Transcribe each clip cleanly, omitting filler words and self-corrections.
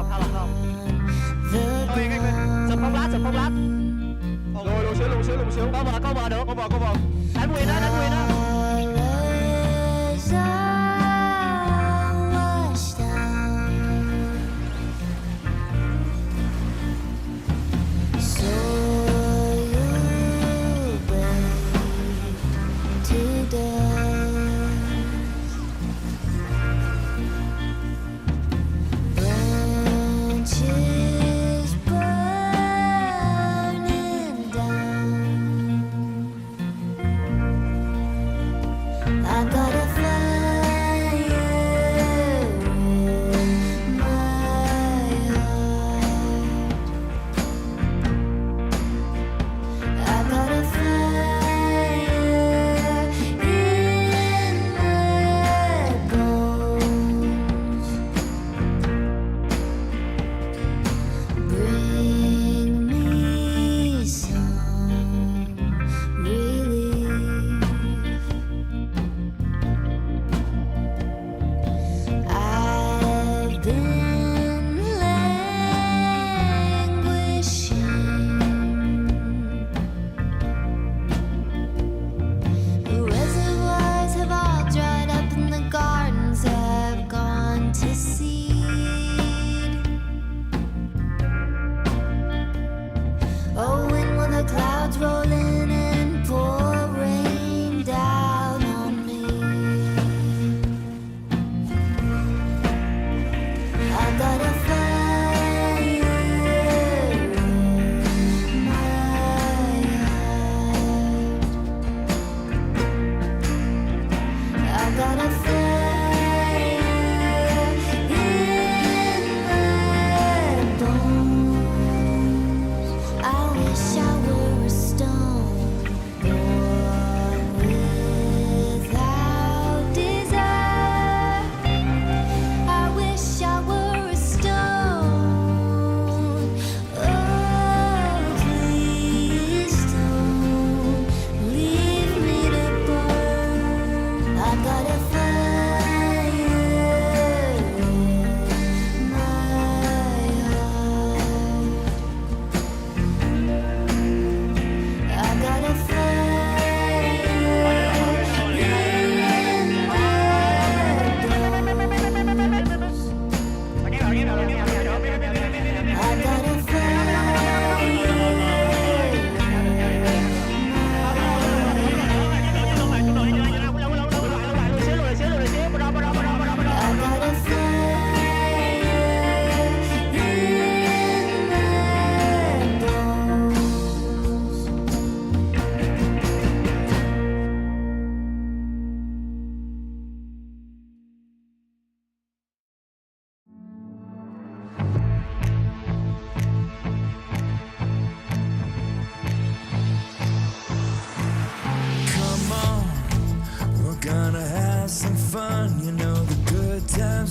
không. Ok, sụp bóng lát. Rồi, lùi xíu. Cover được. Cover. Đánh win đó.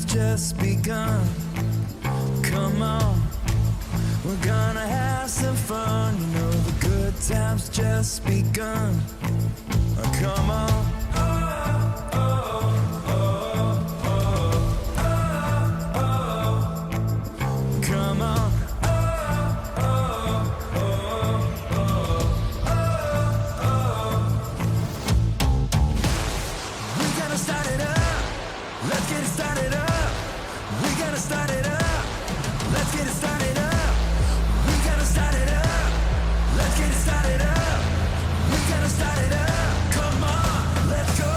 just begun. Come on, we're gonna have some fun. You know the good times just begun. Come on. Come on. We gotta start it up. Let's get it started up. We gotta start it up. Let's get it started up. We gotta start it up. Let's get it started up. We gotta start it up. Come on, let's go.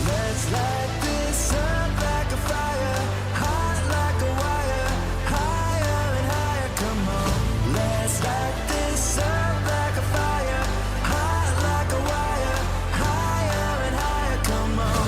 Let's light this up like a fire, hot like a wire, higher and higher. Come on, let's light this up like a fire, hot like a wire, higher and higher. Come on.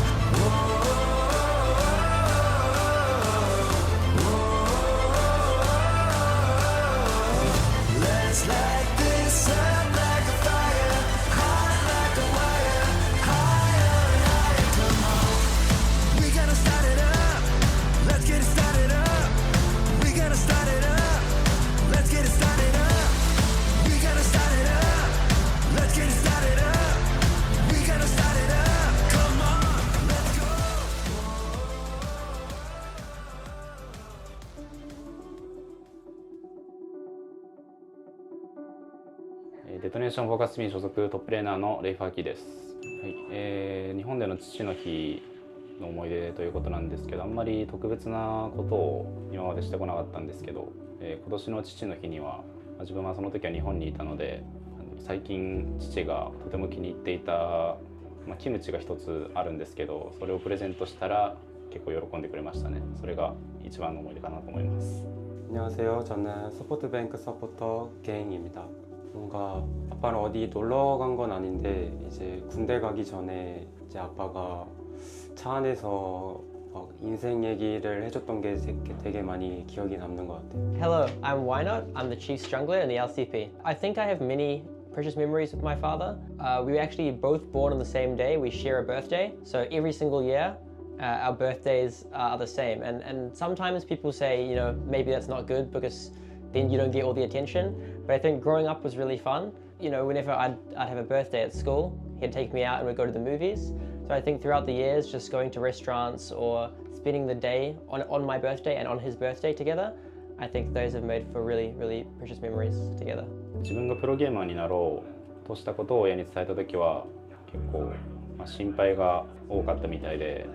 Let's light this up like a fire, hot like a wire, higher and higher. Come on. デトネーションフォーカスチーム所属トップレーナーのレイファーキーです。はい、日本での父の日の思い出ということなんですけど、あんまり特別なことを今までしてこなかったんですけど、今年の父の日には自分はその時は日本にいたので、最近父がとても気に入っていた、キムチが一つあるんですけど、それをプレゼントしたら結構喜んでくれましたね。それが一番の思い出かなと思います。안녕하세요. 저는 소프트뱅크 서포터 개인입니다. 뭔가 아빠랑 어디 놀러 간 건 아닌데 이제 군대 가기 전에 이제 아빠가 차 안에서 막 인생 얘기를 해줬던 게 되게 많이 기억이 남는 것 같아요. Hello, I'm Wynot. I'm the Chiefs jungler in the LCP. I think I have many precious memories with my father. We were actually both born on the same day. We share a birthday. So every single year, our birthdays are the same. And sometimes people say, you know, maybe that's not good because then you don't get all the attention. But I think growing up was really fun. You know, whenever I'd have a birthday at school, he'd take me out and we'd go to the movies. So I think throughout the years, just going to restaurants or spending the day on my birthday and on his birthday together, I think those have made for really, really precious memories together. 自分がプロゲーマーになろうとしたことを親に伝えた時は結構、心配が多かったみたいで、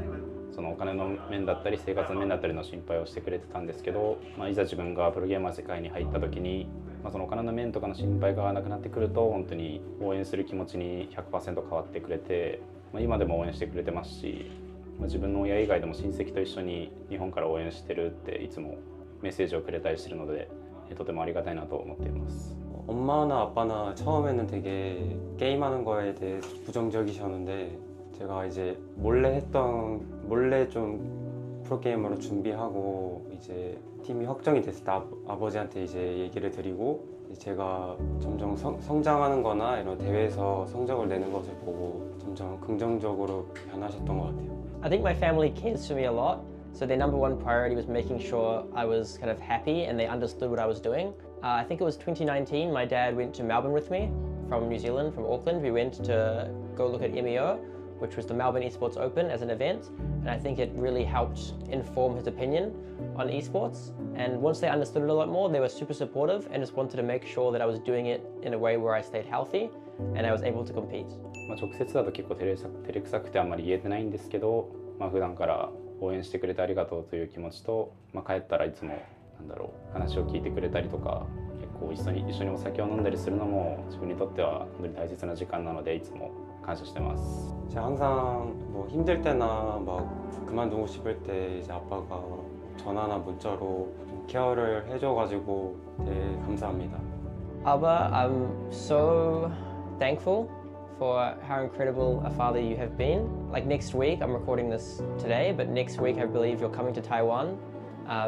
そのお金の面だったり生活の面だったりの心配をしてくれてたんですけど、いざ自分がプロゲーマー世界に入った時に、そのお金の面とかの心配がなくなってくると本当に応援する気持ちに 100% 変わってくれて、今でも応援してくれてますし、自分の親以外でも親戚と一緒に日本から応援してるっていつもメッセージをくれたりしてるので、とてもありがたいなと思っています。 엄마나 아빠나 처음에는 되게 게임하는 거에 대해 부정적이셨는데 제가 이제 몰래 좀 프로게이머로 준비하고 이제 팀이 확정이 됐을 때 아버지한테 이제 얘기를 드리고 제가 점점 성장하는 거나 이런 대회에서 성적을 내는 것을 보고 점점 긍정적으로 변하셨던 것 같아요. I think my family cares for me a lot. So their number one priority was making sure I was kind of happy and they understood what I was doing. I think it was 2019, my dad went to Melbourne with me from New Zealand, from Auckland. We went to go look at MEO, which was the Melbourne Esports Open as an event. And I think it really helped inform his opinion on esports. And once they understood it a lot more, they were super supportive and just wanted to make sure that I was doing it in a way where I stayed healthy and I was able to compete. 直接だと結構照れくさくてあんまり言えてないんですけど、普段から応援してくれてありがとうという気持ちと、帰ったらいつも話を聞いてくれたりとか、結構一緒にお酒を飲んだりするのも自分にとっては本当に大切な時間なのでいつも感謝してます。 제가 항상 뭐 힘들 때나 막 그만두고 싶을 때 이제 아빠가 전화나 문자로 좀 케어를 해줘가지고 되게 감사합니다. Abba, I'm so thankful for how incredible a father you have been. Like next week, I'm recording this today, but next week I believe you're coming to Taiwan.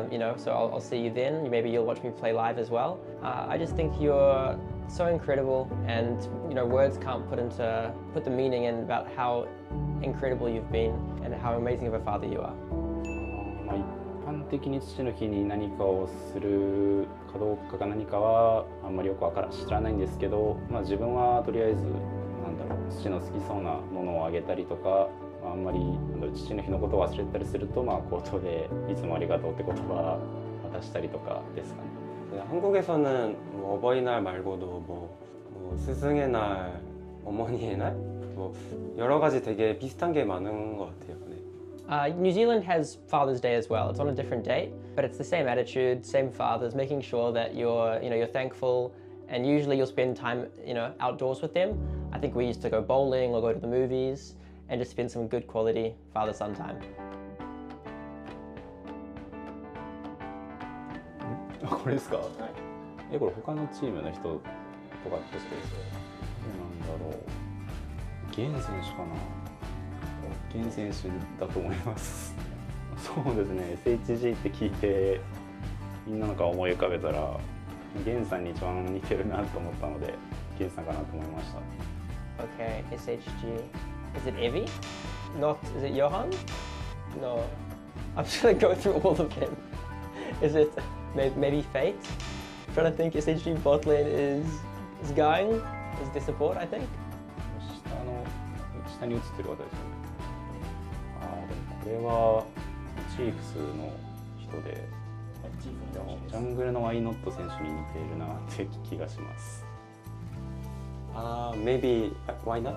You know, so I'll see you then. Maybe you'll watch me play live as well. I just think you're so incredible, and you know, words can't put the meaning in about how incredible you've been and how amazing of a father you are. 一般的に父の日に何かをするかどうかが何かはあんまりよく知らないんですけど、自分はとりあえず父の好きそうなものをあげたりとか、あんまり父の日のことを忘れたりすると、口頭でいつもありがとうって言葉渡したりとかですかね。 한국에서는 뭐 어버이날 말고도 뭐 스승의 날, 어머니의 날, 뭐 여러 가지 되게 비슷한 게 많은 것 같아요. 네. New Zealand has Father's Day as well. It's on a different date, but it's the same attitude, same fathers, making sure that you're thankful, and usually you'll spend time, outdoors with them. I think we used to go bowling or go to the movies and just spend some good quality father-son time. これですか？はい。これ他のチームの人とかってことですか？どうなんだろう。ゲン選手かな。ゲン選手だと思います。そうですね。SHG って聞いてみんなの顔思い浮かべたらゲンさんに一番似てるなと思ったのでゲンさんかなと思いました。Okay, SHG. Is it Evie? Not. Is it Johan? No. I'm just gonna go through all of them. Is it maybe Fate? I'm trying to think. SHG bot lane is Gang. Is the support? I think. 下に映ってる方ですよね。でもこれはチーフスの人で、ジャングルのワイノット選手に似ているなって気がします。Maybe why not?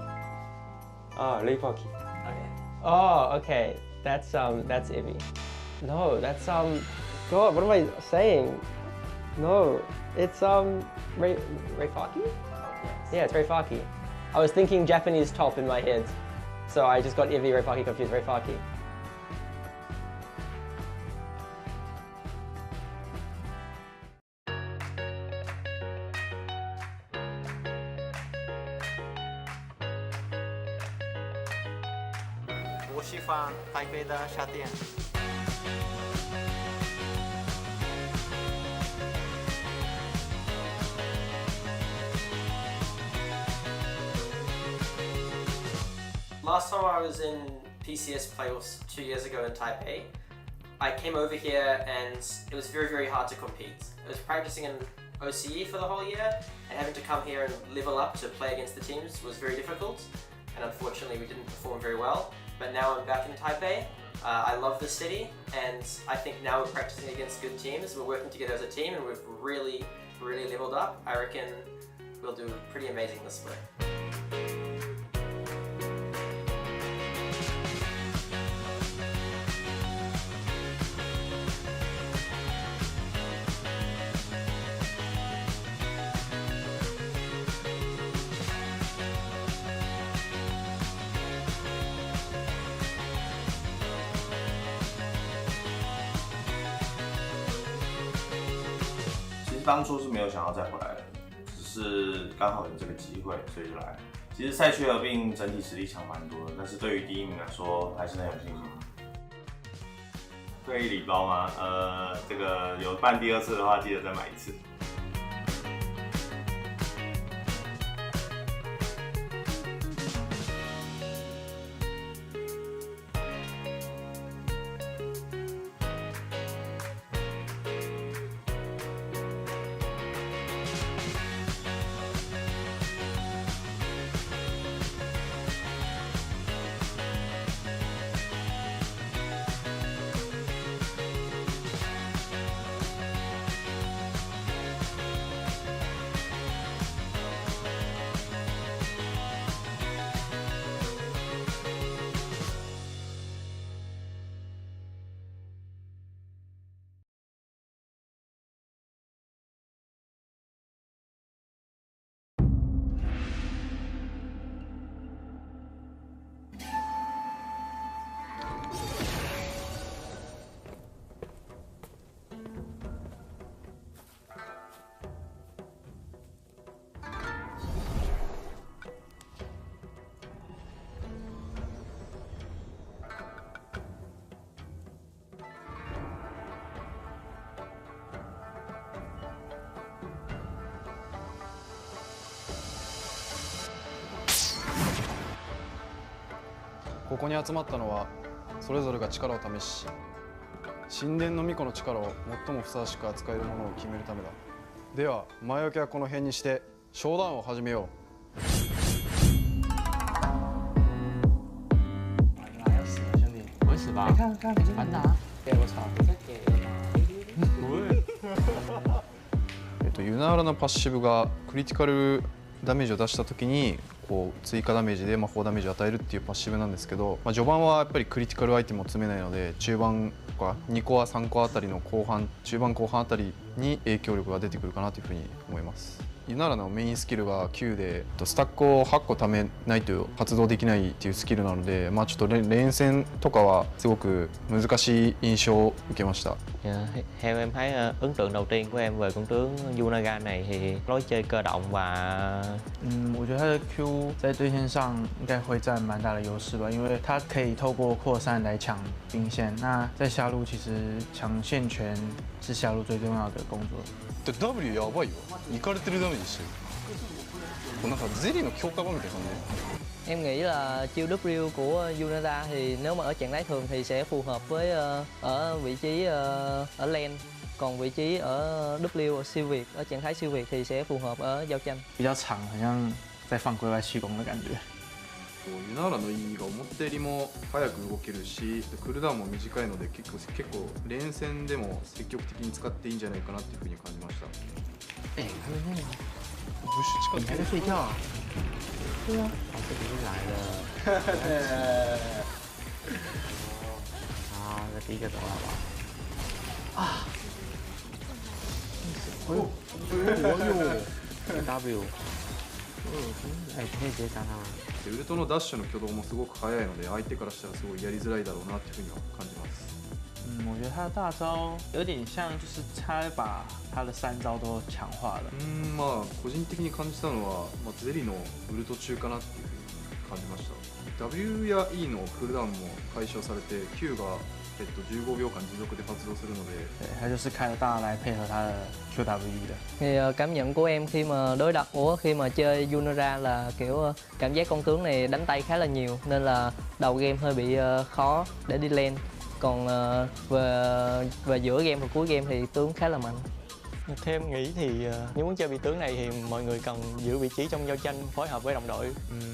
레이퍼키. Okay. Oh, okay. That's Ivy. No, that's God, what am I saying? No, it's Reifaki? Yeah, it's Reifaki. I was thinking Japanese top in my head, so I just got Ivy Reifaki confused. Reifaki. Last time I was in PCS playoffs 2 years ago in Taipei, I came over here and it was very, very hard to compete. I was practicing in OCE for the whole year, and having to come here and level up to play against the teams was very difficult, and unfortunately we didn't perform very well. But now I'm back in Taipei. I love the city, and I think now we're practicing against good teams. We're working together as a team, and we've really, really leveled up. I reckon we'll do pretty amazing this split.当初是没有想要再回来的，只是刚好有这个机会，所以就来了。其实赛区合并整体实力强蛮多的，但是对于第一名来说还是很有信心。对于礼包吗？这个有办第二次的话，记得再买一次。ここに集まったのはそれぞれが力を試し神殿の巫女の力を最もふさわしく扱えるものを決めるためだ。では前置きはこの辺にしてショーダウンを始めよう。我死吧！看看，反打！给我操！ユナーラのパッシブがクリティカルダメージを出した時にこう追加ダメージで魔法ダメージを与えるっていうパッシブなんですけど、序盤はやっぱりクリティカルアイテムを詰めないので中盤とか2コア3コアあたりの後半中盤後半あたりに影響力が出てくるかなというふうに思います。ユナーラのメインスキルが9でスタックを8個貯めないと発動できないっていうスキルなので、ちょっと連戦とかはすごく難しい印象を受けました。Theo em thấy ấn tượng đầu tiên của em về con tướng Yunaga này thì lối chơi cơ động và 我觉得他的 Q 在对线上应该会占蛮大的优势吧，因为他可以透过扩散来抢兵线。那在下路其实抢线权是下路最重要的工作。W やばいよ。いかれてるダメージしてる。なんかゼリーの強化版みたいな感じ。 em nghĩ là chiêu W của Yunada thì nếu mà ở trạng thái thường thì sẽ phù hợp với ở vị trí ở lane, còn vị trí ở W siêu việt ở trạng thái siêu việt thì sẽ phù hợp ở giao tranh。比较长，好像在放龟外气功的感觉。ユナーラの E が思ったよりも早く動けるし、クールダウンも短いので結構連戦でも積極的に使っていいんじゃないかなっていうふうに感じました。ブッシュ近く。你还在睡觉啊？对啊，哦，这里面来了。好，这第一个走了，好不好？啊！哦，W。可以直接杀他吗？でウルトのダッシュの挙動もすごく速いので、相手からしたらすごいやりづらいだろうなというふうには感じます。我觉得他的大招有点像，就是他把他的3招都强化了。まあ個人的に感じたのは、ゼリのウルト中かなっていうふうに感じました。W や E のクールダウンも解消されて Q が15秒間持続で発動するので，对，他就是开了大来配合他的 QWE 的。Thì cảm nhận của em khi mà đối đầu khi mà chơi Yunara là kiểu cảm giác con tướng này đánh tay khá là nhiều nên là đầu game hơi bị khó để đi lane. Còn về giữa game và cuối game thì tướng khá là mạnh. Theo em nghĩ thì nếu muốn chơi vị tướng này thì mọi người cần giữ vị trí trong giao tranh, phối hợp với đồng đội.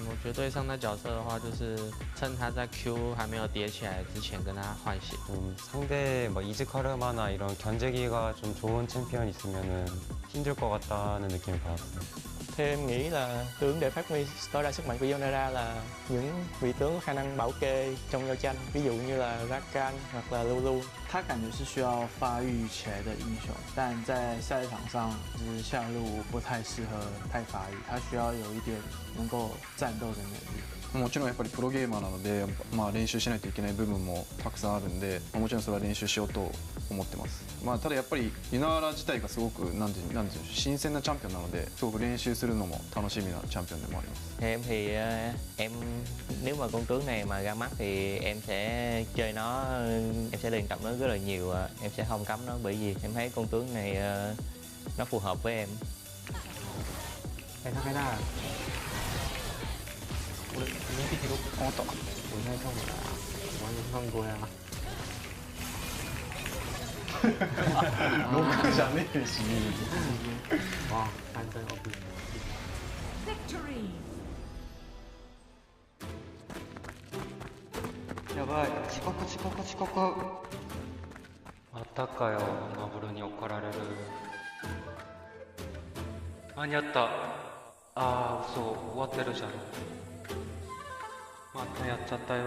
我觉得对上那角色的话，就是趁他在 Q 还没有叠起来之前跟他换血。 상대 뭐 이즈카르마나 이런 견제기가 좀 좋은 챔피언 있으면은 힘들 것 같다는 느낌을 받았어요. Theo em nghĩ là tướng để phát huy tối đa sức mạnh của Yunara là những vị tướng có khả năng bảo kê trong giao tranh, ví dụ như là Rakan hoặc là Lulu. 他感觉是需要发育起来的英雄，但在赛场上就是下路不太适合太发育，他需要有一点能够战斗的能力。もちろんやっぱりプロゲーマーなので、練習しないといけない部分もたくさんあるんで、もちろんそれは練習しようと思ってます。ただやっぱりユナーラ自体がすごくなんていう新鮮なチャンピオンなので、すごく練習するのも楽しみなチャンピオンでもあります。 Theo em thì em nếu mà con tướng này mà ra mắt thì em sẽ chơi nó, em sẽ luyện tập nó rất là nhiều, em sẽ không cấm nó bởi vì em thấy con tướng này nó phù hợp với em. 开大了。我没必须都帮我走，我现在看我的啊，我完全放过呀。僕じゃねえし。哇，安真 OP。やばい、遅刻。またかよ、マブルに怒られる。間に合った。あー、嘘、終わってるじゃん。またやっちゃったよ。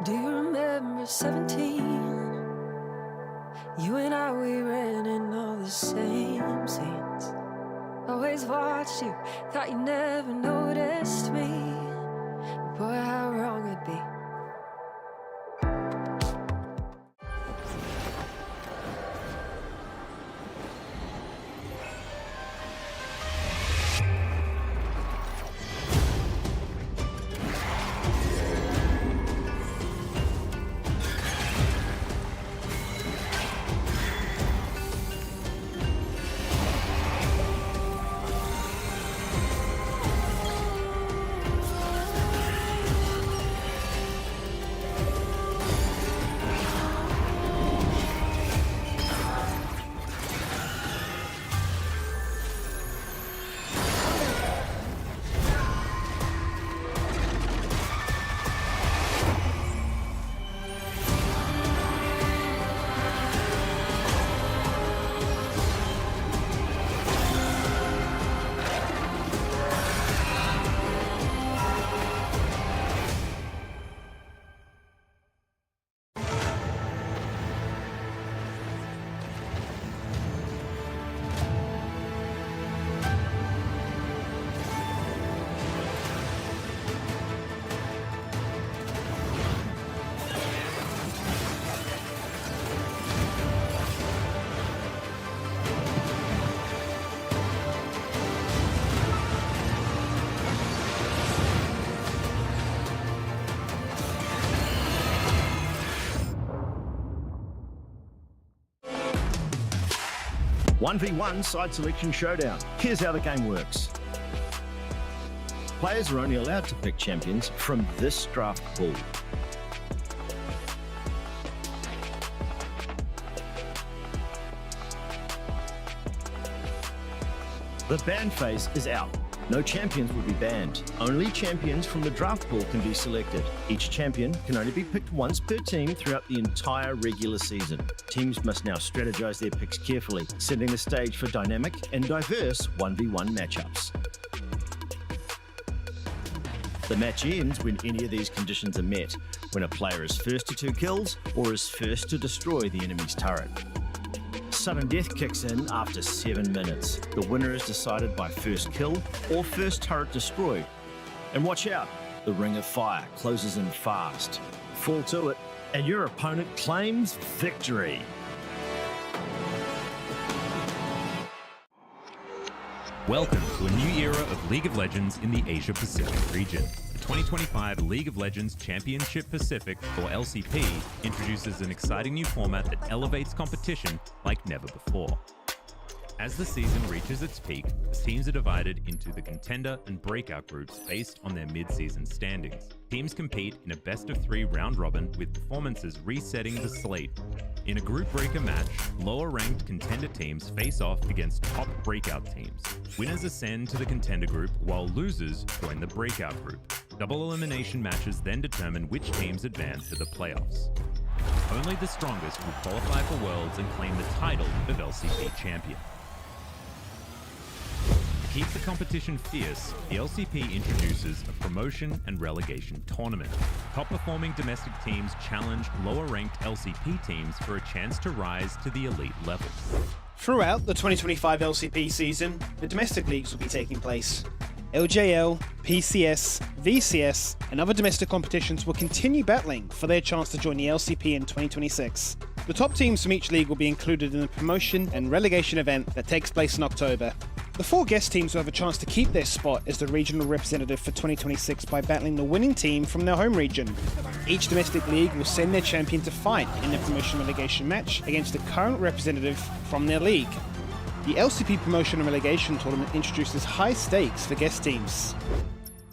Do you remember 17? You and I, we ran in all the same scenes. Always watched you, thought you never noticed me. Boy, how wrong I'd be. 1v1 side selection showdown. Here's how the game works. Players are only allowed to pick champions from this draft pool. The ban phase is out. No champions will be banned. Only champions from the draft pool can be selected. Each champion can only be picked once per team throughout the entire regular season. Teams must now strategize their picks carefully, setting the stage for dynamic and diverse 1v1 matchups. The match ends when any of these conditions are met, when a player is first to 2 kills or is first to destroy the enemy's turret. Sudden death kicks in after 7 minutes. The winner is decided by first kill or first turret destroyed. And watch out, the ring of fire closes in fast. Fall to it, and your opponent claims victory. Welcome to a new era of League of Legends in the Asia Pacific region. The 2025 League of Legends Championship Pacific, or LCP, introduces an exciting new format that elevates competition like never before. As the season reaches its peak, the teams are divided into the Contender and Breakout groups based on their mid-season standings. Teams compete in a best-of-3 round-robin with performances resetting the slate. In a group breaker match, lower-ranked Contender teams face off against top Breakout teams. Winners ascend to the Contender group, while losers join the Breakout group. Double elimination matches then determine which teams advance to the playoffs. Only the strongest will qualify for Worlds and claim the title of LCP champion. To keep the competition fierce, the LCP introduces a promotion and relegation tournament. Top-performing domestic teams challenge lower-ranked LCP teams for a chance to rise to the elite levels. Throughout the 2025 LCP season, the domestic leagues will be taking place. LJL, PCS, VCS, and other domestic competitions will continue battling for their chance to join the LCP in 2026. The top teams from each league will be included in the promotion and relegation event that takes place in October. The 4 guest teams will have a chance to keep their spot as the regional representative for 2026 by battling the winning team from their home region. Each domestic league will send their champion to fight in the promotion relegation match against the current representative from their league. The LCP Promotion and Relegation Tournament introduces high stakes for guest teams.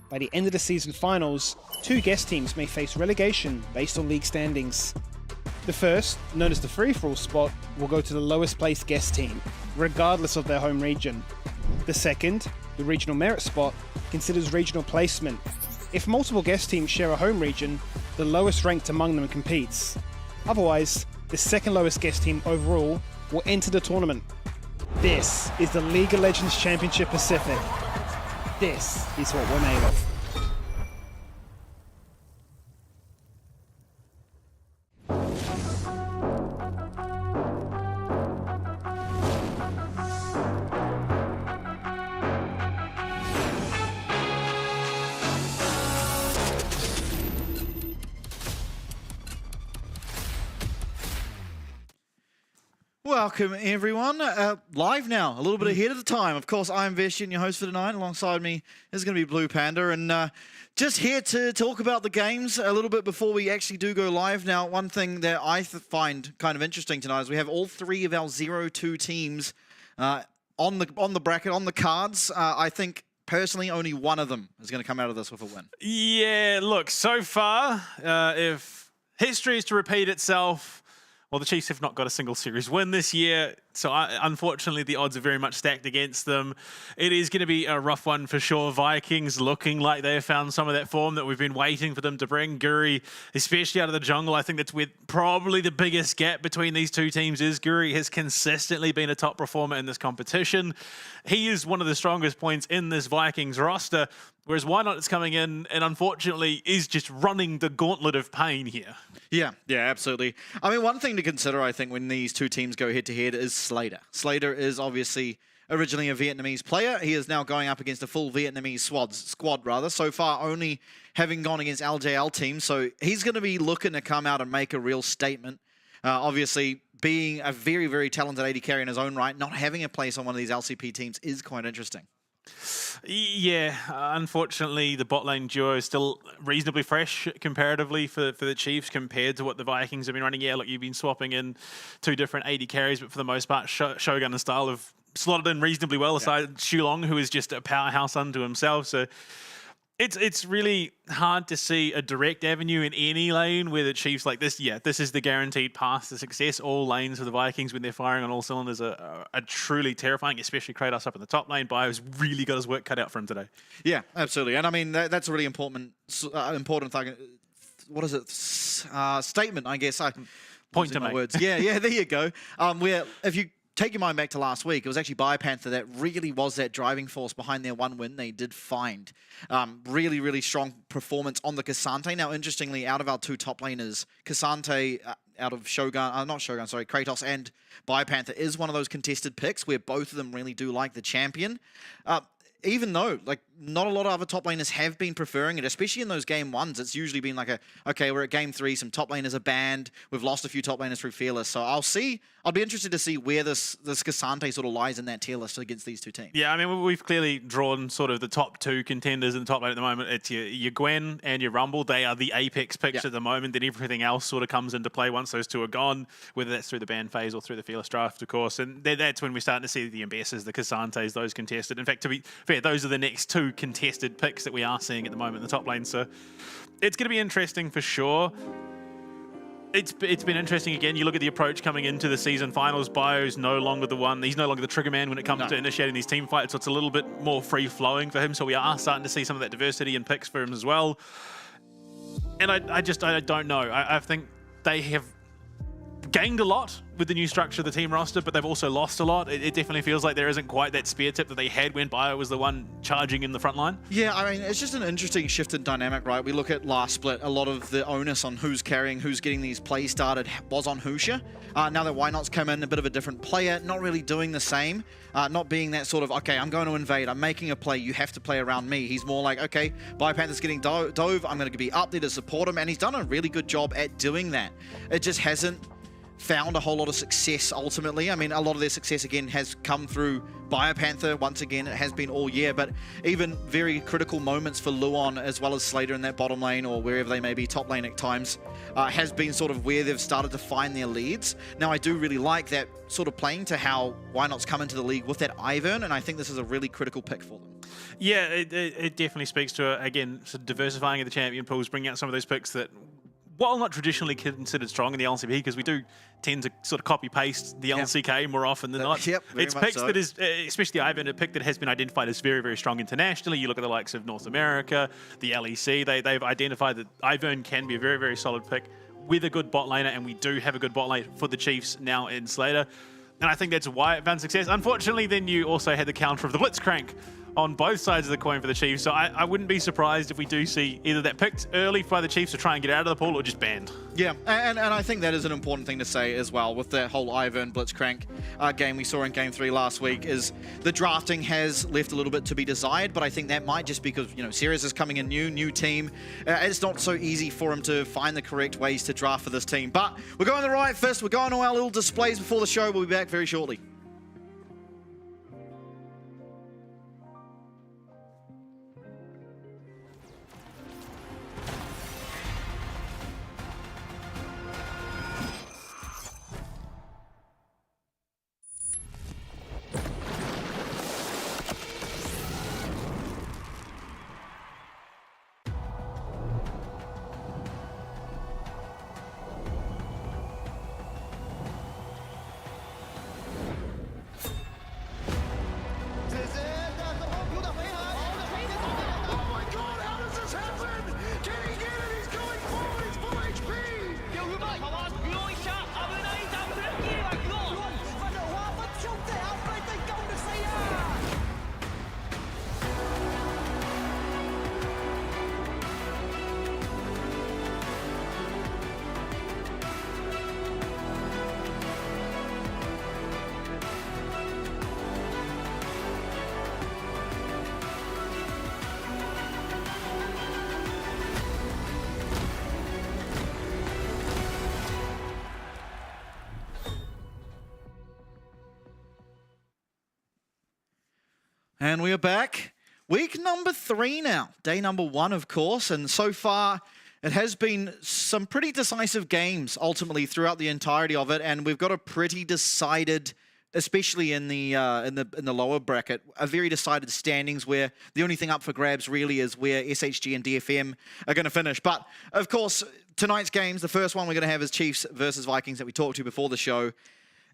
By the end of the season finals, 2 guest teams may face relegation based on league standings. The first, known as the free-for-all spot, will go to the lowest placed guest team, regardless of their home region. The second, the regional merit spot, considers regional placement. If multiple guest teams share a home region, the lowest ranked among them competes. Otherwise, the second lowest guest team overall will enter the tournament. This is the League of Legends Championship Pacific. This is what we're made of. Welcome everyone, live now, a little bit ahead of the time. Of course, I'm Veshian, your host for tonight. Alongside me is going to be Blue Panda, and just here to talk about the games a little bit before we actually do go live. Now, one thing that I find kind of interesting tonight is we have all 3 of our 0-2 teams on the bracket, on the cards. I think personally only one of them is going to come out of this with a win. Yeah, look, so far, if history is to repeat itself, well, the Chiefs have not got a single series win this year, so unfortunately the odds are very much stacked against them. It is going to be a rough one for sure. Vikings looking like they have found some of that form that we've been waiting for them to bring. Guri, especially out of the jungle, I think that's where probably the biggest gap between these 2 teams is. Guri has consistently been a top performer in this competition. He is one of the strongest points in this Vikings roster, whereas Why Not is coming in and unfortunately is just running the gauntlet of pain here. Yeah, absolutely. I mean, one thing to consider, I think, when these 2 teams go head-to-head is Slater. Slater is obviously originally a Vietnamese player. He is now going up against a full Vietnamese squad. So far only having gone against LJL teams, so he's going to be looking to come out and make a real statement. Obviously, being a very, very talented AD carry in his own right, not having a place on one of these LCP teams is quite interesting. Yeah, unfortunately, the bot lane duo is still reasonably fresh comparatively for the Chiefs compared to what the Vikings have been running. Yeah, look, you've been swapping in 2 different AD carries, but for the most part, Shogun and Style have slotted in reasonably well, aside Shulong, who is just a powerhouse unto himself. So it's really hard to see a direct avenue in any lane where the Chiefs like this. Yeah, this is the guaranteed path to success. All lanes for the Vikings when they're firing on all cylinders are truly terrifying, especially Kratos up in the top lane. Bio's really got his work cut out for him today. Yeah, absolutely. And I mean, that's a really important thing. What is it? Statement, I guess. Point to my make. words. Yeah, there you go. Where if you take your mind back to last week, it was actually BioPanther that really was that driving force behind their one win they did find. Really, really strong performance on the Cassante. Now, interestingly, out of our 2 top laners, Cassante out of Kratos and BioPanther is one of those contested picks where both of them really do like the champion. Even though, like, not a lot of other top laners have been preferring it, especially in those game 1s, it's usually been like okay, we're at game 3, some top laners are banned, we've lost a few top laners through Fearless, so I'll be interested to see where this Cassante sort of lies in that tier list against these 2 teams. Yeah, I mean, we've clearly drawn sort of the top 2 contenders in the top lane at the moment. It's your Gwen and your Rumble. They are the apex picks at the moment. Then everything else sort of comes into play once those 2 are gone, whether that's through the ban phase or through the Fearless draft, of course. And that's when we're starting to see the Ambassadors, the Cassantes, those contested. In fact, to be fair, those are the next 2 contested picks that we are seeing at the moment in the top lane. So it's going to be interesting for sure. It's been interesting again. You look at the approach coming into the season finals. Bio's no longer the one. He's no longer the trigger man when it comes to initiating these team fights. So it's a little bit more free flowing for him. So we are starting to see some of that diversity in picks for him as well. And I don't know. I think they have gained a lot with the new structure of the team roster, but they've also lost a lot. It definitely feels like there isn't quite that spear tip that they had when Bio was the one charging in the front line. Yeah, I mean, it's just an interesting shift in dynamic, right? We look at last split, a lot of the onus on who's carrying, who's getting these plays started was on Husha. Now that Why Not's come in, a bit of a different player, not really doing the same, not being that sort of, okay, I'm going to invade, I'm making a play, you have to play around me. He's more like, okay, BioPanther's getting dove, I'm going to be up there to support him, and he's done a really good job at doing that. It just hasn't found a whole lot of success ultimately. I mean, a lot of their success again has come through BioPanther. Once again, it has been all year, but even very critical moments for Luon as well as Slater in that bottom lane or wherever they may be, top lane at times, has been sort of where they've started to find their leads. Now, I do really like that sort of playing to how Why Not's come into the league with that Ivern, and I think this is a really critical pick for them. Yeah, it definitely speaks to, again, sort of diversifying of the champion pools, bringing out some of those picks that, while not traditionally considered strong in the LCP, because we do tend to sort of copy-paste the LCK more often than not. It's picks that is, especially Ivan, a pick that has been identified as very, very strong internationally. You look at the likes of North America, the LEC, they've identified that Ivern can be a very, very solid pick with a good bot laner, and we do have a good bot lane for the Chiefs now in Slater. And I think that's why it found success. Unfortunately, then you also had the counter of the Blitzcrank on both sides of the coin for the Chiefs. So I wouldn't be surprised if we do see either that picked early by the Chiefs to try and get out of the pool or just banned. Yeah, and I think that is an important thing to say as well with that whole Ivern Blitzcrank game we saw in Game 3 last week is the drafting has left a little bit to be desired, but I think that might just because, you know, Sirius is coming in new team. It's not so easy for him to find the correct ways to draft for this team. But we're going the right first. We're going to our little displays before the show. We'll be back very shortly. And we are back. Week number 3 now. Day number 1, of course. And so far, it has been some pretty decisive games, ultimately, throughout the entirety of it. And we've got a pretty decided, especially in the lower bracket, a very decided standings where the only thing up for grabs really is where SHG and DFM are going to finish. But, of course, tonight's games, the first one we're going to have is Chiefs versus Vikings that we talked to before the show.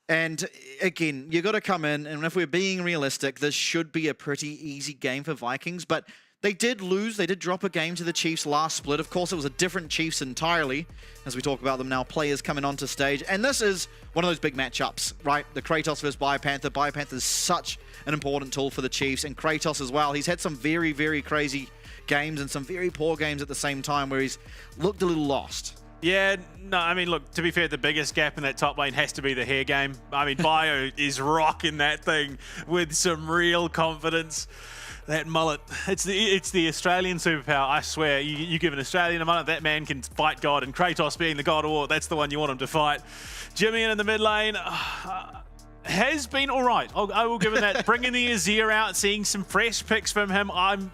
And again, you got to come in, and if we're being realistic, this should be a pretty easy game for Vikings, but they did lose. They did drop a game to the Chiefs last split. Of course, it was a different Chiefs entirely, as we talk about them now, players coming onto stage. And this is one of those big matchups, right? The Kratos versus Biopanther. Biopanther is such an important tool for the Chiefs, and Kratos as well. He's had some very, very crazy games and some very poor games at the same time where he's looked a little lost. Yeah, no, I mean, look, to be fair, the biggest gap in that top lane has to be the hair game. I mean, Bio is rocking that thing with some real confidence. That mullet, it's the Australian superpower, I swear. You give an Australian a mullet, that man can fight God, and Kratos being the God of War, that's the one you want him to fight. Jimmy in the mid lane has been all right. I will give him that. Bringing the Azir out, seeing some fresh picks from him, I'm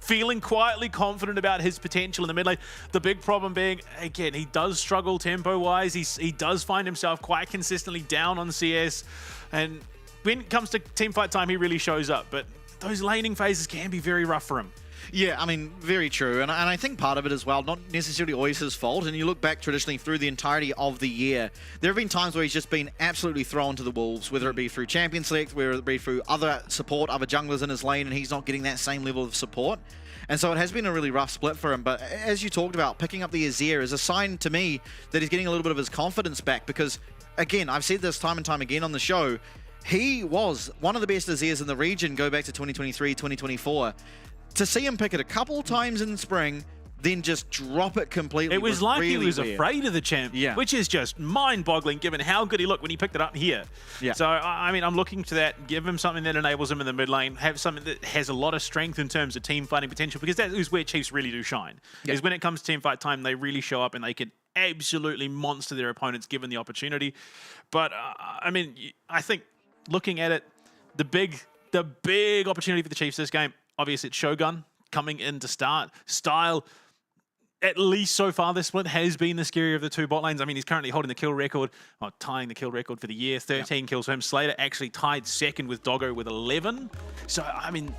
feeling quietly confident about his potential in the mid lane. The big problem being, again, he does struggle tempo-wise. He does find himself quite consistently down on CS. And when it comes to teamfight time, he really shows up. But those laning phases can be very rough for him. Yeah, I mean, very true. And I think part of it as well, not necessarily always his fault. And you look back traditionally through the entirety of the year, there have been times where he's just been absolutely thrown to the wolves, whether it be through champion select, whether it be through other support, other junglers in his lane, and he's not getting that same level of support. And so it has been a really rough split for him. But as you talked about, picking up the Azir is a sign to me that he's getting a little bit of his confidence back. Because, again, I've said this time and time again on the show, he was one of the best Azirs in the region, go back to 2023, 2024. To see him pick it a couple times in spring, then just drop it completely. It was like really he was weird. afraid of the champ, which is just mind-boggling given how good he looked when he picked it up here. Yeah. So, I mean, I'm looking to that. Give him something that enables him in the mid lane, have something that has a lot of strength in terms of team fighting potential, because that is where Chiefs really do shine. Yeah. Is when it comes to team fight time, they really show up and they can absolutely monster their opponents given the opportunity. But, I mean, I think looking at it, the big opportunity for the Chiefs this game, obviously it's Shogun coming in to start. Style, at least so far this split, has been the scarier of the two bot lanes. I mean, he's currently holding the kill record, or tying the kill record for the year. 13 kills for him. Slater actually tied second with Doggo with 11. So, I mean,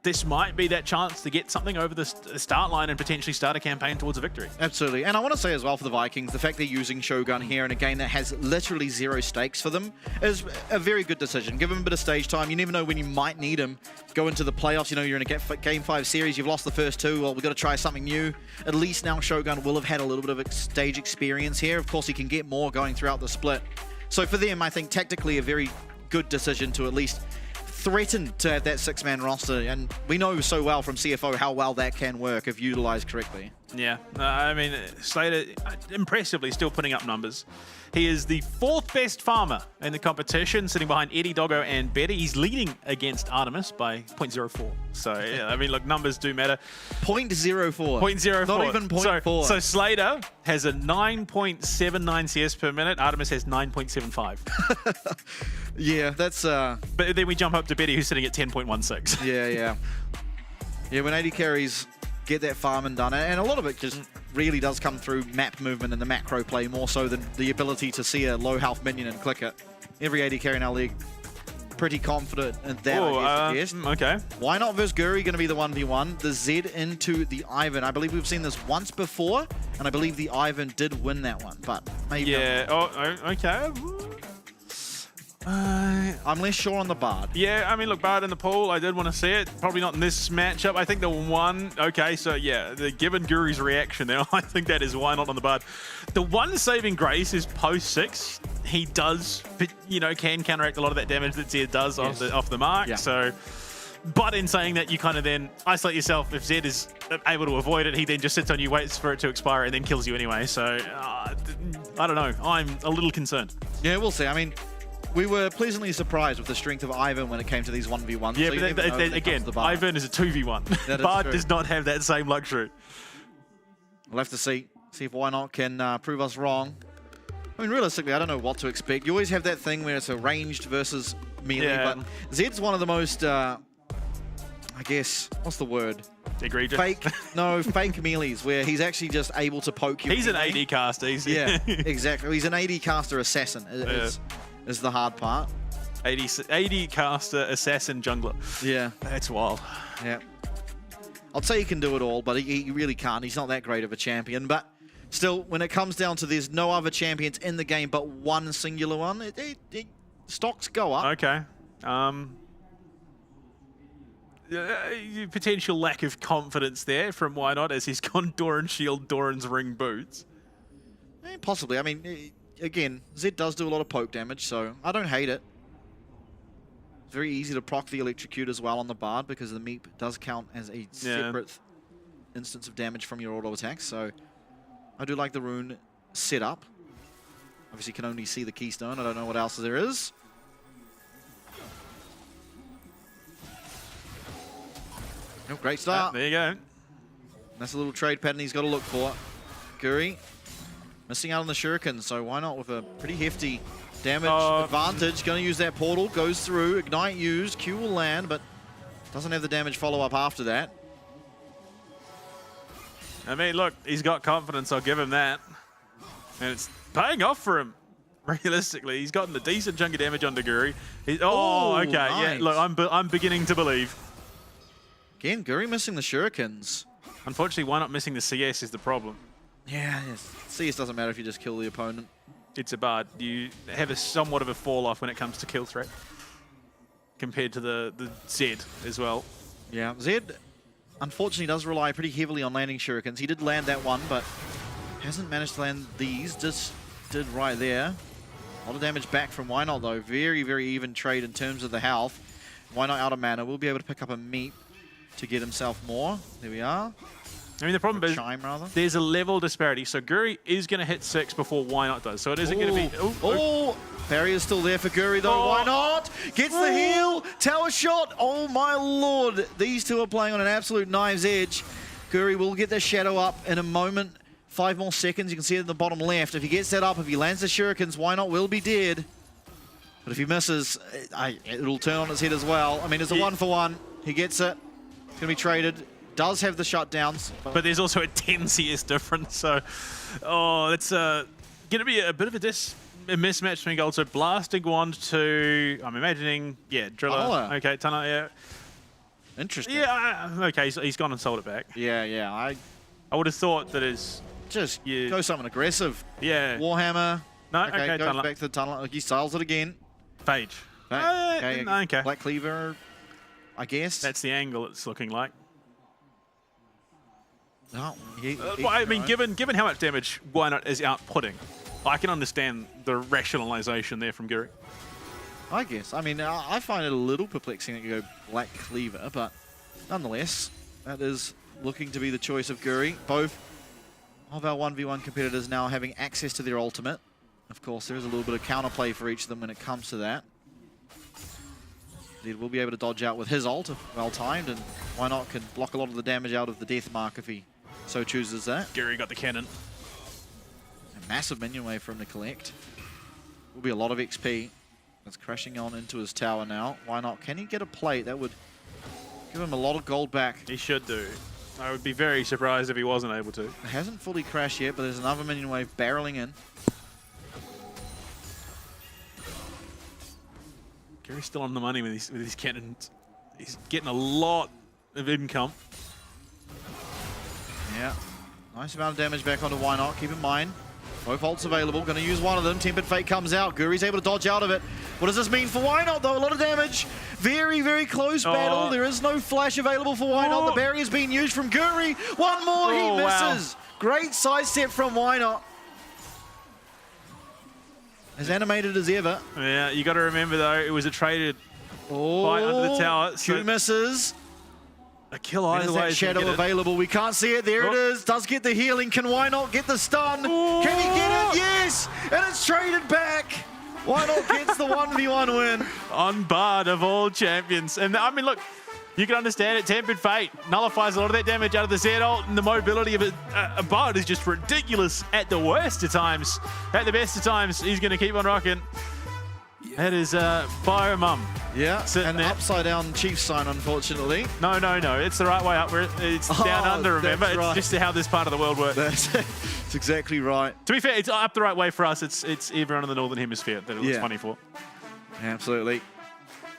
this might be that chance to get something over the start line and potentially start a campaign towards a victory. Absolutely. And I want to say as well for the Vikings, the fact they're using Shogun here in a game that has literally 0 stakes for them is a very good decision. Give him a bit of stage time. You never know when you might need him. Go into the playoffs, you know, you're in a Game 5 series, you've lost the first 2, well, we've got to try something new. At least now Shogun will have had a little bit of stage experience here. Of course, he can get more going throughout the split. So for them, I think tactically a very good decision to at least threaten to have that 6-man roster, and we know so well from CFO how well that can work if utilized correctly. Yeah, I mean, Slater impressively still putting up numbers. He is the 4th best farmer in the competition, sitting behind Eddie, Doggo, and Betty. He's leading against Artemis by 0.04. So, yeah, I mean, look, numbers do matter. 0.04. 0.04. Not even 0.4. So Slater has a 9.79 CS per minute. Artemis has 9.75. Yeah, that's... But then we jump up to Betty, who's sitting at 10.16. Yeah. Yeah, when AD carries get that farming done, and a lot of it just really does come through map movement and the macro play more so than the ability to see a low health minion and click it. Every AD carry in our league pretty confident in that, I guess. Okay. Why not versus Guri going to be the 1v1? The Z into the Ivan. I believe we've seen this once before, and I believe the Ivan did win that one, but maybe yeah. Okay. I'm less sure on the Bard. Yeah, I mean, look, Bard in the pool, I did want to see it. Probably not in this matchup. I think the one... Okay, so yeah, given Guri's reaction there, I think that is why not on the Bard. The one saving grace is post 6. He does, you know, can counteract a lot of that damage that Zed does off the mark. Yeah. So, but in saying that, you kind of then isolate yourself. If Zed is able to avoid it, he then just sits on you, waits for it to expire, and then kills you anyway. So, I don't know. I'm a little concerned. Yeah, we'll see. I mean... We were pleasantly surprised with the strength of Ivan when it came to these 1v1s. Yeah, so but again, Ivan is a 2v1. Bard does not have that same luxury. We'll have to see if Why Not can prove us wrong. I mean, realistically, I don't know what to expect. You always have that thing where it's a ranged versus melee, but Zed's one of the most I guess, what's the word? Egregious. Fake melees where he's actually just able to poke you. He's an AD caster. Yeah, exactly. He's an AD caster assassin is the hard part. AD caster assassin jungler. Yeah. That's wild. Yeah. I'd say he can do it all, but he really can't. He's not that great of a champion. But still, when it comes down to there's no other champions in the game but one singular one, stocks go up. Okay. Potential lack of confidence there from Why Not as he's gone Doran Shield, Doran's Ring Boots. Possibly. I mean, again, Zed does do a lot of poke damage, so I don't hate it. It's very easy to proc the Electrocute as well on the Bard because the Meep does count as a separate instance of damage from your auto attack, so I do like the rune setup. Obviously, you can only see the Keystone. I don't know what else there is. Oh, great start. There you go. That's a little trade pattern he's got to look for. Guri missing out on the Shuriken, so why not with a pretty hefty damage advantage. Going to use that portal, goes through, Ignite used, Q will land, but doesn't have the damage follow-up after that. I mean, look, he's got confidence, I'll give him that. And it's paying off for him, realistically. He's gotten a decent chunk of damage onto Guri. Okay, nice. yeah, look, I'm beginning to believe. Again, Guri missing the Shurikens. Unfortunately, Why Not missing the CS is the problem. Yeah, CS doesn't matter if you just kill the opponent. It's a Bard. You have a somewhat of a fall-off when it comes to kill threat compared to the Zed as well. Yeah, Zed unfortunately does rely pretty heavily on landing Shurikens. He did land that one, but hasn't managed to land these. Just did right there. A lot of damage back from Why Not though. Very, very even trade in terms of the health. Why Not out of mana. We'll be able to pick up a Meep to get himself more. There we are. I mean, the problem is there's a level disparity. So Guri is going to hit 6 before Why Not does. So it isn't going to be... Oh, barrier's still there for Guri though. Why Not? Gets the heal. Tower shot. Oh my lord. These two are playing on an absolute knife's edge. Guri will get the shadow up in a moment. 5 more seconds. You can see it in the bottom left. If he gets that up, if he lands the Shurikens, Why Not will be dead. But if he misses, it'll turn on its head as well. I mean, it's a 1-for-1. He gets it. It's going to be traded. Does have the shutdowns. But there's also a 10 CS difference, so... Oh, it's going to be a bit of a mismatch between goals. So Blasting Wand to... I'm imagining... Yeah, Driller. Tunneler. Okay, Tunneler, yeah. Interesting. Yeah, okay, so he's gone and sold it back. Yeah. I would have thought that is... Just go something aggressive. Yeah. Warhammer. No, okay, goes Tunneler. back to the Tunneler. He styles it again. Phage. Okay. Okay. Black Cleaver, I guess. That's the angle it's looking like. No, I mean, given how much damage Why Not is outputting, I can understand the rationalization there from Guri. I guess. I mean, I find it a little perplexing that you go Black Cleaver, but nonetheless, that is looking to be the choice of Guri. Both of our 1v1 competitors now having access to their ultimate. Of course, there is a little bit of counterplay for each of them when it comes to that. Zed will be able to dodge out with his ult if well-timed, and Why Not can block a lot of the damage out of the death mark if he so chooses that. Guri got the cannon. A massive minion wave for him to collect. Will be a lot of XP. That's crashing on into his tower now. Why Not? Can he get a plate? That would give him a lot of gold back. He should do. I would be very surprised if he wasn't able to. It hasn't fully crashed yet, but there's another minion wave barreling in. Guri's still on the money with his cannons. He's getting a lot of income. Yeah. Nice amount of damage back onto Why Not. Keep in mind, both ults available. Going to use one of them. Tempered Fate comes out. Guri's able to dodge out of it. What does this mean for Why Not, though? A lot of damage. Very, very close battle. There is no flash available for Why Not. The barrier's being used from Guri. One more. He misses. Wow. Great sidestep from Why Not. As animated as ever. Yeah, you got to remember, though, it was a traded fight under the tower. Q misses. A kill either way. Shadow available. We can't see it. There it is. Does get the healing. Can Why Not get the stun? Can he get it? Yes! And it's traded back. Why Not gets the 1v1 win. On Bard of all champions. And I mean, look, you can understand it. Tempered Fate nullifies a lot of that damage out of the Z ult, and the mobility of a Bard is just ridiculous at the worst of times. At the best of times, he's going to keep on rocking. That is Bio Mum. Yeah, sitting an there. upside down Chiefs sign, unfortunately. No. It's the right way up. It's down under, remember? That's right. It's just how this part of the world works. That's exactly right. To be fair, it's up the right way for us. It's everyone in the Northern Hemisphere that it looks funny for. Absolutely.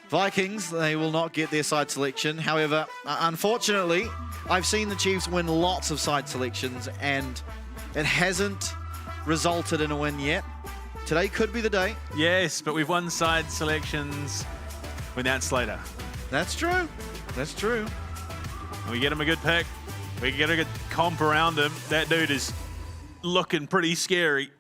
Vikings, they will not get their side selection. However, unfortunately, I've seen the Chiefs win lots of side selections and it hasn't resulted in a win yet. Today could be the day. Yes, but we've won side selections without Slater. That's true. That's true. We get him a good pick. We get a good comp around him. That dude is looking pretty scary.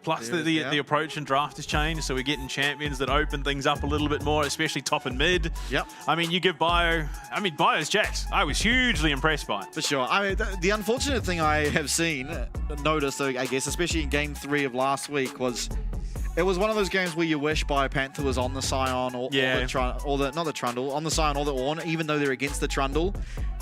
Plus, the approach and draft has changed, so we're getting champions that open things up a little bit more, especially top and mid. Yep. I mean, you give Bio... I mean, Bio's Jax. I was hugely impressed by it. For sure. I mean, the unfortunate thing I have noticed, I guess, especially in Game 3 of last week, was it was one of those games where you wish Bio Panther was on the Scion or not the Trundle, on the Scion or the Ornn, even though they're against the Trundle.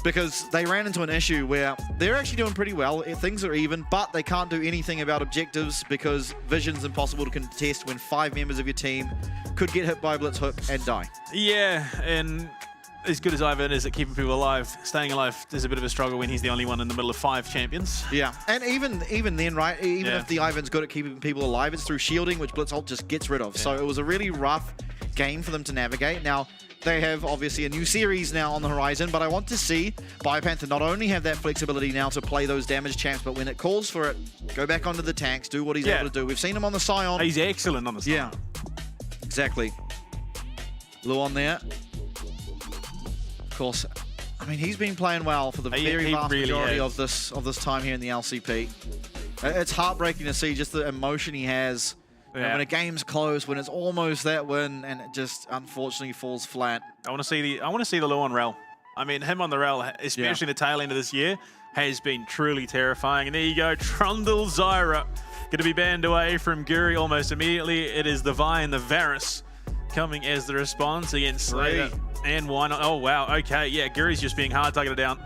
Because they ran into an issue where they're actually doing pretty well. Things are even, but they can't do anything about objectives because Vision's impossible to contest when 5 members of your team could get hit by a Blitz hook and die. Yeah, and as good as Ivan is at keeping people alive, staying alive is a bit of a struggle when he's the only one in the middle of 5 champions. Yeah, and even then, right, even if the Ivan's good at keeping people alive, it's through shielding, which Blitz ult just gets rid of. So it was a really rough game for them to navigate. Now, they have obviously a new series now on the horizon, but I want to see Bio Panther not only have that flexibility now to play those damage champs, but when it calls for it, go back onto the tanks, do what he's able to do. We've seen him on the Scion. He's excellent on the Scion. Yeah, exactly. Luon there. Of course, I mean, he's been playing well for the very vast majority of this time here in the LCP. It's heartbreaking to see just the emotion he has. Yeah. When a game's close, when it's almost that win, and it just unfortunately falls flat. I want to see the Luon Rel. I mean, him on the Rel, especially the tail end of this year, has been truly terrifying. And there you go, Trundle Zyra going to be banned away from Guri almost immediately. It is the Vi and the Varus coming as the response against Slater. And why not? Oh wow, okay, yeah, Guri's just being hard targeted down.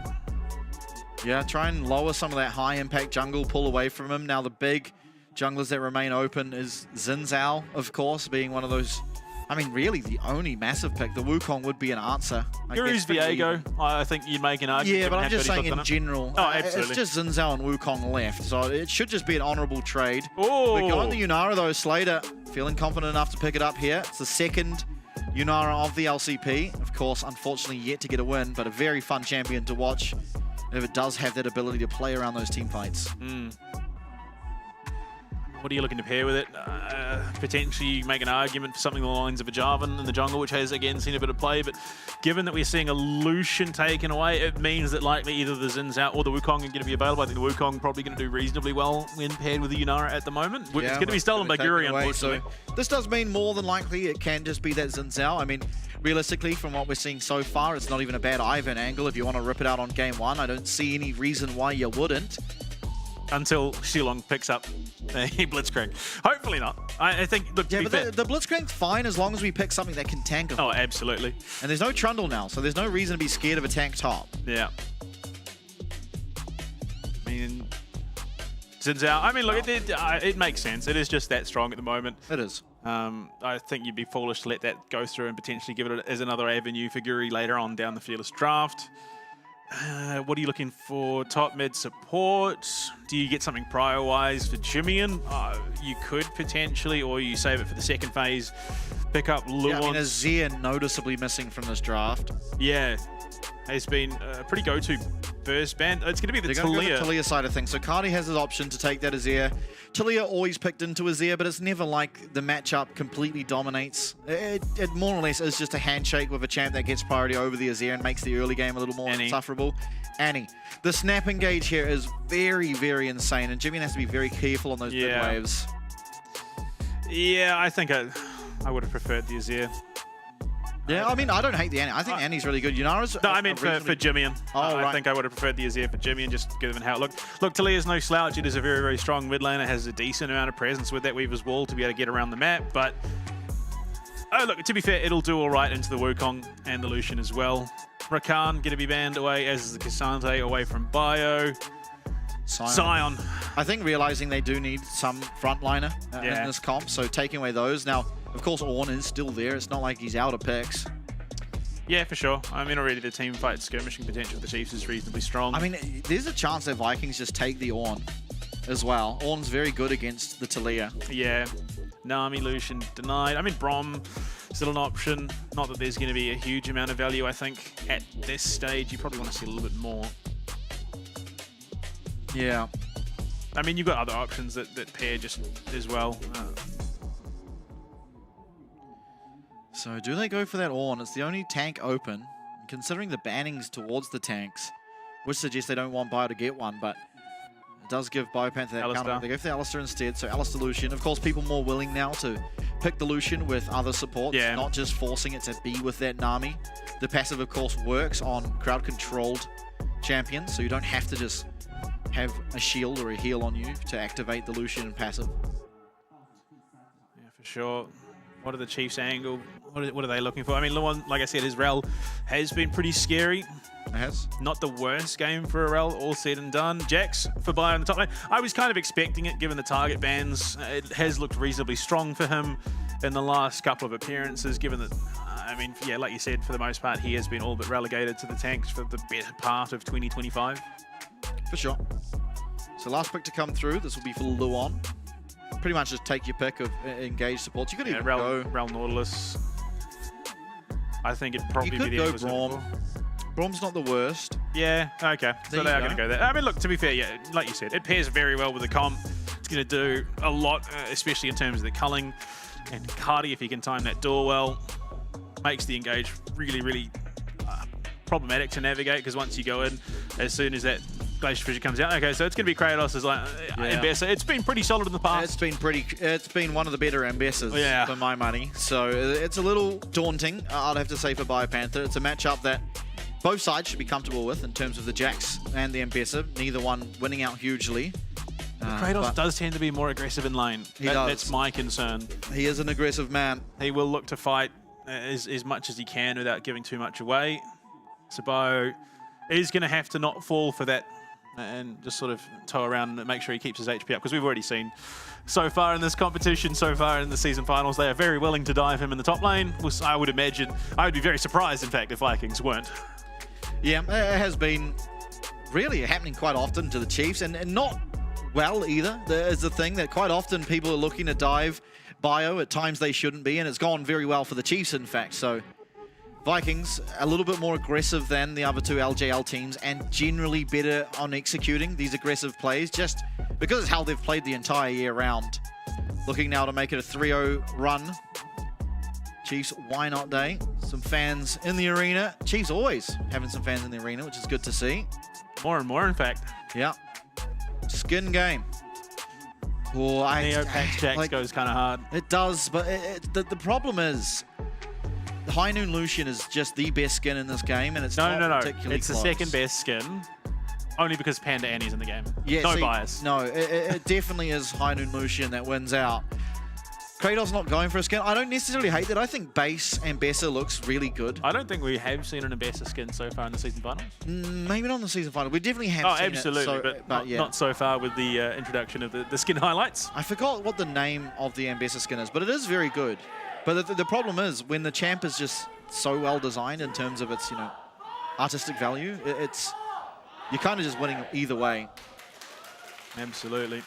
Yeah, try and lower some of that high impact jungle, pull away from him. Now the big junglers that remain open is Xin Zhao, of course, being one of those. I mean, really the only massive pick. The Wukong would be an answer. Guru's Viego, I think you'd make an argument. Yeah, but I'm just saying in general. Oh, absolutely. It's just Xin Zhao and Wukong left, so it should just be an honourable trade. Oh. We're going to Yunara though. Slater feeling confident enough to pick it up here. It's the second Yunara of the LCP. Of course, unfortunately yet to get a win, but a very fun champion to watch if it does have that ability to play around those team fights. What are you looking to pair with it? Potentially make an argument for something along the lines of a Jarvan in the jungle, which has, again, seen a bit of play. But given that we're seeing a Lucian taken away, it means that likely either the Xin Zhao or the Wukong are going to be available. I think the Wukong probably going to do reasonably well when paired with the Yunara at the moment. It's going to be stolen by Guri, unfortunately. So this does mean more than likely it can just be that Xin Zhao. I mean, realistically, from what we're seeing so far, it's not even a bad Ivan angle. If you want to rip it out on game 1, I don't see any reason why you wouldn't. Until Shilong picks up a Blitzcrank. Hopefully not. I think, look, yeah, but the Blitzcrank's fine as long as we pick something that can tank him. Oh, absolutely. And there's no Trundle now, so there's no reason to be scared of a tank top. Yeah. I mean, Xin Zhao, I mean, look, it makes sense. It is just that strong at the moment. It is. I think you'd be foolish to let that go through and potentially give it as another avenue for Guri later on down the Fearless draft. What are you looking for? Top mid support? Do you get something prior-wise for Jimmian? You could potentially, or you save it for the second phase. Pick up Luon. Yeah, I mean, Azir noticeably missing from this draft. Yeah, has been a pretty go-to first band. It's going to be the Talia. They're going to go the Talia side of things. So Cardi has his option to take that Azir. Talia always picked into Azir, but it's never like the matchup completely dominates. It more or less is just a handshake with a champ that gets priority over the Azir and makes the early game a little more insufferable. Annie. The snap engage here is very, very insane, and Jimmy has to be very careful on those big waves. Yeah, I think I would have preferred the Azir. Yeah, I mean, I don't hate the Annie. I think Annie's really good. Yunara's... No, I mean for Jimmian. I think I would have preferred the Azir for Jimmian, just given how it looked. Look, Talia's no slouch. It is a very, very strong mid laner, has a decent amount of presence with that Weaver's Wall to be able to get around the map, but... Oh, look, to be fair, it'll do all right into the Wukong and the Lucian as well. Rakan going to be banned away, as is the Cassandre away from Bio. Scion. I think realizing they do need some frontliner in this comp, so taking away those. Now, of course, Ornn is still there. It's not like he's out of picks. Yeah, for sure. I mean, already the team fight skirmishing potential of the Chiefs is reasonably strong. I mean, there's a chance that Vikings just take the Ornn as well. Ornn's very good against the Talia. Yeah. Nami, Lucian denied. I mean, Brom still an option. Not that there's going to be a huge amount of value, I think. At this stage, you probably want to see a little bit more. Yeah. I mean, you've got other options that pair just as well. So do they go for that Ornn? It's the only tank open. Considering the bannings towards the tanks, which suggests they don't want Bio to get one, but it does give BioPanther that counter. They go for the Alistar instead, so Alistar Lucian. Of course, people more willing now to pick the Lucian with other supports, not just forcing it to be with that Nami. The passive, of course, works on crowd-controlled champions, so you don't have to just have a shield or a heal on you to activate the Lucian and passive. Yeah, for sure. What are the Chiefs' angle? What are they looking for? I mean, Luan, like I said, his rel has been pretty scary. It has. Not the worst game for a rel, all said and done. Jax for Bio on the top lane. I was kind of expecting it, given the target bans. It has looked reasonably strong for him in the last couple of appearances, given that, I mean, yeah, like you said, for the most part, he has been all but relegated to the tanks for the better part of 2025. For sure. So last pick to come through, this will be for Luan. Pretty much just take your pick of engaged supports. You could even go Rel Nautilus. I think it'd probably be the go Braum. Braum's not the worst. Yeah, okay. So they are going to go there. I mean, look, to be fair, yeah, like you said, it pairs very well with the comp. It's going to do a lot, especially in terms of the culling. And Cardi, if he can time that door well, makes the engage really, really problematic to navigate, because once you go in, as soon as that Glacier Fissure comes out, okay, so it's going to be Kratos as like Ambessa. It's been pretty solid in the past. It's been one of the better Ambessas for my money. So it's a little daunting, I'd have to say, for BioPanther. It's a matchup that both sides should be comfortable with in terms of the Jax and the Ambessa. Neither one winning out hugely. Kratos does tend to be more aggressive in lane. That's my concern. He is an aggressive man. He will look to fight as much as he can without giving too much away. So Bio is going to have to not fall for that and just sort of toe around and make sure he keeps his HP up, because we've already seen so far in this competition, so far in the season finals, they are very willing to dive him in the top lane. I would imagine, I would be very surprised, in fact, if Vikings weren't. Yeah, it has been really happening quite often to the Chiefs, and not well either. There's the thing that quite often people are looking to dive Bio, at times they shouldn't be, and it's gone very well for the Chiefs, in fact. So Vikings a little bit more aggressive than the other two LJL teams, and generally better on executing these aggressive plays, just because it's how they've played the entire year round. Looking now to make it a 3-0 run. Chiefs Why Not Day. Some fans in the arena. Chiefs always having some fans in the arena, which is good to see. More and more, in fact. Yeah. Skin game. Oh, Neopatch Jax goes kind of hard. It does, but the problem is, High Noon Lucian is just the best skin in this game, and it's not particularly It's close. the second best skin, only because Panda Annie's in the game. Yeah, no bias. No, it definitely is High Noon Lucian that wins out. Kratos not going for a skin. I don't necessarily hate that. I think base Ambessa looks really good. I don't think we have seen an Ambessa skin so far in the season finals. Maybe not in the season final. We definitely have seen absolutely, it. but not so far with the introduction of the skin highlights. I forgot what the name of the Ambessa skin is, but it is very good. But the problem is, when the champ is just so well designed in terms of its, artistic value, you're kind of just winning either way. Absolutely.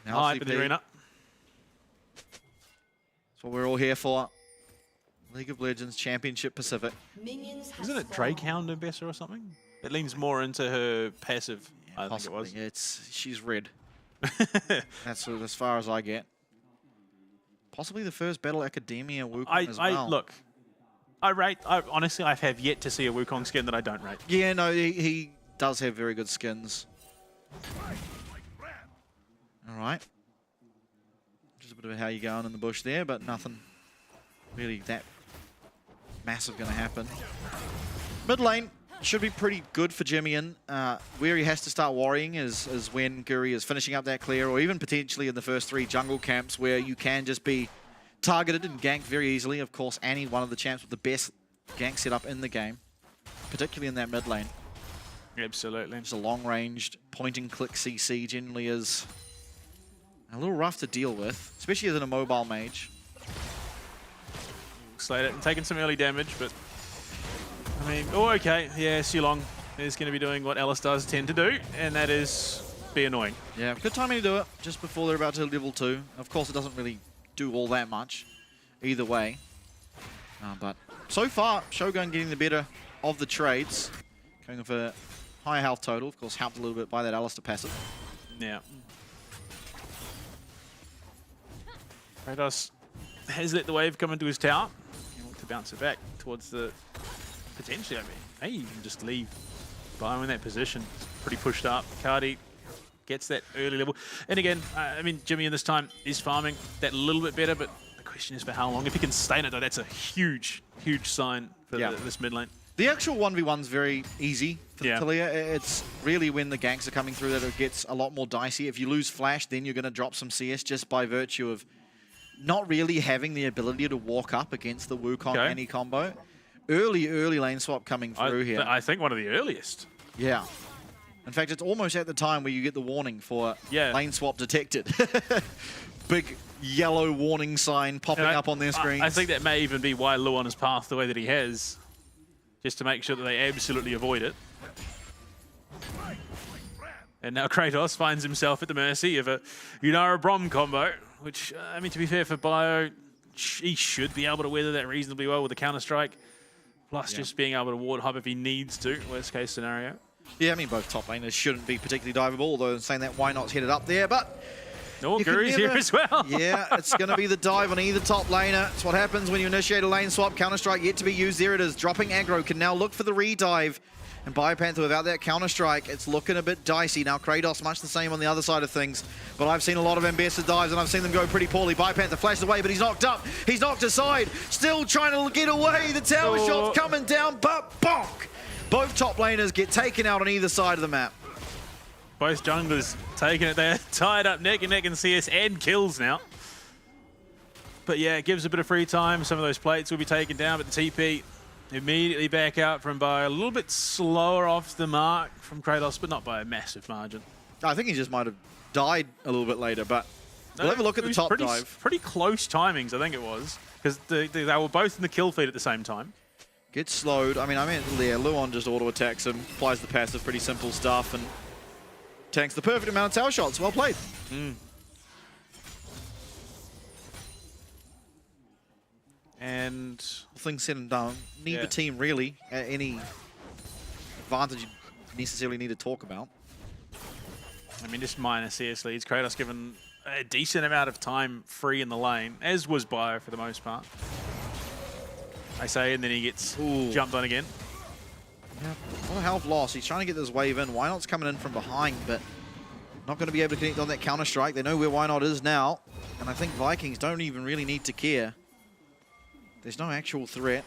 Now Hype in the arena. That's what we're all here for. League of Legends Championship Pacific. Isn't it Drakehound Ambessa or something? It leans more into her passive, I think it was. She's red. That's as far as I get. Possibly the first Battle Academia Wukong as well. Look, honestly, I have yet to see a Wukong skin that I don't rate. Yeah, no, he does have very good skins. All right. Just a bit of how you're going in the bush there, but nothing really that massive going to happen. Mid lane should be pretty good for Jimmy. Where he has to start worrying is when Guri is finishing up that clear, or even potentially in the first 3 jungle camps where you can just be targeted and ganked very easily. Of course, Annie, one of the champs with the best gank setup in the game, particularly in that mid lane. Absolutely. Just a long-ranged point-and-click CC generally is a little rough to deal with, especially as in a mobile mage. Slate it and taking some early damage, but I mean, oh, okay. Yeah, Sulong is going to be doing what Alice does tend to do, and that is be annoying. Yeah, good timing to do it, just before they're about to level 2. Of course, it doesn't really do all that much either way. But so far, Shogun getting the better of the trades. Going for higher health total, of course, helped a little bit by that Alistair passive. Yeah. Kratos has let the wave come into his tower. He'll look to bounce it back towards the... Potentially, I mean, maybe even just leave Bio in that position. It's pretty pushed up. Cardi gets that early level. And again, I mean, Jimmy in this time is farming that a little bit better, but the question is for how long. If he can stay in it, though, that's a huge, huge sign for this mid lane. The actual 1v1's very easy for Talia. It's really when the ganks are coming through that it gets a lot more dicey. If you lose Flash, then you're going to drop some CS just by virtue of not really having the ability to walk up against the Wukong anti-combo. Early lane swap coming through here. I think one of the earliest. Yeah. In fact, it's almost at the time where you get the warning for lane swap detected. Big yellow warning sign popping up on their screens. I think that may even be why Luon has pathed the way that he has, just to make sure that they absolutely avoid it. And now Kratos finds himself at the mercy of a Yunara Brom combo, which, I mean, to be fair for Bio, he should be able to weather that reasonably well with a counter-strike, plus just being able to ward hub if he needs to, worst case scenario. Yeah, I mean, both top laners shouldn't be particularly diveable, although saying that, why not hit it up there, but... Oh, Guru's here as well. Yeah, it's going to be the dive on either top laner. It's what happens when you initiate a lane swap. Counter-strike yet to be used. There it is. Dropping aggro. Can now look for the re-dive. And Biopanther without that Counter-strike, it's looking a bit dicey. Now Kratos much the same on the other side of things. But I've seen a lot of Ambassador dives and I've seen them go pretty poorly. Biopanther flashes away, but he's knocked up. He's knocked aside. Still trying to get away. The tower shot's coming down, but bonk! Both top laners get taken out on either side of the map. Both junglers taking it there, tied up neck and neck in CS and kills now. But yeah, it gives a bit of free time. Some of those plates will be taken down, but the TP immediately back out from Bio. A little bit slower off the mark from Kratos, but not by a massive margin. I think he just might have died a little bit later, but we'll have a look at the top dive. Pretty close timings, I think it was, because they were both in the kill feed at the same time. Gets slowed. I mean, Luon just auto-attacks him, applies the passive, pretty simple stuff, and tanks the perfect amount of tower shots. Well played. And all things said and done, neither team really any advantage you necessarily need to talk about. I mean, just minor CS leads. Kratos given a decent amount of time free in the lane, as was Bio for the most part. I say, and then he gets jumped on again. Yeah, a lot of health loss. He's trying to get this wave in. Why Not's coming in from behind, but not going to be able to connect on that counter-strike. They know where Why Not is now, and I think Vikings don't even really need to care. There's no actual threat.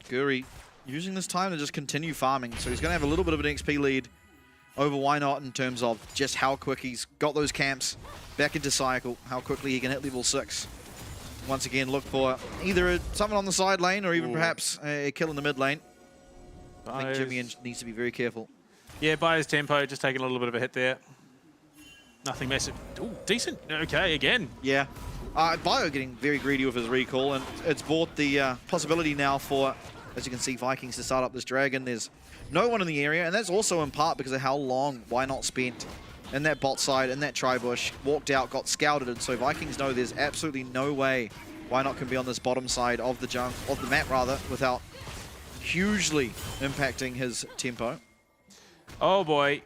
Guri using this time to just continue farming, so he's going to have a little bit of an XP lead over Why Not in terms of just how quick he's got those camps back into cycle, how quickly he can hit level 6. Once again, look for either someone on the side lane or even perhaps a kill in the mid lane. I think Jimmy needs to be very careful. Yeah, Bio's tempo just taking a little bit of a hit there. Nothing massive. Ooh, decent. Okay, again. Yeah. Bio getting very greedy with his recall, and it's brought the possibility now for, as you can see, Vikings to start up this dragon. There's no one in the area, and that's also in part because of how long Why Not spent in that bot side, in that tri-bush, walked out, got scouted, and so Vikings know there's absolutely no way Why Not can be on this bottom side of the map rather, without hugely impacting his tempo. Oh boy.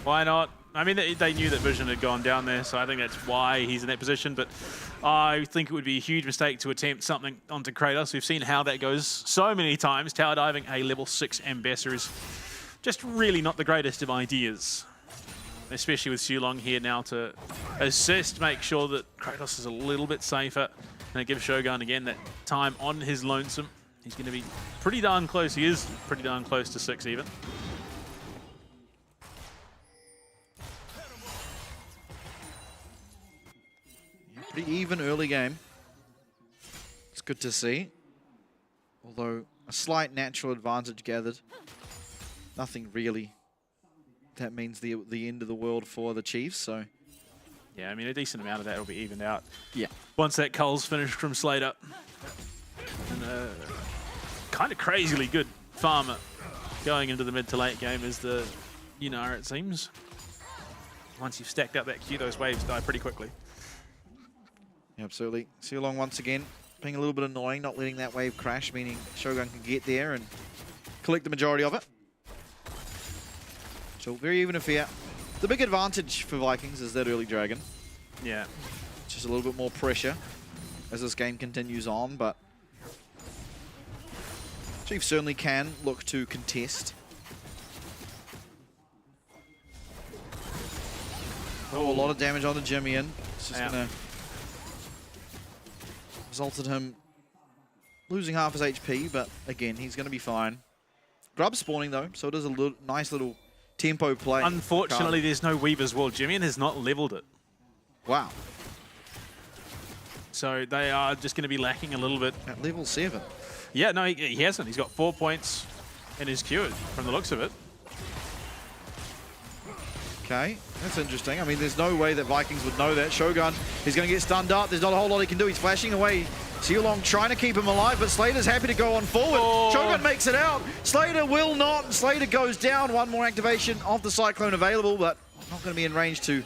Why Not? I mean, they knew that Vision had gone down there, so I think that's why he's in that position, but I think it would be a huge mistake to attempt something onto Kratos. We've seen how that goes so many times. Tower diving a level 6 Ambassador is just really not the greatest of ideas. Especially with Sulong here now to assist, make sure that Kratos is a little bit safer. And it gives Shogun, again, that time on his lonesome. He's going to be pretty darn close. He is pretty darn close to 6 even. Yeah, pretty even early game. It's good to see. Although a slight natural advantage gathered. Nothing really that means the end of the world for the Chiefs, so. Yeah, I mean, a decent amount of that will be evened out. Yeah. Once that cull's finished from Slater. And kind of crazily good farmer going into the mid to late game is the Yunara, it seems. Once you've stacked up that Q, those waves die pretty quickly. Yeah, absolutely. Sealong once again being a little bit annoying, not letting that wave crash, meaning Shogun can get there and collect the majority of it. So very even affair. The big advantage for Vikings is that early Dragon. Yeah. Just a little bit more pressure as this game continues on, but Chiefs certainly can look to contest. Oh, a lot of damage on the Jimmy-in. It's just gonna resulted him losing half his HP, but again, he's gonna be fine. Grub spawning though, so it is a nice little tempo play. Unfortunately, there's no Weaver's Wall. Jimmy has not leveled it. Wow. So they are just going to be lacking a little bit. At level 7. Yeah, no, he hasn't. He's got 4 points in his Q from the looks of it. Okay, that's interesting. I mean, there's no way that Vikings would know that. Shogun is going to get stunned up. There's not a whole lot he can do. He's flashing away. Sealong trying to keep him alive, but Slater's happy to go on forward. Oh. Shogun makes it out. Slater will not. Slater goes down. One more activation of the Cyclone available, but not going to be in range to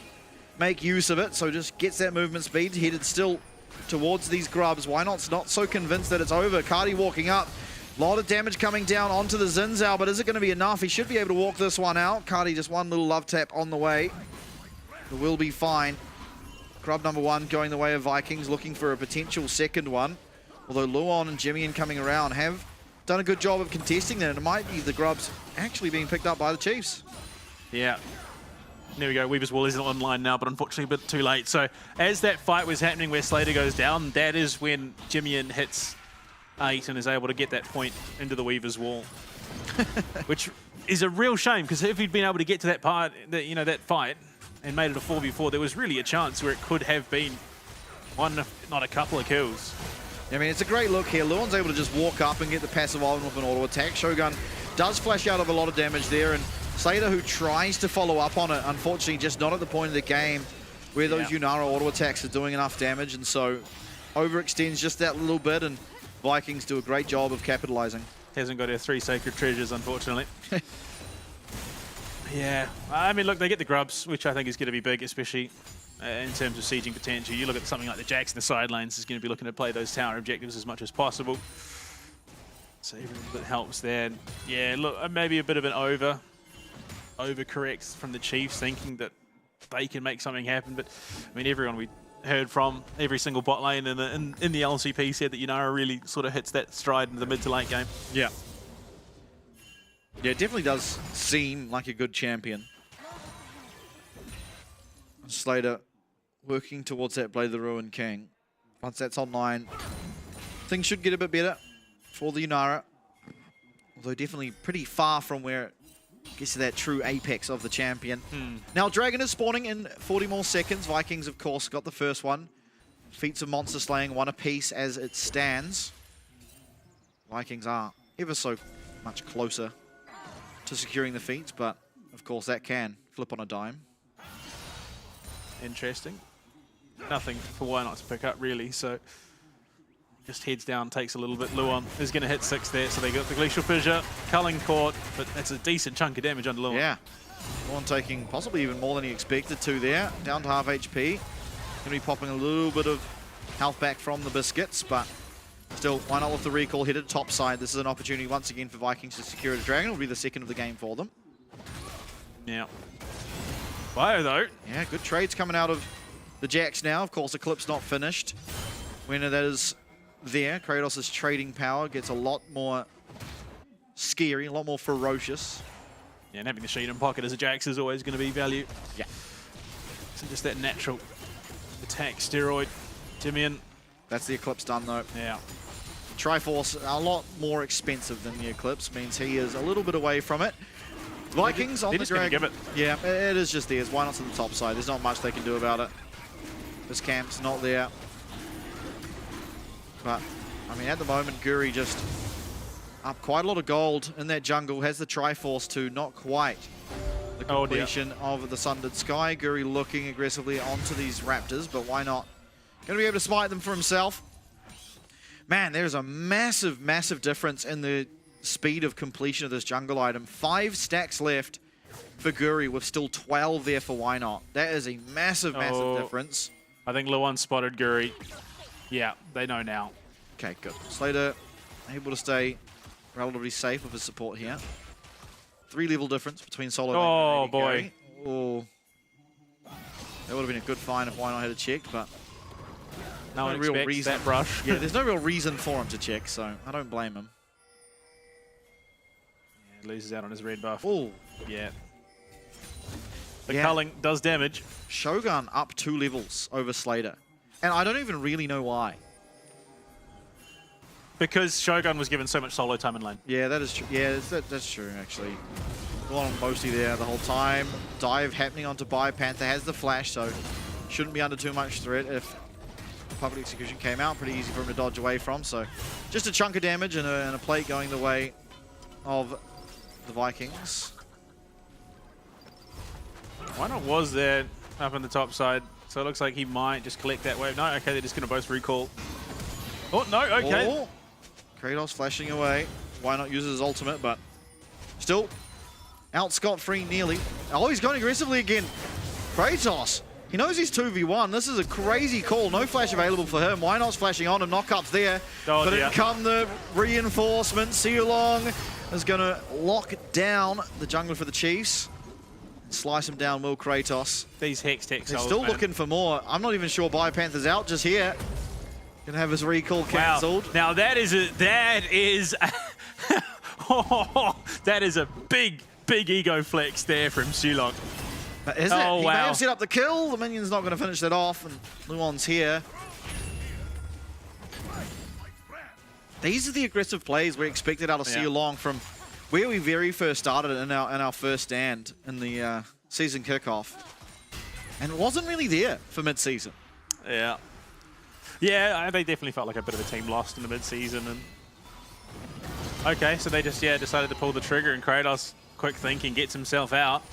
make use of it. So just gets that movement speed. Headed still towards these grubs. Why not so convinced that it's over? Cardi walking up. A lot of damage coming down onto the Zinzao, but is it going to be enough? He should be able to walk this one out. Cardi just one little love tap on the way. It will be fine. Grub number 1 going the way of Vikings, looking for a potential second one. Although Luon and Jimmy coming around have done a good job of contesting that, and it might be the grubs actually being picked up by the Chiefs. Yeah. There we go. Weaver's Wall isn't online now, but unfortunately a bit too late. So as that fight was happening where Slater goes down, that is when Jimmy hits 8 and is able to get that point into the Weaver's Wall. Which is a real shame, because if he'd been able to get to that part, that fight, and made it a 4v4, there was really a chance where it could have been one, if not a couple of kills. I mean, it's a great look here. Luon's able to just walk up and get the passive item with an auto attack. Shogun does flash out of a lot of damage there, and Slater, who tries to follow up on it, unfortunately just not at the point of the game where those Yunara auto attacks are doing enough damage, and so overextends just that little bit, and Vikings do a great job of capitalizing. Hasn't got our 3 sacred treasures, unfortunately. Yeah, I mean, look, they get the grubs, which I think is going to be big, especially in terms of sieging potential. You look at something like the Jacks in the side lanes is going to be looking to play those tower objectives as much as possible. So every little bit helps there. Yeah, look, maybe a bit of an overcorrect from the Chiefs, thinking that they can make something happen. But I mean, everyone we heard from, every single bot lane in the LCP said that Yunara really sort of hits that stride in the mid to late game. Yeah. Yeah, it definitely does seem like a good champion. Slater working towards that Blade of the Ruined King. Once that's online, things should get a bit better for the Yunara. Although definitely pretty far from where it gets to that true apex of the champion. Now, Dragon is spawning in 40 more seconds. Vikings, of course, got the first one. Feats of monster slaying, 1 apiece as it stands. Vikings are ever so much closer to securing the feats, but of course that can flip on a dime. Interesting. Nothing for why not to pick up, really, so just heads down, takes a little bit. Luon is going to hit 6 there, so they got the Glacial Fissure, culling caught, but that's a decent chunk of damage under Luon. Yeah. Luon taking possibly even more than he expected to there, down to half HP. Going to be popping a little bit of health back from the biscuits, but still, why not with the recall hit at top side? This is an opportunity once again for Vikings to secure the Dragon. It will be the second of the game for them. Yeah. Bio though. Yeah, good trades coming out of the Jacks now. Of course, Eclipse not finished. When that is there, Kratos' trading power gets a lot more scary, a lot more ferocious. Yeah, and having the sheet in pocket as a Jax is always going to be value. Yeah. So just that natural attack steroid. Timian. That's the Eclipse done though. Yeah. Triforce, a lot more expensive than the Eclipse, means he is a little bit away from it. Vikings on the Dragon. Give it. Yeah, it is just theirs. Why not to the top side? There's not much they can do about it. This camp's not there. But, I mean, at the moment, Guri just Up quite a lot of gold in that jungle. Has the Triforce to not quite the completion of the Sundered Sky. Guri looking aggressively onto these Raptors, but why not? Going to be able to smite them for himself. Man, there's a massive, massive difference in the speed of completion of this jungle item. 5 stacks left for Guri with still 12 there for Why Not. That is a massive, massive difference. I think Luan spotted Guri. Yeah, they know now. Okay, good. Slater able to stay relatively safe with his support here. 3 level difference between Solo and boy. Oh, that would have been a good find if Why Not had a check, but no one real expects reason. that brush. Yeah, there's no real reason for him to check, so I don't blame him. Yeah, loses out on his red buff. Oh, yeah. The culling does damage. Shogun up 2 levels over Slater, and I don't even really know why. Because Shogun was given so much solo time in lane. Yeah, that is true. Yeah, that's true, actually. One mostly there the whole time. Dive happening onto Bai. Panther has the flash, so shouldn't be under too much threat if Public Execution came out. Pretty easy for him to dodge away from, so just a chunk of damage and a plate going the way of the Vikings. Why Not was there up on the top side, so it looks like he might just collect that wave. No, okay, they're just going to both recall. Oh, no, okay. Oh. Kratos flashing away. Why Not uses his ultimate, but still out scot-free nearly. Oh, he's going aggressively again. Kratos, he knows he's 2v1. This is a crazy call. No flash available for him. Why Not's flashing on him. Knockups there. Oh, but in come the reinforcement. Sealong is going to lock down the jungler for the Chiefs. Slice him down, will Kratos. These Hex Tech They're still looking for more. I'm not even sure Panther's out just here. Gonna have his recall cancelled. Wow. Now that is a big ego flex there from Sulong. Is it? He may have set up the kill. The minion's not gonna finish that off, and Luon's here. These are the aggressive plays we expected out of Sulong from where we very first started in our first stand in the season kickoff, and it wasn't really there for mid-season. Yeah. Yeah, they definitely felt like a bit of a team lost in the mid-season. And okay, so they just decided to pull the trigger, and Kratos, quick thinking, gets himself out.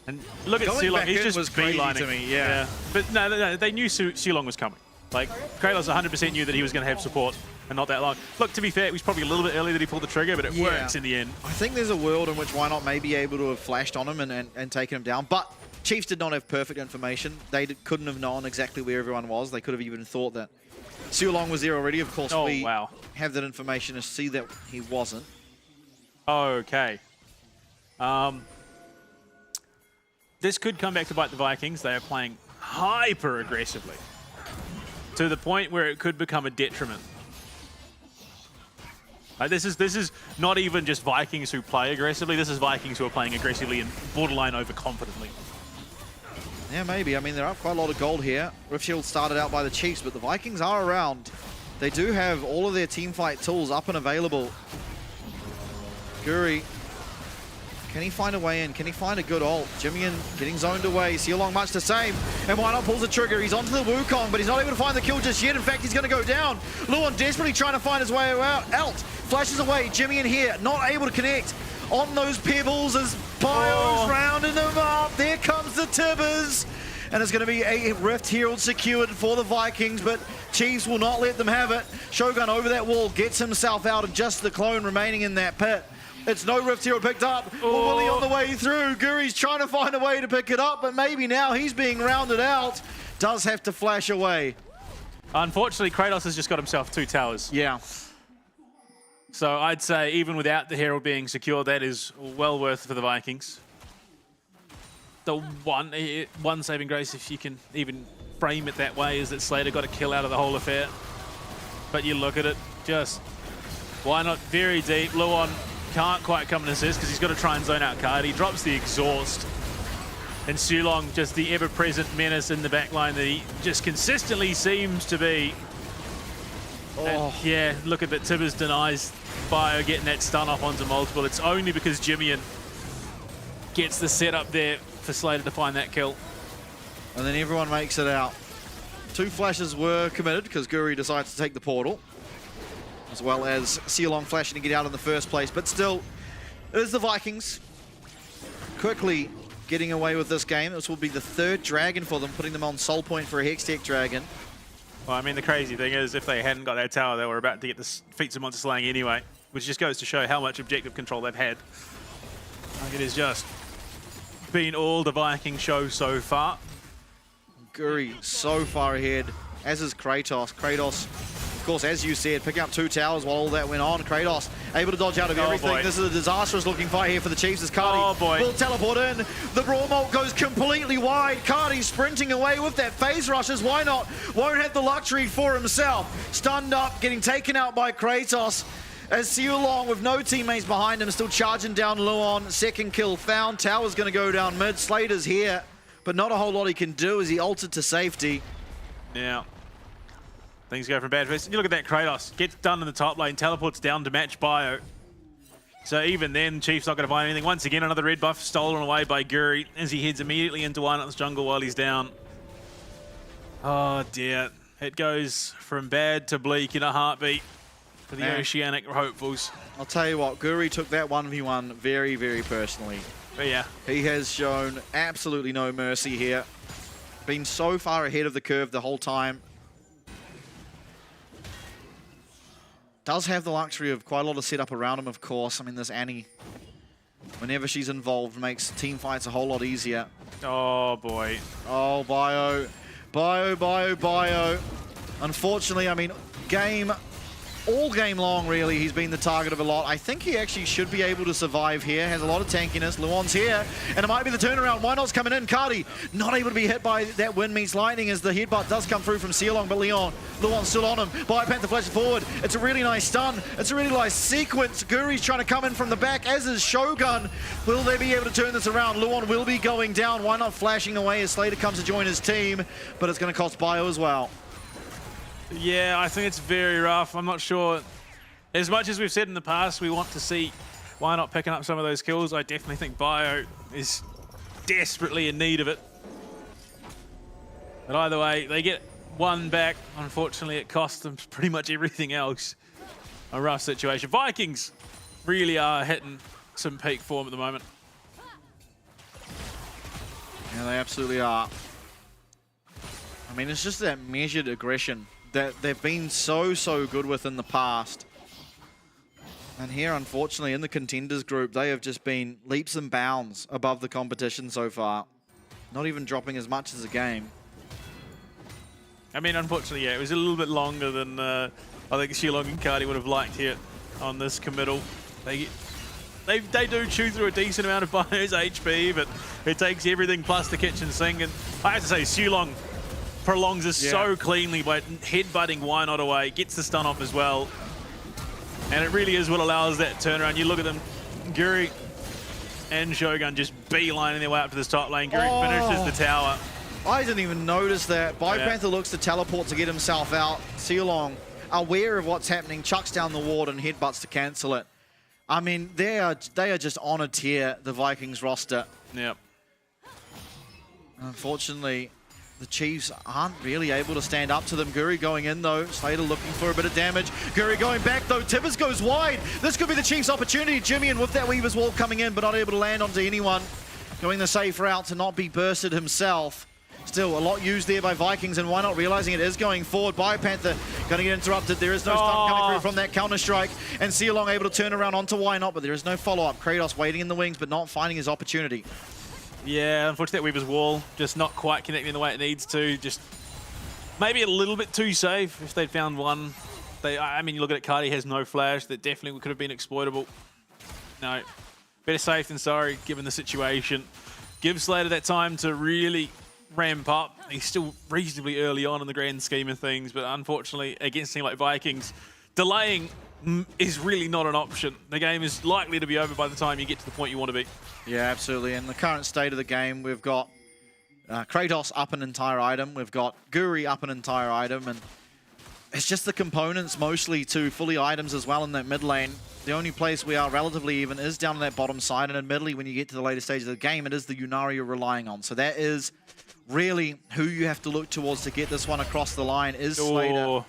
And look at Sulong, he's just beelining. To me, yeah. But no, they knew Sulong was coming. Like, Kratos 100% knew that he was going to have support, and not that long. Look, to be fair, it was probably a little bit early that he pulled the trigger, but it works in the end. I think there's a world in which Why Not may be able to have flashed on him and taken him down, but Chiefs did not have perfect information. They couldn't have known exactly where everyone was. They could have even thought that Sulong was there already. Of course, we have that information to see that he wasn't. Okay. This could come back to bite the Vikings. They are playing hyper aggressively to the point where it could become a detriment. This is not even just Vikings who play aggressively. This is Vikings who are playing aggressively and borderline overconfidently. Yeah, maybe. I mean, they're up quite a lot of gold here. Rift Shield started out by the Chiefs, but the Vikings are around. They do have all of their teamfight tools up and available. Guri, can he find a way in? Can he find a good ult? Jimmy getting zoned away. Sulong much the same. And Why Not pulls the trigger. He's onto the Wukong, but he's not able to find the kill just yet. In fact, he's going to go down. Luon desperately trying to find his way out. Flashes away. Jimmy in here, not able to connect on those pebbles as Bio's rounding them up. There comes the Tibbers. And it's going to be a Rift Herald secured for the Vikings, but Chiefs will not let them have it. Shogun over that wall, gets himself out, and just the clone remaining in that pit. It's no Rift Herald picked up. Willie on the way through. Guri's trying to find a way to pick it up, but maybe now he's being rounded out. Does have to flash away. Unfortunately, Kratos has just got himself 2 towers. Yeah. So I'd say even without the Herald being secure, that is well worth it for the Vikings. The one saving grace, if you can even frame it that way, is that Slater got a kill out of the whole affair. But you look at it, just Why Not very deep. Luon can't quite come and assist because he's got to try and zone out card. He drops the exhaust. And Sulong, just the ever-present menace in the backline that he just consistently seems to be. And yeah, look at that. Tibbers denies Bio getting that stun off onto multiple. It's only because Jimmy gets the setup there for Slater to find that kill. And then everyone makes it out. 2 flashes were committed because Guri decides to take the portal. as well as Sealong flashing to get out in the first place. But still, it is the Vikings quickly getting away with this game. This will be the 3rd dragon for them, putting them on soul point for a Hextech dragon. Well, I mean, the crazy thing is, if they hadn't got that tower, they were about to get the feats of monster slaying anyway, which just goes to show how much objective control they've had. Like, it has just been all the Viking show so far. Guri so far ahead, as is Kratos. Kratos, of course, as you said, picking up 2 towers while all that went on. Kratos able to dodge out of everything. Boy. This is a disastrous looking fight here for the Chiefs as Cardi will teleport in. The Brawl Molt goes completely wide. Cardi sprinting away with that phase rushes. Why not? Won't have the luxury for himself. Stunned up, getting taken out by Kratos. As Sealong with no teammates behind him, still charging down Luon. 2nd kill found. Tower's going to go down mid. Slater's here, but not a whole lot he can do as he ulted to safety. Now, things go from bad to worse. You look at that Kratos, gets done in the top lane, teleports down to match Bio. So even then, Chief's not going to find anything. Once again, another red buff stolen away by Guri as he heads immediately into Wynot's jungle while he's down. Oh dear. It goes from bad to bleak in a heartbeat for the Oceanic hopefuls. I'll tell you what, Guri took that 1v1 very, very personally. But yeah. He has shown absolutely no mercy here. Been so far ahead of the curve the whole time. Does have the luxury of quite a lot of setup around him, of course. I mean, this Annie, whenever she's involved, makes team fights a whole lot easier. Oh, boy. Oh, Bio. Bio. Unfortunately, I mean, all game long, really, he's been the target of a lot. I think he actually should be able to survive here. Has a lot of tankiness. Luon's here, and it might be the turnaround. Why not's coming in? Cardi not able to be hit by that wind meets lightning as the headbutt does come through from Sealong, but Luon's still on him. Panther flashes forward. It's a really nice stun. It's a really nice sequence. Guri's trying to come in from the back, as is Shogun. Will they be able to turn this around? Luon will be going down. Why not flashing away as Slater comes to join his team, but it's going to cost Bio as well. Yeah, I think it's very rough. I'm not sure. As much as we've said in the past, we want to see why not picking up some of those kills. I definitely think Bio is desperately in need of it. But either way, they get one back. Unfortunately, it costs them pretty much everything else. A rough situation. Vikings really are hitting some peak form at the moment. Yeah, they absolutely are. I mean, it's just that measured aggression that they've been so good with in the past. And here, unfortunately, in the contenders group, they have just been leaps and bounds above the competition so far. Not even dropping as much as a game. I mean, unfortunately, yeah, it was a little bit longer than I think Sealong and Cardi would have liked here on this committal. They do chew through a decent amount of Bio's HP, but it takes everything plus the kitchen sink. And I have to say, Sealong prolongs this so cleanly by headbutting Why Not away, gets the stun off as well. And it really is what allows that turnaround. You look at them, Guri and Shogun just beelining their way up to this top lane. Guri finishes the tower. I didn't even notice that. Panther looks to teleport to get himself out. Sealong, aware of what's happening, chucks down the ward and headbutts to cancel it. I mean, they are just on a tier, the Vikings roster. Yep. Unfortunately, the Chiefs aren't really able to stand up to them. Guri going in, though. Slater looking for a bit of damage. Guri going back, though. Tibbers goes wide. This could be the Chiefs' opportunity. Jimmy, with that Weaver's Wall coming in, but not able to land onto anyone. Going the safe route to not be bursted himself. Still, a lot used there by Vikings, and Why Not realizing it is going forward. Panther going to get interrupted. There is no stun coming through from that counter-strike, and Sealong able to turn around onto Why Not, but there is no follow-up. Kratos waiting in the wings, but not finding his opportunity. Yeah, unfortunately, that Weaver's Wall just not quite connecting the way it needs to. Just maybe a little bit too safe if they'd found one. I mean, you look at it, Cardi has no flash. That definitely could have been exploitable. No, better safe than sorry, given the situation. Give Slater that time to really ramp up. He's still reasonably early on in the grand scheme of things, but unfortunately, against a team like Vikings, delaying is really not an option. The game is likely to be over by the time you get to the point you want to be. Yeah, absolutely. In the current state of the game, we've got Kratos up an entire item. We've got Guri up an entire item. And it's just the components mostly to fully items as well in that mid lane. The only place we are relatively even is down on that bottom side. And admittedly, when you get to the later stages of the game, it is the Yunari you're relying on. So that is really who you have to look towards to get this one across the line is Slater.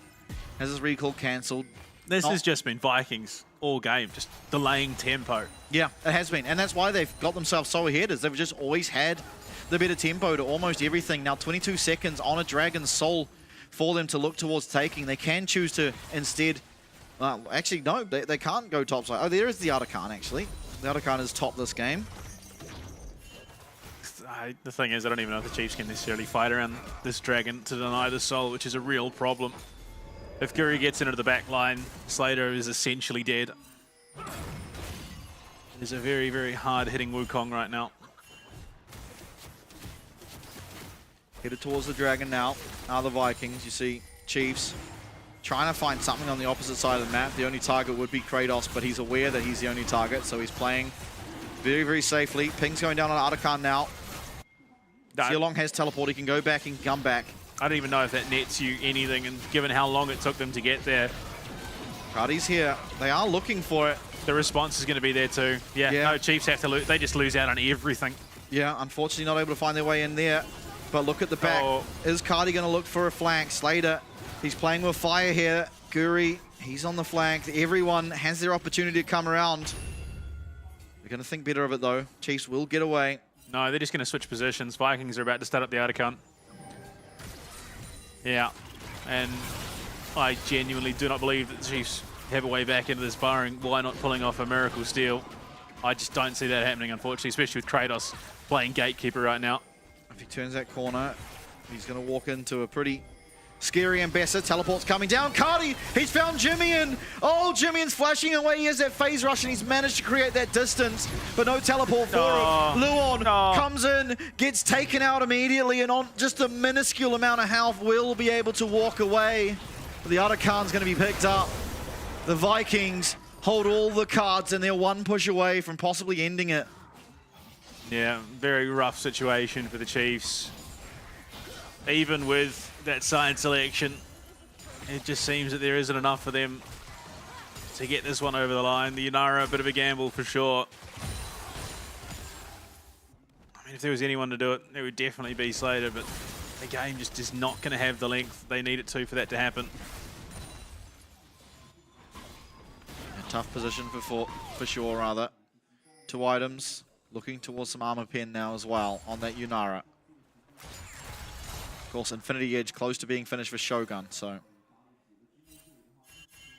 Has his recall cancelled. This has just been Vikings all game, just delaying tempo. Yeah, it has been. And that's why they've got themselves so ahead, is they've just always had the better tempo to almost everything. Now 22 seconds on a Dragon's Soul for them to look towards taking. They can choose to instead... actually, no, they can't go topside. Oh, there is the Artican, actually. The Artican is top this game. The thing is, I don't even know if the Chiefs can necessarily fight around this Dragon to deny the Soul, which is a real problem. If Guri gets into the back line, Slater is essentially dead. It is a very, very hard-hitting Wukong right now. Headed towards the Dragon now. Are the Vikings. You see Chiefs trying to find something on the opposite side of the map. The only target would be Kratos, but he's aware that he's the only target, so he's playing very, very safely. Ping's going down on Artican now. Sealong has teleport. He can go back and come back. I don't even know if that nets you anything, and given how long it took them to get there. Cardi's here. They are looking for it. The response is going to be there too. Yeah, no, Chiefs have to lose. They just lose out on everything. Yeah, unfortunately not able to find their way in there. But look at the back. Is Cardi going to look for a flank? Slater, he's playing with fire here. Guri, he's on the flank. Everyone has their opportunity to come around. They're going to think better of it though. Chiefs will get away. No, they're just going to switch positions. Vikings are about to start up the Artican. Yeah, and I genuinely do not believe that the Chiefs have a way back into this, barring why not pulling off a miracle steal. I just don't see that happening, unfortunately, especially with Kratos playing gatekeeper right now. If he turns that corner, he's going to walk into a pretty scary Ambassador. Teleport's coming down. Cardi, he's found Jimmy. Oh, Jimmy's flashing away. He has that phase rush, and he's managed to create that distance, but no teleport for him. Luon comes in, gets taken out immediately, and on just a minuscule amount of health will be able to walk away. But the Artican's going to be picked up. The Vikings hold all the cards, and they're one push away from possibly ending it. Yeah, very rough situation for the Chiefs. Even with that side selection, it just seems that there isn't enough for them to get this one over the line. The Yunara, a bit of a gamble for sure. I mean, if there was anyone to do it, it would definitely be Slater, but the game just is not going to have the length they need it to for that to happen. A tough position for sure, rather. 2 items, looking towards some armor pen now as well on that Yunara. Of course, Infinity Edge close to being finished for Shogun, so I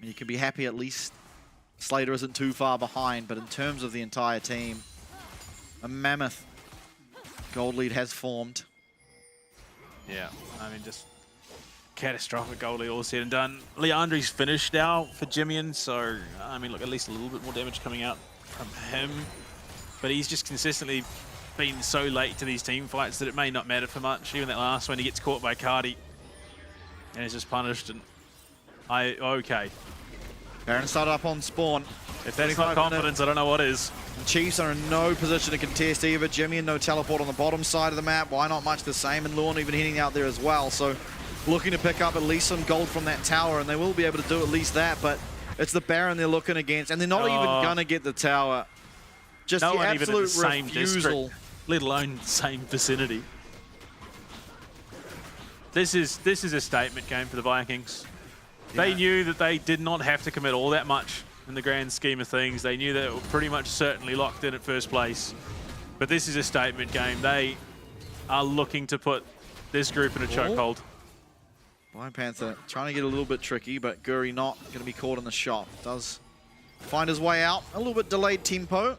mean, you can be happy at least Slater isn't too far behind, but in terms of the entire team, a mammoth gold lead has formed. Yeah, I mean, just catastrophic goal lead all said and done. Leandri's finished now for Jimmy, so I mean, look, at least a little bit more damage coming out from him, but he's just consistently been so late to these team fights that it may not matter for much. Even that last one, he gets caught by Cardi and is just punished. And okay. Baron started up on spawn. If that's not confidence, I don't know what is. The Chiefs are in no position to contest either. Jimmy and no teleport on the bottom side of the map. Why not much the same? And Luon even hitting out there as well. So looking to pick up at least some gold from that tower, and they will be able to do at least that. But it's the Baron they're looking against, and they're not even going to get the tower. Just no the one even in the absolute same refusal. district, let alone same vicinity. This is a statement game for the Vikings. Yeah. They knew that they did not have to commit all that much in the grand scheme of things. They knew that it were pretty much certainly locked in at first place. But this is a statement game. They are looking to put this group in a chokehold. Blind Panther trying to get a little bit tricky, but Guri not going to be caught in the shot. Does find his way out. A little bit delayed tempo.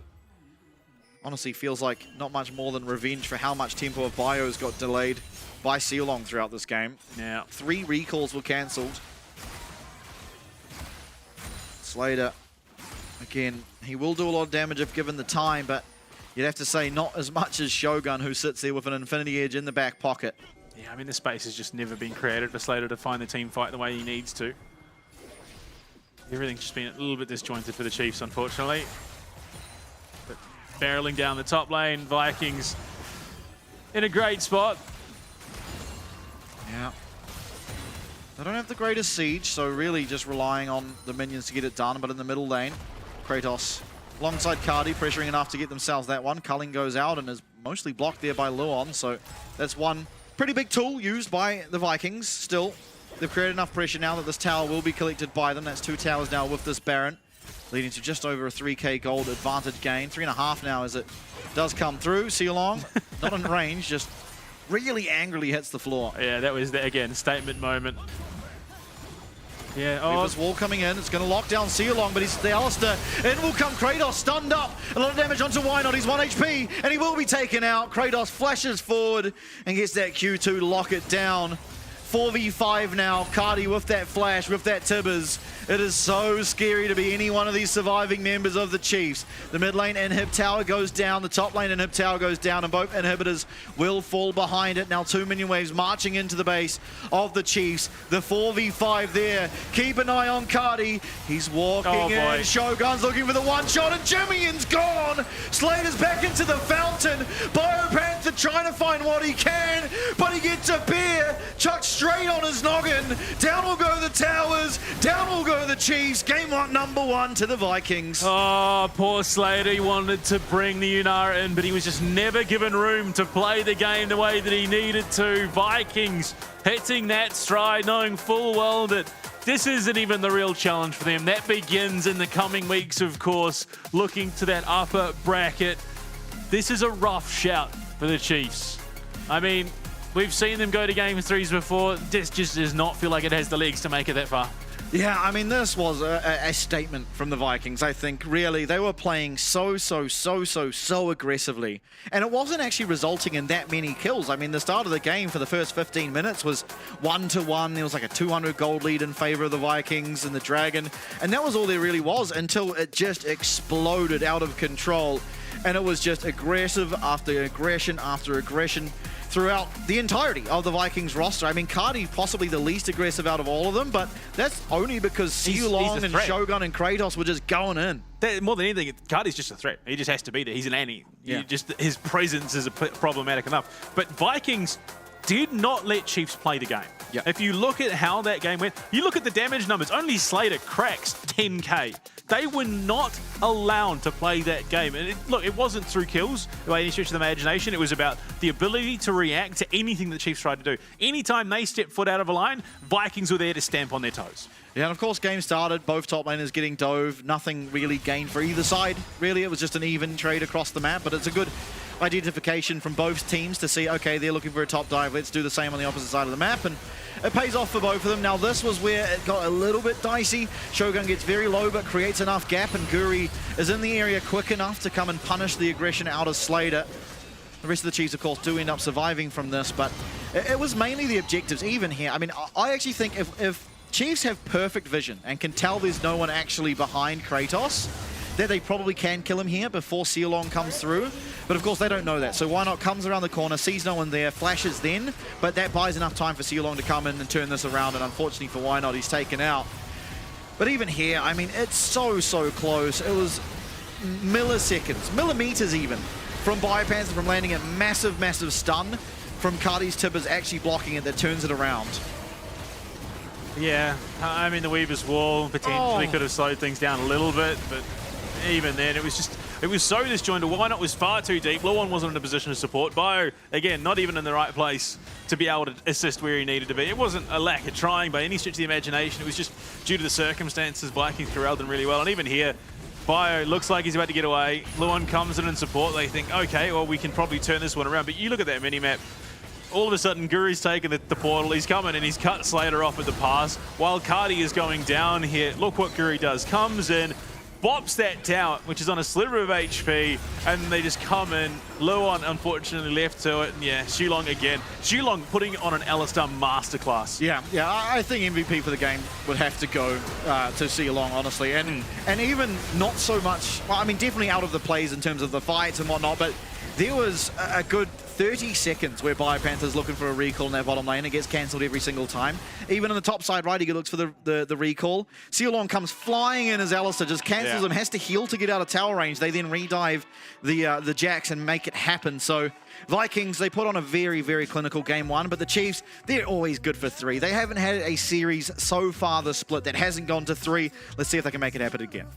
Honestly, feels like not much more than revenge for how much tempo of Bio's got delayed by Sealong throughout this game. Yeah. 3 recalls were cancelled. Slater, again, he will do a lot of damage if given the time, but you'd have to say not as much as Shogun, who sits there with an Infinity Edge in the back pocket. Yeah, I mean, the space has just never been created for Slater to find the team fight the way he needs to. Everything's just been a little bit disjointed for the Chiefs, unfortunately. But barreling down the top lane, Vikings in a great spot. Yeah. They don't have the greatest siege, so really just relying on the minions to get it done. But in the middle lane, Kratos alongside Cardi, pressuring enough to get themselves that one. Culling goes out and is mostly blocked there by Luon, so that's one pretty big tool used by the Vikings still. they've created enough pressure now that this tower will be collected by them. That's 2 towers now with this Baron, leading to just over a 3k gold advantage gain. 3.5 now as it does come through. Sealong, not in range, just really angrily hits the floor. Yeah, that was, again, statement moment. Yeah, This wall coming in, it's going to lock down Sealong, but he's the Alistair. In will come Kratos, stunned up. A lot of damage onto Wynot, he's 1 HP, and he will be taken out. Kratos flashes forward and gets that Q2 to lock it down. 4v5 now, Cardi with that flash, with that Tibbers. It is so scary to be any one of these surviving members of the Chiefs. The mid lane inhib tower goes down, the top lane inhib tower goes down, and both inhibitors will fall behind it. Now 2 minion waves marching into the base of the Chiefs. The 4v5 there. Keep an eye on Cardi. He's walking in. Shogun's looking for the one shot, and Jimmyin's gone. Slater's back into the fountain. Biopanther trying to find what he can, but he gets a beer chucked straight on his noggin. Down will go the towers. Down will go the Chiefs. Game number 1 to the Vikings. Oh, poor Slater. He wanted to bring the Unara in, but he was just never given room to play the game the way that he needed to. Vikings hitting that stride, knowing full well that this isn't even the real challenge for them. That begins in the coming weeks, of course, looking to that upper bracket. This is a rough shout for the Chiefs. I mean, we've seen them go to game 3s before. This just does not feel like it has the legs to make it that far. Yeah, I mean, this was a statement from the Vikings, I think. Really, they were playing so aggressively. And it wasn't actually resulting in that many kills. I mean, the start of the game for the first 15 minutes was 1-1. There was like a 200 gold lead in favor of the Vikings and the Dragon. And that was all there really was until it just exploded out of control. And it was just aggressive after aggression after aggression throughout the entirety of the Vikings roster. I mean, Cardi possibly the least aggressive out of all of them, but that's only because Sealong and Shogun and Kratos were just going in. More than anything, Cardi's just a threat. He just has to be there. He's an Annie. Yeah. His presence is problematic enough. But Vikings did not let Chiefs play the game. Yeah. If you look at how that game went, you look at the damage numbers, only Slater cracks 10k. They were not allowed to play that game. And look, it wasn't through kills by any stretch of the imagination. It was about the ability to react to anything the Chiefs tried to do. Anytime they stepped foot out of a line, Vikings were there to stamp on their toes. Yeah, and of course, game started, both top laners getting dove, nothing really gained for either side. Really, it was just an even trade across the map, but it's a good identification from both teams to see, okay, they're looking for a top dive, let's do the same on the opposite side of the map, and it pays off for both of them. Now, this was where it got a little bit dicey. Shogun gets very low, but creates enough gap, and Guri is in the area quick enough to come and punish the aggression out of Slater. The rest of the Chiefs, of course, do end up surviving from this, but it was mainly the objectives, even here. I mean, I actually think if Chiefs have perfect vision and can tell there's no one actually behind Kratos, that they probably can kill him here before Sealong comes through. But of course they don't know that. So Wynot comes around the corner, sees no one there, flashes then, but that buys enough time for Sealong to come in and turn this around, and unfortunately for Wynot, he's taken out. But even here, I mean, it's so close. It was milliseconds, millimeters even, from Biopanther from landing a massive stun from Cardi's Tibbers actually blocking it that turns it around. Yeah, I mean, the Weaver's Wall potentially could have slowed things down a little bit, but even then, it was so disjointed. Wynot was far too deep. Luan wasn't in a position to support. Bio, again, not even in the right place to be able to assist where he needed to be. It wasn't a lack of trying by any stretch of the imagination. It was just due to the circumstances. Vikings corralled them really well. And even here, Bio looks like he's about to get away. Luan comes in and support. They think, okay, well, we can probably turn this one around. But you look at that mini-map. All of a sudden, Guri's taken the portal. He's coming and he's cut Slater off at the pass. While Cardi is going down here, look what Guri does. Comes in, bops that tower, which is on a sliver of HP, and they just come in. Luan, unfortunately, left to it. And yeah, Shulong again. Shulong putting on an Alistar masterclass. Yeah, I think MVP for the game would have to go to Sealong, honestly. And even not so much, well, I mean, definitely out of the plays in terms of the fights and whatnot, but there was a good 30 seconds where Biopanther's looking for a recall in their bottom lane. It gets cancelled every single time. Even on the top side right, he looks for the recall. Sealong comes flying in as Alistair, just cancels him, has to heal to get out of tower range. They then redive the Jacks and make it happen. So Vikings, they put on a very clinical game one, but the Chiefs, they're always good for 3. They haven't had a series so far this split that hasn't gone to 3. Let's see if they can make it happen again.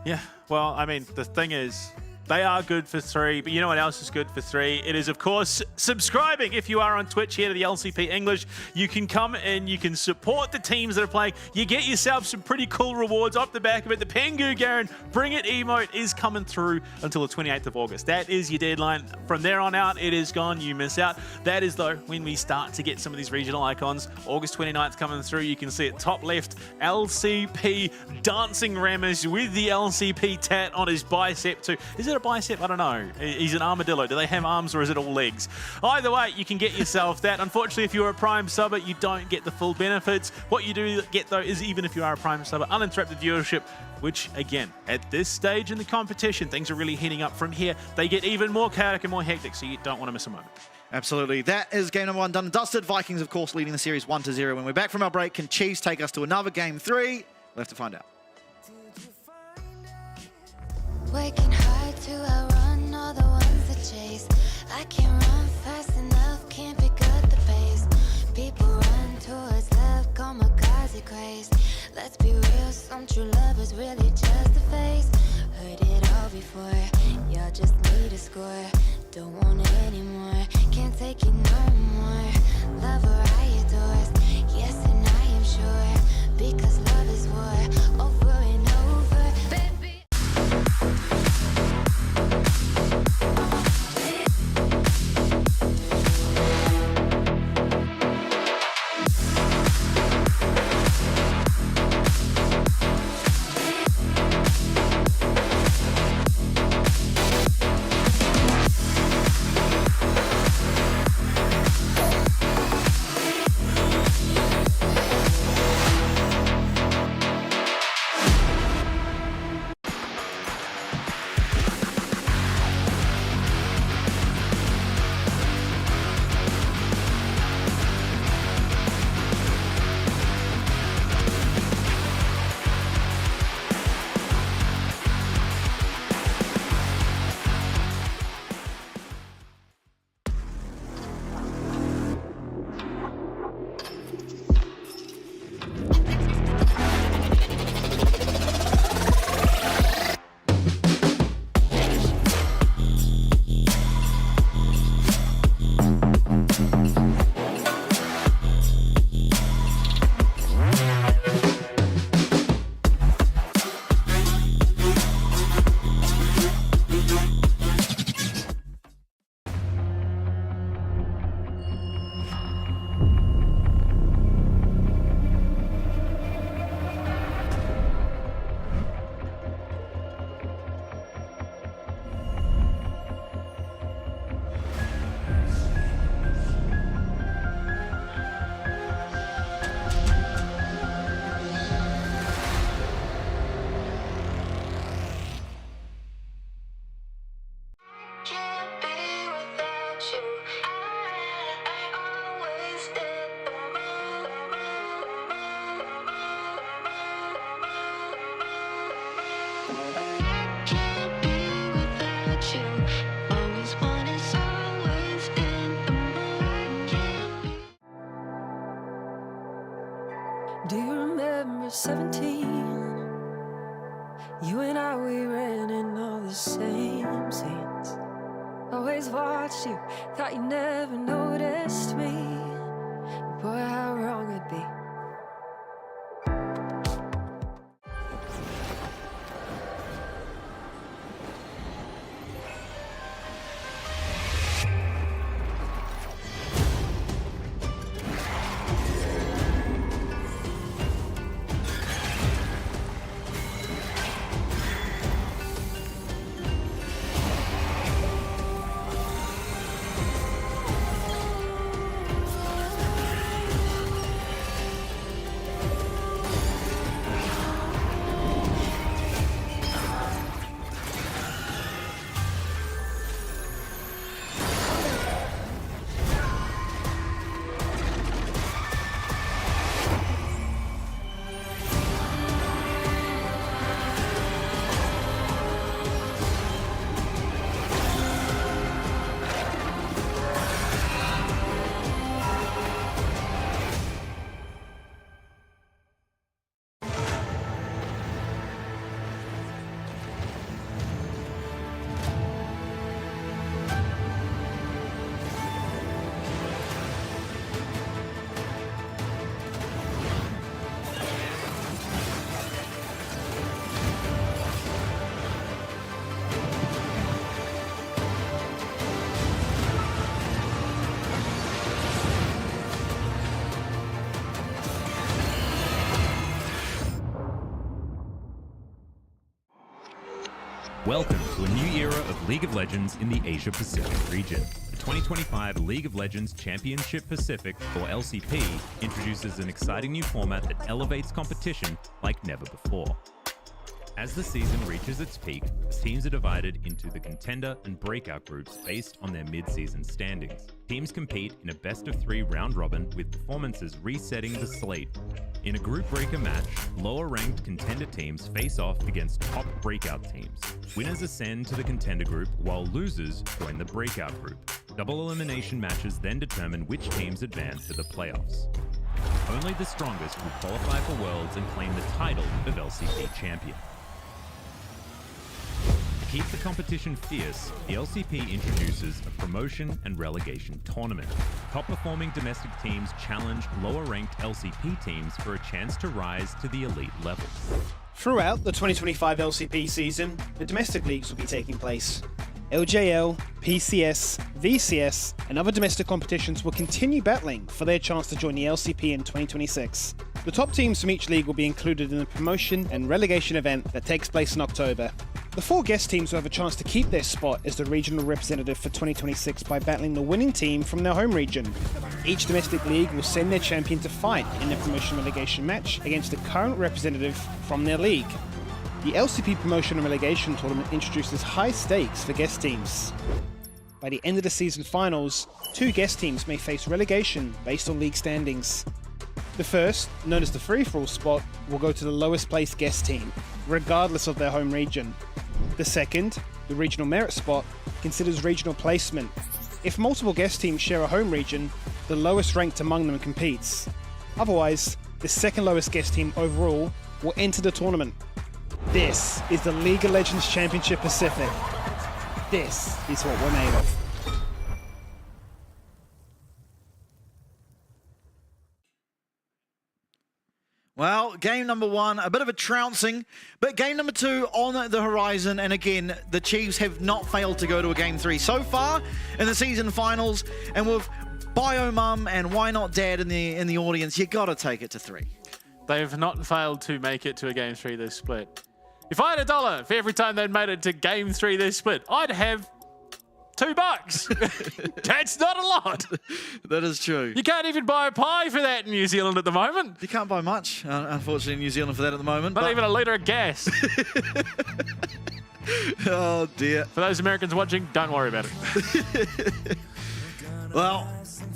Yeah, well, I mean, the thing is, They are good for 3, but you know what else is good for 3? It is, of course, subscribing. If you are on Twitch here to the LCP English, you can come and you can support the teams that are playing. You get yourself some pretty cool rewards off the back of it. The Pengu Garen Bring It emote is coming through until the 28th of August. That is your deadline. From there on out, it is gone. You miss out. That is, though, when we start to get some of these regional icons. August 29th coming through. You can see it top left, LCP dancing Rammus with the LCP tat on his bicep too. Is it a bicep? I don't know. He's an armadillo. Do they have arms or is it all legs? Either way, you can get yourself that. Unfortunately, if you're a Prime subber, you don't get the full benefits. What you do get, though, is even if you are a Prime subber, uninterrupted viewership, which, again, at this stage in the competition, things are really heating up from here. They get even more chaotic and more hectic, so you don't want to miss a moment. Absolutely. That is game number 1 done and dusted. Vikings, of course, leading the series 1-0. When we're back from our break, can Chiefs take us to another game 3? We'll have to find out. Working hard to outrun all the ones that chase. I can't run fast enough, can't pick up the pace. People run towards love, kamikaze craze. Let's be real, some true lovers really just a face. Heard it all before, y'all just need a score. Don't want it anymore, can't take it no more. Love her I adore, yes and I am sure. Because love is war, over and over, baby. Do you remember 17? You and I, we ran in all the same scenes. Always watched you, thought you never noticed me. Boy, how wrong I'd be. Welcome to a new era of League of Legends in the Asia Pacific region. The 2025 League of Legends Championship Pacific, or LCP, introduces an exciting new format that elevates competition like never before. As the season reaches its peak, teams are divided into the Contender and Breakout groups based on their mid-season standings. Teams compete in a best-of-3 round-robin with performances resetting the slate. In a group breaker match, lower-ranked Contender teams face off against top Breakout teams. Winners ascend to the Contender group, while losers join the Breakout group. Double elimination matches then determine which teams advance to the playoffs. Only the strongest will qualify for Worlds and claim the title of LCP champion. To keep the competition fierce, the LCP introduces a promotion and relegation tournament. Top-performing domestic teams challenge lower-ranked LCP teams for a chance to rise to the elite level. Throughout the 2025 LCP season, the domestic leagues will be taking place. LJL, PCS, VCS, and other domestic competitions will continue battling for their chance to join the LCP in 2026. The top teams from each league will be included in the promotion and relegation event that takes place in October. The 4 guest teams will have a chance to keep their spot as the regional representative for 2026 by battling the winning team from their home region. Each domestic league will send their champion to fight in the promotion relegation match against the current representative from their league. The LCP Promotion and Relegation Tournament introduces high stakes for guest teams. By the end of the season finals, 2 guest teams may face relegation based on league standings. The first, known as the free-for-all spot, will go to the lowest placed guest team, regardless of their home region. The second, the regional merit spot, considers regional placement. If multiple guest teams share a home region, the lowest ranked among them competes. Otherwise, the second lowest guest team overall will enter the tournament. This is the League of Legends Championship Pacific. This is what we're made of. Well, game number 1, a bit of a trouncing, but game number 2 on the horizon. And again, the Chiefs have not failed to go to a game 3 so far in the season finals. And with Bio Mum and Why Not Dad in the audience, you got to take it to 3. They have not failed to make it to a game 3 this split. If I had $1 for every time they'd made it to game 3 this split, I'd have $2. That's not a lot. That is true. You can't even buy a pie for that in New Zealand at the moment. You can't buy much, unfortunately, in New Zealand for that at the moment. Not even a litre of gas. Oh, dear. For those Americans watching, don't worry about it. Well,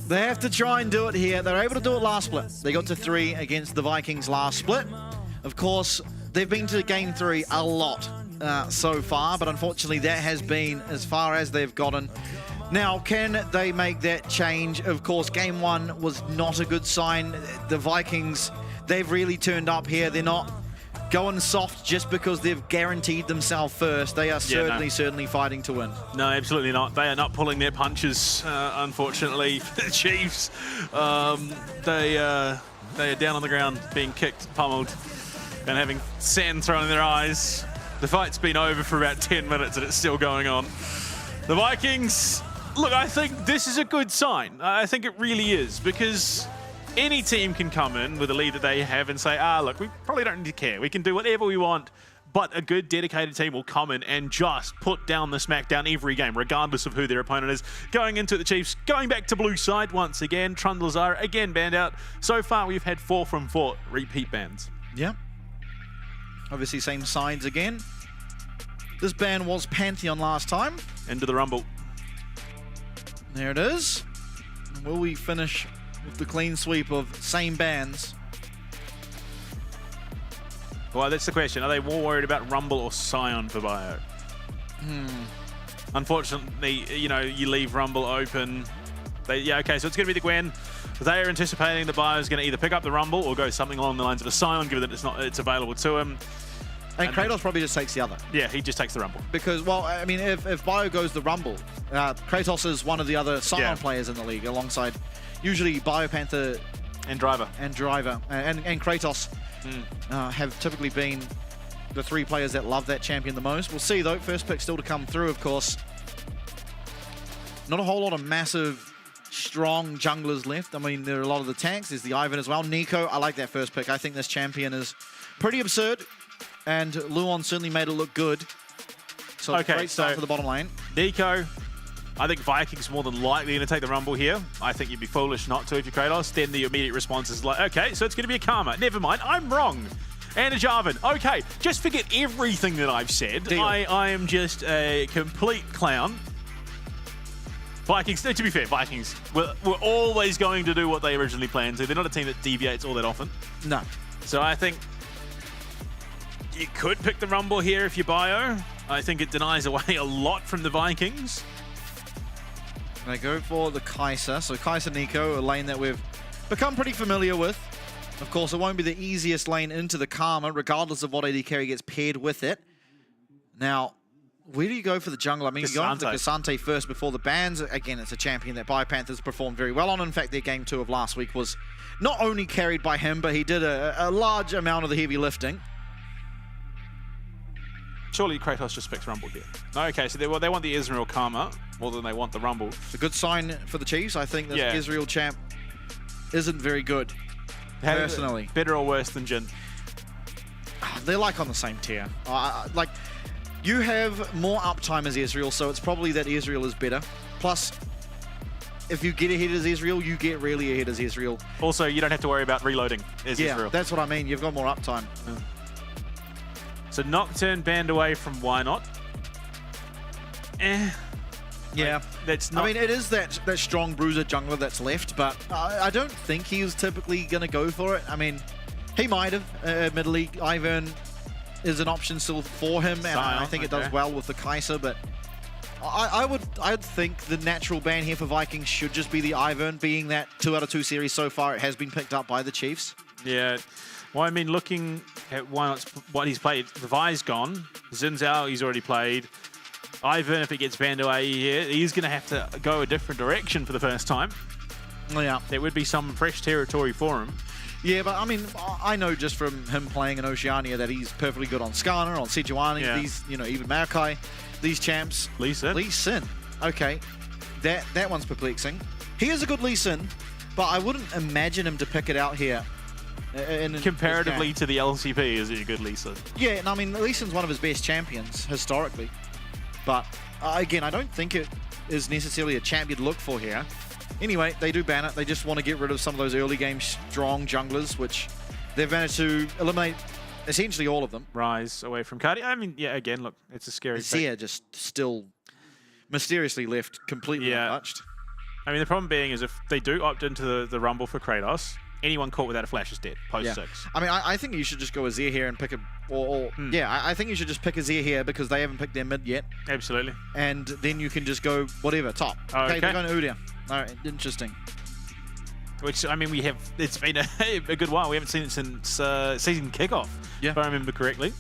they have to try and do it here. They're able to do it last split. They got to 3 against the Vikings last split. Of course, they've been to game 3 a lot so far, but unfortunately that has been as far as they've gotten. Now, can they make that change? Of course, game 1 was not a good sign. The Vikings, they've really turned up here. They're not going soft just because they've guaranteed themselves first. They are certainly fighting to win. No, absolutely not. They are not pulling their punches, unfortunately. The Chiefs, they are down on the ground being kicked, pummeled, and having sand thrown in their eyes. The fight's been over for about 10 minutes and it's still going on. The Vikings, look, I think this is a good sign. I think it really is, because any team can come in with a lead that they have and say, look, we probably don't need to care. We can do whatever we want. But a good, dedicated team will come in and just put down the smackdown every game, regardless of who their opponent is. Going into the Chiefs, going back to blue side once again. Trundles are again banned out. So far, we've had 4 from 4 repeat bans. Yeah. Obviously, same sides again. This ban was Pantheon last time. Into the Rumble. There it is. Will we finish with the clean sweep of same bans? Well, that's the question. Are they more worried about Rumble or Scion for Bio? Unfortunately, you know, you leave Rumble open. Okay, so it's going to be the Gwen. They are anticipating that Bio is going to either pick up the Rumble or go something along the lines of a Scion, given that it's available to him. And Kratos probably just takes the other. Yeah, he just takes the Rumble. Because, well, I mean, if Bio goes the Rumble, Kratos is one of the other Scion players in the league, alongside usually Biopanther and Driver. And Kratos have typically been the 3 players that love that champion the most. We'll see, though. First pick still to come through, of course. Not a whole lot of massive, strong junglers left. I mean, there are a lot of the tanks. There's the Ivan as well. Nico, I like that first pick. I think this champion is pretty absurd. And Luon certainly made it look good. So it's a great start to the bottom lane. Nico, I think Vikings more than likely going to take the Rumble here. I think you'd be foolish not to if you're Kratos. Then the immediate response is like, okay, so it's going to be a Karma. Never mind, I'm wrong. And a Jarvan. Okay, just forget everything that I've said. I am just a complete clown. Vikings, to be fair, Vikings, we're always going to do what they originally planned to. They're not a team that deviates all that often. No. So I think you could pick the Rumble here if you're Bio. I think it denies away a lot from the Vikings. They go for the Kai'Sa. So Kai'Sa Nico, a lane that we've become pretty familiar with. Of course, it won't be the easiest lane into the Karma, regardless of what AD carry gets paired with it. Now, where do you go for the jungle? I mean, you go for the Cassante first before the bans. Again, it's a champion that BioPanthers performed very well on. In fact, their game 2 of last week was not only carried by him, but he did a large amount of the heavy lifting. Surely Kratos just picks Rumble here. Okay, so they want the Israel Karma more than they want the Rumble. It's a good sign for the Chiefs. I think that Israel champ isn't very good, personally. Better or worse than Jin? They're like on the same tier. Like, you have more uptime as Israel, so it's probably that Israel is better. Plus, if you get ahead as Israel, you get really ahead as Israel. Also, you don't have to worry about reloading as Israel. Yeah, that's what I mean. You've got more uptime. Yeah. So Nocturne banned away from Why Not? Yeah. That's not... I mean, it is that strong bruiser jungler that's left, but I don't think he was typically going to go for it. I mean, he might have, admittedly. Ivern is an option still for him, and I think it does well with the Kai'Sa, but I'd think the natural ban here for Vikings should just be the Ivern, being that 2 out of 2 series so far, it has been picked up by the Chiefs. Yeah. Well, I mean, looking at what he's played, the Vi's gone. Xin Zhao, he's already played. Ivern, if it gets banned away here, he's going to have to go a different direction for the first time. Yeah. There would be some fresh territory for him. Yeah, but I mean, I know just from him playing in Oceania that he's perfectly good on Skarner, on Sejuani, these, you know, even Maokai, these champs. Lee Sin. Lee Sin. Okay. That one's perplexing. He is a good Lee Sin, but I wouldn't imagine him to pick it out here. Comparatively to the LCP, is he a good Lee Sin? Yeah, and I mean, Lee Sin's one of his best champions, historically. But, again, I don't think it is necessarily a champ you'd look for here. Anyway, they do ban it. They just want to get rid of some of those early game strong junglers, which they've managed to eliminate essentially all of them. Rise away from Cardi. I mean, yeah, again, look, it's a scary thing. Zia just still mysteriously left completely untouched. I mean, the problem being is if they do opt into the Rumble for Kratos, anyone caught without a flash is dead, post 6. I mean, I think you should just go Azir here and pick a... Yeah, I think you should just pick Azir here because they haven't picked their mid yet. Absolutely. And then you can just go whatever, top. Okay, they're going to Udyr. All right, interesting. Which, I mean, it's been a good while. We haven't seen it since season kickoff, if I remember correctly.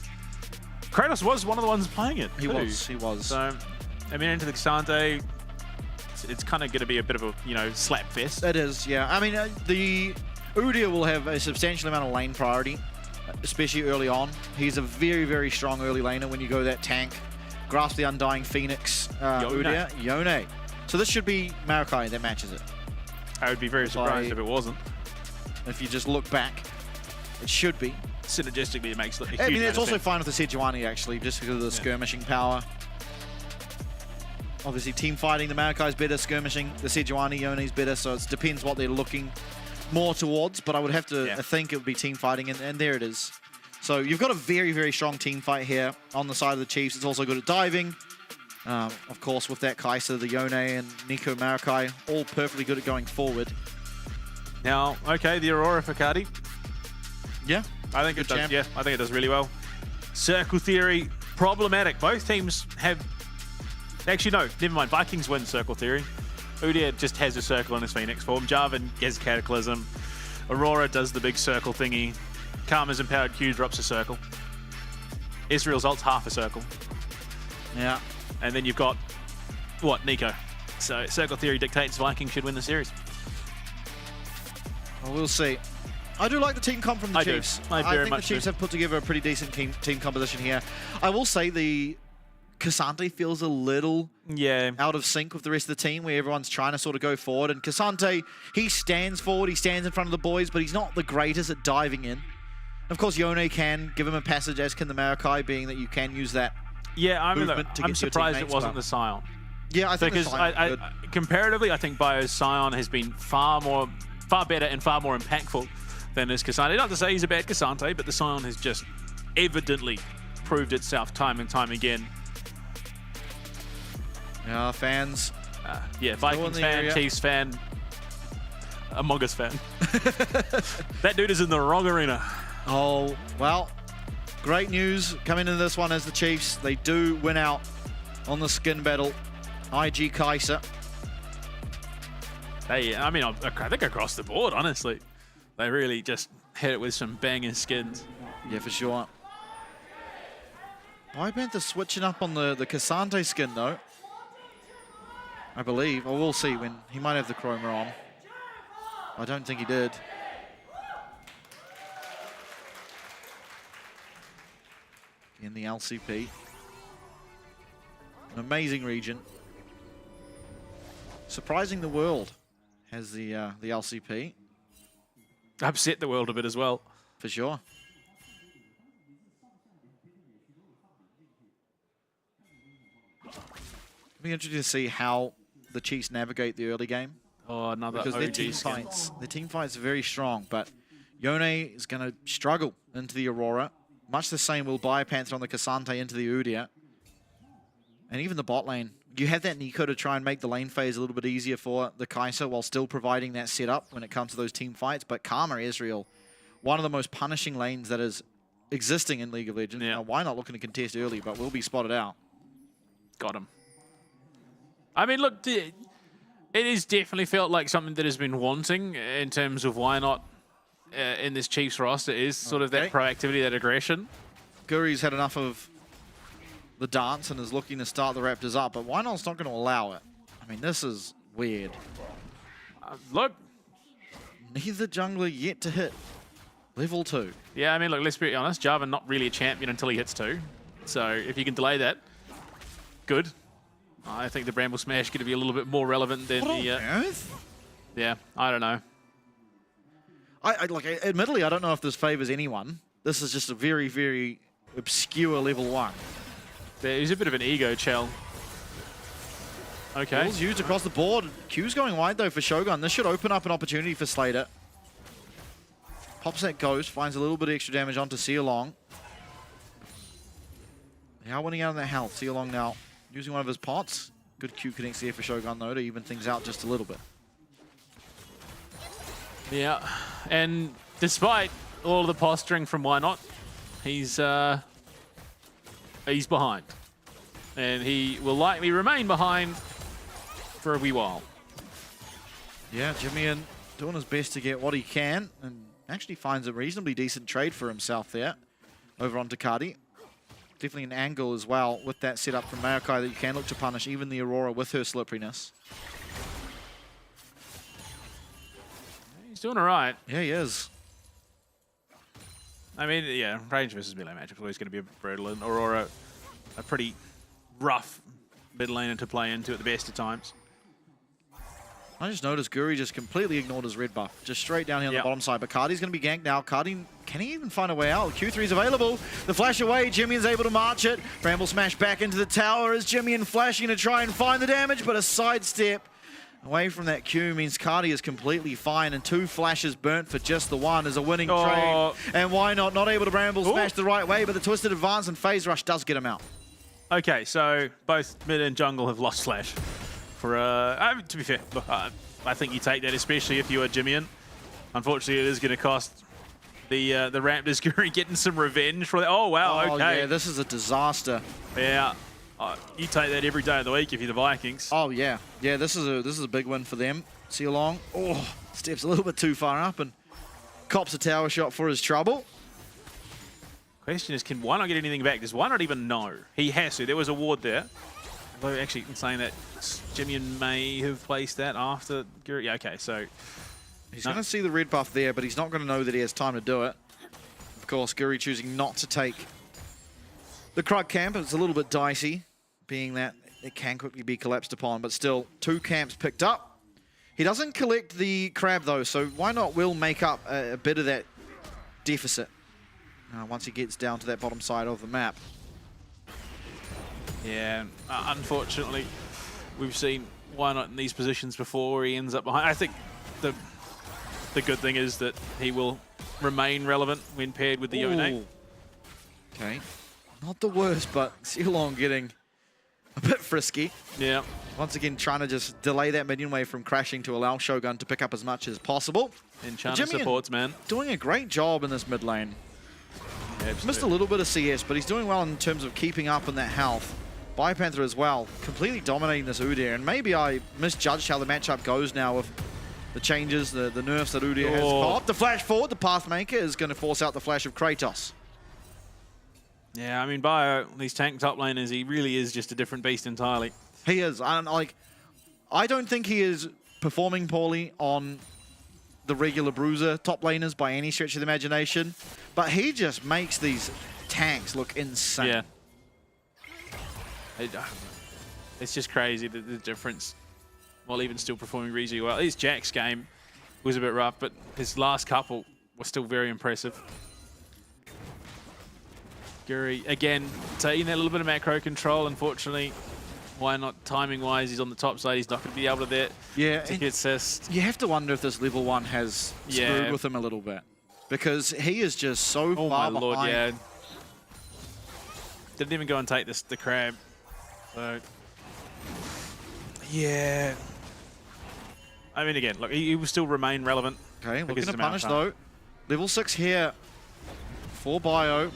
Kratos was one of the ones playing it. He was. So, I mean, into the Xante, it's kind of going to be a bit of a, slap fest. It is, yeah. I mean, the Udyr will have a substantial amount of lane priority, especially early on. He's a very, very strong early laner when you go that tank. Grasp the Undying Phoenix, Udyr. Yone. So this should be Maokai that matches it. I would be very surprised if it wasn't. If you just look back, it should be. Synergistically, it makes a huge I mean, it's also sense. fine with the Sejuani, actually, just because of the skirmishing power. Obviously, team fighting, the Maokai's better, skirmishing, the Sejuani, Yone's better, so it depends what they're looking more towards, but I would have to think it would be team fighting, and there it is. So you've got a very, very strong team fight here on the side of the Chiefs. It's also good at diving. Of course, with that Kai'Sa, the Yone and Nico Maokai, all perfectly good at going forward. Now, okay, the Aurora for Cardi. Yeah. I think it does. Yeah, I think it does really well. Circle Theory, problematic. Both teams have... Actually, no, never mind. Vikings win Circle Theory. Udyr just has a circle in his Phoenix form. Jarvan has Cataclysm. Aurora does the big circle thingy. Karma's Empowered Q drops a circle. Israel's ult's half a circle. Yeah. And then you've got, Nico. So Circle Theory dictates Vikings should win the series. Well, we'll see. I do like the team comp from the Chiefs. I think the Chiefs have put together a pretty decent team composition here. I will say the Cassante feels a little out of sync with the rest of the team, where everyone's trying to sort of go forward. And Cassante, he stands forward, he stands in front of the boys, but he's not the greatest at diving in. Of course, Yone can give him a passage, as can the Maokai, being that you can use that Yeah, I mean, look, movement to I'm get to your surprised it teammates, wasn't but- the Scion. Yeah, I think the because Scion was comparatively, I think Bio's Scion has been far better and far more impactful than his Cassante. Not to say he's a bad Cassante, but the Scion has just evidently proved itself time and time again. Yeah, fans. Yeah, Vikings fan, Chiefs fan, Among Us fan. That dude is in the wrong arena. Oh, well, great news coming into this one as the Chiefs. They do win out on the skin battle. IG Kaiser. Hey, I mean, I think across the board, honestly. They really just hit it with some banging skins. Yeah, for sure. Panther switching up on the Cassante skin, though. I believe. Or we'll see when he might have the chroma on. I don't think he did. In the LCP. An amazing region. Surprising the world has the LCP. Upset the world a bit as well. For sure. It'll be interesting to see how the Chiefs navigate the early game. Oh, another because their OG team skin. fights are very strong, but Yone is going to struggle into the Aurora. Much the same will Biopanther on the Cassante into the Udyr. And even the bot lane. You have that Nico to try and make the lane phase a little bit easier for the Kaiser while still providing that setup when it comes to those team fights. But Karma Ezreal, one of the most punishing lanes that is existing in League of Legends. Yeah. Now, why not looking to contest early, but will be spotted out. Got him. I mean, look, it has definitely felt like something that has been wanting in terms of why not in this Chiefs roster is sort of that proactivity, that aggression. Guri's had enough of the dance and is looking to start the Raptors up, but Wynot's not going to allow it. I mean, this is weird. Look. Neither jungler yet to hit level 2. Yeah, I mean, look, let's be honest. Jarvan not really a champion until he hits 2. So if you can delay that, good. I think the Bramble Smash going to be a little bit more relevant than What the... on earth? Yeah, I don't know. Admittedly, I don't know if this favors anyone. This is just a very, very obscure level 1. There's a bit of an ego chell. Okay. Balls used across the board. Q's going wide, though, for Shogun. This should open up an opportunity for Slater. Pops that Ghost, finds a little bit of extra damage onto Sealong. They are winning out on that health. Sealong now using one of his pots. Good Q connects there for Shogun, though, to even things out just a little bit. Yeah, and despite all of the posturing from Why Not, he's behind. And he will likely remain behind for a wee while. Yeah, Jimmy doing his best to get what he can, and actually finds a reasonably decent trade for himself there over on Ducati. Definitely an angle as well with that setup from Maokai that you can look to punish even the Aurora with her slipperiness. He's doing all right. Yeah, he is. I mean, yeah, range versus melee matchup is always going to be brutal, and Aurora a pretty rough mid laner to play into at the best of times. I just noticed Guri just completely ignored his red buff. Just straight down here on the bottom side. But Cardi's going to be ganked now. Cardi, can he even find a way out? Q3's available. The flash away. Jimmy is able to march it. Bramble smash back into the tower as Jimmy and flashing to try and find the damage, but a sidestep away from that Q means Cardi is completely fine, and 2 flashes burnt for just the one is a winning trade. And Why Not able to Bramble smash the right way, but the twisted advance and phase rush does get him out. Okay, so both mid and jungle have lost flash. For to be fair, look, I think you take that, especially if you are Jimmian. Unfortunately, it is going to cost the Raptors Guri getting some revenge for that. Oh wow, okay. Yeah, this is a disaster. Yeah, you take that every day of the week if you're the Vikings. Oh yeah, yeah. This is a big win for them. See along. Oh, steps a little bit too far up and cops a tower shot for his trouble. Question is, can Why Not get anything back? Does Why Not even know? He has to. There was a ward there. Although actually, in saying that, Jimmy may have placed that after Guri. Yeah, okay, so he's going to see the red buff there, but he's not going to know that he has time to do it. Of course, Guri choosing not to take the Krug camp. It's a little bit dicey, being that it can quickly be collapsed upon, but still 2 camps picked up. He doesn't collect the crab though, so Why Not will make up a bit of that deficit once he gets down to that bottom side of the map. Yeah, unfortunately, we've seen Why Not in these positions before. He ends up behind. I think the good thing is that he will remain relevant when paired with the Yone. Okay, not the worst, but Sealong getting a bit frisky. Yeah. Once again, trying to just delay that minion wave from crashing to allow Shogun to pick up as much as possible. Enchanter supports, man. Doing a great job in this mid lane. Yeah, missed a little bit of CS, but he's doing well in terms of keeping up in that health. Panther as well, completely dominating this Udyr, and maybe I misjudged how the matchup goes now with the changes, the nerfs that Udyr has popped. The flash forward, the Pathmaker is going to force out the flash of Kratos. Yeah, I mean, Bio, these tank top laners, he really is just a different beast entirely. He is. I don't think he is performing poorly on the regular bruiser top laners by any stretch of the imagination, but he just makes these tanks look insane. Yeah. It's just crazy, the difference, while even still performing reasonably well. His Jack's game was a bit rough, but his last couple were still very impressive. Guri, again, taking that little bit of macro control, unfortunately. Why Not timing-wise, he's on the top side, he's not going to be able to get assist. You have to wonder if this level 1 has screwed with him a little bit, because he is just so far behind. Lord, yeah. Didn't even go and take the crab. So, yeah. I mean, again, look, he will still remain relevant. Okay, looking to punish though. Level 6 here for Bio.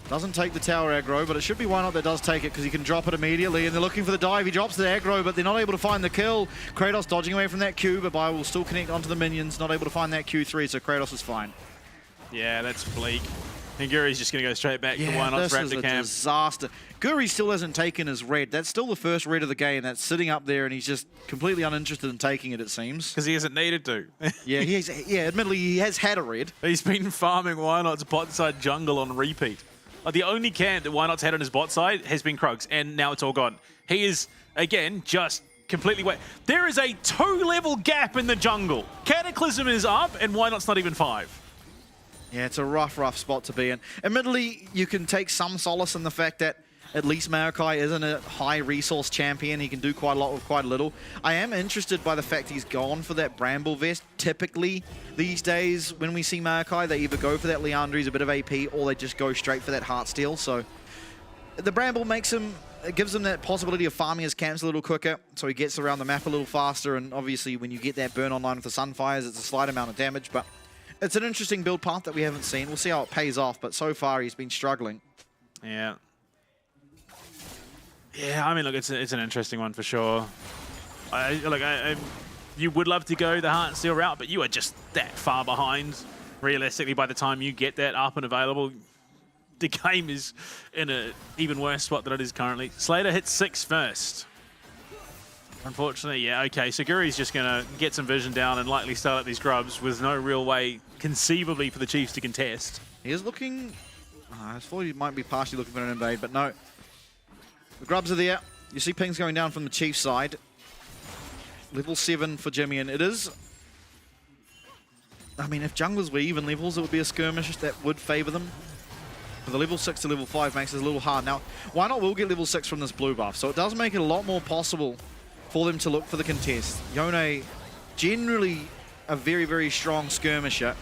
Doesn't take the tower aggro, but it should be Why Not that does take it, because he can drop it immediately, and they're looking for the dive. He drops the aggro, but they're not able to find the kill. Kratos dodging away from that Q, but Bio will still connect onto the minions, not able to find that Q3, so Kratos is fine. Yeah, that's bleak. And Guri's just going to go straight back to Why Not Raptor This is a camp. disaster. Guri still hasn't taken his red. That's still the first red of the game. That's sitting up there, and he's just completely uninterested in taking it, it seems. Because he hasn't needed to. Admittedly, he has had a red. He's been farming Why Not's bot side jungle on repeat. The only camp that Why Not's had on his bot side has been Krugs, and now it's all gone. He is, again, just completely wet. There is a 2-level gap in the jungle. Cataclysm is up, and Why Not's not even 5. Yeah, it's a rough spot to be in. Admittedly, you can take some solace in the fact that at least Maokai isn't a high resource champion. He can do quite a lot with quite a little. I am interested by the fact he's gone for that Bramble Vest. Typically, these days, when we see Maokai, they either go for that Leandri, he's a bit of AP, or they just go straight for that Heartsteel. So the Bramble makes him, it gives him that possibility of farming his camps a little quicker, so he gets around the map a little faster, and obviously when you get that burn online with the Sunfires, it's a slight amount of damage, but it's an interesting build path that we haven't seen. We'll see how it pays off, but so far he's been struggling. Yeah. Yeah, I mean, look, it's an interesting one for sure. You would love to go the Heartsteel route, but you are just that far behind. Realistically, by the time you get that up and available, the game is in an even worse spot than it is currently. Slater hits 6 first. Unfortunately, yeah, okay, so Guri's just going to get some vision down and likely start at these grubs with no real way, conceivably, for the Chiefs to contest. He is looking... I thought he might be partially looking for an invade, but no. The grubs are there. You see pings going down from the Chiefs side. Level 7 for Jimmy, and it is... I mean, if junglers were even levels, it would be a skirmish that would favor them. But the level 6 to level 5 makes it a little hard. Now, Why Not will get level 6 from this blue buff, so it does make it a lot more possible for them to look for the contest. Yone, generally a very strong skirmisher,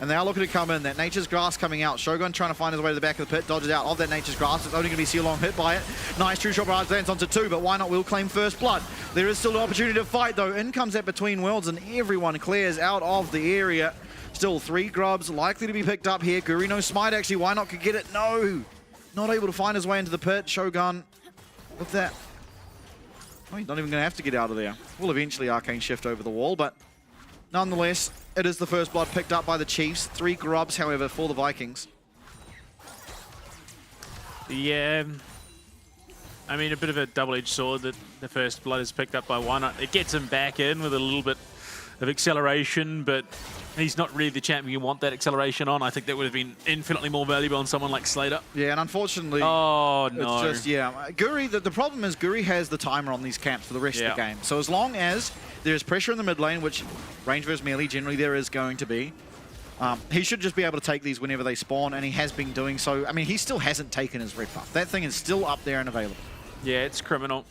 and they are looking to come in. That Nature's Grass coming out. Shogun trying to find his way to the back of the pit, dodges out of that Nature's Grass. It's only going to be Sealong hit by it. Nice true shot barrage lands onto 2, but Why Not will claim first blood. There is still an opportunity to fight though. In comes that Between Worlds, and everyone clears out of the area. Still 3 grubs likely to be picked up here. Guri no smite actually. Why Not could get it? No! Not able to find his way into the pit. Shogun with that. Oh, he's not even going to have to get out of there. Will eventually Arcane Shift over the wall, but nonetheless, it is the first blood picked up by the Chiefs. 3 grubs, however, for the Vikings. Yeah. I mean, a bit of a double-edged sword that the first blood is picked up by Why Not. It gets him back in with a little bit of acceleration, but he's not really the champion you want that acceleration on. I think that would have been infinitely more valuable on someone like Slater. Yeah, and unfortunately, oh no, it's just, yeah. Guri, the problem is Guri has the timer on these camps for the rest of the game. So as long as there's pressure in the mid lane, which range versus melee generally there is going to be, he should just be able to take these whenever they spawn, and he has been doing so. I mean, he still hasn't taken his red buff. That thing is still up there and available. Yeah, it's criminal.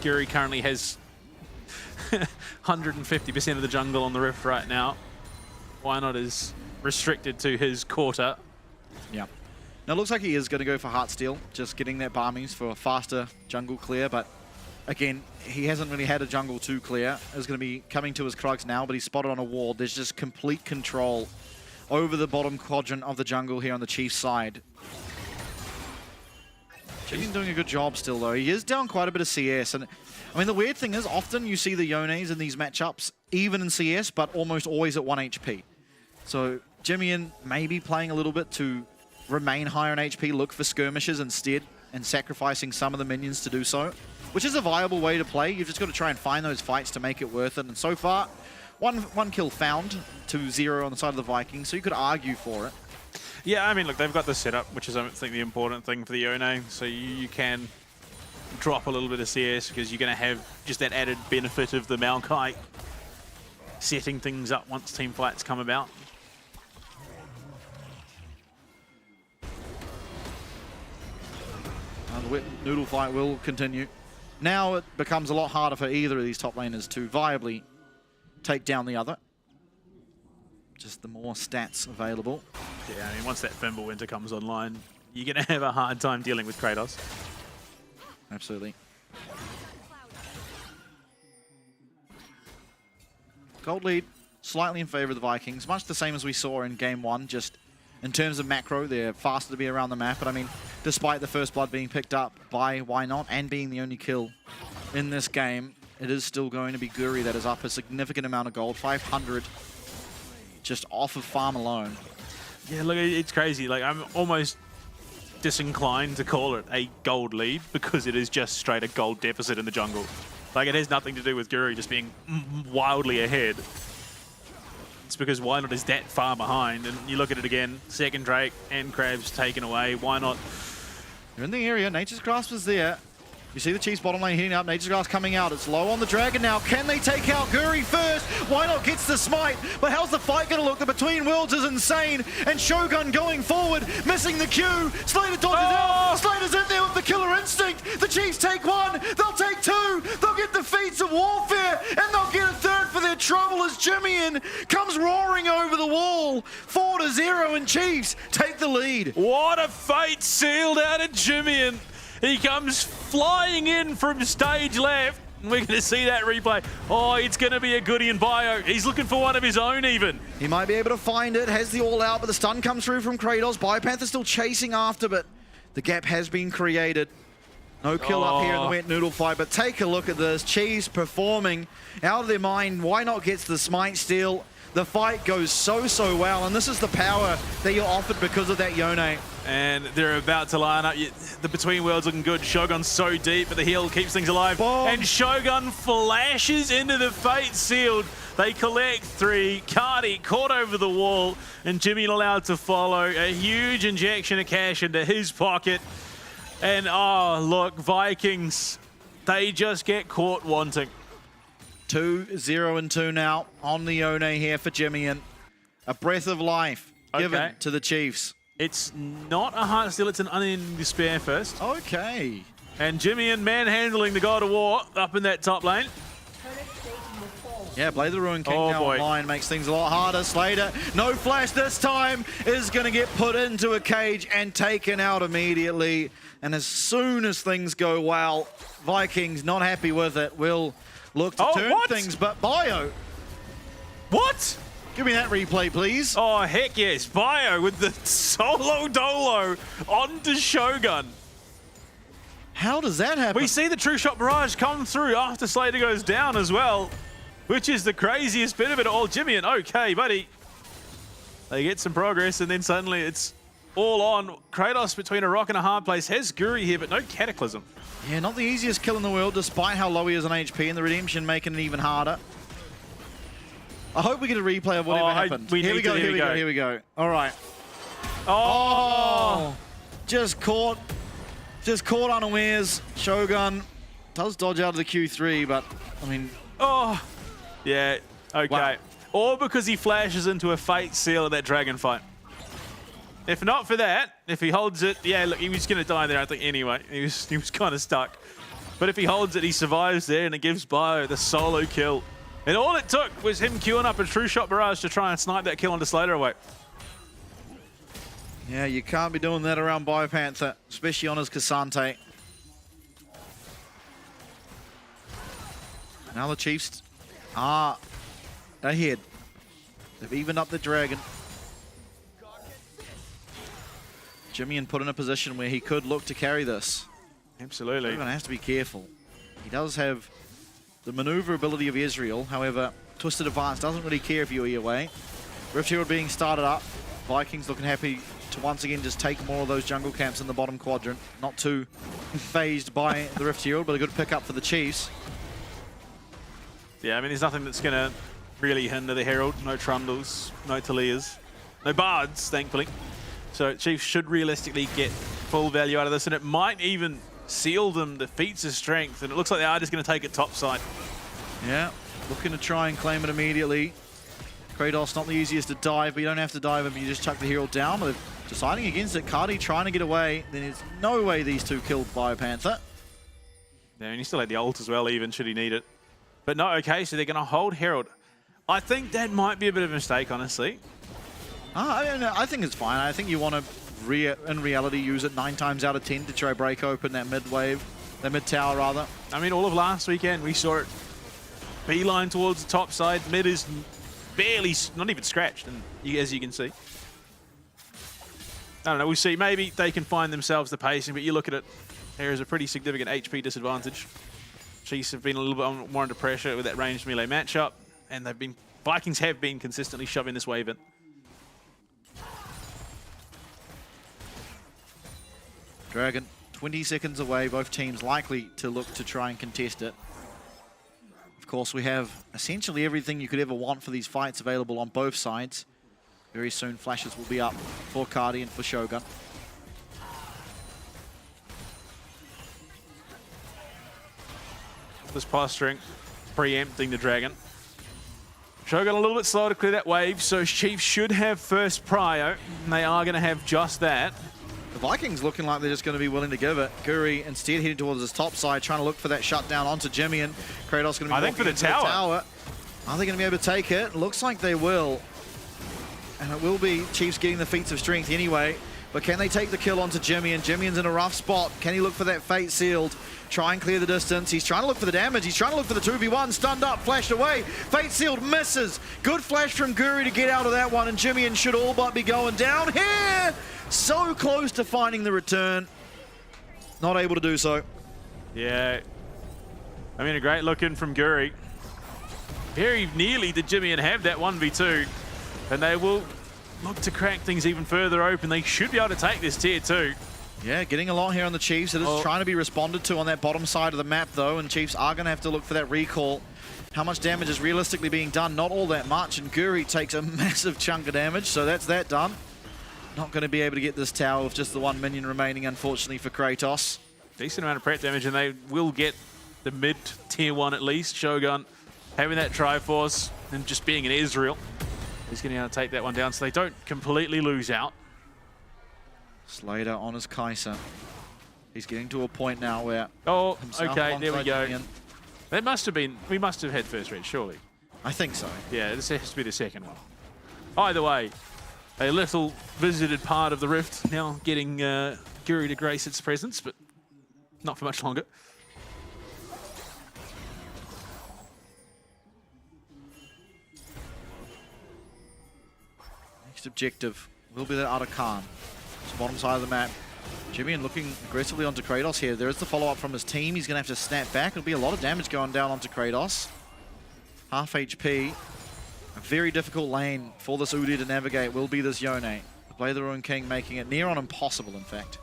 Guri currently has 150% of the jungle on the rift right now. Why not is restricted to his quarter. Yeah. Now it looks like he is going to go for Heartsteel, just getting that Barmies for a faster jungle clear, but again, he hasn't really had a jungle too clear. Is going to be coming to his Krugs now, but he's spotted on a wall. There's just complete control over the bottom quadrant of the jungle here on the Chiefs side. He's doing a good job still, though. He is down quite a bit of CS. And I mean, the weird thing is, often you see the Yones in these matchups, even in CS, but almost always at 1 HP. So Jimmy maybe playing a little bit to remain higher in HP, look for skirmishes instead, and sacrificing some of the minions to do so, which is a viable way to play. You've just got to try and find those fights to make it worth it. And so far, one kill found, 2-0 on the side of the Vikings, so you could argue for it. Yeah, I mean, look, they've got the setup, which is, I think, the important thing for the Yone. So you can drop a little bit of CS because you're going to have just that added benefit of the Maokai setting things up once team fights come about. The wet noodle fight will continue. Now it becomes a lot harder for either of these top laners to viably take down the other. Just the more stats available. Yeah, I mean, once that Fimbulwinter comes online, you're going to have a hard time dealing with Kratos. Absolutely. Gold lead, slightly in favor of the Vikings. Much the same as we saw in Game 1, just in terms of macro, they're faster to be around the map. But I mean, despite the first blood being picked up by Why Not and being the only kill in this game, it is still going to be Guri that is up a significant amount of gold, 500 just off of farm alone. Yeah, look, it's crazy. Like, I'm almost disinclined to call it a gold lead because it is just straight a gold deficit in the jungle. Like, it has nothing to do with Guri just being wildly ahead. It's because Why Not is that far behind, and you look at it again, second Drake and Crabs taken away. Why Not? They're in the area. Nature's Grasp is there. You see the Chiefs bottom lane heating up. Nature's Grasp coming out. It's low on the Dragon now. Can they take out Guri first? Why Not gets the smite? But how's the fight going to look? The Between Worlds is insane. And Shogun going forward, missing the Q. Slater dodges out. Slater's in there with the killer instinct. The Chiefs take one. They'll take two. They'll get the feats of warfare. And they'll get a third for their trouble as Jimmy comes roaring over the wall. 4-0 and Chiefs take the lead. What a fate sealed out of Jimmy. He comes flying in from stage left. We're going to see that replay. Oh, it's going to be a goodie in bio. He's looking for one of his own even. He might be able to find it. Has the all out, but the stun comes through from Kratos. Biopanther's still chasing after, but the gap has been created. No kill up here in the wet noodle fight, but take a look at this. Chiefs performing out of their mind. Why Not gets the smite steal? The fight goes so well, and this is the power that you're offered because of that Yone. And they're about to line up. The Between Worlds looking good. Shogun's so deep, but the heal keeps things alive. Boom. And Shogun flashes into the fate sealed. They collect 3. Cardi caught over the wall, and Jimmy allowed to follow. A huge injection of cash into his pocket. And oh, look, Vikings, they just get caught wanting. 2-0-2 now on the Yone here for Jimmy. A breath of life given to the Chiefs. It's not a heart steal, it's an unending despair first. Okay. And Jimmy manhandling the God of War up in that top lane. Yeah, Blade the Ruin King now online makes things a lot harder. Slater, no flash this time, is going to get put into a cage and taken out immediately. And as soon as things go well, Vikings not happy with it, will look to turn things, but Bio. What? Give me that replay, please. Oh, heck yes. Bio with the solo dolo onto Shogun. How does that happen? We see the True Shot Barrage come through after Slater goes down as well, which is the craziest bit of it all. Jimmy, okay, buddy. They get some progress, and then suddenly it's all on. Kratos between a rock and a hard place. Has Guri here, but no Cataclysm. Yeah, not the easiest kill in the world, despite how low he is on HP, and the Redemption making it even harder. I hope we get a replay of whatever happened. Here we go. All right. Oh! Just caught unawares. Shogun does dodge out of the Q3, but, I mean... Oh! Yeah, okay. Wow. Or because he flashes into a Fate Seal of that Dragon fight. If not for that, if he holds it, yeah, look, he was going to die there, I think, anyway. He was kind of stuck. But if he holds it, he survives there, and it gives Bio the solo kill. And all it took was him queuing up a true shot barrage to try and snipe that kill onto Slater away. Yeah, you can't be doing that around BioPanther, especially on his Cassante. Now the Chiefs are ahead. They've evened up the Dragon. Jimmy put in a position where he could look to carry this. Absolutely. He's going to have to be careful. He does have the maneuverability of Israel. However, Twisted Advance doesn't really care if you are away. Rift Herald being started up. Vikings looking happy to once again just take more of those jungle camps in the bottom quadrant. Not too phased by the Rift Herald, but a good pickup for the Chiefs. Yeah, I mean, there's nothing that's going to really hinder the Herald. No Trundles, no Talias, no Bards, thankfully. So Chiefs should realistically get full value out of this, and it might even seal them the feats of strength, and it looks like they are just going to take it topside. Yeah, looking to try and claim it immediately. Kratos not the easiest to dive, but you don't have to dive him, you just chuck the Herald down. But they're deciding against it. Cardi trying to get away, then there's no way these two killed Biopanther. Yeah, and he still had the ult as well, even should he need it. But no, okay, so they're going to hold Herald. I think that might be a bit of a mistake, honestly. I think it's fine. I think you want to, in reality, use it 9 times out of 10 to try break open that mid wave, that mid tower rather. I mean, all of last weekend we saw it beeline towards the top side. Mid is barely, not even scratched, and as you can see. I don't know, we'll see. Maybe they can find themselves the pacing, but you look at it, there is a pretty significant HP disadvantage. Chiefs have been a little bit more under pressure with that ranged melee matchup, and Vikings have been consistently shoving this wave in. Dragon, 20 seconds away, both teams likely to look to try and contest it. Of course, we have essentially everything you could ever want for these fights available on both sides. Very soon, flashes will be up for Cardi and for Shogun. This posturing, preempting the Dragon. Shogun a little bit slow to clear that wave, so Chiefs should have first prio, and they are going to have just that. The Vikings looking like they're just going to be willing to give it. Guri instead heading towards his top side, trying to look for that shutdown onto Jimmy, and Kratos going to be I think for the tower. Are they going to be able to take it? Looks like they will. And it will be Chiefs getting the feats of strength anyway. But can they take the kill onto Jimmy? And Jimmy's in a rough spot. Can he look for that fate sealed? Try and clear the distance. He's trying to look for the damage. He's trying to look for the 2v1. Stunned up, flashed away. Fate sealed misses. Good flash from Guri to get out of that one. And Jimmy should all but be going down here. So close to finding the return. Not able to do so. Yeah. I mean, a great look in from Guri. Very nearly did Jimmy have that 1v2. And they will look to crack things even further open. They should be able to take this tier 2. Yeah, getting a lot here on the Chiefs. It is trying to be responded to on that bottom side of the map, though, and Chiefs are going to have to look for that recall. How much damage is realistically being done? Not all that much, and Guri takes a massive chunk of damage, so that's that done. Not going to be able to get this tower with just the 1 minion remaining, unfortunately, for Kratos. Decent amount of prep damage, and they will get the mid tier 1 at least. Shogun having that Triforce and just being in Israel. He's going to be able to take that one down so they don't completely lose out. Slater on his Kaiser. He's getting to a point now where... Oh, okay, there we go. That must have been... We must have had first red, surely. I think so. Yeah, this has to be the second one. Either way, a little visited part of the Rift now getting Guri to grace its presence, but not for much longer. Next objective will be the Arakan. It's the bottom side of the map. Jimmy looking aggressively onto Kratos here. There is the follow-up from his team. He's going to have to snap back. It'll be a lot of damage going down onto Kratos. Half HP. A very difficult lane for this Udi to navigate will be this Yone. The Play the Ruin King making it near on impossible, in fact.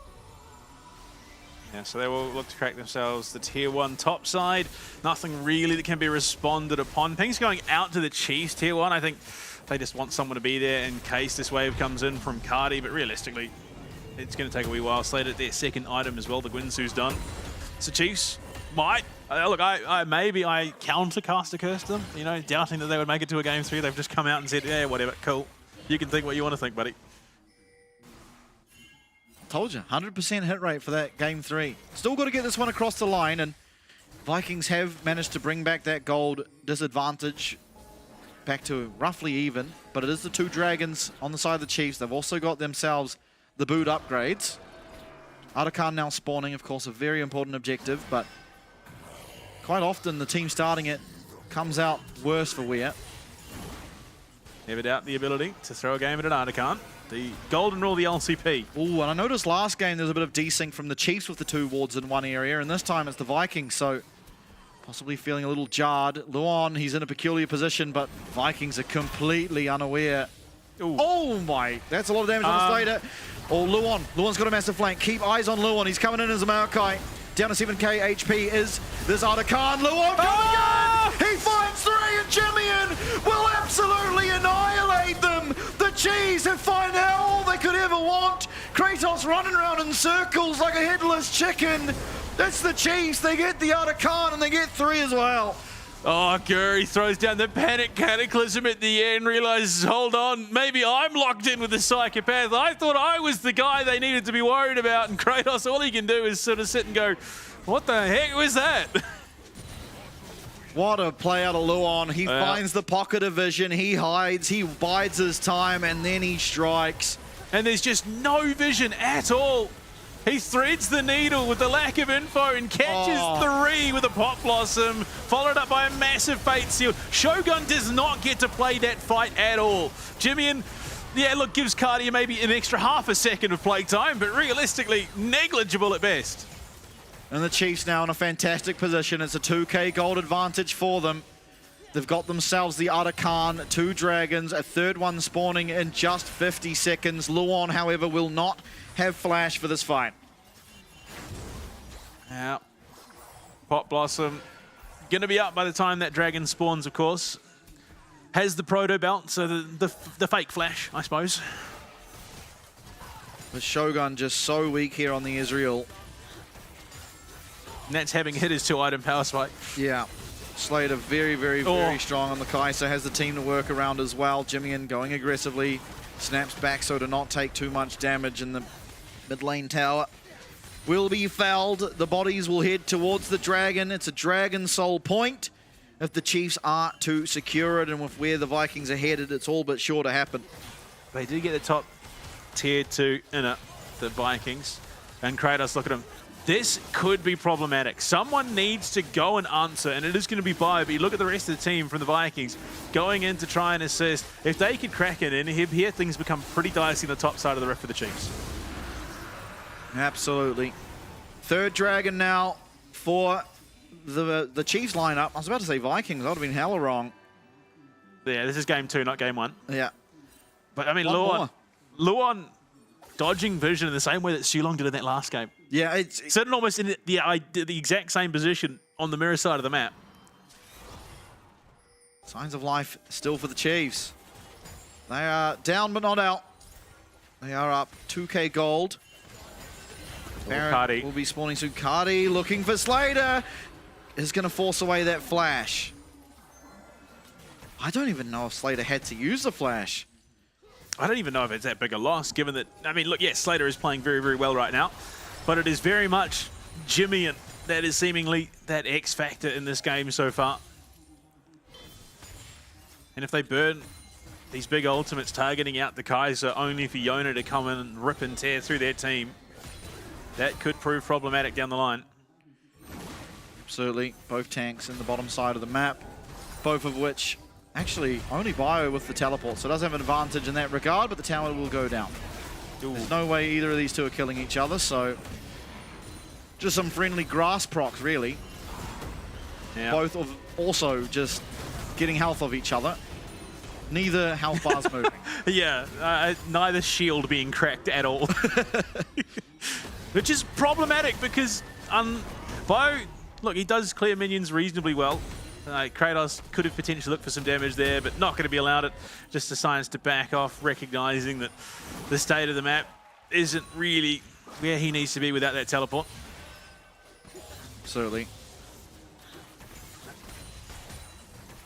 Yeah, so they will look to crack themselves the tier 1 top side. Nothing really that can be responded upon. Ping's going out to the Chiefs tier 1. I think they just want someone to be there in case this wave comes in from Cardi, but realistically, it's going to take a wee while. Slater their second item as well. The Gwinsu's done. So Chiefs might... look, maybe I countercast a curse to them, you know, doubting that they would make it to a game 3. They've just come out and said, yeah, whatever, cool. You can think what you want to think, buddy. Told you, 100% hit rate for that game 3. Still got to get this one across the line, and Vikings have managed to bring back that gold disadvantage back to roughly even, but it is the 2 dragons on the side of the Chiefs. They've also got themselves the boot upgrades. Arakan now spawning, of course, a very important objective, but quite often the team starting it comes out worse for Weir. Never doubt the ability to throw a game at an Arakan. The golden rule, the LCP. Ooh, and I noticed last game there was a bit of desync from the Chiefs with the 2 wards in one area, and this time it's the Vikings, so possibly feeling a little jarred. Luon, he's in a peculiar position, but Vikings are completely unaware. Ooh. Oh my, that's a lot of damage on the Slater. Oh, Luon's got a massive flank. Keep eyes on Luon, he's coming in as a Maokai. Down to 7k HP is this Arakan. Luon coming in! He finds 3 and Jimmy will absolutely annihilate them! The Chiefs have found out all they could ever want. Kratos running around in circles like a headless chicken. That's the Chiefs, they get the Arakan and they get 3 as well. Oh, Guri throws down the panic cataclysm at the end, realizes, hold on, maybe I'm locked in with the psychopath. I thought I was the guy they needed to be worried about, and Kratos, all he can do is sort of sit and go, what the heck was that? What a play out of Luon. He finds the pocket of vision, he hides, he bides his time, and then he strikes. And there's just no vision at all. He threads the needle with the lack of info and catches 3 with a Pot Blossom, followed up by a massive Fate Seal. Shogun does not get to play that fight at all. Jimmy, yeah, look, gives Cardia maybe an extra half a second of playtime, but realistically, negligible at best. And the Chiefs now in a fantastic position. It's a 2k gold advantage for them. They've got themselves the Arakan, 2 dragons, a 3rd one spawning in just 50 seconds. Luon, however, will not have flash for this fight. Yeah. Pot Blossom gonna be up by the time that dragon spawns, of course. Has the proto belt, so the fake flash, I suppose. The Shogun just so weak here on the Israel. And that's having hit his 2-item power spike. Yeah. Slater very strong on the Kai'Sa, has the team to work around as well. Jimmy going aggressively, snaps back so to not take too much damage, in the mid lane tower will be felled. The bodies will head towards the dragon. It's a dragon soul point if the Chiefs are to secure it, and with where the Vikings are headed, it's all but sure to happen. They do get the top tier 2 in it, the Vikings, and Kratos, look at him. This could be problematic. Someone needs to go and answer, and it is going to be Bio, but you look at the rest of the team from the Vikings going in to try and assist. If they could crack it in here, things become pretty dicey on the top side of the rift for the Chiefs. Absolutely. 3rd dragon now for the Chiefs lineup. I was about to say Vikings. I would have been hella wrong. Yeah, this is game 2, not game 1. Yeah. But I mean, Luon dodging vision in the same way that Sulong did in that last game. Yeah, sitting almost in the exact same position on the mirror side of the map. Signs of life still for the Chiefs. They are down but not out. They are up 2k gold. Baron will be spawning soon. Cardi looking for Slater. Is going to force away that flash. I don't even know if Slater had to use the flash. I don't even know if it's that big a loss, given that, I mean, look, yes, Slater is playing very well right now, but it is very much Jimmy that is seemingly that X factor in this game so far. And if they burn these big ultimates targeting out the Kai'Sa only for Yona to come in and rip and tear through their team, that could prove problematic down the line. Absolutely. Both tanks in the bottom side of the map, both of which actually only Bio with the teleport, so it does have an advantage in that regard, but the tower will go down. There's no way either of these two are killing each other, so just some friendly grass procs, really. Yeah. Both of also just getting health of each other. Neither health bars moving. Yeah, neither shield being cracked at all. Which is problematic because Bio, look, he does clear minions reasonably well. Kratos could have potentially looked for some damage there, but not going to be allowed it. Just decides to back off, recognizing that the state of the map isn't really where he needs to be without that teleport. Absolutely.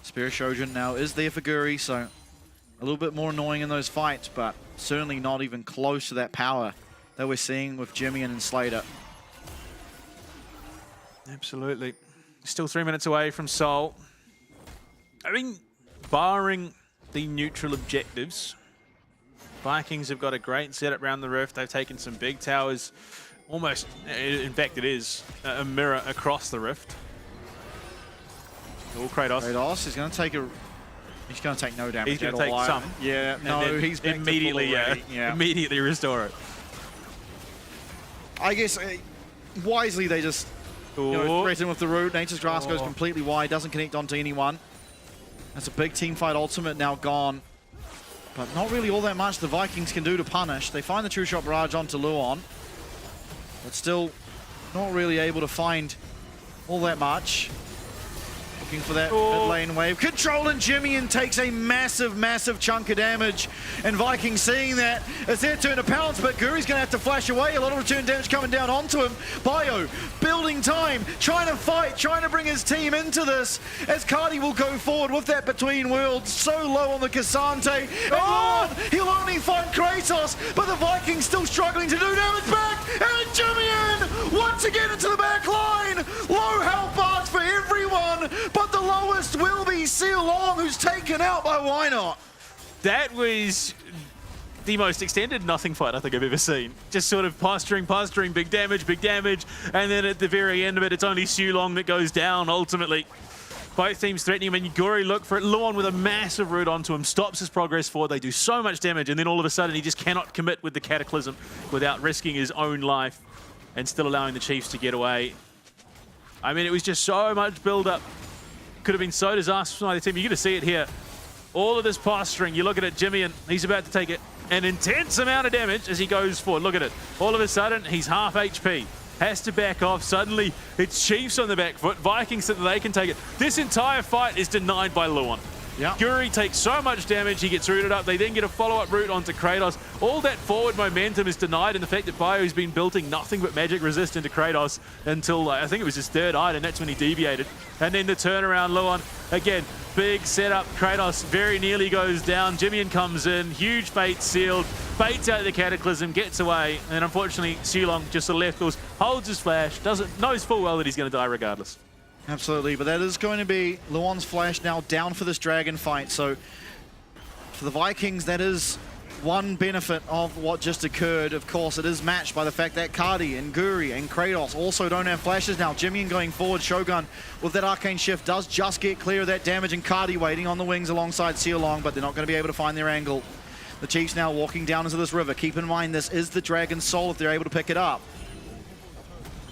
Spirit Shojin now is there for Guri, so a little bit more annoying in those fights, but certainly not even close to that power that we're seeing with Jimmy and Slater. Absolutely. Still 3 minutes away from Seoul. I mean, barring the neutral objectives, Vikings have got a great setup around the rift. They've taken some big towers, almost, in fact it is, a mirror across the rift. Oh, Kratos. Kratos is going to take a... He's going to take no damage. He's going to take some. Yeah, no, he's back immediately, yeah. Immediately restore it. I guess wisely they just threaten with the root. Nature's Grass goes completely wide, doesn't connect onto anyone. That's a big team fight ultimate now gone. But not really all that much the Vikings can do to punish. They find the True Shot Barrage onto Luon, but still not really able to find all that much. Looking for that mid lane wave. Controlling Jimmy and takes a massive, massive chunk of damage. And Vikings seeing that, it's their turn to pounce, but Guri's going to have to flash away. A lot of return damage coming down onto him. Bio building time, trying to fight, trying to bring his team into this, as Cardi will go forward with that Between Worlds. So low on the Cassante. And he'll only find Kratos, but the Vikings still struggling to do damage back. And Jimmy in, once again into the back line. Low health bars for everyone. But the lowest will be Seal Long, who's taken out by Why Not. That was the most extended nothing fight I think I've ever seen. Just sort of posturing, big damage, and then at the very end of it, it's only Seal Long that goes down ultimately. Both teams threatening him, and Guri look for it. Luon with a massive root onto him, stops his progress forward. They do so much damage, and then all of a sudden he just cannot commit with the Cataclysm without risking his own life and still allowing the Chiefs to get away. I mean, it was just so much build-up. Could have been so disastrous for the team. You're going to see it here. All of this posturing. You look at it, Jimmy, and he's about to take an intense amount of damage as he goes forward. Look at it. All of a sudden, he's half HP. Has to back off. Suddenly, it's Chiefs on the back foot. Vikings think that they can take it. This entire fight is denied by Luon. Yeah. Guri takes so much damage, he gets rooted up. They then get a follow-up route onto Kratos. All that forward momentum is denied, and the fact that Bio's been building nothing but magic resist into Kratos until I think it was his third item, that's when he deviated. And then the turnaround, Luon, again, big setup. Kratos very nearly goes down. Jimmian comes in, huge fate sealed, baits out the Cataclysm, gets away, and unfortunately, Silong just sort of left goes, holds his flash, knows full well that he's going to die regardless. Absolutely, but that is going to be Luon's flash now down for this dragon fight. So for the Vikings, that is one benefit of what just occurred. Of course, it is matched by the fact that Cardi and Guri and Kratos also don't have flashes now. Jimmy going forward, Shogun with that arcane shift does just get clear of that damage, and Cardi waiting on the wings alongside Seal Long, but they're not going to be able to find their angle. The Chiefs now walking down into this river. Keep in mind, this is the Dragon's Soul if they're able to pick it up.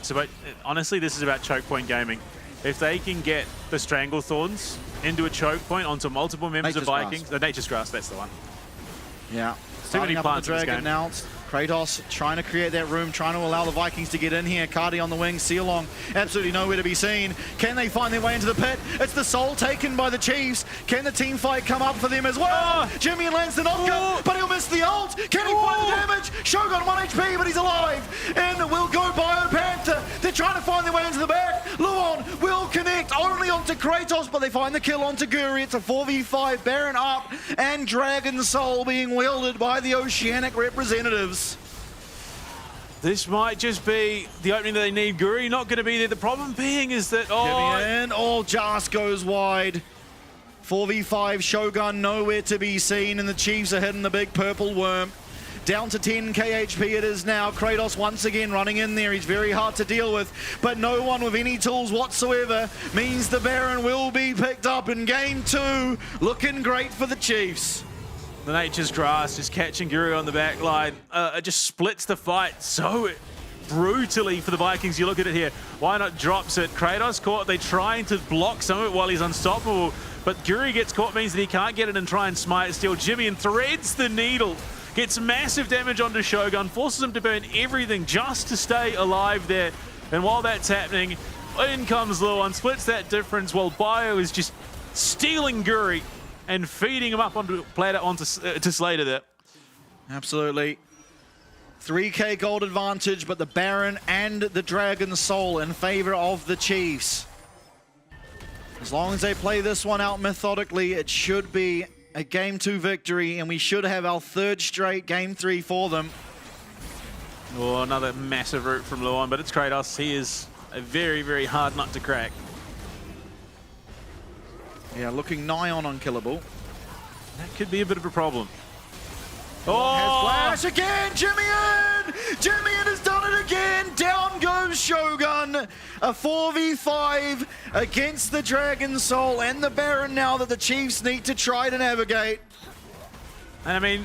So, honestly, this is about choke point gaming. If they can get the Stranglethorns into a choke point onto multiple members of Vikings, the Nature's Grass, that's the one. Yeah. Too many plants the in this dragon game. now. Kratos trying to create that room, trying to allow the Vikings to get in here. Cardi on the wing, Sealong absolutely nowhere to be seen. Can they find their way into the pit? It's the soul taken by the Chiefs. Can the team fight come up for them as well? Jimmy lands the knockdown, but he'll miss the ult. Can he find the damage? Shogun 1 HP, but he's alive. And it will go Bio Panther. They're trying to find their way into the back. Luon will connect only onto Kratos, but they find the kill onto Guri. It's a 4v5, Baron up, and Dragon Soul being wielded by the Oceanic representatives. This might just be the opening that they need. Guri not going to be there. The problem being is that, Just goes wide. 4v5, Shogun nowhere to be seen, and the Chiefs are hitting the big purple worm. Down to 10 KHP it is now. Kratos once again running in there. He's very hard to deal with, but no one with any tools whatsoever means the Baron will be picked up in game 2. Looking great for the Chiefs. the Nature's Grass just catching Guri on the back line. It just splits the fight so brutally for the Vikings. You look at it here. Why Not drops it. Kratos caught. They're trying to block some of it while he's unstoppable, but Guri gets caught, means that he can't get it and try and smite Steal. Jimmy and threads the needle. Gets massive damage onto Shogun, forces him to burn everything just to stay alive there. And while that's happening, in comes Luon, splits that difference while Bio is just stealing Guri and feeding him up onto platter to Slater there. Absolutely. 3k gold advantage, but the Baron and the Dragon Soul in favor of the Chiefs. As long as they play this one out methodically, it should be a Game 2 victory, and we should have our third straight Game 3 for them. Oh, another massive root from Luon, but it's Kratos. He is a very, very hard nut to crack. Yeah, looking nigh on unkillable. That could be a bit of a problem. Has flash again, Jimmy-In! Jimmy-In has done it again! Down goes Shogun! A 4v5 against the Dragon Soul and the Baron now that the Chiefs need to try to navigate. And I mean,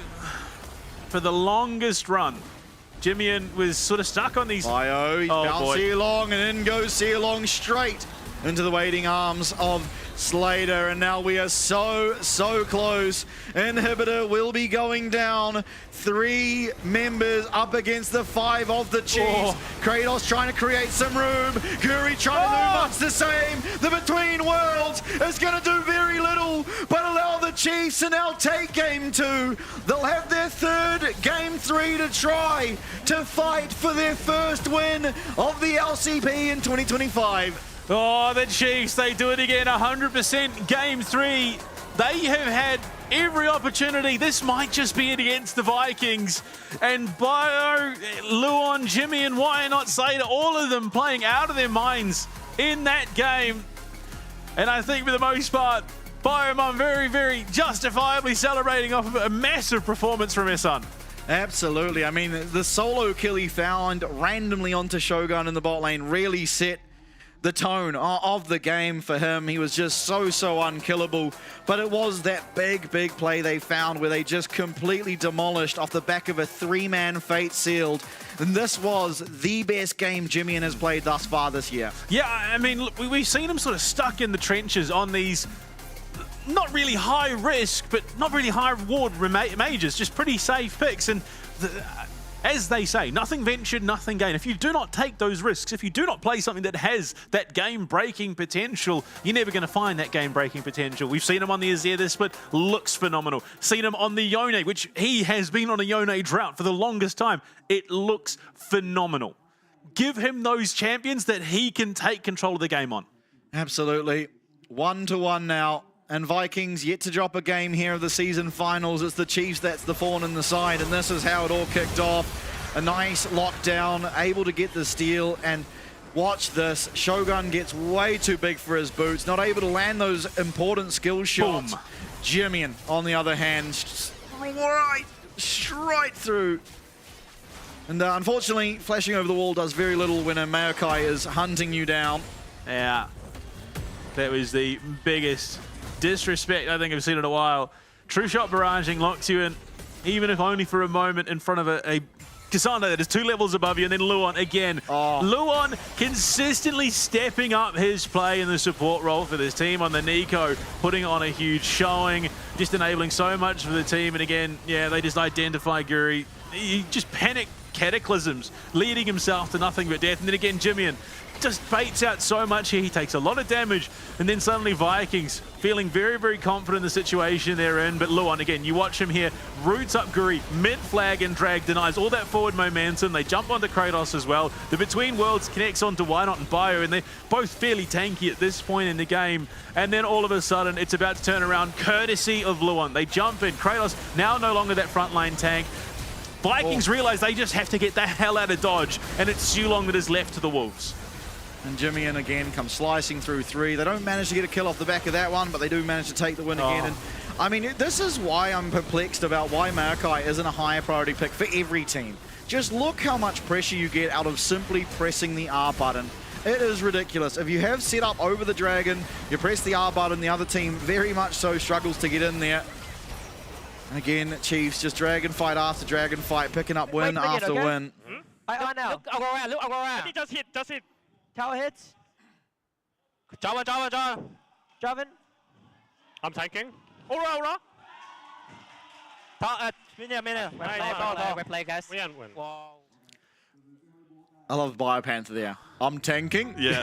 for the longest run, Jimmy-In was sort of stuck on these... Bio, he's bounced Sealong, and in goes Sealong straight into the waiting arms of Slater, and now we are so close. Inhibitor will be going down. 3 members up against the 5 of the Chiefs. Kratos trying to create some room. Guri trying to do much the same. The Between Worlds is going to do very little, but allow the Chiefs to now take game 2. They'll have their 3rd game 3 to try to fight for their first win of the LCP in 2025. Oh, the Chiefs, they do it again, 100% game 3. They have had every opportunity. This might just be it against the Vikings. And Bio, Luon, Jimmy, and why not Slater, all of them playing out of their minds in that game. And I think for the most part, Biomon very, very justifiably celebrating off of a massive performance from his son. Absolutely. I mean, the solo kill he found randomly onto Shogun in the bot lane really set the tone of the game for him. He was just so unkillable, but it was that big play they found where they just completely demolished off the back of a 3-man fate sealed, and this was the best game Jimmy-In has played thus far this year. Yeah, I mean, look, we've seen him sort of stuck in the trenches on these not really high risk but not really high reward majors, just pretty safe picks, and as they say, nothing ventured, nothing gained. If you do not take those risks, if you do not play something that has that game-breaking potential, you're never going to find that game-breaking potential. We've seen him on the Azir this split, looks phenomenal. Seen him on the Yone, which he has been on a Yone drought for the longest time. It looks phenomenal. Give him those champions that he can take control of the game on. Absolutely. 1-1 now. And Vikings yet to drop a game here of the season finals. It's the Chiefs that's the thorn in the side, and this is how it all kicked off. A nice lockdown, able to get the steal, and watch this. Shogun gets way too big for his boots, not able to land those important skill shots. Jimmy-In, on the other hand, straight through. And unfortunately, flashing over the wall does very little when a MVKE is hunting you down. Yeah, that was the biggest disrespect I think I've seen in a while. True shot barraging locks you in, even if only for a moment, in front of a Cassandra that is 2 levels above you, and then Luon again. Luon consistently stepping up his play in the support role for this team on the Nico, putting on a huge showing, just enabling so much for the team. And again, yeah, they just identify Guri. He just panicked cataclysms, leading himself to nothing but death. And then again, Jimmy-In just baits out so much here. He takes a lot of damage, and then suddenly Vikings feeling very confident in the situation they're in. But Luon, again, you watch him here, roots up Guri, mid-flag and drag, denies all that forward momentum. They jump onto Kratos as well. The Between Worlds connects onto Why Not and Bio, and they're both fairly tanky at this point in the game. And then all of a sudden, it's about to turn around, courtesy of Luon. They jump in. Kratos now no longer that frontline tank. Vikings realize they just have to get the hell out of dodge, and it's Sealong that is left to the Wolves. And Jimmy-In again comes slicing through 3. They don't manage to get a kill off the back of that one, but they do manage to take the win again. And I mean, this is why I'm perplexed about why MVKE isn't a higher priority pick for every team. Just look how much pressure you get out of simply pressing the R button. It is ridiculous. If you have set up over the Dragon, you press the R button, the other team very much so struggles to get in there. And again, Chiefs just dragon fight after dragon fight, picking up win after win. Look, Aurora, look, Aurora. Just hit. Tower hits. Jarvan. I'm tanking. Aurora. Minute. We play, guys. We win. Wow. I love Biopanther there. I'm tanking. Yeah.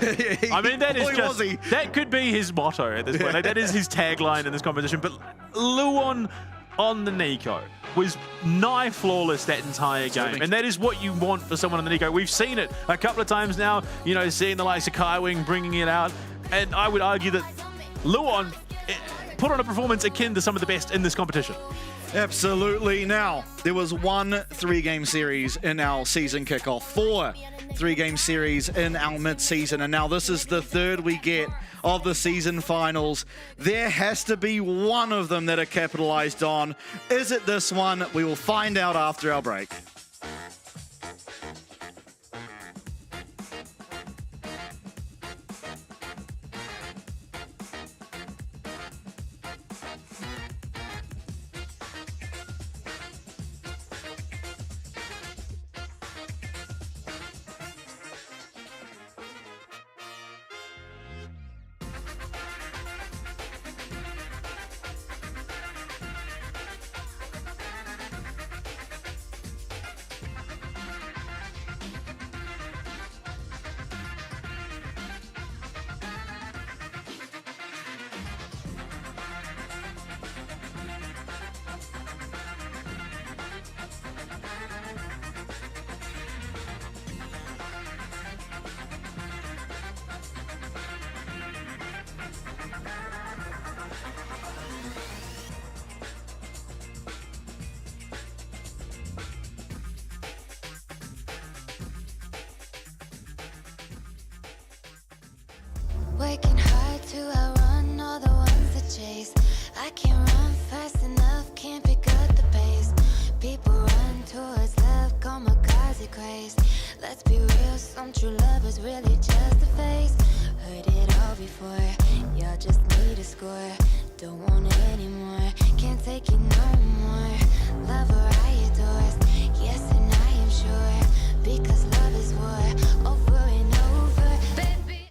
I mean, that is just, that could be his motto at this point. Like, that is his tagline in this competition. But Luon on the Nico was nigh flawless that entire game, and that is what you want for someone on the Nico. We've seen it a couple of times now, you know, seeing the likes of Kaiwing bringing it out, and I would argue that Luon put on a performance akin to some of the best in this competition. Absolutely. Now, there was one 3-game series in our season kickoff, 4 3-game series in our mid-season, and now this is the 3rd we get of the season finals. There has to be one of them that are capitalized on. Is it this one? We will find out after our break. Working hard to outrun all the ones that chase. I can't run fast enough, can't pick up the pace. People run towards love, kamikaze craze. Let's be real, some true lovers really just a face. Heard it all before, y'all just need a score. Don't want it anymore, can't take it no more. Love or I adore, yes and I am sure. Because love is war, over and over, baby.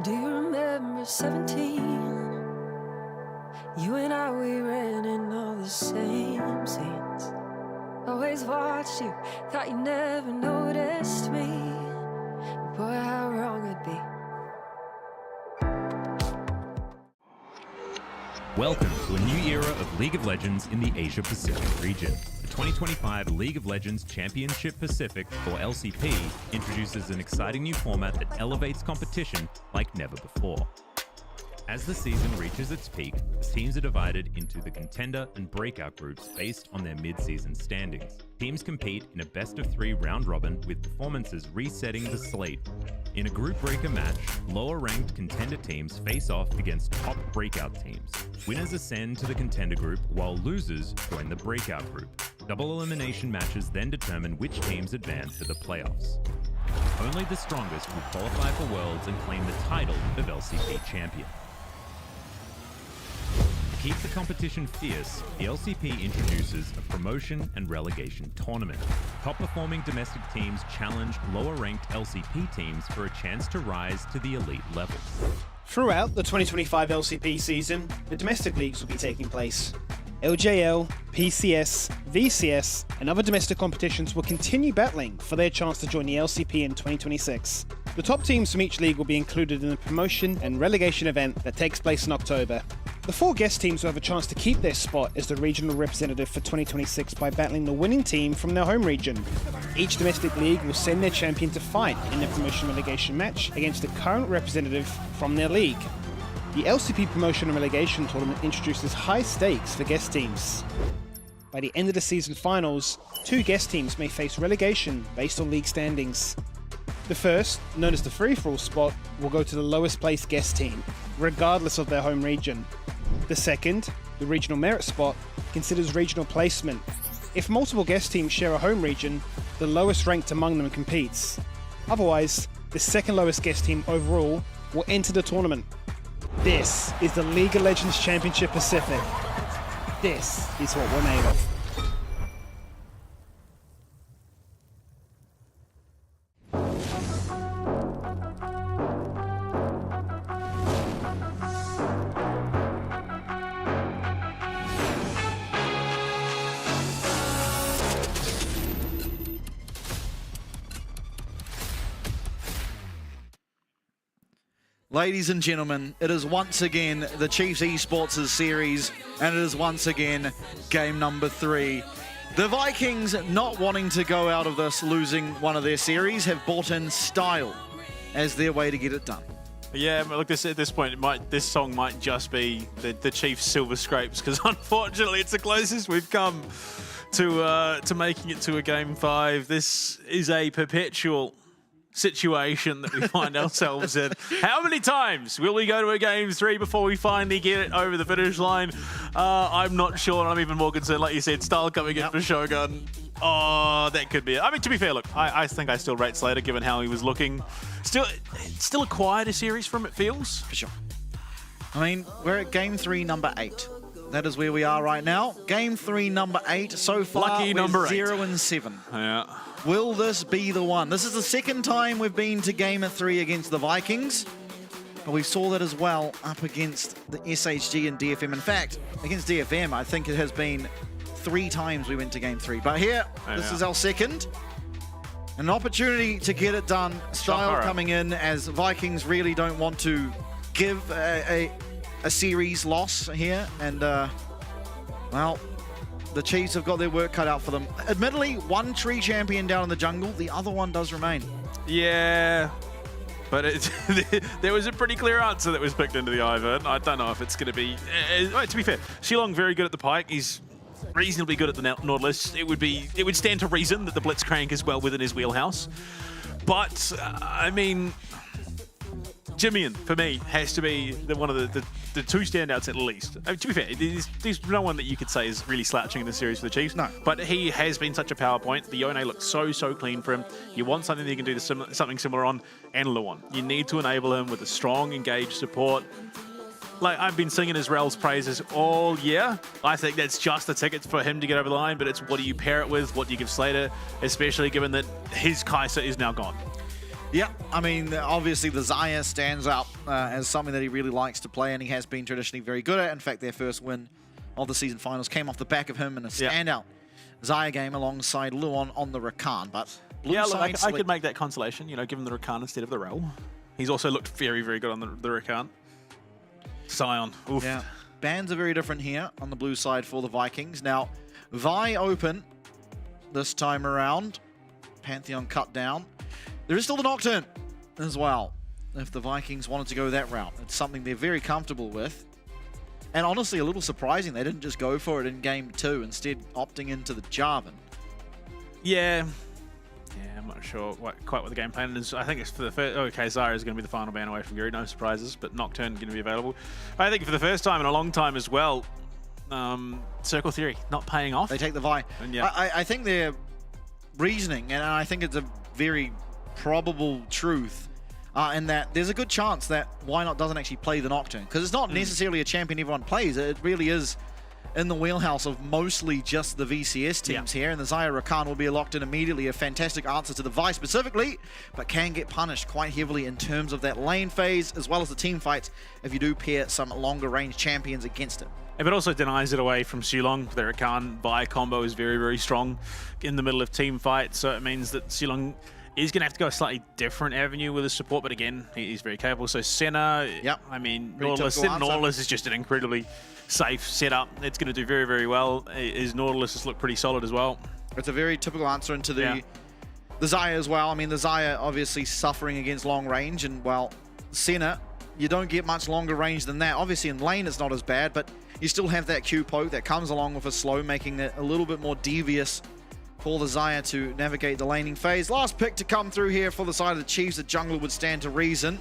Do you remember 17? You and I, we ran in all the same scenes. Always watched you, thought you never noticed me. Boy, how wrong I'd be. Welcome to a new era of League of Legends in the Asia Pacific region. The 2025 League of Legends Championship Pacific, or LCP, introduces an exciting new format that elevates competition like never before. As the season reaches its peak, teams are divided into the Contender and Breakout groups based on their mid-season standings. Teams compete in a best-of-3 round-robin with performances resetting the slate. In a group breaker match, lower-ranked Contender teams face off against top Breakout teams. Winners ascend to the Contender group, while losers join the Breakout group. Double elimination matches then determine which teams advance to the playoffs. Only the strongest will qualify for Worlds and claim the title of LCP champion. To keep the competition fierce, the LCP introduces a promotion and relegation tournament. Top-performing domestic teams challenge lower-ranked LCP teams for a chance to rise to the elite levels. Throughout the 2025 LCP season, the domestic leagues will be taking place. LJL, PCS, VCS, and other domestic competitions will continue battling for their chance to join the LCP in 2026. The top teams from each league will be included in the promotion and relegation event that takes place in October. The 4 guest teams will have a chance to keep their spot as the regional representative for 2026 by battling the winning team from their home region. Each domestic league will send their champion to fight in the promotion relegation match against the current representative from their league. The LCP Promotion and Relegation Tournament introduces high stakes for guest teams. By the end of the season finals, 2 guest teams may face relegation based on league standings. The first, known as the free-for-all spot, will go to the lowest placed guest team, regardless of their home region. The second, the regional merit spot, considers regional placement. If multiple guest teams share a home region, the lowest ranked among them competes. Otherwise, the second lowest guest team overall will enter the tournament. This is the League of Legends Championship Pacific. This is what we're made of. Ladies and gentlemen, it is once again the Chiefs Esports series, and it is once again game number 3. The Vikings, not wanting to go out of this losing one of their series, have bought in style as their way to get it done. Yeah, look, at this point, this song might just be the Chiefs' silver scrapes, because unfortunately it's the closest we've come to making it to a game 5. This is a perpetual situation that we find ourselves in. How many times will we go to a game 3 before we finally get it over the finish line? I'm not sure, and I'm even more concerned, like you said, Style coming in for Shogun. Oh, that could be it. I mean, to be fair, look, I think I still rate Slater given how he was looking. Still a quieter series from it feels. For sure. I mean, we're at game 3, number 8. That is where we are right now. Game 3, number 8. So far, lucky number 8. 0-7. Yeah. Will this be the one? This is the second time we've been to game 3 against the Vikings, but we saw that as well up against the SHG and DFM. In fact, against DFM, I think it has been 3 times we went to game 3. But here, this is our second. An opportunity to get it done. Style coming in as Vikings really don't want to give a series loss here. And, well, the Chiefs have got their work cut out for them. Admittedly, one tree champion down in the jungle, the other one does remain. Yeah, but there was a pretty clear answer that was picked into the Ivern. I don't know if it's going to be... to be fair, Shilong very good at the Pike. He's reasonably good at the Nautilus. It would stand to reason that the Blitzcrank is well within his wheelhouse. But, I mean... Jimmian, for me, has to be one of the 2 standouts at least. I mean, to be fair, there's no one that you could say is really slouching in the series for the Chiefs. No. But he has been such a power point. The Yone looks so clean for him. You want something that you can do something similar on, and Luan. You need to enable him with a strong, engaged support. Like, I've been singing Israel's praises all year. I think that's just the ticket for him to get over the line, but it's what do you pair it with? What do you give Slater? Especially given that his Kai'Sa is now gone. Yeah, I mean, obviously the Xayah stands out as something that he really likes to play, and he has been traditionally very good at. In fact, their first win of the season finals came off the back of him in a standout Xayah game alongside Luan on the Rakan. But yeah, look, I could make that consolation, you know, give him the Rakan instead of the Rel. He's also looked very good on the Rakan. Sion, oof. Yeah, bans are very different here on the blue side for the Vikings. Now, Vi open this time around. Pantheon cut down. There is still the Nocturne as well. if the Vikings wanted to go that route. It's something they're very comfortable with. And honestly, a little surprising they didn't just go for it in game 2, instead opting into the Jarvan. Yeah, I'm not sure quite what the game plan is. I think it's for the first... Okay, Zyra is going to be the final ban away from Guru, no surprises, but Nocturne going to be available. I think for the first time in a long time as well, Circle Theory not paying off. They take the Vi. And yeah. I think their reasoning, and I think it's a very probable truth, in that there's a good chance that Why Not doesn't actually play the Nocturne, because it's not necessarily a champion everyone plays. It really is in the wheelhouse of mostly just the VCS teams here, and the Zyra Rakan will be locked in immediately. A fantastic answer to the Vi specifically, but can get punished quite heavily in terms of that lane phase, as well as the team fights, if you do pair some longer range champions against it. But also denies it away from Sulong. The Rakan Vi combo is very, very strong in the middle of team fights, so it means that Sulong is going to have to go a slightly different avenue with his support, but again, he's very capable. So Senna, I mean, Nautilus is just an incredibly safe setup. It's going to do very, very well. His Nautilus has looked pretty solid as well. It's a very typical answer into the Xayah as well. I mean, the Xayah obviously suffering against long range, and well, Senna, you don't get much longer range than that. Obviously in lane it's not as bad, but you still have that Q poke that comes along with a slow, making it a little bit more devious for the Xayah to navigate the laning phase. Last pick to come through here for the side of the Chiefs. The jungler would stand to reason.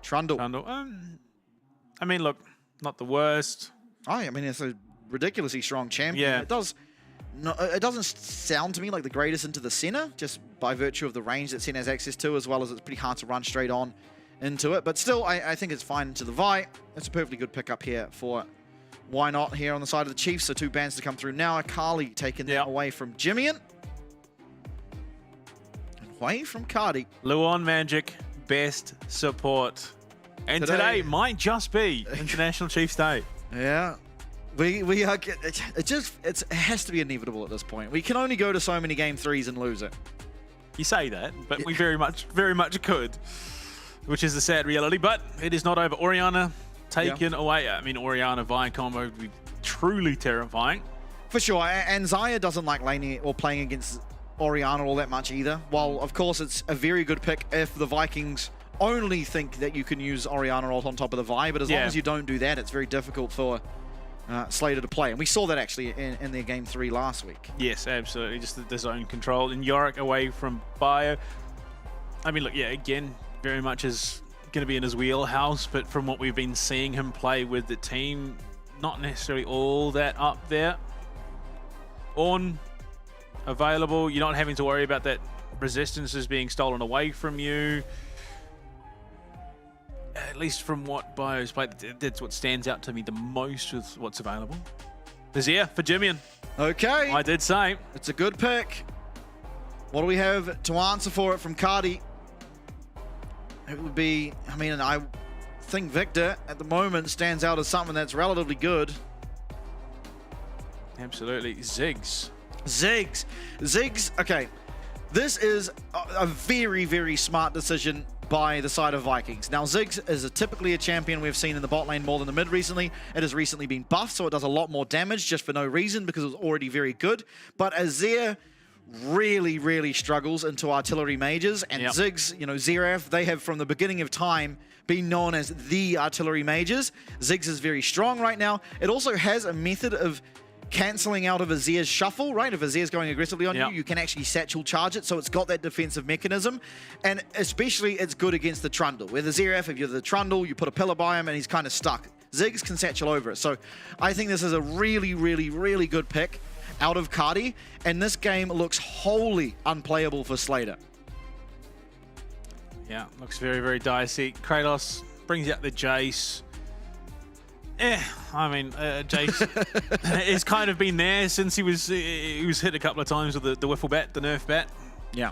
Trundle. I mean, look, not the worst. I mean, it's a ridiculously strong champion. Yeah. It doesn't sound to me like the greatest into the Senna, just by virtue of the range that Senna has access to, as well as it's pretty hard to run straight on into it. But still, I think it's fine into the Vi. It's a perfectly good pickup here for Why Not here on the side of the Chiefs. So 2 bans to come through now. Akali taken away from Jimmian. Away from Cardi. Luon Magic, best support. And today might just be International Chiefs Day. Yeah. We are... It has to be inevitable at this point. We can only go to so many game 3s and lose it. You say that, but we very much could, which is the sad reality. But it is not over. Orianna taken away. I mean, Orianna Vi combo would be truly terrifying. For sure. And Xayah doesn't like laning or playing against Orianna all that much either. While, of course, it's a very good pick if the Vikings only think that you can use Orianna ult on top of the Vi, but as long as you don't do that, it's very difficult for Slater to play. And we saw that actually in their game 3 last week. Yes, absolutely. Just the zone control. And Yorick away from Bio. I mean, look, again, very much is going to be in his wheelhouse, but from what we've been seeing him play with the team, not necessarily all that up there. Ornn available. You're not having to worry about that resistances being stolen away from you. At least from what Bio's played, that's what stands out to me the most with what's available. Azir for Jimmian. Okay. I did say. It's a good pick. What do we have to answer for it from Cardi? It would be, I mean, I think Victor at the moment stands out as something that's relatively good. Absolutely. Ziggs. Ziggs, okay. This is a very, very smart decision by the side of Vikings. Now, Ziggs is typically a champion we've seen in the bot lane more than the mid recently. It has recently been buffed, so it does a lot more damage just for no reason because it was already very good. But Azir really, really struggles into artillery mages, and Ziggs, you know, Xerath, they have from the beginning of time been known as the artillery mages. Ziggs is very strong right now. It also has a method of cancelling out of Azir's shuffle, right? If Azir's going aggressively on you, you can actually satchel charge it, so it's got that defensive mechanism. And especially it's good against the Trundle. With Xerath, if you're the Trundle, you put a pillar by him and he's kind of stuck. Ziggs can satchel over it. So I think this is a really, really, really good pick out of Cardi, and this game looks wholly unplayable for Slater. Yeah, looks very, very dicey. Kratos brings out the Jace. I mean, Jace has kind of been there since he was hit a couple of times with the Wiffle bat, the Nerf bat. Yeah.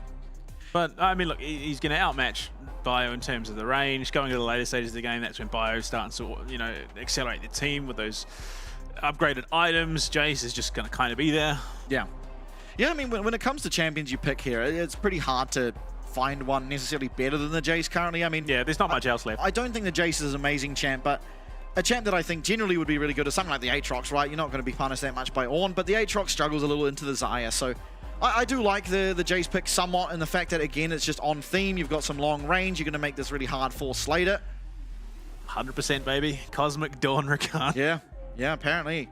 But, I mean, look, he's going to outmatch Bio in terms of the range. Going to the later stages of the game, that's when Bio starts to, you know, accelerate the team with those upgraded items. Jace is just going to kind of be there. Yeah. Yeah, I mean, when it comes to champions you pick here, it's pretty hard to find one necessarily better than the Jace currently. I mean... Yeah, there's not much else left. I don't think the Jace is an amazing champ, but a champ that I think generally would be really good is something like the Aatrox, right? You're not going to be punished that much by Ornn, but the Aatrox struggles a little into the Xayah, so I do like the Jace pick somewhat in the fact that, again, it's just on theme. You've got some long range. You're going to make this really hard for Slater. 100%, baby. Cosmic Dawn Rakan. Yeah, apparently.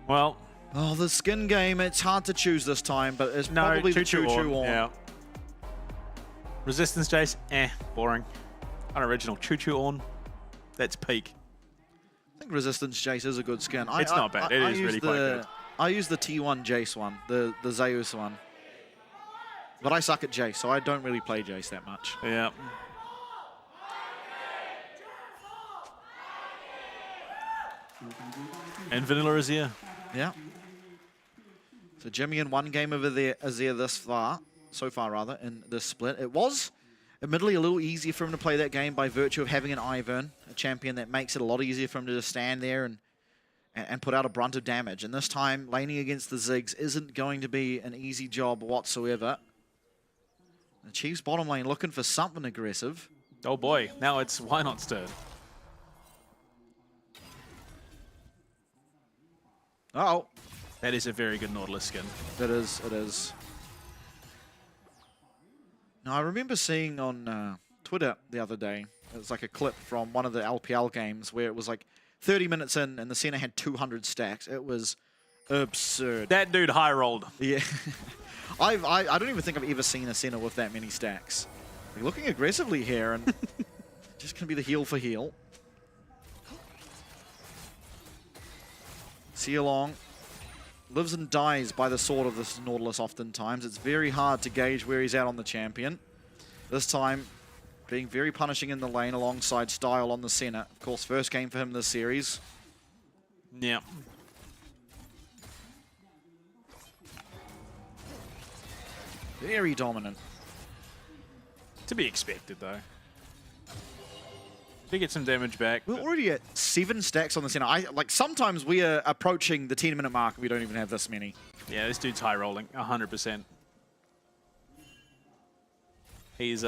Well. Oh, the skin game, it's hard to choose this time, but it's probably the Choo Choo on. Yeah. Resistance Jace, boring. Unoriginal. Choo Choo on, that's peak. I think Resistance Jace is a good skin. It's not bad. It is really quite good. I use the T1 Jace one, the Zeus one. But I suck at Jace, so I don't really play Jace that much. Yeah. And Vanilla is here. Yeah. So Jimmy in one game over there, Azir so far rather, in this split. It was admittedly a little easier for him to play that game by virtue of having an Ivern, a champion that makes it a lot easier for him to just stand there and put out a brunt of damage. And this time, laning against the Ziggs isn't going to be an easy job whatsoever. The Chiefs bottom lane looking for something aggressive. Oh boy, now it's why not stir? Uh-oh. That is a very good Nautilus skin. It is. Now, I remember seeing on Twitter the other day, it was like a clip from one of the LPL games where it was like 30 minutes in and the Senna had 200 stacks. It was absurd. That dude high rolled. Yeah. I don't even think I've ever seen a Senna with that many stacks. They're looking aggressively here and just going to be the heal for heal. Sealong lives and dies by the sword of this Nautilus oftentimes. It's very hard to gauge where he's at on the champion. This time, being very punishing in the lane alongside Style on the Senna. Of course, first game for him this series. Yeah. Very dominant. To be expected, though. To get some damage back. We're already at 7 stacks on the Senna. Like, sometimes we are approaching the 10-minute mark and we don't even have this many. Yeah, this dude's high rolling, 100%. He's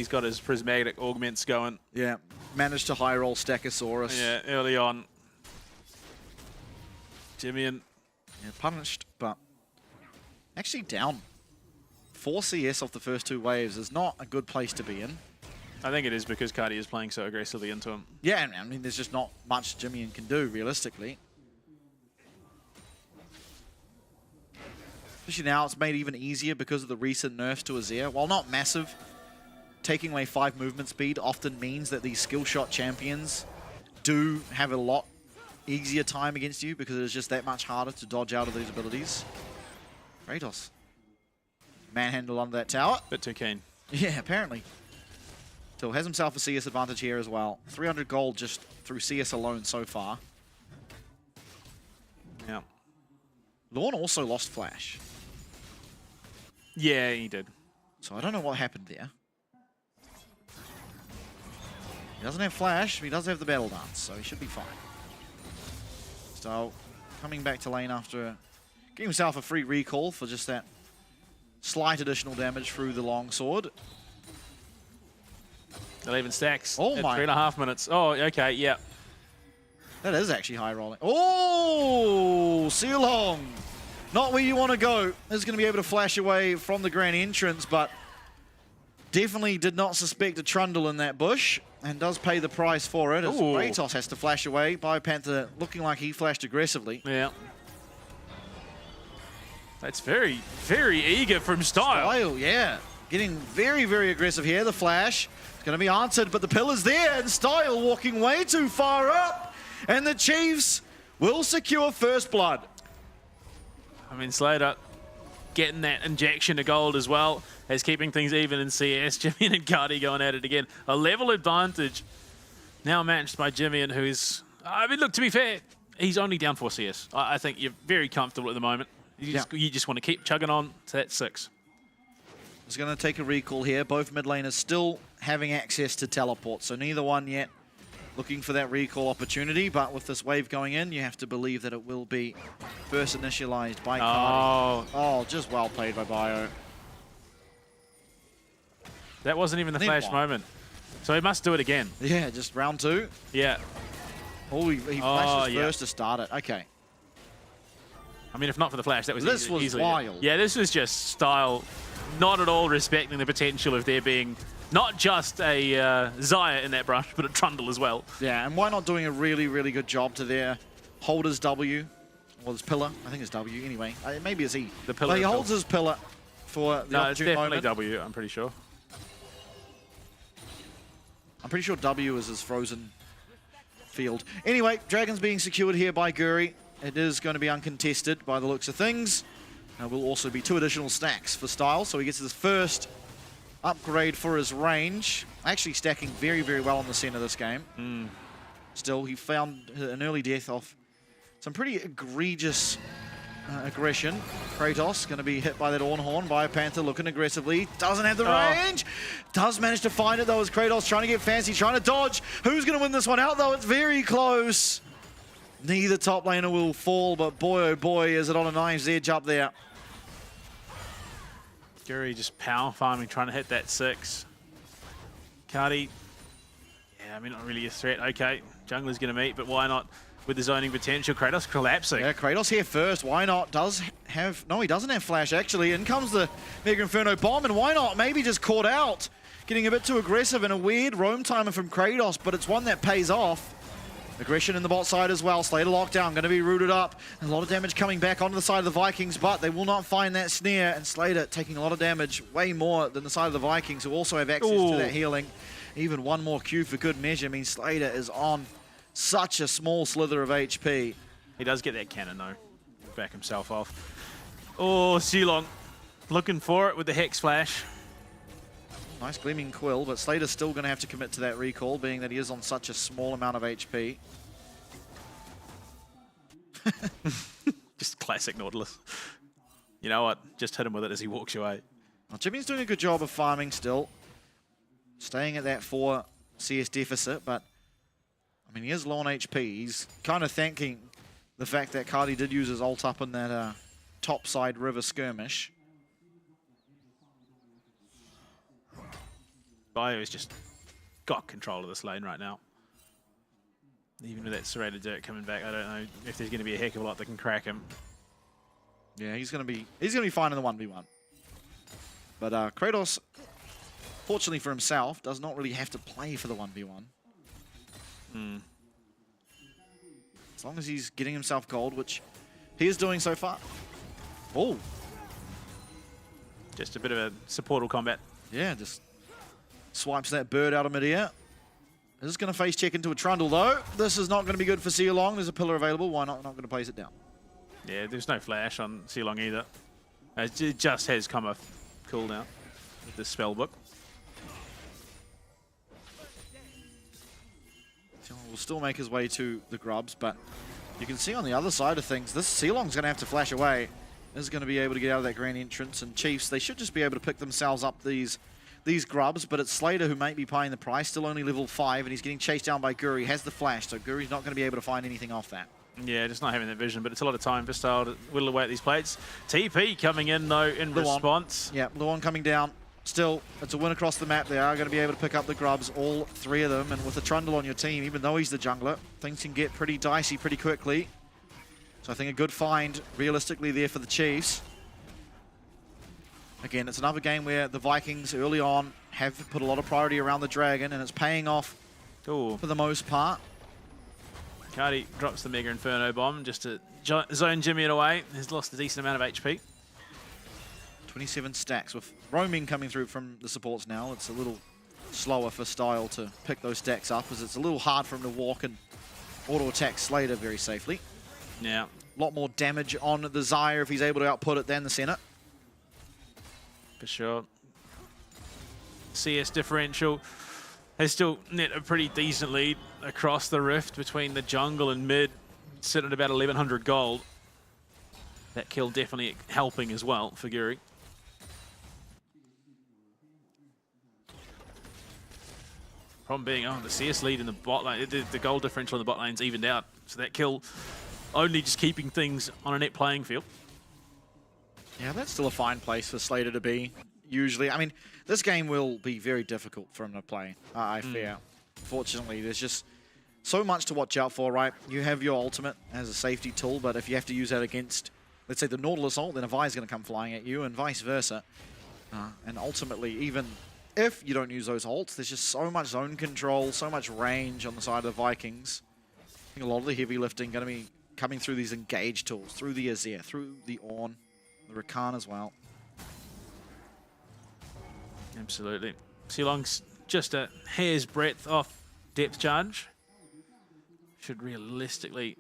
got his prismatic augments going. Yeah, managed to high roll Stackosaurus. Yeah, early on. Jimmy punished, but actually down. 4 CS off the first 2 waves is not a good place to be in. I think it is because Cardi is playing so aggressively into him. Yeah, I mean, there's just not much Jimmy can do, realistically. Especially now, it's made even easier because of the recent nerfs to Azir. While not massive, taking away 5 movement speed often means that these skill shot champions do have a lot easier time against you because it is just that much harder to dodge out of these abilities. Kratos. Manhandle under that tower. Bit too keen. Yeah, apparently. So has himself a CS advantage here as well. 300 gold just through CS alone so far. Yeah. Lorne also lost Flash. Yeah, he did. So I don't know what happened there. He doesn't have Flash, but he does have the Battle Dance, so he should be fine. So coming back to lane after getting himself a free recall for just that slight additional damage through the longsword. 11 stacks. Oh my. 3.5 minutes. Oh, okay, yeah. That is actually high rolling. Oh, Sealong. Not where you want to go. Is going to be able to flash away from the grand entrance, but definitely did not suspect a Trundle in that bush and does pay the price for it as Kratos has to flash away. BioPanther looking like he flashed aggressively. Yeah. That's very, very eager from Style. Style, yeah. Getting very, very aggressive here. The flash is going to be answered, but the pillar's there and Style walking way too far up. And the Chiefs will secure first blood. I mean, Slater getting that injection of gold as well as keeping things even in CS. Jimmy and Cardi going at it again. A level advantage now matched by Jimmy, and who's... I mean, look, to be fair, he's only down 4 CS. I think you're very comfortable at the moment. You just want to keep chugging on to that 6. He's going to take a recall here. Both mid laners still having access to teleport, so neither one yet looking for that recall opportunity, but with this wave going in, you have to believe that it will be first initialized by Cardi. Oh, just well played by Bio. That wasn't even the flash moment. So he must do it again. Yeah, just round 2. Yeah. Oh, he flashes first to start it. Okay. I mean, if not for the flash, that was This was easily wild. Yeah, this was just style, not at all respecting the potential of there being not just a Zaya in that brush, but a Trundle as well. Yeah, and why not doing a really, really good job to their holders W, or his pillar. I think it's W anyway. Maybe it's E. The pillar. But he holds his pillar for the No, it's opportune definitely moment. W, I'm pretty sure. I'm pretty sure W is his frozen field. Anyway, Dragon's being secured here by Guri. It is going to be uncontested by the looks of things. Will also be 2 additional stacks for Style, so he gets his first upgrade for his range. Actually stacking very, very well on the center this game. Still, he found an early death off some pretty egregious aggression. Kratos going to be hit by that Ornhorn. Biopanther looking aggressively. Doesn't have the range. Does manage to find it though as Kratos trying to get fancy, trying to dodge. Who's going to win this one out though? It's very close. Neither top laner will fall, but boy oh boy is it on a knife's edge up there. Guri just power farming, trying to hit that 6. Cardi, yeah, I mean, not really a threat. Okay, jungler's going to meet, but why not with the zoning potential? Kratos collapsing. Yeah, Kratos here first. Why not? Does have... No, he doesn't have flash, actually. In comes the Mega Inferno bomb, and why not? Maybe just caught out. Getting a bit too aggressive and a weird roam timer from Kratos, but it's one that pays off. Aggression in the bot side as well. Slater lockdown, going to be rooted up. A lot of damage coming back onto the side of the Vikings, but they will not find that snare. And Slater taking a lot of damage, way more than the side of the Vikings, who also have access to that healing. Even one more Q for good measure means Slater is on such a small slither of HP. He does get that cannon though. Back himself off. Oh, Silong looking for it with the Hex Flash. Nice Gleaming Quill, but Slater's still going to have to commit to that recall, being that he is on such a small amount of HP. Just classic Nautilus. You know what? Just hit him with it as he walks away. Well, Jimmy's doing a good job of farming still. Staying at that 4 CS deficit, but I mean, he is low on HP. He's kind of thanking the fact that Cardi did use his ult up in that top side river skirmish. Bio's just got control of this lane right now. Even with that serrated dirt coming back, I don't know if there's going to be a heck of a lot that can crack him. Yeah, he's gonna be fine in the 1v1. But Kratos, fortunately for himself, does not really have to play for the 1v1. As long as he's getting himself gold, which he is doing so far. Oh, just a bit of a supportal combat. Yeah, just swipes that bird out of midair. This is going to face check into a Trundle though. This is not going to be good for Sealong. There's a pillar available. Why not? Not going to place it down. Yeah, there's no flash on Sealong either. It just has come off cooldown with the spell book. Will still make his way to the grubs, but you can see on the other side of things, this Sealong's going to have to flash away. Is going to be able to get out of that grand entrance, and Chiefs, they should just be able to pick themselves up these grubs, but it's Slater who might be paying the price, still only level 5, and he's getting chased down by Guri. Has the flash, so Guri's not going to be able to find anything off that. Yeah, just not having that vision, but it's a lot of time for Style to whittle away at these plates. TP coming in, though, in response. Yeah, Luon coming down. Still, it's a win across the map. They are going to be able to pick up the grubs, all 3 of them, and with a Trundle on your team, even though he's the jungler, things can get pretty dicey pretty quickly. So I think a good find, realistically, there for the Chiefs. Again, it's another game where the Vikings, early on, have put a lot of priority around the Dragon, and it's paying off for the most part. Cardi drops the Mega Inferno bomb just to zone Jimmy it away. He's lost a decent amount of HP. 27 stacks with roaming coming through from the supports now. It's a little slower for Style to pick those stacks up, as it's a little hard for him to walk and auto-attack Slater very safely. Yeah. A lot more damage on the Zyre if he's able to output it than the center. For sure. CS differential has still net a pretty decent lead across the rift between the jungle and mid, sitting at about 1100 gold. That kill definitely helping as well for Guri. Problem being, the CS lead in the bot lane, the gold differential in the bot lane's evened out. So that kill only just keeping things on a net playing field. Yeah, that's still a fine place for Slater to be, usually. I mean, this game will be very difficult for him to play, I fear. Fortunately, there's just so much to watch out for, right? You have your ultimate as a safety tool, but if you have to use that against let's say, the Nautilus ult, then a Vi is going to come flying at you, and vice versa. And ultimately, even if you don't use those ults, there's just so much zone control, so much range on the side of the Vikings. I think a lot of the heavy lifting going to be coming through these engage tools, through the Azir, through the Ornn, the Rakan as well. Absolutely. Silong's just a hair's breadth off depth charge. Should realistically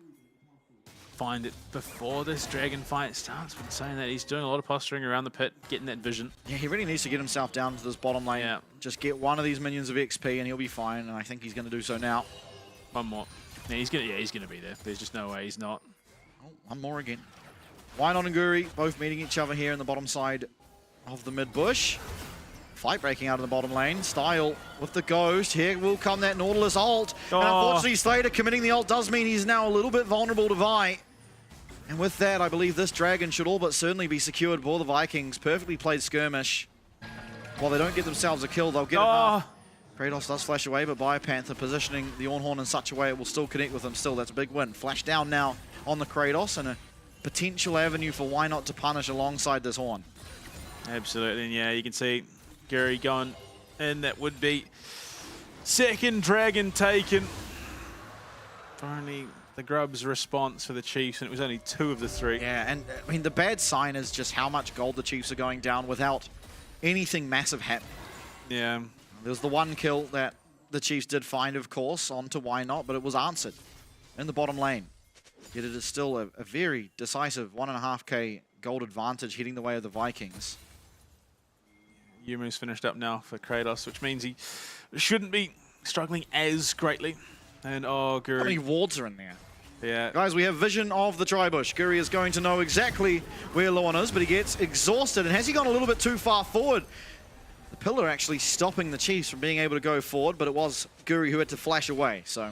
find it before this dragon fight starts. Been saying that he's doing a lot of posturing around the pit, getting that vision. Yeah, he really needs to get himself down to this bottom lane. Yeah. Just get one of these minions of XP and he'll be fine, and I think he's going to do so now. One more. Yeah, he's gonna be there. There's just no way he's not. Oh, one more again. Wynot and Guri both meeting each other here in the bottom side of the mid bush. Fight breaking out in the bottom lane. Style with the ghost. Here will come that Nautilus ult. Oh. And unfortunately, Slater committing the ult does mean he's now a little bit vulnerable to Vi. And with that, I believe this dragon should all but certainly be secured for the Vikings. Perfectly played skirmish. While they don't get themselves a kill, they'll get enough. Kratos does flash away, but Biopanther positioning the Ornhorn in such a way it will still connect with him. Still, that's a big win. Flash down now on the Kratos, and a potential avenue for Wynot to punish alongside this Horn. Absolutely, and yeah, you can see Guri going in. That would be second dragon taken. Only the Grub's response for the Chiefs, and it was only 2 of the 3. Yeah, and I mean, the bad sign is just how much gold the Chiefs are going down without anything massive happening. Yeah. There's the one kill that the Chiefs did find, of course, onto Wynot, but it was answered in the bottom lane. Yet it is still a very decisive 1.5k gold advantage heading the way of the Vikings. Yumu's finished up now for Kratos, which means he shouldn't be struggling as greatly. And oh, Guri. How many wards are in there? Yeah. Guys, we have vision of the Tribush. Guri is going to know exactly where Luan is, but he gets exhausted. And has he gone a little bit too far forward? The pillar actually stopping the Chiefs from being able to go forward, but it was Guri who had to flash away. So,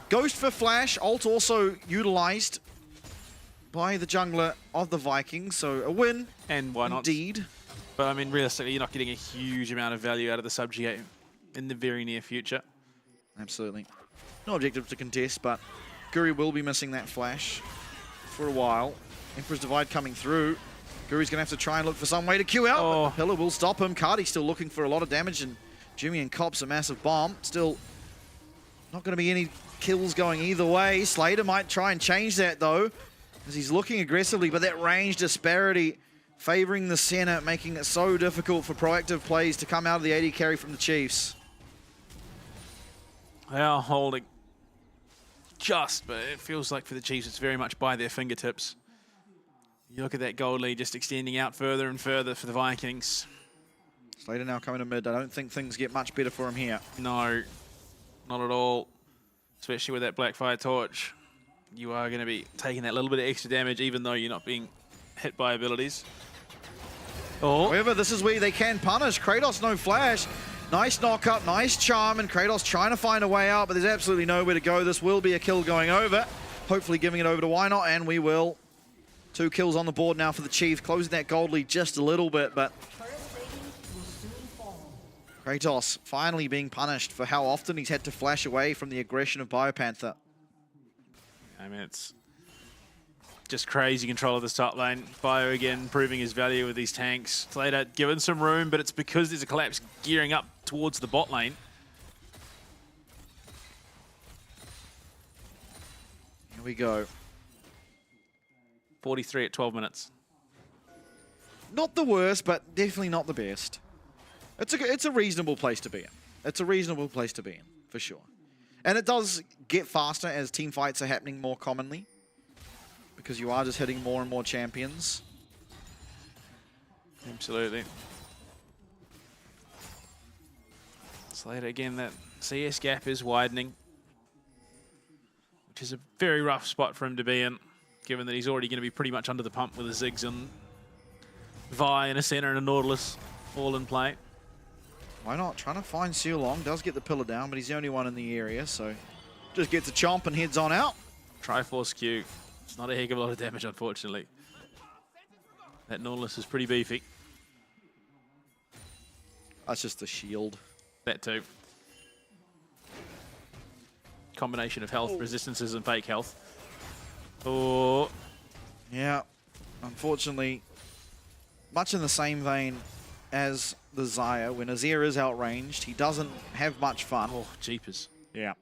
Ghost for flash, ult also utilized by the jungler of the Vikings. So a win, and why not? Indeed. But I mean, realistically, you're not getting a huge amount of value out of the subjugate in the very near future. Absolutely. No objective to contest, but Guri will be missing that flash for a while. Emperor's Divide coming through. Guri's going to have to try and look for some way to queue out. Oh. But the pillar will stop him. Cardi's still looking for a lot of damage, and Jimmy and Cop's a massive bomb. Still not going to be any kills going either way. Slater might try and change that, though, as he's looking aggressively, but that range disparity favoring the center, making it so difficult for proactive plays to come out of the AD carry from the Chiefs. They are holding just, but it feels like for the Chiefs it's very much by their fingertips. You look at that gold lead just extending out further and further for the Vikings. Slater now coming to mid. I don't think things get much better for him here. No, not at all. Especially with that Blackfire Torch. You are going to be taking that little bit of extra damage even though you're not being hit by abilities. Oh. However, this is where they can punish. Kratos, no flash. Nice knock up, nice charm, and Kratos trying to find a way out, but there's absolutely nowhere to go. This will be a kill going over. Hopefully giving it over to Wynot, and we will. 2 kills on the board now for the Chiefs, closing that gold lead just a little bit, but Kratos finally being punished for how often he's had to flash away from the aggression of Biopanther. I mean, it's just crazy control of this top lane. Bio again proving his value with these tanks. Slater given some room, but it's because there's a collapse gearing up towards the bot lane. Here we go. 43 at 12 minutes. Not the worst, but definitely not the best. It's a reasonable place to be in. It's a reasonable place to be in, for sure. And it does get faster as team fights are happening more commonly, because you are just hitting more and more champions. Absolutely. Slater again, that CS gap is widening, which is a very rough spot for him to be in, given that he's already going to be pretty much under the pump with a Ziggs and Vi in a center and a Nautilus all in play. Why not? Trying to find Sealong. Does get the pillar down, but he's the only one in the area, so just gets a chomp and heads on out. Triforce Q. It's not a heck of a lot of damage, unfortunately. That Nautilus is pretty beefy. That's just the shield. That too. Combination of health, resistances, and fake health. Oh. Yeah. unfortunately, much in the same vein as the Xayah, when Azir is outranged, he doesn't have much fun. Oh, jeepers. Yeah.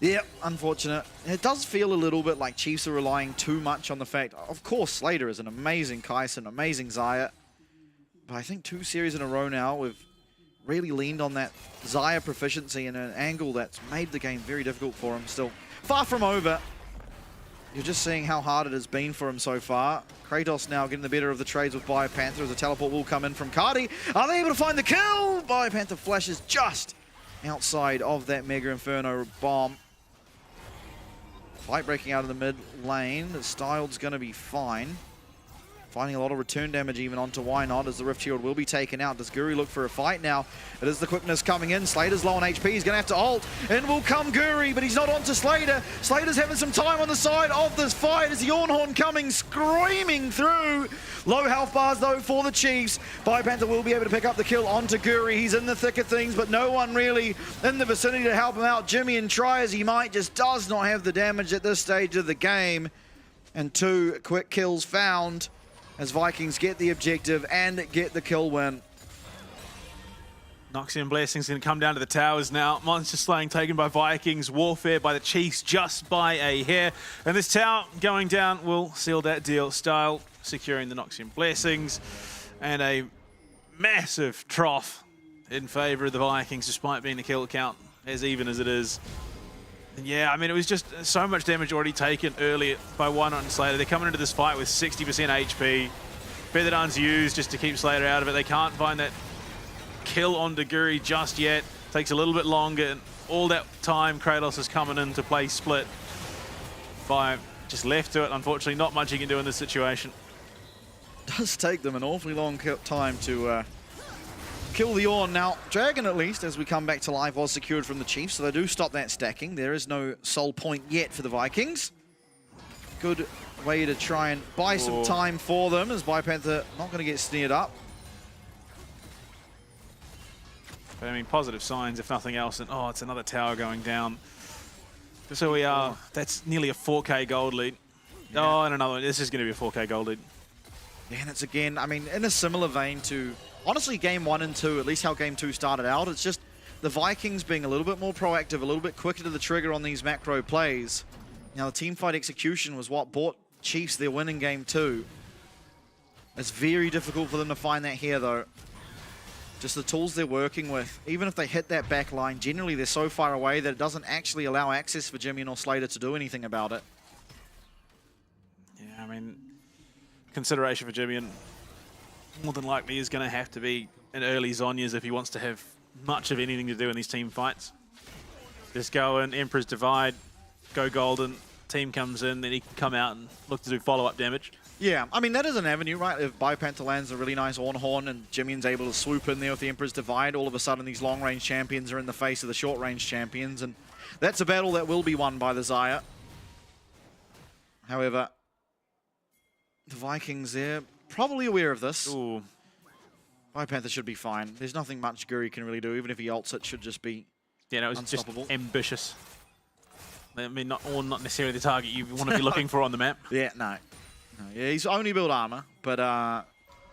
Yeah, unfortunate. It does feel a little bit like Chiefs are relying too much on the fact, of course, Slater is an amazing Kai'Sa, an amazing Xayah, but I think 2 series in a row now, we've really leaned on that Xayah proficiency in an angle that's made the game very difficult for him. Still far from over. You're just seeing how hard it has been for him so far. Kratos now getting the better of the trades with Biopanther as a teleport will come in from Cardi. Are they able to find the kill? Biopanther flashes just outside of that Mega Inferno bomb. Fight breaking out of the mid lane. Styled's going to be fine. Finding a lot of return damage even onto Why Not as the Rift Shield will be taken out. Does Guri look for a fight now? It is the quickness coming in. Slater's low on HP. He's going to have to ult. In will come Guri, but he's not onto Slater. Slater's having some time on the side of this fight as the Ornhorn coming screaming through. Low health bars though for the Chiefs. Biopanther will be able to pick up the kill onto Guri. He's in the thick of things, but no one really in the vicinity to help him out. Jimmy, and try as he might, just does not have the damage at this stage of the game. And 2 quick kills found as Vikings get the objective and get the kill win. Noxian Blessing's going to come down to the towers now. Monster slaying taken by Vikings. Warfare by the Chiefs just by a hair. And this tower going down will seal that deal. Style securing the Noxian Blessings. And a massive trough in favor of the Vikings, despite being a kill count as even as it is. And yeah, I mean, it was just so much damage already taken early by Why Not and Slater. They're coming into this fight with 60% HP. Featherdawn's used just to keep Slater out of it. They can't find that kill on Guri just yet. Takes a little bit longer. And all that time, Kratos is coming in to play split. By just left to it. Unfortunately, not much he can do in this situation. Does take them an awfully long time to kill the Ornn. Now, Dragon, at least, as we come back to life, was secured from the Chiefs, so they do stop that stacking. There is no soul point yet for the Vikings. Good way to try and buy some time for them, as Biopanther not going to get sneered up. But, I mean, positive signs, if nothing else. And, oh, it's another tower going down. So we are, that's nearly a 4K gold lead. Yeah. Oh, and another one. This is going to be a 4K gold lead. Yeah, and it's again, I mean, in a similar vein to, honestly, game 1 and 2, at least how game 2 started out. It's just the Vikings being a little bit more proactive, a little bit quicker to the trigger on these macro plays. Now, the teamfight execution was what bought Chiefs their win in game 2. It's very difficult for them to find that here, though. Just the tools they're working with. Even if they hit that back line, generally they're so far away that it doesn't actually allow access for Jimmy or Slater to do anything about it. Yeah, I mean, consideration for Jimmy more than likely is going to have to be an early Zhonya's if he wants to have much of anything to do in these team fights. Just go in, Emperor's Divide, go golden, team comes in, then he can come out and look to do follow-up damage. Yeah, I mean, that is an avenue, right? If Biopanther lands a really nice Ornhorn and Jimmy's able to swoop in there with the Emperor's Divide, all of a sudden these long-range champions are in the face of the short-range champions, and that's a battle that will be won by the Xayah. However, the Vikings, they're probably aware of this. Ooh. Biopanther should be fine. There's nothing much Guri can really do. Even if he ults, it should just be yeah, no, it was unstoppable. Just ambitious. I mean, not necessarily the target you want to be looking for on the map. Yeah, no. Yeah, he's only built armor, but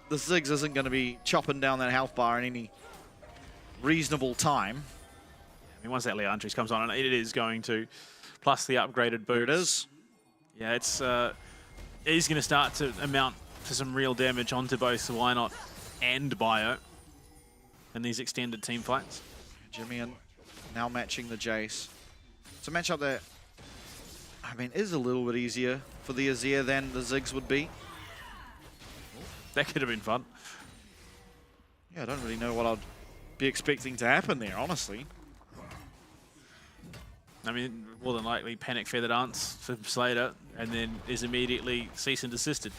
the Ziggs isn't going to be chopping down that health bar in any reasonable time. I mean, once that Leandris comes on, it is going to, plus the upgraded boots. There it is. Yeah, it's going to start to amount to some real damage onto both Why Not and Bio in these extended team fights. Jimmy now matching the Jace. It's a matchup that, I mean, is a little bit easier for the Azir than the Ziggs would be. That could have been fun. Yeah, I don't really know what I'd be expecting to happen there, honestly. I mean, more than likely Panic Feather Dance for Slater, and then is immediately cease and desisted.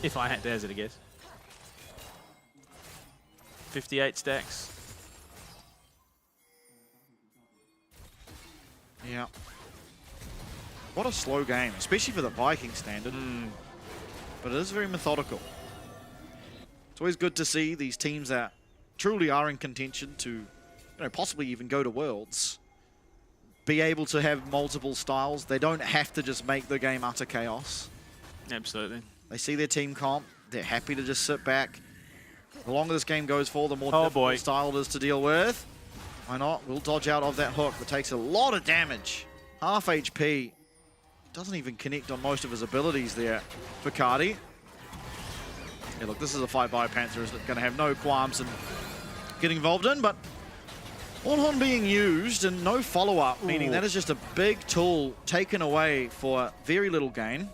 If I had to hazard a guess. 58 stacks. Yeah. What a slow game, especially for the Viking standard. But it is very methodical. It's always good to see these teams that truly are in contention to, you know, possibly even go to Worlds be able to have multiple styles. They don't have to just make the game utter chaos. Absolutely. They see their team comp. They're happy to just sit back. The longer this game goes for, the more difficult style it is to deal with. Why not? We'll dodge out of that hook that takes a lot of damage. Half HP. Doesn't even connect on most of his abilities there for Cardi. Yeah, look, this is a fight Biopanther is going to have no qualms in getting involved in, but Ornhorn being used and no follow-up, meaning that is just a big tool taken away for very little gain.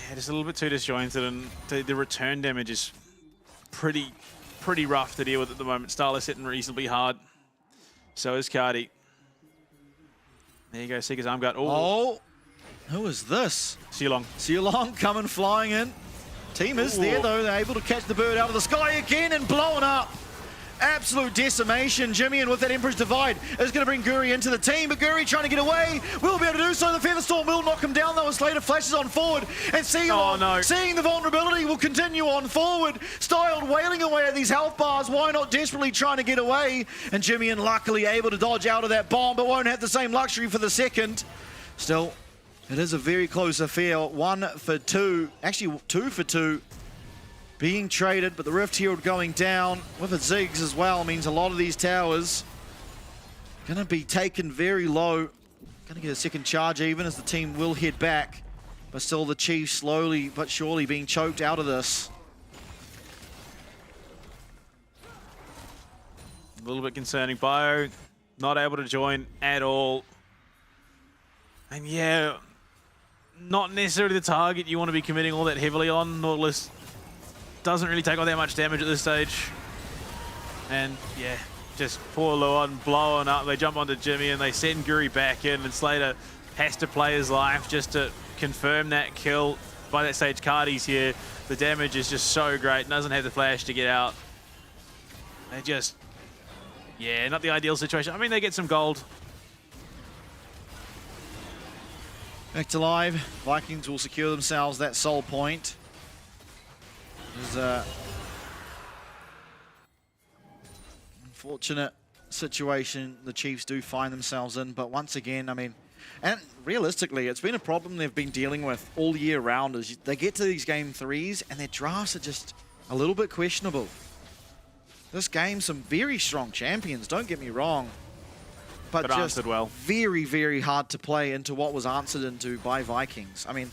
Yeah, just a little bit too disjointed, and the return damage is pretty rough to deal with at the moment. Starless hitting reasonably hard. So is Cardi. There you go, Seeker's arm guard. Oh, who is this? Siulong. Siulong coming flying in. Team is there though, they're able to catch the bird out of the sky again and blowing up. Absolute decimation. Jimmy, and with that Emperor's Divide, is going to bring Guri into the team, but Guri trying to get away. Will be able to do so. The Featherstorm will knock him down though as Slater flashes on forward. And seeing the vulnerability will continue on forward. Styled wailing away at these health bars. Why not desperately trying to get away? And Jimmy, and luckily able to dodge out of that bomb, but won't have the same luxury for the second. Still, it is a very close affair. 1 for 2. Actually, 2 for 2. Being traded, but the Rift Herald going down with a Ziggs as well means a lot of these towers gonna be taken very low. Gonna get a second charge even as the team will head back, but still the Chiefs slowly but surely being choked out of this. A little bit concerning. Bio not able to join at all. And yeah, not necessarily the target you want to be committing all that heavily on. Nautilus doesn't really take on that much damage at this stage. And yeah, just poor Luon blowing up. They jump onto Jimmy and they send Guri back in, and Slater has to play his life just to confirm that kill. By that stage, Cardi's here. The damage is just so great. Doesn't have the flash to get out. They just, yeah, not the ideal situation. I mean, they get some gold. Back to live. Vikings will secure themselves that soul point. There's a unfortunate situation the Chiefs do find themselves in, but once again, I mean, and realistically, it's been a problem they've been dealing with all year round. Is they get to these game 3s and their drafts are just a little bit questionable. This game, some very strong champions, don't get me wrong, but just very, very hard to play into what was answered into by Vikings. I mean,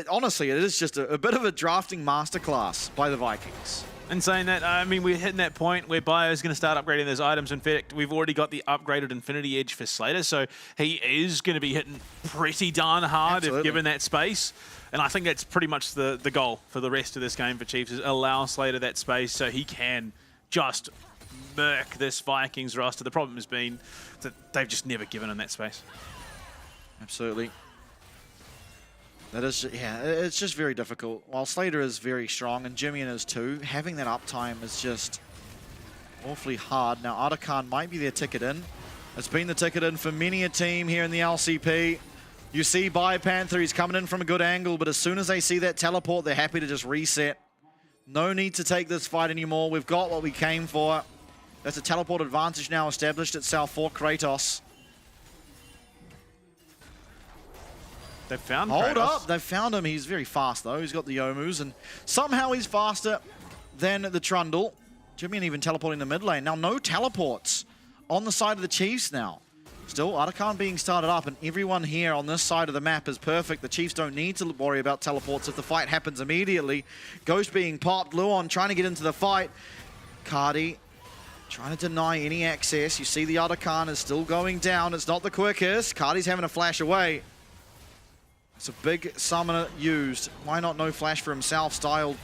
honestly, it is just a bit of a drafting masterclass by the Vikings. And saying that, I mean, we're hitting that point where Bio is going to start upgrading those items. In fact, we've already got the upgraded Infinity Edge for Slater, so he is going to be hitting pretty darn hard if given that space. And I think that's pretty much the goal for the rest of this game for Chiefs, is allow Slater that space so he can just murk this Vikings roster. The problem has been that they've just never given him that space. Absolutely. That is, yeah, it's just very difficult. While Slater is very strong, and Jimmy is too, having that uptime is just awfully hard. Now, Artikan might be their ticket in. It's been the ticket in for many a team here in the LCP. You see Biopanther, he's coming in from a good angle, but as soon as they see that teleport, they're happy to just reset. No need to take this fight anymore. We've got what we came for. That's a teleport advantage now established itself for Kratos. They've found Hold Kratos. up, they've found him. He's very fast though. He's got the Yomus, and somehow he's faster than the Trundle. Jimmy even teleporting the mid lane. Now no teleports on the side of the Chiefs now. Still, Artikan being started up, and everyone here on this side of the map is perfect. The Chiefs don't need to worry about teleports if the fight happens immediately. Ghost being popped, Luon trying to get into the fight. Cardi trying to deny any access. You see the Artikan is still going down. It's not the quickest. Cardi's having a flash away. It's a big summoner used. Why not no flash for himself? Styled.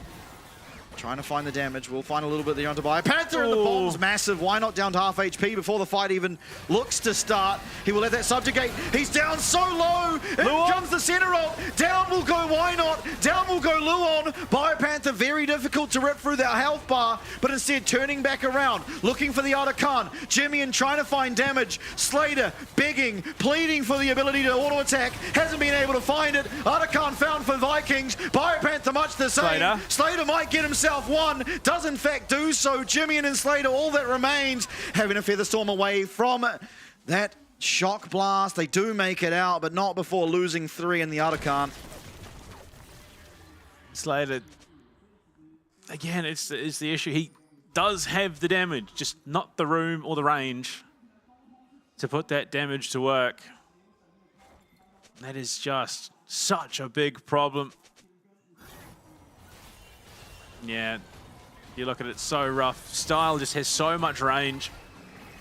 Trying to find the damage. We'll find a little bit there onto Biopanther, and the bomb's massive. Why not down to half HP before the fight even looks to start? He will let that subjugate. He's down so low. In comes the center ult. Down will go Why Not. Down will Will go Luon. Biopanther very difficult to rip through that health bar, but instead turning back around, looking for the Otacon. Jimmy trying to find damage. Slater begging, pleading for the ability to auto attack. Hasn't been able to find it. Otacon found for Vikings. Biopanther much the same. Slater might get himself one. Does in fact do so. Jimmy and Slater, all that remains, having a Featherstorm away from that shock blast. They do make it out, but not before losing 3 in the Otacon. Slater, again, it's the issue. He does have the damage, just not the room or the range to put that damage to work. That is just such a big problem. Yeah, you look at it, so rough. Style just has so much range.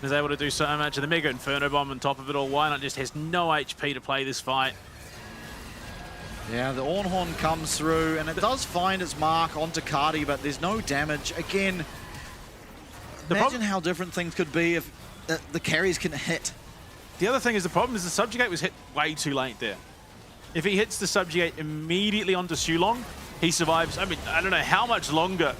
Is able to do so much. And the Mega Inferno Bomb on top of it all. Why not just has no HP to play this fight? Yeah, the Ornhorn comes through, and it does find its mark onto Cardi, but there's no damage. Again, imagine how different things could be if the carries can hit. The other thing is the problem is the Subjugate was hit way too late there. If he hits the Subjugate immediately onto Sulong, he survives. I mean, I don't know how much longer,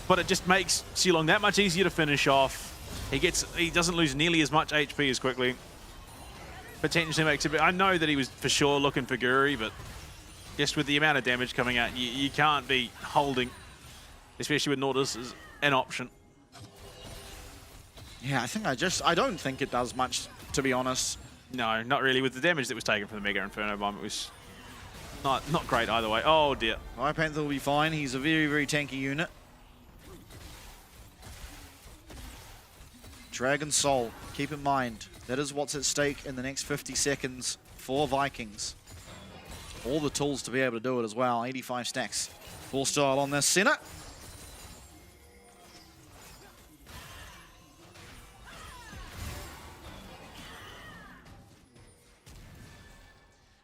but it just makes Sulong that much easier to finish off. He doesn't lose nearly as much HP as quickly. Potentially makes it. I know that he was for sure looking for Guri, but just with the amount of damage coming out, you can't be holding, especially with Nautilus as an option. Yeah, I don't think it does much, to be honest. No, not really. With the damage that was taken from the Mega Inferno Bomb, it was not great either way. Oh dear. Panther will be fine. He's a very, very tanky unit. Dragon Soul, keep in mind, that is what's at stake in the next 50 seconds for Vikings. All the tools to be able to do it as well. 85 stacks. Full style on this center.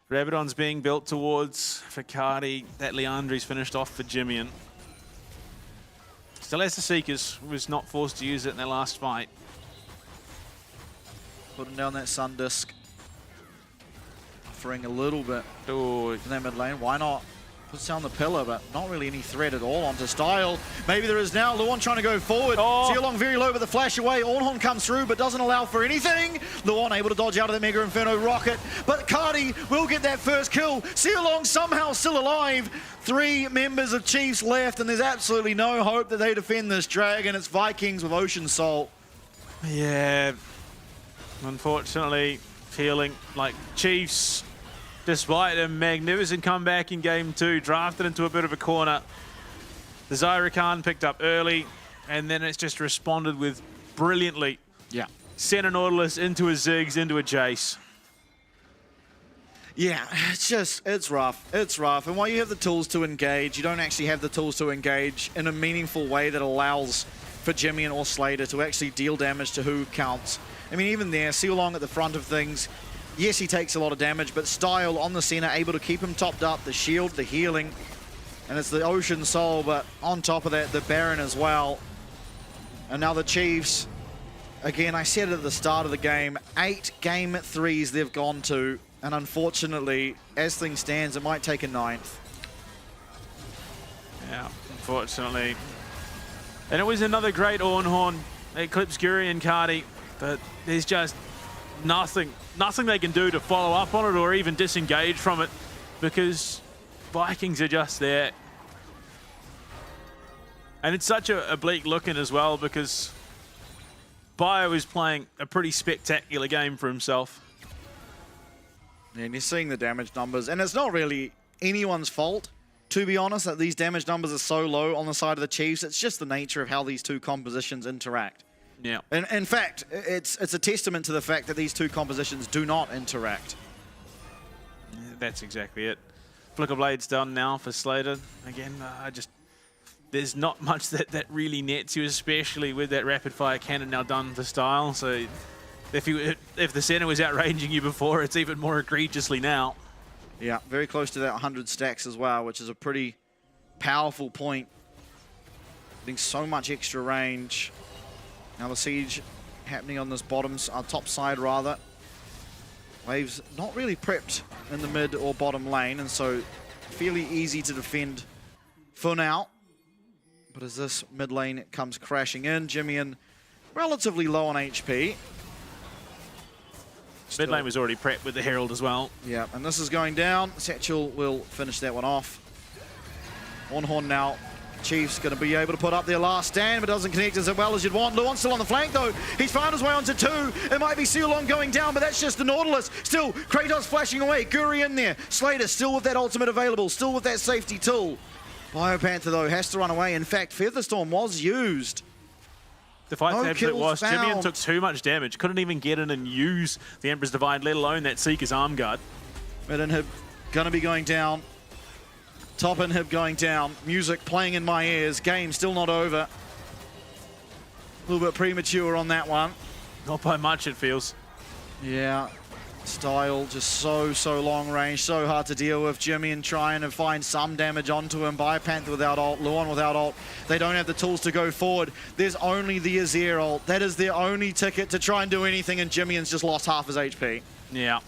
Rabadon's being built towards Fakadi. That Leandri's finished off for Jimmian. Still has the Seekers, was not forced to use it in their last fight. Putting down that Sun Disc. Offering a little bit in that mid lane. Why not? Puts down the pillar, but not really any threat at all onto Style. Maybe there is now. Luon trying to go forward. Sealong very low, but the flash away. Ornhorn comes through, but doesn't allow for anything. Luon able to dodge out of the Mega Inferno rocket, but Cardi will get that first kill. Sealong somehow still alive. 3 members of Chiefs left, and there's absolutely no hope that they defend this dragon. It's Vikings with Ocean Soul. Yeah. Unfortunately, feeling like Chiefs, despite a magnificent comeback in Game 2, drafted into a bit of a corner. The Zyrakan picked up early, and then it's just responded with brilliantly. Yeah. Sent a Nautilus into a Ziggs, into a Jace. Yeah, it's rough. It's rough. And while you have the tools to engage, you don't actually have the tools to engage in a meaningful way that allows for Jimmy or Slater to actually deal damage to who counts. I mean, even there, Sealong at the front of things, yes, he takes a lot of damage, but Style on the center, able to keep him topped up, the shield, the healing, and it's the Ocean Soul, but on top of that, the Baron as well. And now the Chiefs, again, I said it at the start of the game, 8 game 3s they've gone to, and unfortunately, as things stands, it might take a 9th. Yeah, unfortunately. And it was another great Ornhorn, Eclipse Guri and Cardi, but there's just nothing they can do to follow up on it or even disengage from it because Vikings are just there. And it's such a bleak looking as well because Bio is playing a pretty spectacular game for himself. Yeah, and you're seeing the damage numbers, and it's not really anyone's fault, to be honest, that these damage numbers are so low on the side of the Chiefs. It's just the nature of how these two compositions interact. Yeah. And in fact, it's a testament to the fact that these two compositions do not interact. Yeah, that's exactly it. Flicker Blade's done now for Slater. Again, there's not much that really nets you, especially with that rapid fire cannon now done for Style. So if the center was outranging you before, it's even more egregiously now. Yeah, very close to that 100 stacks as well, which is a pretty powerful point. Getting so much extra range. Now the siege happening on this top side rather. Waves not really prepped in the mid or bottom lane, and so fairly easy to defend for now. But as this mid lane comes crashing in, Jimmy relatively low on HP. Mid lane was already prepped with the Herald as well. Yeah, and this is going down. Satchel will finish that one off. On Horn now. Chiefs going to be able to put up their last stand, but doesn't connect as well as you'd want. Luon's still on the flank, though. He's found his way onto 2. It might be Sealong going down, but that's just the Nautilus. Still, Kratos flashing away. Guri in there. Slater still with that ultimate available, still with that safety tool. Biopanther, though, has to run away. In fact, Featherstorm was used. The fight's No absolute kills wash. Jimmy found. took too much damage. Couldn't even get in and use the Emperor's Divine, let alone that Seeker's Arm Guard. Mid inhib going to be going down. Top inhib going down. Music playing in my ears. Game still not over. A little bit premature on that one. Not by much, it feels. Yeah. Style just so long range. So hard to deal with. Jimmy and trying to find some damage onto him. Biopanther without ult. Luon without ult. They don't have the tools to go forward. There's only the Azir ult. That is their only ticket to try and do anything, and Jimmy's just lost half his HP. Yeah.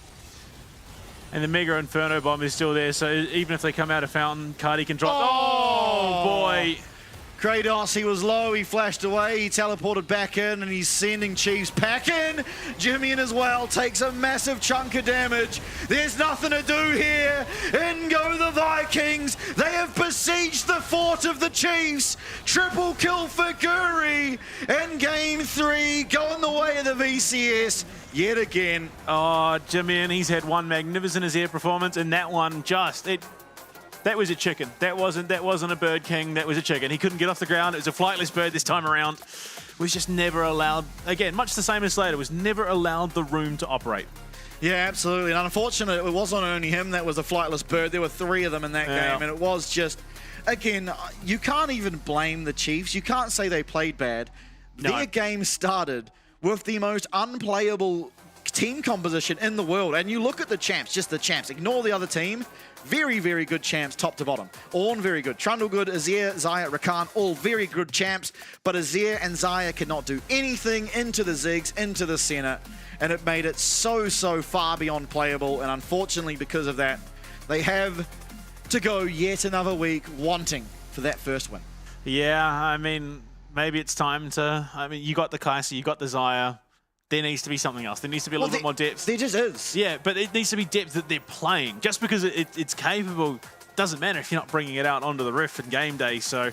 And the Mega Inferno Bomb is still there, so even if they come out of Fountain, Cardi can drop. Oh boy! Kratos, he was low, he flashed away, he teleported back in, and he's sending Chiefs back in. Jimmy as well takes a massive chunk of damage. There's nothing to do here. In go the Vikings. They have besieged the fort of the Chiefs. Triple kill for Guri. And game 3 going the way of the VCS. Yet again. Oh, Jimmy, he's had one magnificent Azir performance, and that one that was a chicken. That wasn't a Bird King, that was a chicken. He couldn't get off the ground. It was a flightless bird this time around. Was just never allowed, again, much the same as Slater, was never allowed the room to operate. Yeah, absolutely. And unfortunately, it wasn't only him that was a flightless bird. There were 3 of them in that game, and it was just, again, you can't even blame the Chiefs. You can't say they played bad. No. Their game started with the most unplayable team composition in the world. And you look at the champs, just the champs. Ignore the other team. Very, very good champs, top to bottom. Ornn, very good. Trundle, good. Azir, Xayah, Rakan, all very good champs. But Azir and Xayah cannot do anything into the Ziggs, into the center. And it made it so far beyond playable. And unfortunately, because of that, they have to go yet another week wanting for that first win. Yeah, I mean, maybe it's time to, you got the Kai'Sa, you got the Xayah. There needs to be something else. There needs to be a little bit more depth. There just is. Yeah, but it needs to be depth that they're playing. Just because it's capable doesn't matter if you're not bringing it out onto the Rift and game day. So,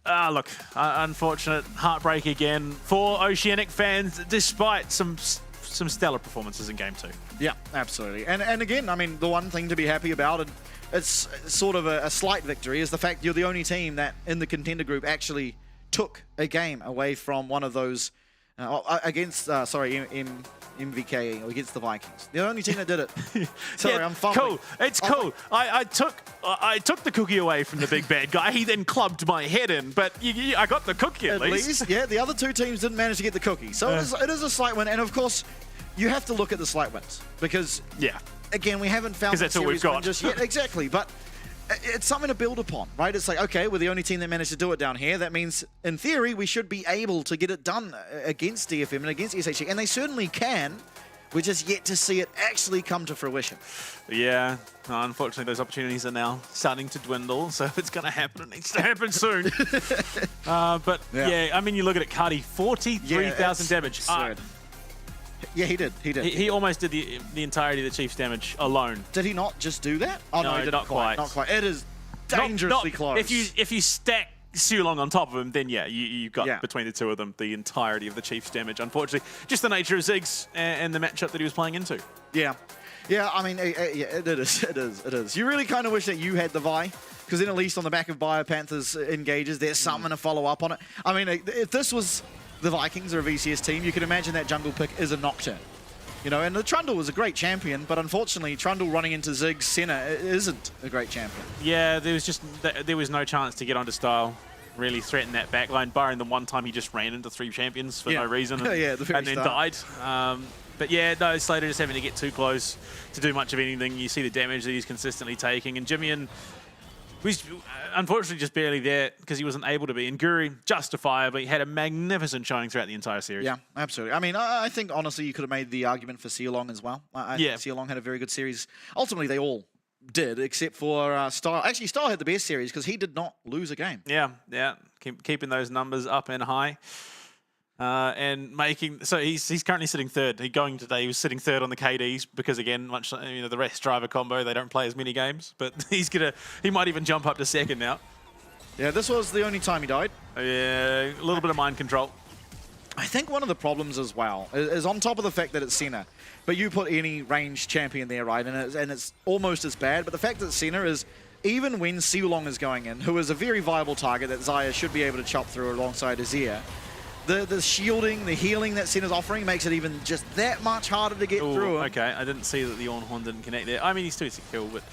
look, unfortunate heartbreak again for Oceanic fans, despite some stellar performances in game 2. Yeah, absolutely. And again, I mean, the one thing to be happy about, and it's sort of a slight victory, is the fact you're the only team that in the contender group actually took a game away from one of those against, MVKE, or against the Vikings. The only team that did it. Sorry, yeah, I'm fumbling. Cool, it's cool. I took the cookie away from the big bad guy. He then clubbed my head in, but I got the cookie at least. Yeah, the other 2 teams didn't manage to get the cookie. So it is a slight win, and of course, you have to look at the slight wins, because, again, we haven't found the series win just yet. Exactly, but it's something to build upon, right? It's like, okay, we're the only team that managed to do it down here. That means, in theory, we should be able to get it done against DFM and against SHG, and they certainly can. We're just yet to see it actually come to fruition. Yeah, unfortunately, those opportunities are now starting to dwindle, so if it's going to happen, it needs to happen soon. But, yeah, I mean, you look at it, Cardi, 43,000 damage. Yeah, he did. He almost did the entirety of the Chiefs' damage alone. Did he not just do that? Oh, no, he didn't not quite. Not quite. It is dangerously close. If you stack Sealong on top of him, then you got between the 2 of them the entirety of the Chiefs' damage. Unfortunately, just the nature of Ziggs and the matchup that he was playing into. Yeah, I mean, it is. You really kind of wish that you had the Vi, because then at least on the back of Biopanther's engages, there's something to follow up on it. I mean, if this was the Vikings or a VCS team, you can imagine that jungle pick is a Nocturne. You know, and the Trundle was a great champion, but unfortunately, Trundle running into Ziggs center isn't a great champion. Yeah, there was no chance to get onto style, really threaten that backline, barring the one time he just ran into 3 champions for no reason and, and then died. But yeah, no, Slater just having to get too close to do much of anything. You see the damage that he's consistently taking, and Jimmy was unfortunately just barely there because he wasn't able to be. And Guri, justifiably, had a magnificent showing throughout the entire series. Yeah, absolutely. I mean, I think, honestly, you could have made the argument for Sealong as well. I think Sealong had a very good series. Ultimately, they all did, except for Style. Actually, Style had the best series because he did not lose a game. Yeah, keeping those numbers up and high. And making, so he's currently sitting third. Going today, he was sitting third on the KDs because, again, much the rest driver combo, they don't play as many games, but he might even jump up to second now. Yeah, this was the only time he died. Yeah, a little bit of mind control. I think one of the problems as well is on top of the fact that it's Senna, but you put any ranged champion there, right, and it's almost as bad, but the fact that Senna is, even when Seulong is going in, who is a very viable target that Xayah should be able to chop through alongside Azir, the shielding, the healing that Senna's offering makes it even just that much harder to get through him. Okay, I didn't see that the Ornhorn didn't connect there. I mean, he's too easy to kill, but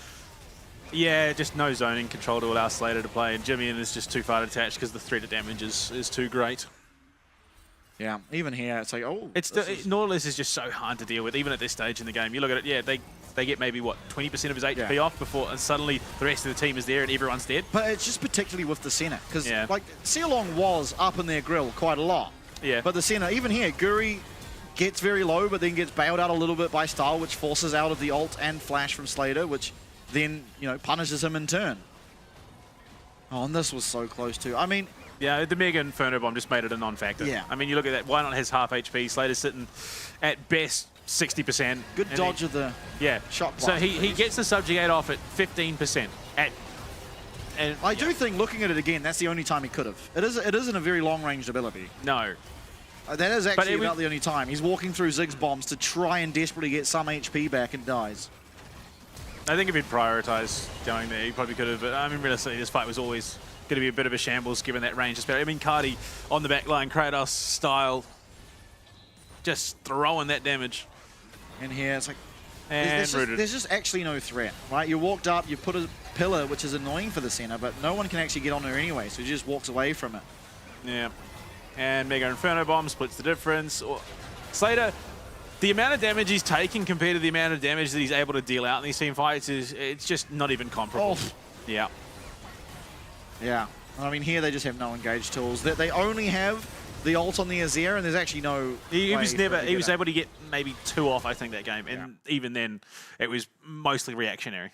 yeah, just no zoning control to allow Slater to play, and Jimmy is just too far detached because the threat of damage is too great. Yeah, even here, it's like, oh. Nautilus is just so hard to deal with, even at this stage in the game. You look at it, yeah, they get maybe, what, 20% of his HP off before, and suddenly the rest of the team is there and everyone's dead. But it's just particularly with the Senna, because like Seulong was up in their grill quite a lot. Yeah. But the Senna, even here, Guri gets very low, but then gets bailed out a little bit by Style, which forces out of the ult and flash from Slater, which then, punishes him in turn. Oh, and this was so close too. I mean... Yeah, the Mega Inferno Bomb just made it a non-factor. Yeah. I mean, you look at that, why not has half HP? Slater's sitting at best 60%. Good dodge of the shot blast. So he gets the Subjugate off at 15%. And I do think, looking at it again, that's the only time he could have. It isn't a very long-ranged ability. No. That is actually about the only time. He's walking through Ziggs bombs to try and desperately get some HP back and dies. I think if he'd prioritized going there, he probably could have. But I mean, realistically, this fight was always going to be a bit of a shambles given that range. I mean, Cardi on the back line, Kratos style, just throwing that damage. And here, it's like, and there's just actually no threat, right? You walked up, you put a pillar, which is annoying for the Senna, but no one can actually get on her anyway, so he just walks away from it. Yeah. And Mega Inferno Bomb splits the difference. Slater, the amount of damage he's taking compared to the amount of damage that he's able to deal out in these team fights it's just not even comparable. Oh. Yeah. Yeah. I mean, here they just have no engage tools. They only have the ult on the Azir, and there's actually no... He was able to get maybe 2 off, I think, that game. And even then, it was mostly reactionary.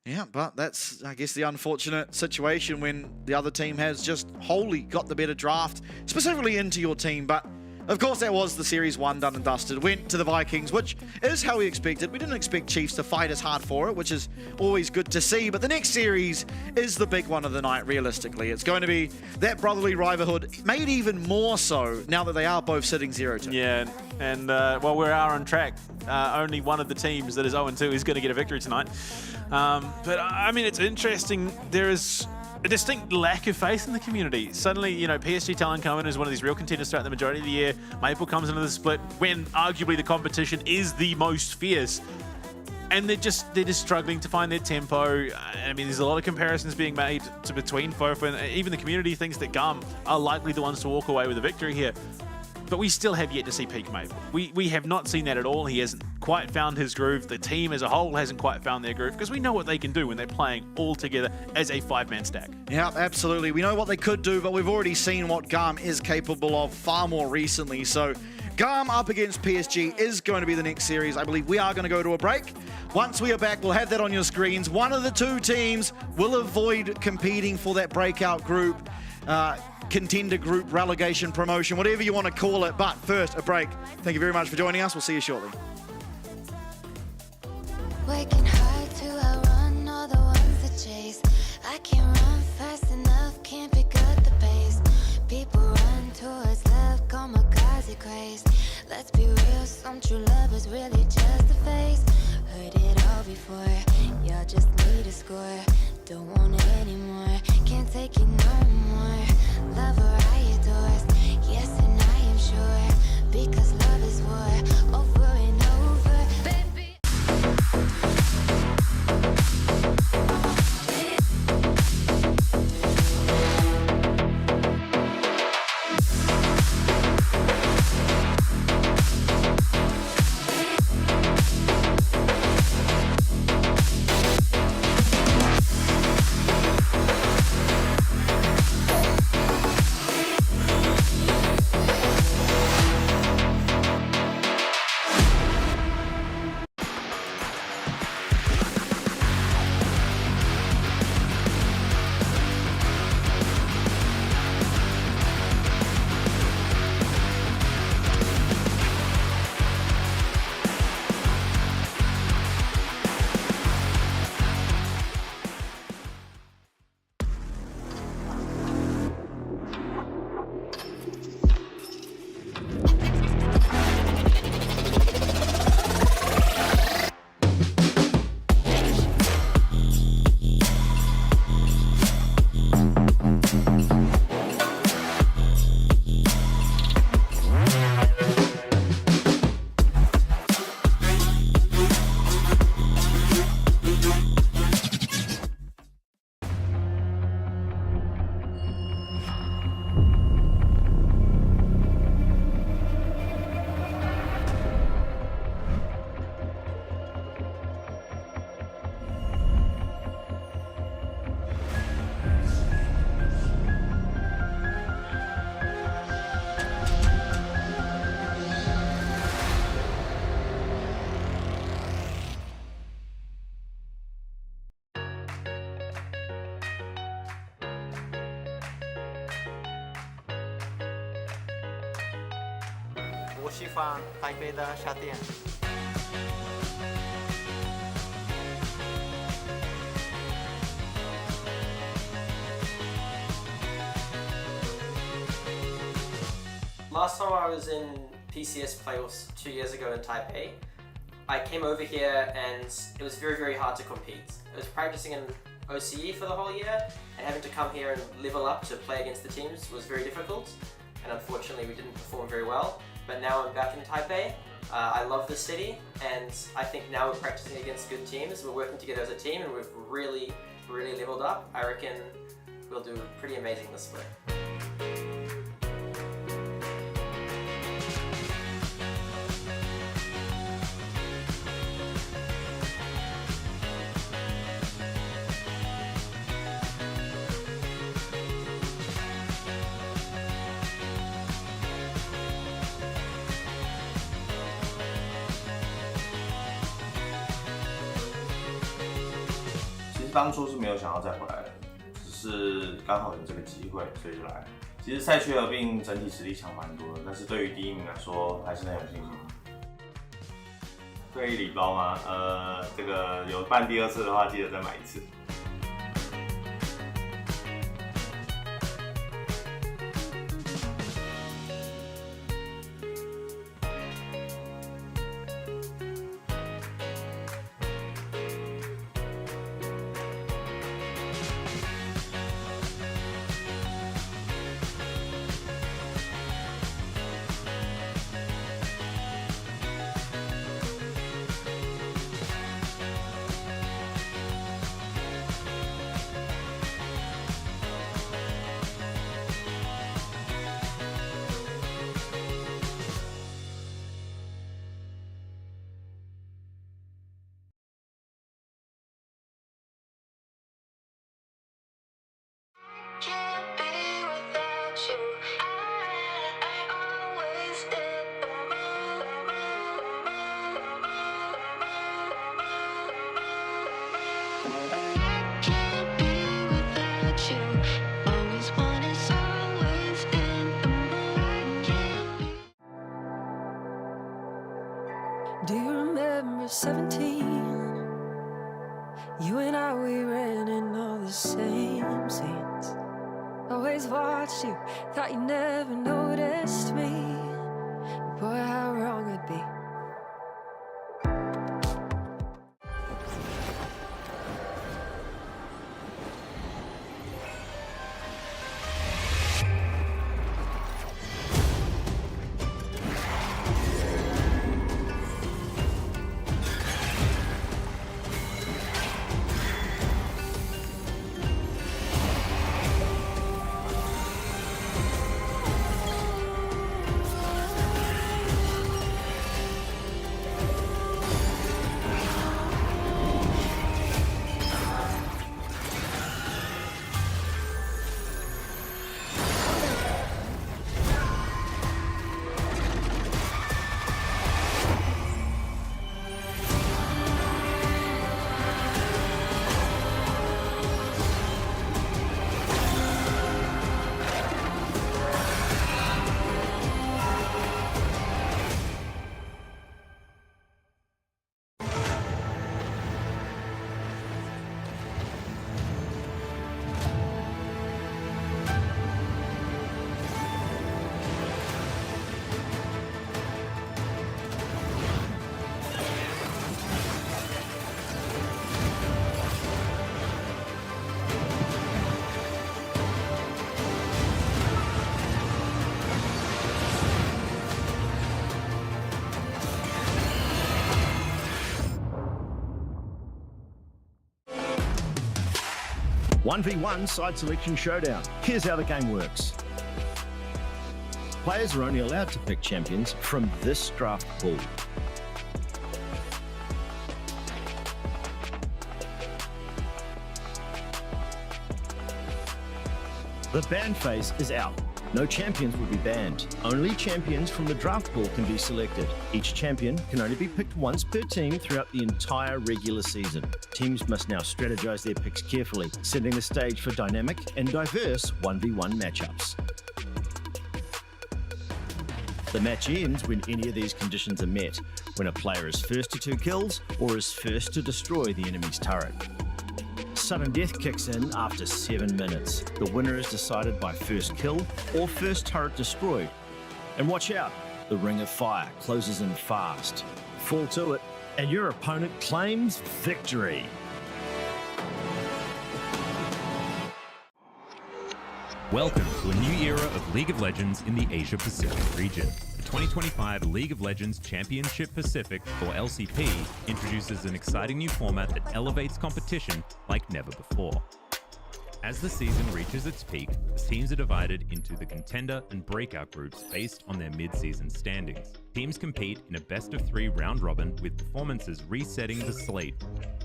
Yeah, but that's, I guess, the unfortunate situation when the other team has just wholly got the better draft, specifically into your team. But, of course, that was the Series 1 done and dusted. Went to the Vikings, which is how we expected. We didn't expect Chiefs to fight as hard for it, which is always good to see. But the next series is the big one of the night, realistically. It's going to be that brotherly rivalhood, made even more so now that they are both sitting 0-2. Yeah, and well, we are on track. Only one of the teams that is 0-2 is going to get a victory tonight. But, I mean, it's interesting. There is a distinct lack of faith in the community. Suddenly, PSG Talon coming is one of these real contenders throughout the majority of the year. Maple comes into the split when arguably the competition is the most fierce. And they're just struggling to find their tempo. I mean, there's a lot of comparisons being made between both, and even the community thinks that GAM are likely the ones to walk away with a victory here. But we still have yet to see peak Maple. We have not seen that at all. He hasn't quite found his groove. The team as a whole hasn't quite found their groove because we know what they can do when they're playing all together as a 5-man stack. Yeah, absolutely. We know what they could do, but we've already seen what GAM is capable of far more recently. So GAM up against PSG is going to be the next series. I believe we are going to go to a break. Once we are back, we'll have that on your screens. One of the two teams will avoid competing for that breakout group. Contender group, relegation, promotion, whatever you want to call it. But first, a break. Thank you very much for joining us. We'll see you shortly. Waking hard to outrun all the ones that chase. I can't run fast enough, can't pick up the pace. People run towards love, kamikaze craze. Let's be real, some true lovers really just a phase. Heard it all before, y'all just need a score. Don't want it anymore, can't take it no more. Love or I adore, yes and I am sure. Because love is war, over and over, baby. 我喜欢台北的夏天。Last time I was in PCS playoffs 2 years ago in Taipei, I came over here and it was very, very hard to compete. I was practicing in OCE for the whole year, and having to come here and level up to play against the teams was very difficult, and unfortunately we didn't perform very well. But now I'm back in Taipei. I love the city, and I think now we're practicing against good teams. We're working together as a team, and we've really, really leveled up. I reckon we'll do pretty amazing this split.其实当初是没有想要再回来的，只是刚好有这个机会，所以就来了。其实赛区合并整体实力强蛮多的，但是对于第一名来说还是很有信心。对于礼包吗？这个有办第二次的话，记得再买一次。Can't be without you. I always in the mood. Can't be without you. Always one is always in the mood. Can't be. Do you remember 17? You and I, we ran in all the same scenes. Always watched you, thought you never noticed me. Boy, how wrong I'd be. One v one side selection showdown. Here's how the game works. Players are only allowed to pick champions from this draft pool. The ban phase is out. No champions will be banned. Only champions from the draft pool can be selected. Each champion can only be picked once per team throughout the entire regular season. Teams must now strategize their picks carefully, setting the stage for dynamic and diverse 1v1 matchups. The match ends when any of these conditions are met, when a player is first to 2 kills or is first to destroy the enemy's turret. Sudden death kicks in after 7 minutes. The winner is decided by first kill or first turret destroyed. And watch out, the ring of fire closes in fast. Fall to it, and your opponent claims victory. Welcome to a new era of League of Legends in the Asia Pacific region. The 2025 League of Legends Championship Pacific, or LCP, introduces an exciting new format that elevates competition like never before. As the season reaches its peak, the teams are divided into the Contender and Breakout groups based on their mid-season standings. Teams compete in a best-of-3 round-robin with performances resetting the slate.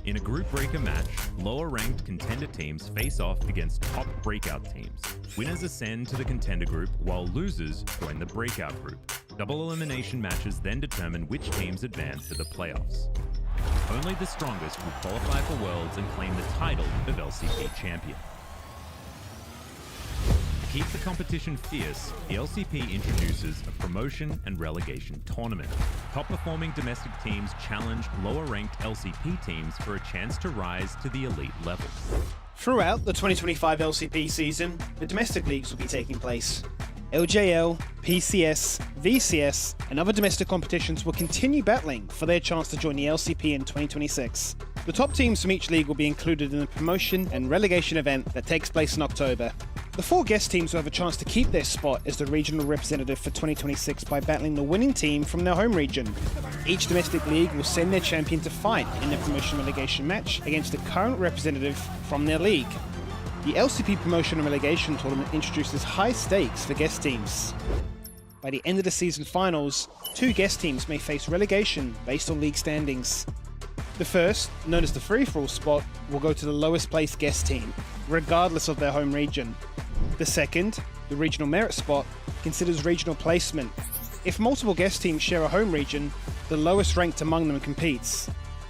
In a group breaker match, lower-ranked Contender teams face off against top Breakout teams. Winners ascend to the Contender group, while losers join the Breakout group. Double elimination matches then determine which teams advance to the playoffs. Only the strongest will qualify for Worlds and claim the title of LCP champion. To keep the competition fierce, the LCP introduces a promotion and relegation tournament. Top-performing domestic teams challenge lower-ranked LCP teams for a chance to rise to the elite level. Throughout the 2025 LCP season, the domestic leagues will be taking place. LJL, PCS, VCS, and other domestic competitions will continue battling for their chance to join the LCP in 2026. The top teams from each league will be included in the promotion and relegation event that takes place in October. The 4 guest teams will have a chance to keep their spot as the regional representative for 2026 by battling the winning team from their home region. Each domestic league will send their champion to fight in the promotion relegation match against the current representative from their league. The LCP Promotion and Relegation Tournament introduces high stakes for guest teams. By the end of the season finals, 2 guest teams may face relegation based on league standings. The first, known as the free-for-all spot, will go to the lowest placed guest team, regardless of their home region. The second, the regional merit spot, considers regional placement. If multiple guest teams share a home region, the lowest ranked among them competes.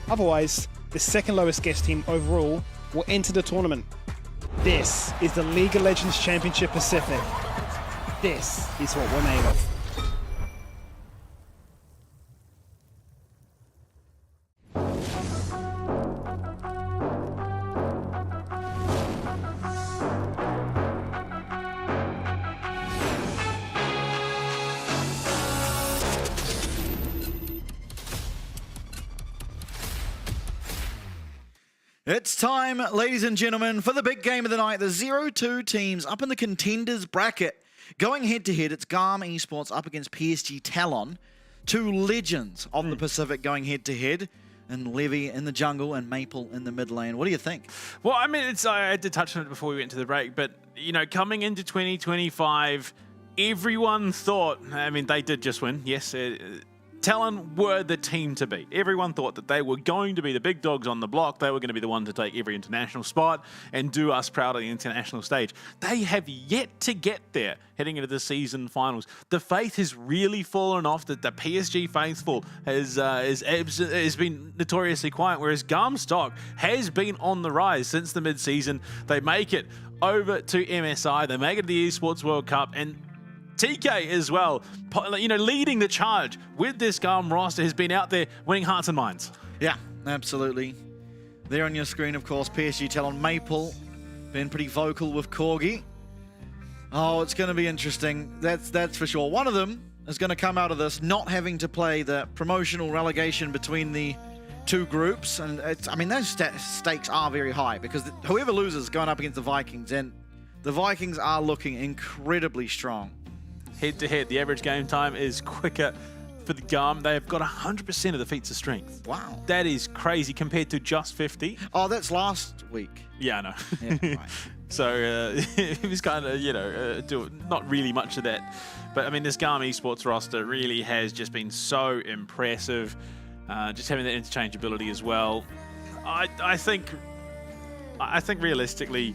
Otherwise, the second lowest guest team overall will enter the tournament. This is the League of Legends Championship Pacific. This is what we're made of. It's time, ladies and gentlemen, for the big game of the night. The 0-2 teams up in the Contenders bracket. Going head-to-head, it's GAM Esports up against PSG Talon. 2 legends of the Pacific going head-to-head. And Levy in the jungle and Maple in the mid lane. What do you think? Well, I mean, I had to touch on it before we went to the break, but, you know, coming into 2025, everyone thought, I mean, they did just win, yes, Talon were the team to beat. Everyone thought that they were going to be the big dogs on the block. They were going to be the one to take every international spot and do us proud on the international stage. They have yet to get there heading into the season finals. The faith has really fallen off. That the PSG faithful has been notoriously quiet, whereas GAM stock has been on the rise since the mid-season. They make it over to MSI. They make it to the Esports World Cup, and TK as well, you know, leading the charge with this GAM roster, has been out there winning hearts and minds. Yeah, absolutely. There on your screen, of course, PSG Talon. Maple been pretty vocal with Corgi. Oh, it's going to be interesting. That's for sure. One of them is going to come out of this not having to play the promotional relegation between the 2 groups. And I mean, those stakes are very high because whoever loses is going up against the Vikings, and the Vikings are looking incredibly strong. Head-to-head, the average game time is quicker for the GAM. They have got 100% of the feats of strength. Wow. That is crazy compared to just 50. Oh, that's last week. Yeah, I know. Yeah, right. So it was kind of, you know, not really much of that. But, I mean, this GAM Esports roster really has just been so impressive. Just having that interchangeability as well. I think realistically,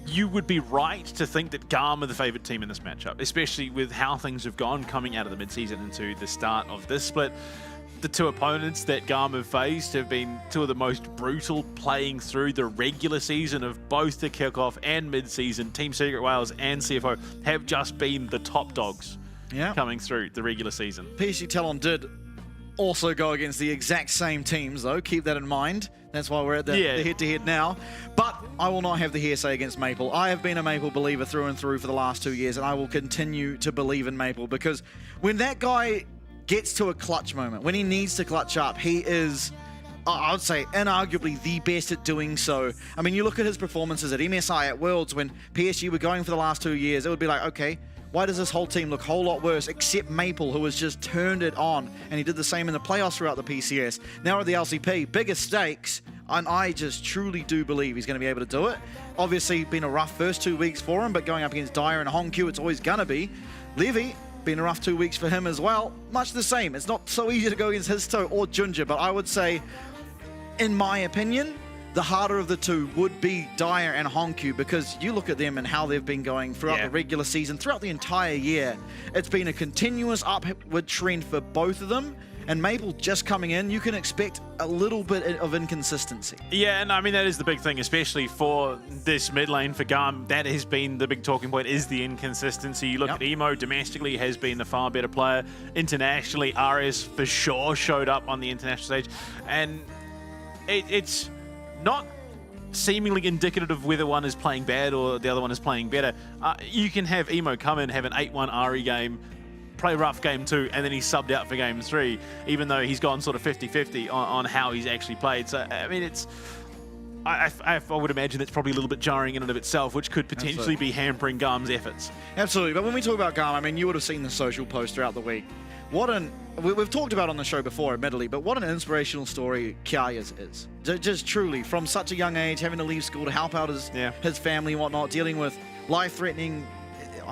you would be right to think that GAM are the favourite team in this matchup, especially with how things have gone coming out of the mid-season into the start of this split. The 2 opponents that GAM have faced have been 2 of the most brutal playing through the regular season of both the kickoff and mid-season. Team Secret Wales and CFO have just been the top dogs coming through the regular season. PSG Talon did also go against the exact same teams, though. Keep that in mind. That's why we're at the head-to-head now. But I will not have the hearsay against Maple. I have been a Maple believer through and through for the last 2 years, and I will continue to believe in Maple, because when that guy gets to a clutch moment, when he needs to clutch up, he is, I would say, inarguably the best at doing so. I mean, you look at his performances at MSI, at Worlds, when PSG were going for the last 2 years, it would be like, okay, why does this whole team look a whole lot worse, except Maple, who has just turned it on, and he did the same in the playoffs throughout the PCS. Now at the LCP, bigger stakes, and I just truly do believe he's going to be able to do it. Obviously, been a rough first 2 weeks for him, but going up against Dyer and Hongq, it's always going to be. Levy, been a rough 2 weeks for him as well. Much the same. It's not so easy to go against Histo or Junja, but I would say, in my opinion, the harder of the two would be Dyer and Hongq, because you look at them and how they've been going throughout the regular season, throughout the entire year. It's been a continuous upward trend for both of them, and Maple just coming in, you can expect a little bit of inconsistency. Yeah, and I mean, that is the big thing, especially for this mid lane for GAM. That has been the big talking point, is the inconsistency. You look at Emo, domestically has been the far better player. Internationally, RS for sure showed up on the international stage, and it's not seemingly indicative of whether one is playing bad or the other one is playing better. You can have Emo come in, have an 8-1 RE game, play rough game 2, and then he's subbed out for game 3, even though he's gone sort of 50-50 on how he's actually played. So, I mean, it's... I would imagine that's probably a little bit jarring in and of itself, which could potentially be hampering GAM's efforts. Absolutely, but when we talk about GAM, I mean, you would have seen the social post throughout the week. We've talked about on the show before, admittedly, but what an inspirational story Kiaya's is. Just truly, from such a young age, having to leave school to help out his family and whatnot, dealing with life-threatening,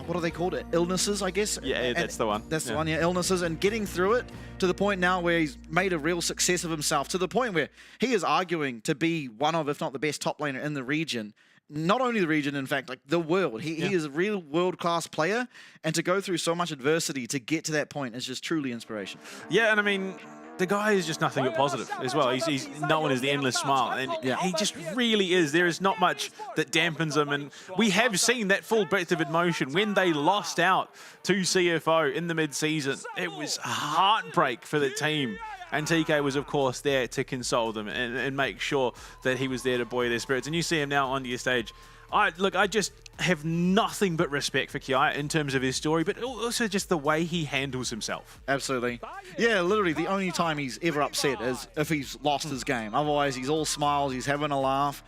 what are they called? Illnesses, I guess? Yeah, that's the one. That's the one, yeah, illnesses, and getting through it to the point now where he's made a real success of himself, to the point where he is arguing to be one of, if not the best top laner in the region. Not only the region, in fact, like the world. He is a real world-class player, and to go through so much adversity to get to that point is just truly inspirational. Yeah, and I mean, the guy is just nothing but positive as well. He's known as the endless smile, and he just really is. There is not much that dampens him, and we have seen that full breadth of emotion when they lost out to CFO in the mid-season. It was a heartbreak for the team. And TK was, of course, there to console them and make sure that he was there to buoy their spirits. And you see him now on your stage. I just have nothing but respect for Kiaya in terms of his story, but also just the way he handles himself. Absolutely. Yeah, literally, the only time he's ever upset is if he's lost his game. Otherwise, he's all smiles, he's having a laugh.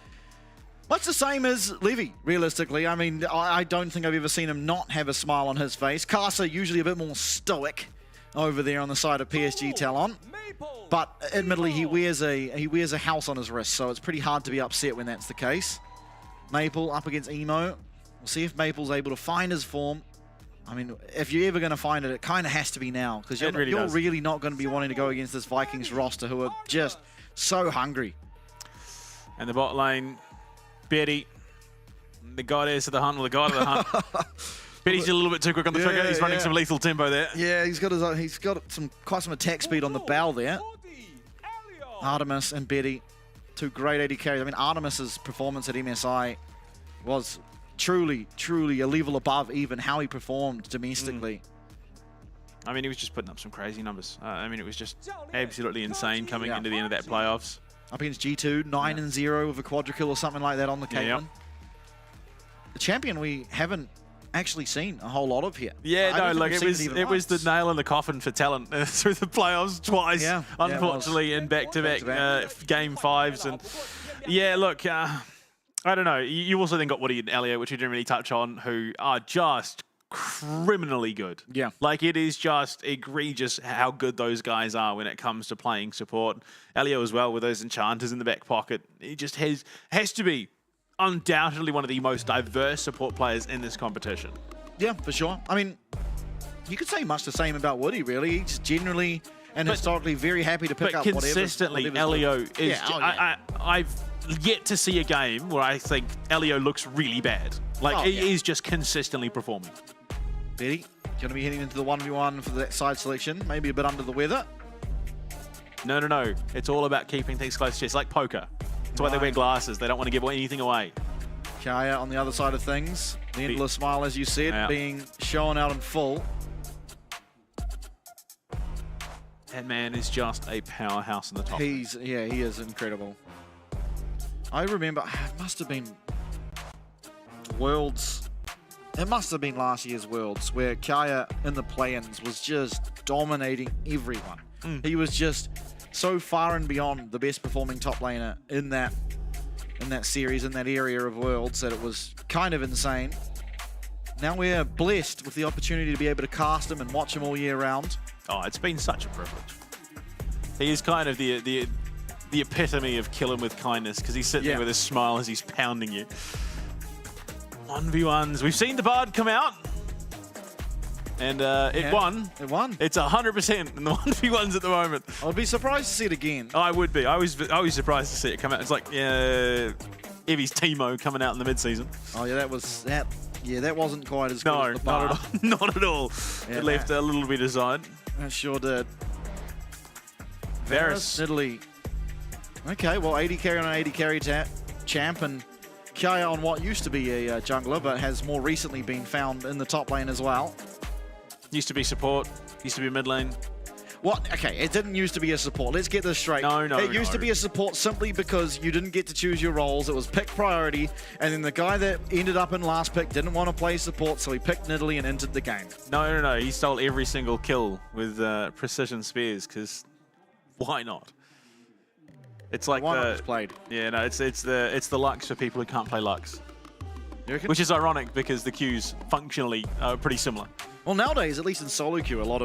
Much the same as Levy, realistically. I mean, I don't think I've ever seen him not have a smile on his face. Casa, usually a bit more stoic over there on the side of PSG Talon. But admittedly, he wears a house on his wrist, so it's pretty hard to be upset when that's the case. Maple up against Emo. We'll see if Maple's able to find his form. I mean, if you're ever going to find it, it kind of has to be now, because you're really not going to be wanting to go against this Vikings roster, who are just so hungry. And the bot lane, Betty, the goddess of the hunt, or the god of the hunt. Betty's a little bit too quick on the trigger. He's running some lethal tempo there. Yeah, he's got quite some attack speed on the bow there. Artemis and Betty, two great AD carries. I mean, Artemis's performance at MSI was truly a level above even how he performed domestically. I mean, he was just putting up some crazy numbers. I mean, it was just absolutely insane coming into the end of that playoffs. Up against G2, 9-0 with a quadra kill or something like that on the Caitlyn. The champion we haven't actually seen a whole lot of here. Yeah, no, like it was the nail in the coffin for talent through the playoffs twice, unfortunately, in back-to-back game 5s. And yeah, look, I don't know. You also then got Woody and Elio, which we didn't really touch on, who are just criminally good. Yeah. Like, it is just egregious how good those guys are when it comes to playing support. Elio as well, with those enchanters in the back pocket. He just has to be undoubtedly one of the most diverse support players in this competition. Yeah, for sure. I mean, you could say much the same about Woody, really. He's generally and historically very happy to pick up whatever. But consistently, Elio is... I've yet to see a game where I think Elio looks really bad. Like, he is just consistently performing. Betty, going to be heading into the 1v1 for that side selection. Maybe a bit under the weather. No. It's all about keeping things close to chest, like poker. That's why they wear glasses. They don't want to give anything away. Kaya on the other side of things. The endless smile, as you said, being shown out in full. That man is just a powerhouse in the top. He is incredible. I remember, it must have been Worlds. It must have been last year's Worlds where Kaya in the play-ins was just dominating everyone. He was just so far and beyond the best performing top laner in that series, in that area of Worlds, that it was kind of insane. Now we're blessed with the opportunity to be able to cast him and watch him all year round. Oh, it's been such a privilege. He is kind of the epitome of kill him with kindness, because he's sitting there with a smile as he's pounding you. 1v1s. We've seen the Bard come out, and it won. It won. It's 100% in the 1v1s at the moment. I'd be surprised to see it again. I would be. I was surprised to see it come out. It's like Evie's Teemo coming out in the mid-season. Oh yeah, that wasn't quite as good as the Bard. Not at all. Yeah, it left a little bit aside. That sure did. Varus. Italy. Okay, well, 80 carry on an 80 carry champ, and Kaya on what used to be a jungler, but has more recently been found in the top lane as well. Used to be support, used to be mid lane. What? Okay, it didn't used to be a support. Let's get this straight. No. It used to be a support simply because you didn't get to choose your roles. It was pick priority, and then the guy that ended up in last pick didn't want to play support, so he picked Nidalee and entered the game. No. He stole every single kill with precision spears, because why not? It's like played. Yeah, no, it's the Lux for people who can't play Lux. Which is ironic because the queues functionally are pretty similar. Well, nowadays, at least in solo queue, not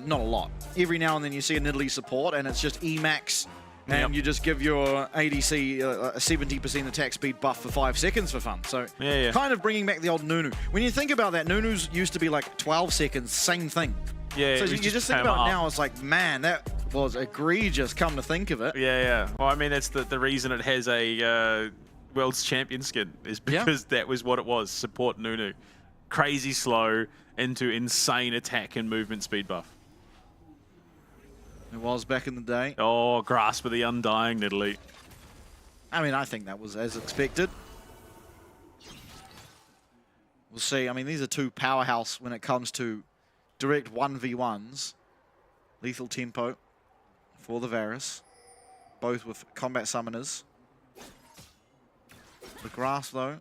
a lot. Every now and then you see a Nidalee support, and it's just Emax, and you just give your ADC a 70% attack speed buff for 5 seconds for fun. So kind of bringing back the old Nunu. When you think about that, Nunu's used to be like 12 seconds, same thing. Yeah, so you just think about it now, it's like, man, that was egregious, come to think of it. Yeah. Well, I mean, that's the reason it has a World's Champion skin, is because that was what it was, support Nunu. Crazy slow into insane attack and movement speed buff. It was back in the day. Oh, Grasp of the Undying Nidalee. I mean, I think that was as expected. We'll see. I mean, these are two powerhouse when it comes to direct 1v1s. Lethal tempo for the Varus, both with combat summoners. The Grasp, though,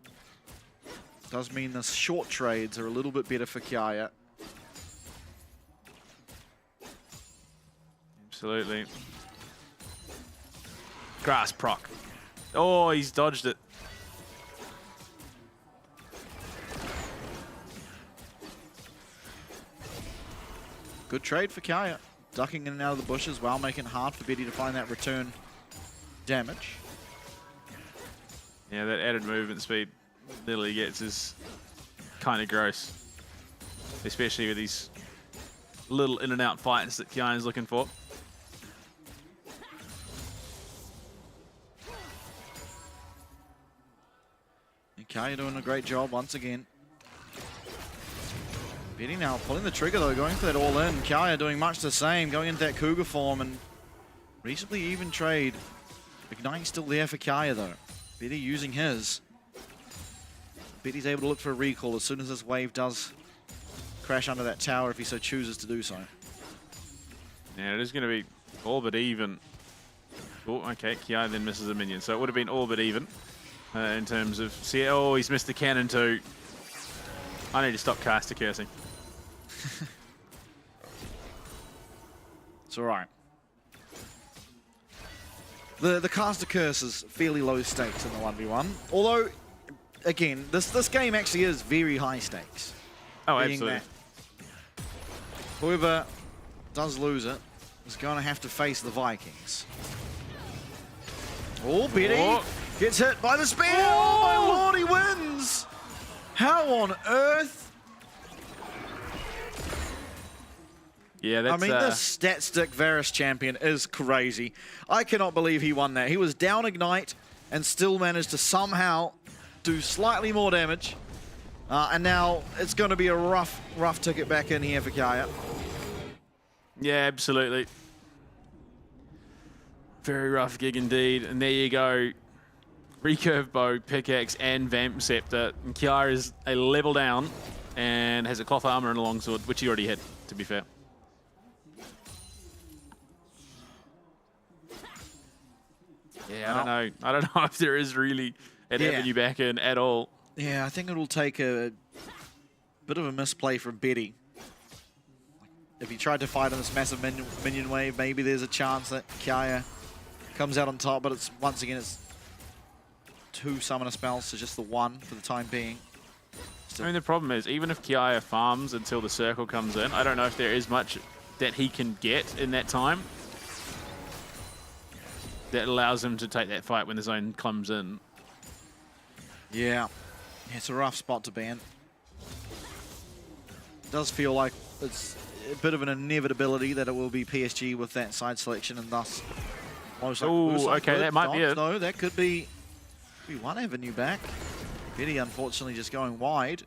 does mean the short trades are a little bit better for Kaya. Absolutely. Grasp proc. Oh, he's dodged it. Good trade for Kaya. Ducking in and out of the bushes while making it hard for Betty to find that return damage. Yeah, that added movement speed Nidalee gets is kind of gross. Especially with these little in and out fights that Kiana's looking for. And Kaya doing a great job once again. Betty now pulling the trigger though, going for that all in. Kaya doing much the same, going into that Cougar form, and reasonably even trade. Ignite's still there for Kaya though. Betty using his. Betty's able to look for a recall as soon as this wave does crash under that tower if he so chooses to do so. Yeah, it is going to be all but even. Oh, okay, Kaya then misses a minion, so it would have been all but even in terms of... See, oh, he's missed the cannon too. I need to stop caster cursing. It's all right. The caster curse is fairly low stakes in the 1v1. Although, again, this game actually is very high stakes. Oh, absolutely. Whoever does lose it is going to have to face the Vikings. Oh, Betty gets hit by the spear. Oh, my lord, he wins. How on earth? Yeah, that's... I mean, this stat stick Varus champion is crazy. I cannot believe he won that. He was down Ignite and still managed to somehow do slightly more damage. And now it's going to be a rough ticket back in here for Kaya. Yeah, absolutely. Very rough gig indeed. And there you go. Recurve bow, pickaxe, and vamp scepter. And Kaya is a level down and has a cloth armor and a longsword, which he already had, to be fair. Yeah, I don't know if there is really an avenue back in at all. Yeah, I think it'll take a bit of a misplay from Betty. If he tried to fight on this massive minion wave, maybe there's a chance that Kaya comes out on top, but it's once again, it's 2 summoner spells to just the 1 for the time being. I mean, the problem is, even if Kiaya farms until the circle comes in, I don't know if there is much that he can get in that time that allows him to take that fight when the zone comes in. Yeah, it's a rough spot to be in. It does feel like it's a bit of an inevitability that it will be PSG with that side selection, and thus... Oh, okay, that might be it. No, that could be one avenue back. Betty, unfortunately, just going wide.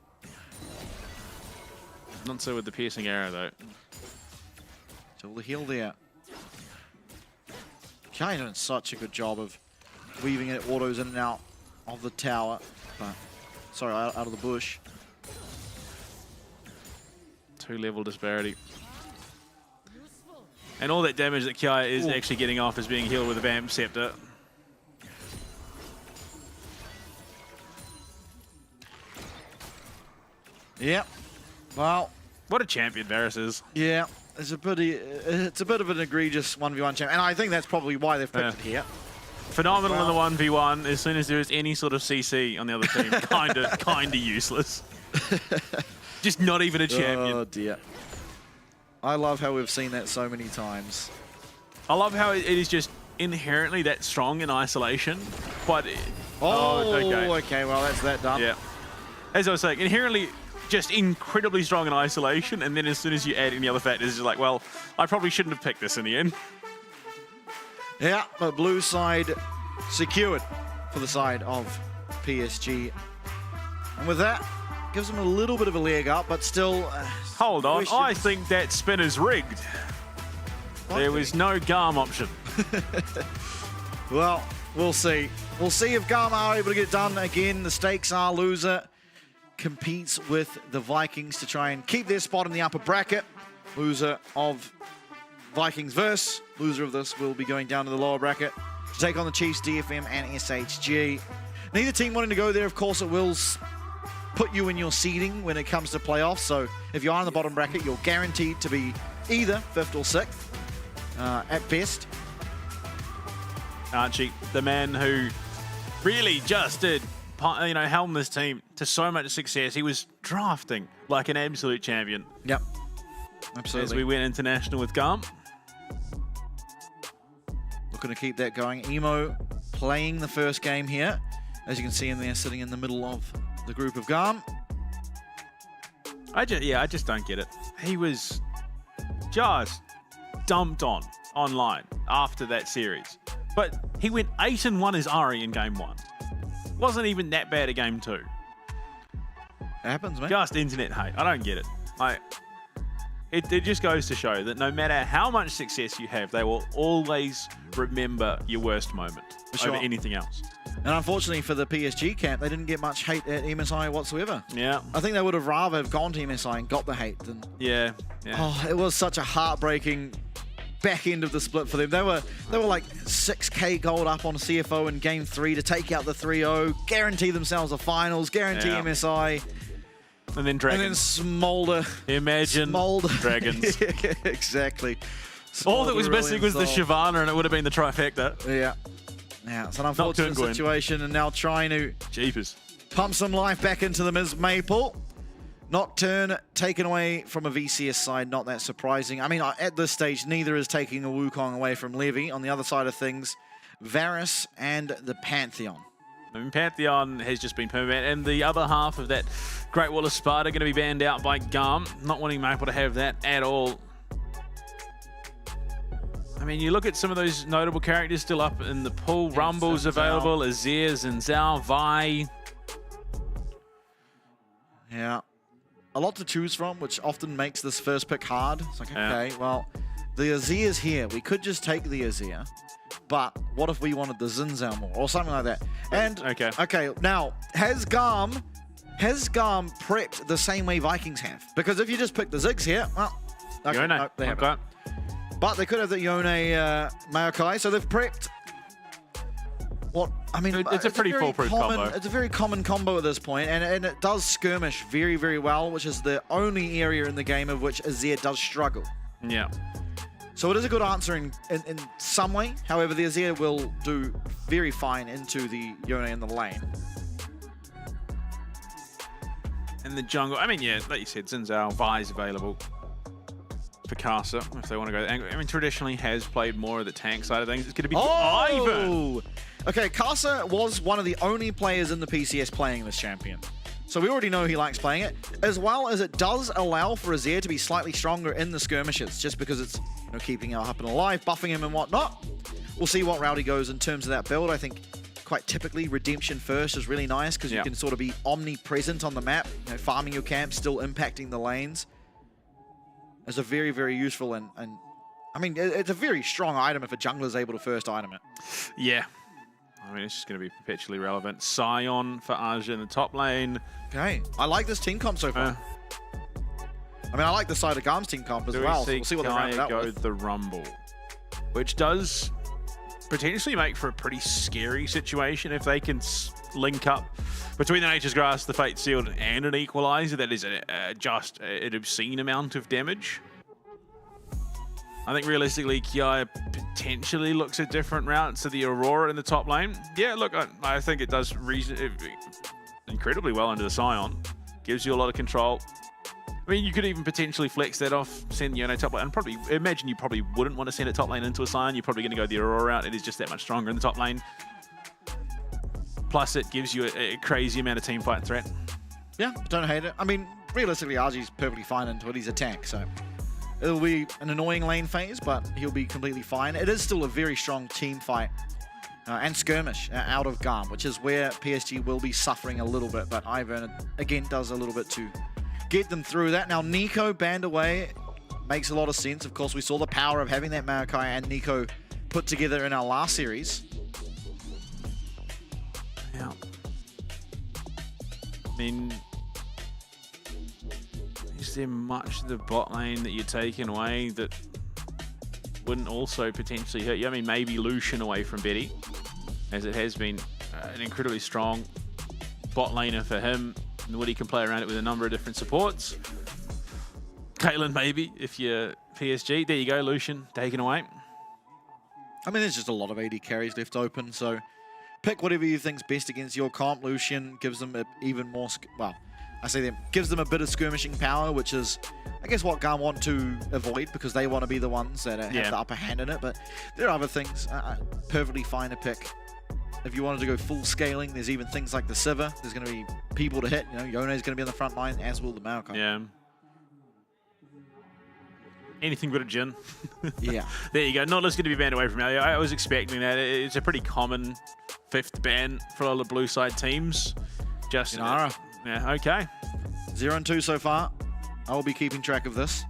Not so with the piercing arrow, though. Still the heal there. Kaya doing such a good job of weaving it autos in and out of the tower. But, sorry, out of the bush. 2-level disparity. And all that damage that Kaya is actually getting off is being healed with a Vamp Scepter. Yep. Well, what a champion Varus is. Yeah, it's a bit of an egregious 1v1 champion, and I think that's probably why they've picked it here. Phenomenal in the 1v1. As soon as there is any sort of CC on the other team, kinda useless. Just not even a champion. Oh dear. I love how we've seen that so many times. I love how it is just inherently that strong in isolation, but okay, well that's that done. Yeah. As I was saying, inherently just incredibly strong in isolation, and then as soon as you add any other factors, it's just like, well, I probably shouldn't have picked this in the end. Yeah, but blue side secured for the side of PSG. And with that, gives them a little bit of a leg up, but still... Hold on, I think that spin is rigged. There was no GAM option. Well, we'll see. We'll see if GAM are able to get it done. Again, the stakes are loser competes with the Vikings to try and keep their spot in the upper bracket. Loser of Vikings verse. Loser of this will be going down to the lower bracket to take on the Chiefs, DFM, and SHG. Neither team wanting to go there, of course, it will put you in your seeding when it comes to playoffs. So if you are in the bottom bracket, you're guaranteed to be either 5th or 6th at best. Archie, the man who really just did, helm this team to so much success. He was drafting like an absolute champion. Yep, absolutely. As we went international with GAM. Looking to keep that going. Emo playing the first game here. As you can see him there, sitting in the middle of the group of GAM. I just don't get it. He was just dumped on online after that series. But he went 8-1 as Ari in game 1. Wasn't even that bad at game 2. Happens, man. Just internet hate. I don't get it. It just goes to show that no matter how much success you have, they will always remember your worst moment over anything else. And unfortunately for the PSG camp, they didn't get much hate at MSI whatsoever. Yeah. I think they would have rather have gone to MSI and got the hate than... Yeah. Oh, it was such a heartbreaking back end of the split for them. They were like 6k gold up on CFO in game 3 to take out the 3-0, guarantee themselves a finals, guarantee MSI. And then Dragons. And then Smolder. Imagine Dragons. Yeah, exactly. All that was missing was the Shyvana, and it would have been the trifecta. Yeah. Yeah, it's an unfortunate situation, and now trying to pump some life back into the Ms. Maple. Nocturne taken away from a VCS side, not that surprising. I mean, at this stage, neither is taking a Wukong away from Levy. On the other side of things, Varus and the Pantheon. I mean, Pantheon has just been permanent, and the other half of that Great Wall of Sparta going to be banned out by GAM. Not wanting Maple to have that at all. I mean, you look at some of those notable characters still up in the pool. Yeah, Rumble's available, Aziz and Zhao, Vi. Yeah. A lot to choose from, which often makes this first pick hard. It's like, okay, well, the Azir is here. We could just take the Azir, but what if we wanted the Xin Zhao more, or something like that? And, okay, now, has GAM prepped the same way Vikings have? Because if you just pick the Ziggs here, well, okay, no, they haven't. But they could have the Yone Maokai, so they've prepped what I mean. It's a pretty very foolproof common, combo. It's a very common combo at this point, and it does skirmish very, very well, which is the only area in the game of which Azir does struggle. Yeah. So it is a good answer in some way. However, the Azir will do very fine into the Yone in the lane. In the jungle, I mean, yeah, like you said, Xin Zhao, Vi's available for Casa if they want to go. I mean, traditionally has played more of the tank side of things. It's going to be Ivan. Okay, Casa was one of the only players in the PCS playing this champion. So we already know he likes playing it, as well as it does allow for Azir to be slightly stronger in the skirmishes, just because it's keeping our Huppin alive, buffing him and whatnot. We'll see what route he goes in terms of that build. I think quite typically Redemption first is really nice because you can sort of be omnipresent on the map, farming your camp, still impacting the lanes. It's a very, very useful and I mean, it's a very strong item if a jungler is able to first item it. Yeah. I mean, it's just going to be perpetually relevant. Sion for Aja in the top lane. Okay. I like this team comp so far. I mean, I like the side of GAM's team comp as well. So we'll see what they round it out with. The Rumble, which does potentially make for a pretty scary situation if they can link up between the Nature's Grass, the Fate Sealed, and an Equalizer. That is just an obscene amount of damage. I think realistically, Kiai potentially looks at different routes to the Aurora in the top lane. Yeah, look, I think it does incredibly well under the Sion. Gives you a lot of control. I mean, you could even potentially flex that off, send Yone top lane, and probably imagine you probably wouldn't want to send a top lane into a Sion. You're probably going to go the Aurora route. It is just that much stronger in the top lane. Plus, it gives you a crazy amount of team fight threat. Yeah, don't hate it. I mean, realistically, RG's perfectly fine into it. He's a tank, so it'll be an annoying lane phase, but he'll be completely fine. It is still a very strong team fight and skirmish out of GAM, which is where PSG will be suffering a little bit, but Ivan, again, does a little bit to get them through that. Now, Nico banned away makes a lot of sense. Of course, we saw the power of having that Maokai and Nico put together in our last series. Yeah. I mean, is there much of the bot lane that you're taking away that wouldn't also potentially hurt you? I mean, maybe Lucian away from Betty, as it has been an incredibly strong bot laner for him. And Woody can play around it with a number of different supports. Caitlyn, maybe, if you're PSG. There you go, Lucian, taken away. I mean, there's just a lot of AD carries left open, so pick whatever you think's best against your comp. Lucian gives them even more, well, I say them, gives them a bit of skirmishing power, which is, I guess, what GAM want to avoid because they want to be the ones that have the upper hand in it. But there are other things perfectly fine to pick. If you wanted to go full scaling, there's even things like the Sivir. There's going to be people to hit. Yone's going to be on the front line, as will the Maokai. Yeah. Anything but a Jhin. Yeah. There you go. Nautilus going to be banned away from earlier. I was expecting that. It's a pretty common 5th ban for all the blue side teams. Just Inara. Yeah, okay. 0-2 so far. I will be keeping track of this.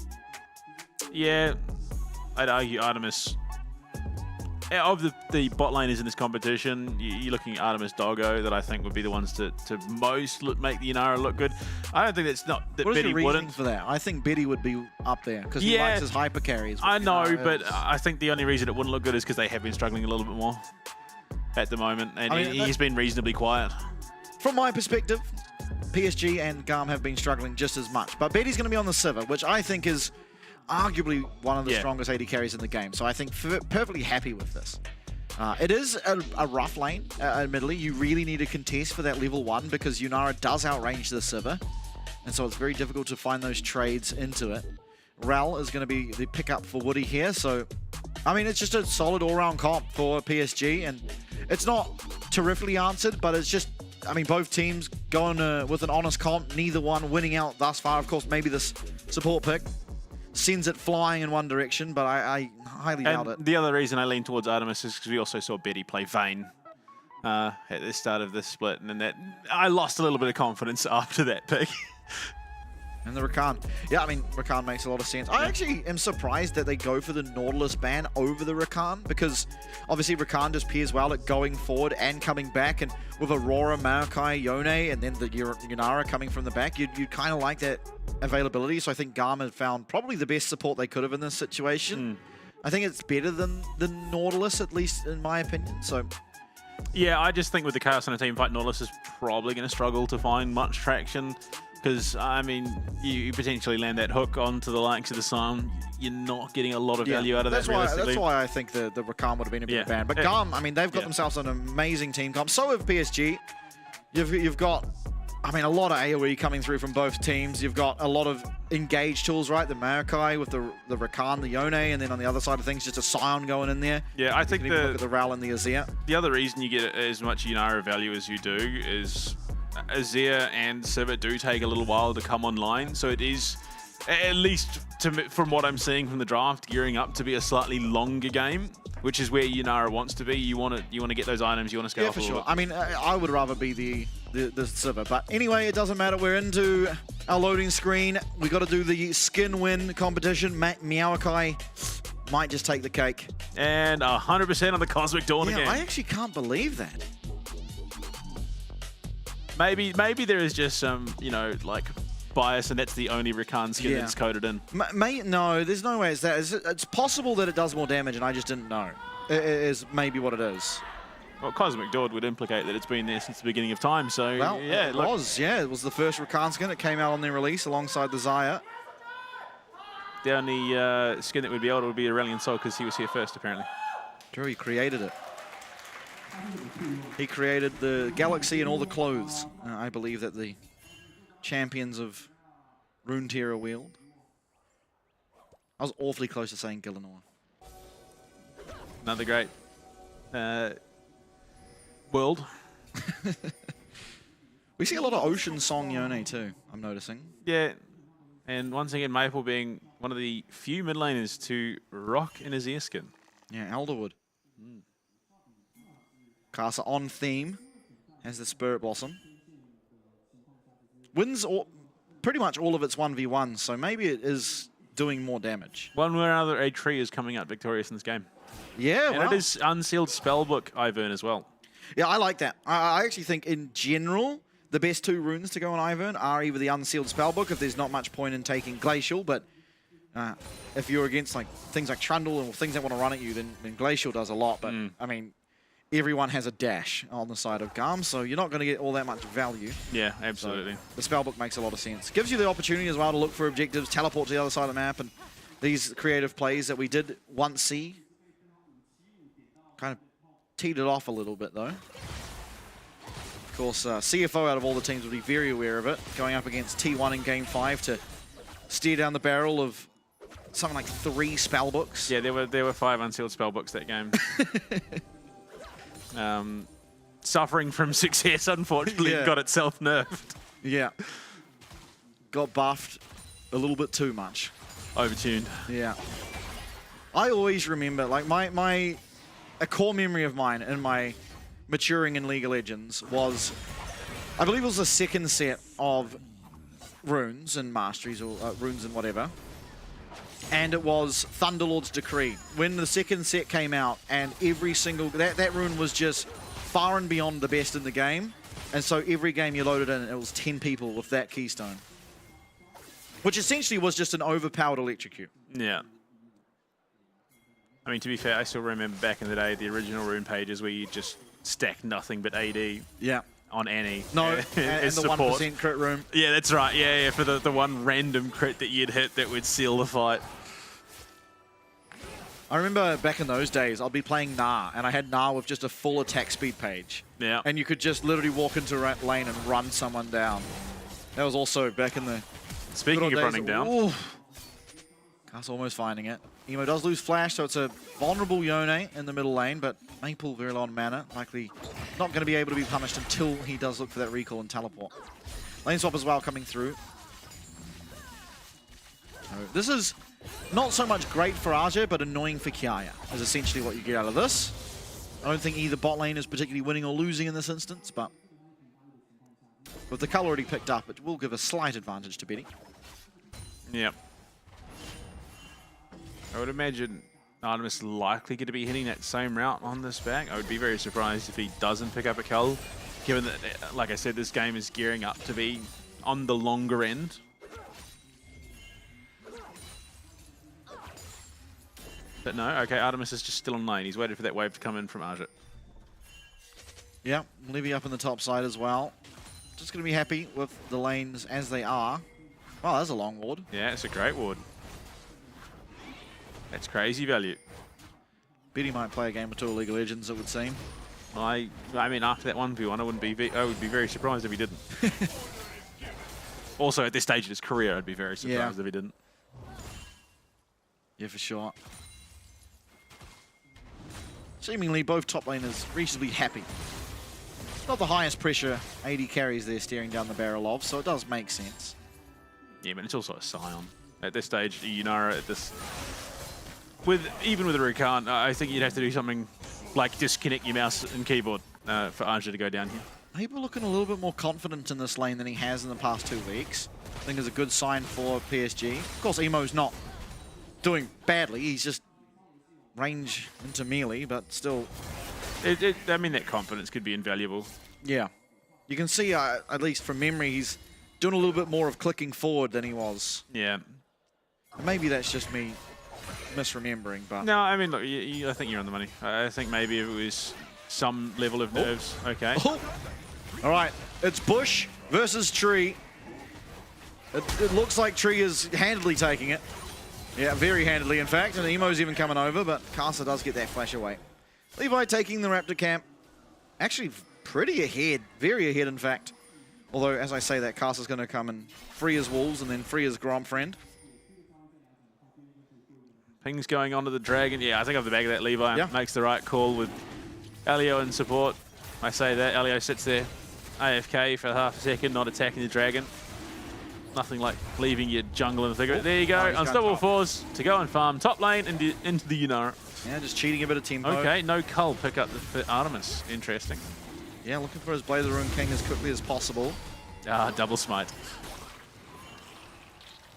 Yeah, I'd argue Artemis. Of the bot laners in this competition, you're looking at Artemis, Doggo, that I think would be the ones to most make the Inara look good. I don't think that's not that What is Betty the reasoning wouldn't. for that? I think Betty would be up there because he likes his hyper carries. I know, but I think the only reason it wouldn't look good is because they have been struggling a little bit more at the moment, and he's been reasonably quiet. From my perspective, PSG and GAM have been struggling just as much, but Betty's going to be on the Sivir, which I think is arguably one of the strongest AD carries in the game, so I think perfectly happy with this. It is a rough lane, admittedly. You really need to contest for that level 1 because Yunara does outrange the Sivir, and so it's very difficult to find those trades into it. Rel is going to be the pickup for Woody here, so I mean, it's just a solid all-round comp for PSG, and it's not terrifically answered, but it's just, I mean, both teams going with an honest comp, neither one winning out thus far. Of course, maybe this support pick sends it flying in one direction, but I highly doubt it. The other reason I lean towards Artemis is because we also saw Betty play Vayne at the start of this split, and then that I lost a little bit of confidence after that pick. And the Rakan. Yeah, I mean, Rakan makes a lot of sense. I actually am surprised that they go for the Nautilus ban over the Rakan, because obviously Rakan just pairs well at going forward and coming back, and with Aurora, Maokai, Yone, and then the Yunara coming from the back, you'd kind of like that availability. So I think GAM had found probably the best support they could have in this situation. I think it's better than the Nautilus, at least in my opinion. So Yeah, I just think with the Chaos on a team fight, Nautilus is probably going to struggle to find much traction. Because, I mean, you potentially land that hook onto the likes of the Sun. You're not getting a lot of value out of that, realistically. That's why I think the Rakan would have been a bit of a ban. But GAM, I mean, they've got themselves an amazing team comp. So have PSG. You've got, I mean, a lot of AoE coming through from both teams. You've got a lot of engage tools, right? The MVKE with the Rakan, the Yone, and then on the other side of things, just a Scion going in there. Yeah, I think look at the Ral and the Azir. The other reason you get as much Yunara value as you do is Azir and Sivir do take a little while to come online, so it is, at least from what I'm seeing from the draft, gearing up to be a slightly longer game, which is where Yunara wants to be. You want to get those items, you want to scale Yeah, up for a little sure. bit. I mean, I would rather be the Sivir, but anyway, it doesn't matter. We're into our loading screen. We got to do the skin win competition. MVKE might just take the cake. And 100% on the Cosmic Dawn again. I actually can't believe that. Maybe there is just some, like bias, and that's the only Rakan skin that's coded in. No, there's no way it's that. It's possible that it does more damage, and I just didn't know. It is maybe what it is. Well, Cosmic Dawn would implicate that it's been there since the beginning of time, so Well, yeah. it was. It was the first Rakan skin. It came out on their release alongside the Xayah. The only skin that would be able to be Aurelion Sol because he was here first, apparently. True, he created it. He created the galaxy and all the clothes. I believe that the champions of Runeterra wield. I was awfully close to saying Gillinor. Another great world. We see a lot of Ocean Song Yone too, I'm noticing. Yeah, and once again, Maple being one of the few mid laners to rock in his ear skin. Yeah, Elderwood. Casa on theme, has the Spirit Blossom. Wins pretty much all of its 1v1, so maybe it is doing more damage. One way or another, a tree is coming out victorious in this game. Yeah, and it is Unsealed Spellbook Ivern as well. Yeah, I like that. I actually think in general, the best two runes to go on Ivern are either the Unsealed Spellbook, if there's not much point in taking Glacial, but if you're against like things like Trundle and things that want to run at you, then Glacial does a lot. But I mean, everyone has a dash on the side of GAM, so you're not going to get all that much value. Yeah, absolutely. So the Spellbook makes a lot of sense. Gives you the opportunity as well to look for objectives, teleport to the other side of the map, and these creative plays that we did once see. Kind of teed it off a little bit, though. Of course, CFO out of all the teams would be very aware of it, going up against T1 in Game 5 to steer down the barrel of something like 3 Spellbooks. Yeah, there were 5 Unsealed Spellbooks that game. Suffering from success, unfortunately, got itself nerfed. Yeah. Got buffed a little bit too much. Overtuned. Yeah. I always remember, like, a core memory of mine in my maturing in League of Legends was, I believe it was the second set of runes and masteries, or runes and whatever. And it was Thunderlord's Decree. When the second set came out, and every single... That rune was just far and beyond the best in the game. And so every game you loaded in, it was 10 people with that keystone. Which essentially was just an overpowered electrocute. Yeah. I mean, to be fair, I still remember back in the day, the original rune pages where you just stacked nothing but AD. Yeah. On Annie. No, and the 1% crit room. Yeah, that's right. Yeah, for the one random crit that you'd hit that would seal the fight. I remember back in those days, I'd be playing Gnar, and I had Gnar with just a full attack speed page. Yeah. And you could just literally walk into a lane and run someone down. That was also back in the... Speaking of running down. Gus almost finding it. Emo does lose flash, so it's a vulnerable Yone in the middle lane, but Maple very low on mana, likely not going to be able to be punished until he does look for that recall and teleport. Lane swap as well coming through. So this is not so much great for Arja, but annoying for Kiaya, is essentially what you get out of this. I don't think either bot lane is particularly winning or losing in this instance, but with the color already picked up, it will give a slight advantage to Betty. Yep. I would imagine Artemis is likely going to be hitting that same route on this back. I would be very surprised if he doesn't pick up a cull, given that, like I said, this game is gearing up to be on the longer end. But no, okay, Artemis is just still on lane. He's waited for that wave to come in from Arjit. Yeah, Levy up in the top side as well. Just going to be happy with the lanes as they are. Wow, that's a long ward. Yeah, it's a great ward. That's crazy value. Betty might play a game or two of League of Legends, it would seem. I mean, after that 1v1, I would be very surprised if he didn't. Also, at this stage of his career, I'd be very surprised if he didn't. Yeah, for sure. Seemingly, both top laners reasonably happy. Not the highest pressure 80 carries they're staring down the barrel of, so it does make sense. Yeah, but it's also a Scion. At this stage, Yunara, at this... Even with a Rakan, I think you'd have to do something like disconnect your mouse and keyboard for Arja to go down here. People looking a little bit more confident in this lane than he has in the past 2 weeks. I think it's a good sign for PSG. Of course, Emo's not doing badly. He's just range into melee, but still... I mean, that confidence could be invaluable. Yeah. You can see, at least from memory, he's doing a little bit more of clicking forward than he was. Yeah. Maybe that's just me misremembering, but... No, I mean, look, I think you're on the money. I think maybe if it was some level of nerves, okay. Oh. All right, it's Bush versus Tree. It looks like Tree is handily taking it. Yeah, very handily, in fact, and Emo's even coming over, but Casa does get that flash away. Levi taking the Raptor camp. Actually, pretty ahead, very ahead, in fact. Although, as I say that, Casa's going to come and free his wolves and then free his Grom friend. Ping's going on to the Dragon. Yeah, I think off the back of that, Levi makes the right call with Elio in support. I say that, Elio sits there, AFK for half a second, not attacking the Dragon. Nothing like leaving your jungle in the thick of it. There you go, Unstoppable Force to go and farm top lane into the Yunara. Yeah, just cheating a bit of tempo. Okay, no Cull pick up the Artemis. Interesting. Yeah, looking for his Blaze of the Rune King as quickly as possible. Double smite.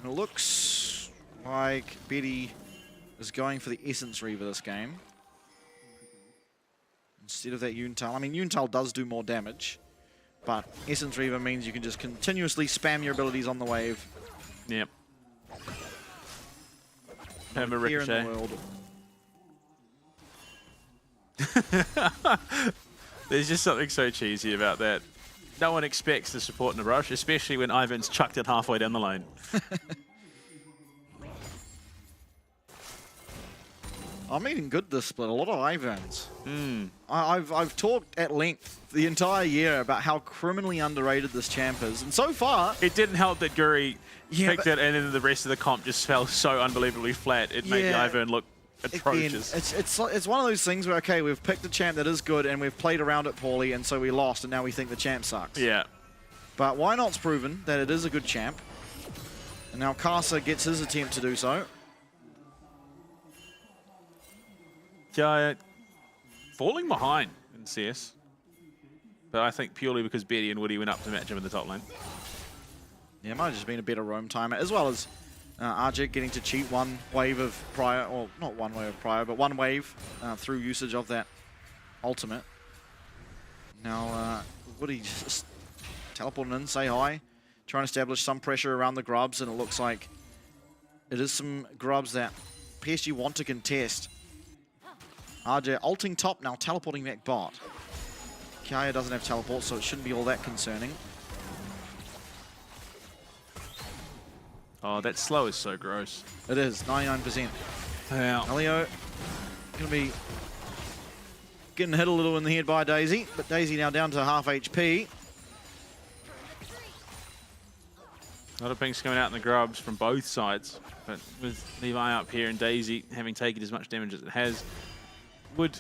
And it looks like Betty is going for the Essence Reaver this game. Instead of that Yuntal. I mean, Yuntal does do more damage, but Essence Reaver means you can just continuously spam your abilities on the wave. Yep. Perma Ricochet. In the world. There's just something so cheesy about that. No one expects the support in a rush, especially when Ivan's chucked it halfway down the lane. I'm eating good this split, a lot of Ivans. I've talked at length the entire year about how criminally underrated this champ is, and so far... It didn't help that Guri picked it and then the rest of the comp just fell so unbelievably flat. It made the Ivan look atrocious. Again, it's one of those things where, okay, we've picked a champ that is good and we've played around it poorly and so we lost and now we think the champ sucks. Yeah. But Why Not's proven that it is a good champ. And now Casa gets his attempt to do so. Falling behind in CS. But I think purely because Betty and Woody went up to match him in the top lane. Yeah, it might have just been a better roam timer, as well as Arjit getting to cheat one wave of prior, or not one wave of prior, but one wave through usage of that ultimate. Now, Woody just teleporting in, say hi, trying to establish some pressure around the grubs, and it looks like it is some grubs that PSG want to contest. RJ ulting top, now teleporting back bot. Kaya doesn't have teleport, so it shouldn't be all that concerning. Oh, that slow is so gross. It is, 99%. Yeah. Elio going to be getting hit a little in the head by Daisy, but Daisy now down to half HP. A lot of pings coming out in the grubs from both sides, but with Levi up here and Daisy having taken as much damage as it has, would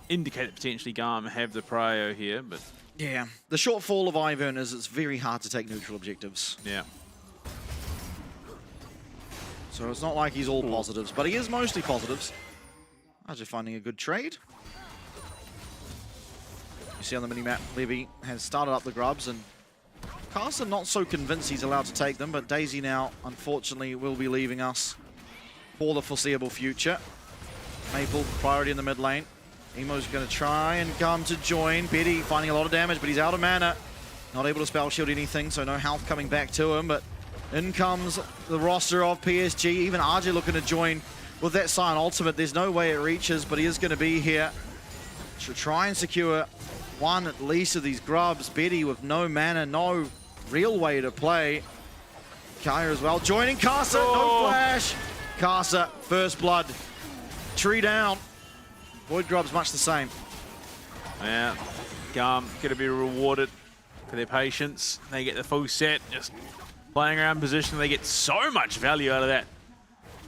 indicate that potentially GAM have the prio here, but... Yeah, the shortfall of Ivern is it's very hard to take neutral objectives. Yeah. So it's not like he's all positives, but he is mostly positives. I'm just finding a good trade. You see on the minimap, Levy has started up the grubs, and Casa not so convinced he's allowed to take them, but Daisy now, unfortunately, will be leaving us for the foreseeable future. Maple, priority in the mid lane. Emo's going to try and come to join. Betty finding a lot of damage, but he's out of mana. Not able to spell shield anything, so no health coming back to him, but in comes the roster of PSG. Even RJ looking to join with that Scion ultimate. There's no way it reaches, but he is going to be here. to try and secure one at least of these grubs. Betty with no mana, no real way to play. Kaya as well, joining Casa, no flash. Casa, first blood, tree down. Void Grub's much the same. Yeah, GAM going to be rewarded for their patience. They get the full set, just playing around position. They get so much value out of that.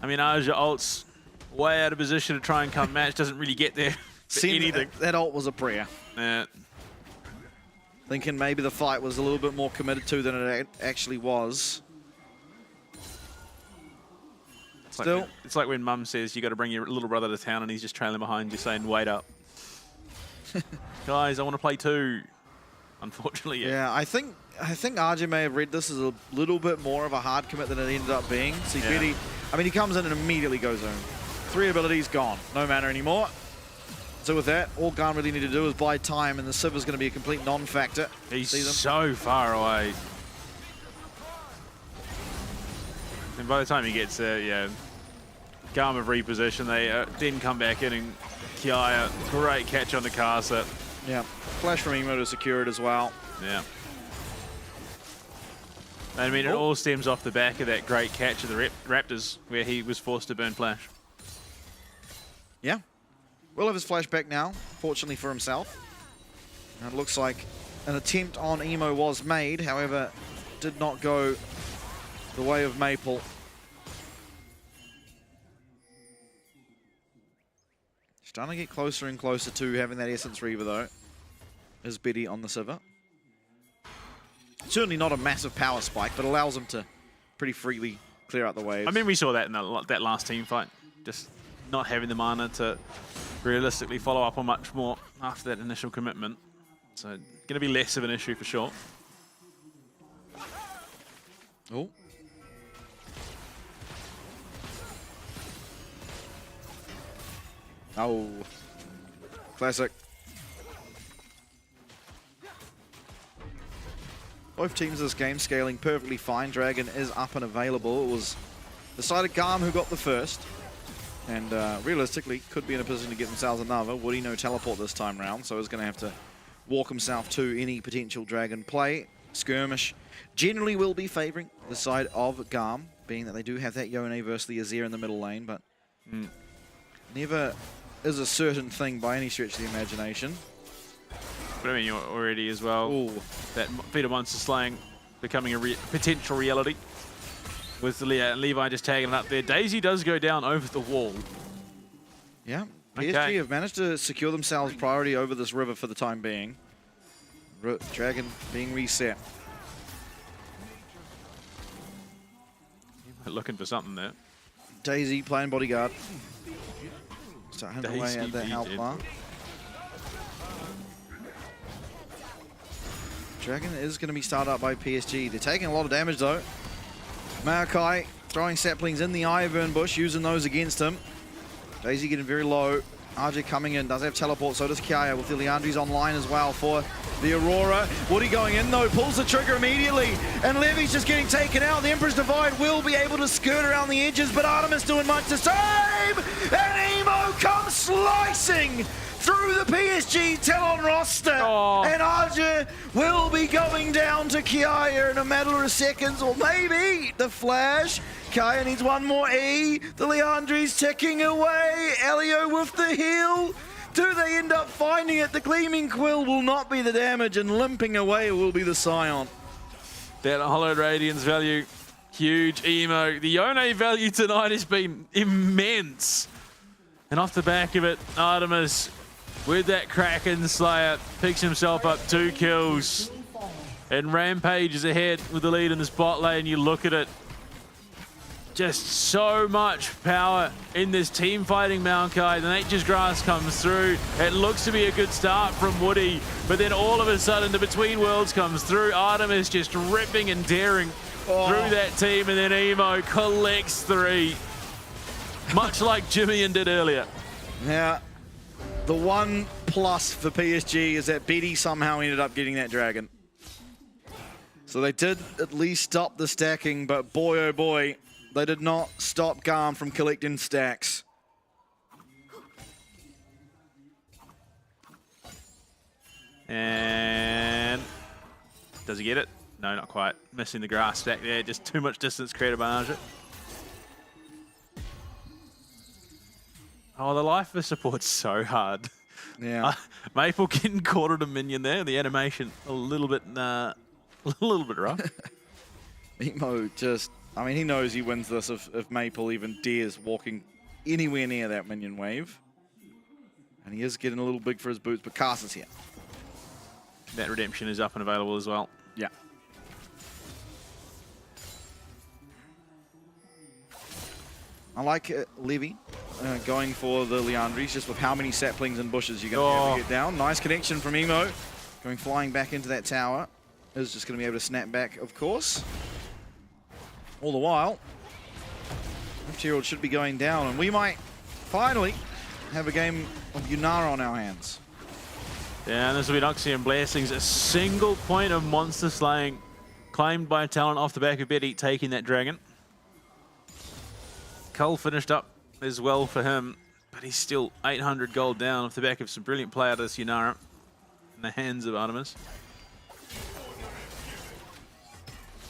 I mean, Aja ult's way out of position to try and come match, doesn't really get there for anything. That ult was a prayer. Yeah. Thinking maybe the fight was a little bit more committed to than it actually was. Still, it's like when Mum says you got to bring your little brother to town and he's just trailing behind you saying, wait up. Guys, I want to play too. Unfortunately, yeah. I think RJ may have read this as a little bit more of a hard commit than it ended up being. See, Betty, I mean, he comes in and immediately goes home. 3 abilities gone, no mana anymore. So with that, all GAM really need to do is buy time, and the Civ is going to be a complete non-factor. He's so far away. And by the time he gets there, yeah, GAM have repositioned. They then come back in, and Kiaya, great catch on the Casa. Yeah, flash from Emo to secure it as well. Yeah. I mean, it all stems off the back of that great catch of the Raptors, where he was forced to burn flash. Yeah. Will have his flash back now, fortunately for himself. And it looks like an attempt on Emo was made, however, did not go the way of Maple. Starting to get closer and closer to having that Essence Reaver, though, is Betty on the Sivir. Certainly not a massive power spike, but allows him to pretty freely clear out the waves. I mean, we saw that in that last team fight. Just not having the mana to realistically follow up on much more after that initial commitment. So, going to be less of an issue for sure. Oh. Oh. Classic. Both teams this game scaling perfectly fine. Dragon is up and available. It was decided GAM who got the first. And realistically, could be in a position to get themselves another. Woody no teleport this time round, so he's going to have to walk himself to any potential Dragon play. Skirmish generally will be favouring the side of GAM, being that they do have that Yone versus the Azir in the middle lane, but never is a certain thing by any stretch of the imagination. But I mean, you're already as well. Ooh. That Feeder Monster slaying becoming a potential reality. With the Levi just tagging it up there. Daisy does go down over the wall. Yeah, PSG have managed to secure themselves priority over this river for the time being. Dragon being reset. Looking for something there. Daisy playing bodyguard. Start having away at that health bar. Dragon is going to be started up by PSG. They're taking a lot of damage though. Maokai throwing saplings in the Ivern bush, using those against him. Daisy getting very low. RJ coming in, does have teleport, so does Kiaya with the Leandri's online as well for the Aurora. Woody going in though, pulls the trigger immediately, and Levy's just getting taken out. The Emperor's Divide will be able to skirt around the edges, but Artemis doing much to save, and Emo comes slicing through the PSG Talon roster. And Arja will be going down to Kiaya in a matter of seconds, or maybe the flash. Kiaya needs one more E. The Leandri's ticking away. Elio with the heal. Do they end up finding it? The Gleaming Quill will not be the damage, and limping away will be the Scion. That Hollowed Radiance value, huge. Emo. The Yone value tonight has been immense. And off the back of it, Artemis with that Kraken Slayer picks himself up 2 kills. And Rampage is ahead with the lead in the spot lane. You look at it. Just so much power in this team fighting Maokai. The Nature's Grass comes through. It looks to be a good start from Woody, but then all of a sudden the Between Worlds comes through. Artemis just ripping and daring through that team, and then Emo collects 3. Much like Jimmy did earlier. Yeah. The one plus for PSG is that Betty somehow ended up getting that Dragon. So they did at least stop the stacking, but boy oh boy, they did not stop GAM from collecting stacks. And does he get it? No, not quite. Missing the grass back there. Just too much distance created by Arja. Oh, the life of support's so hard. Yeah. Maple getting caught at a minion there. The animation a little bit rough. Emo just, I mean, he knows he wins this if Maple even dares walking anywhere near that minion wave. And he is getting a little big for his boots, but Carson's here. That redemption is up and available as well. Yeah. I like Levy going for the Leandries, just with how many saplings and bushes you're going to be able to get down. Nice connection from Emo. Going flying back into that tower. Is just going to be able to snap back, of course. All the while, Gerald should be going down, and we might finally have a game of Yunara on our hands. Yeah, and this will be Noxian Blessings. A single point of monster slaying claimed by Talon off the back of Betty taking that dragon. Cole finished up as well for him, but he's still 800 gold down off the back of some brilliant play out of this Yunara in the hands of Artemis.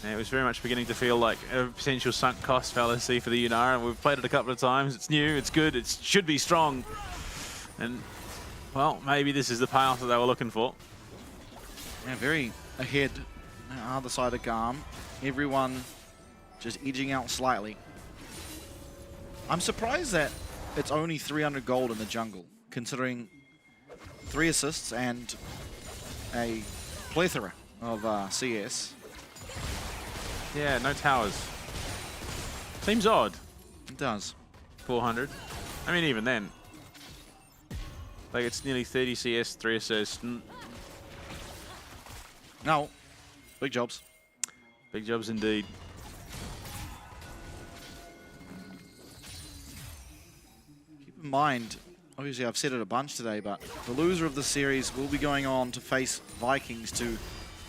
Yeah, it was very much beginning to feel like a potential sunk cost fallacy for the Yunara. We've played it a couple of times. It's new, it's good, it should be strong. And, well, maybe this is the payoff that they were looking for. Yeah, very ahead on the other side of GAM. Everyone just edging out slightly. I'm surprised that it's only 300 gold in the jungle, considering 3 assists and a plethora of CS. Yeah, no towers. Seems odd. It does. 400. I mean, even then. Like, it's nearly 30 CS, 3 assists. No. Big jobs. Big jobs indeed. Keep in mind, obviously I've said it a bunch today, but the loser of the series will be going on to face Vikings to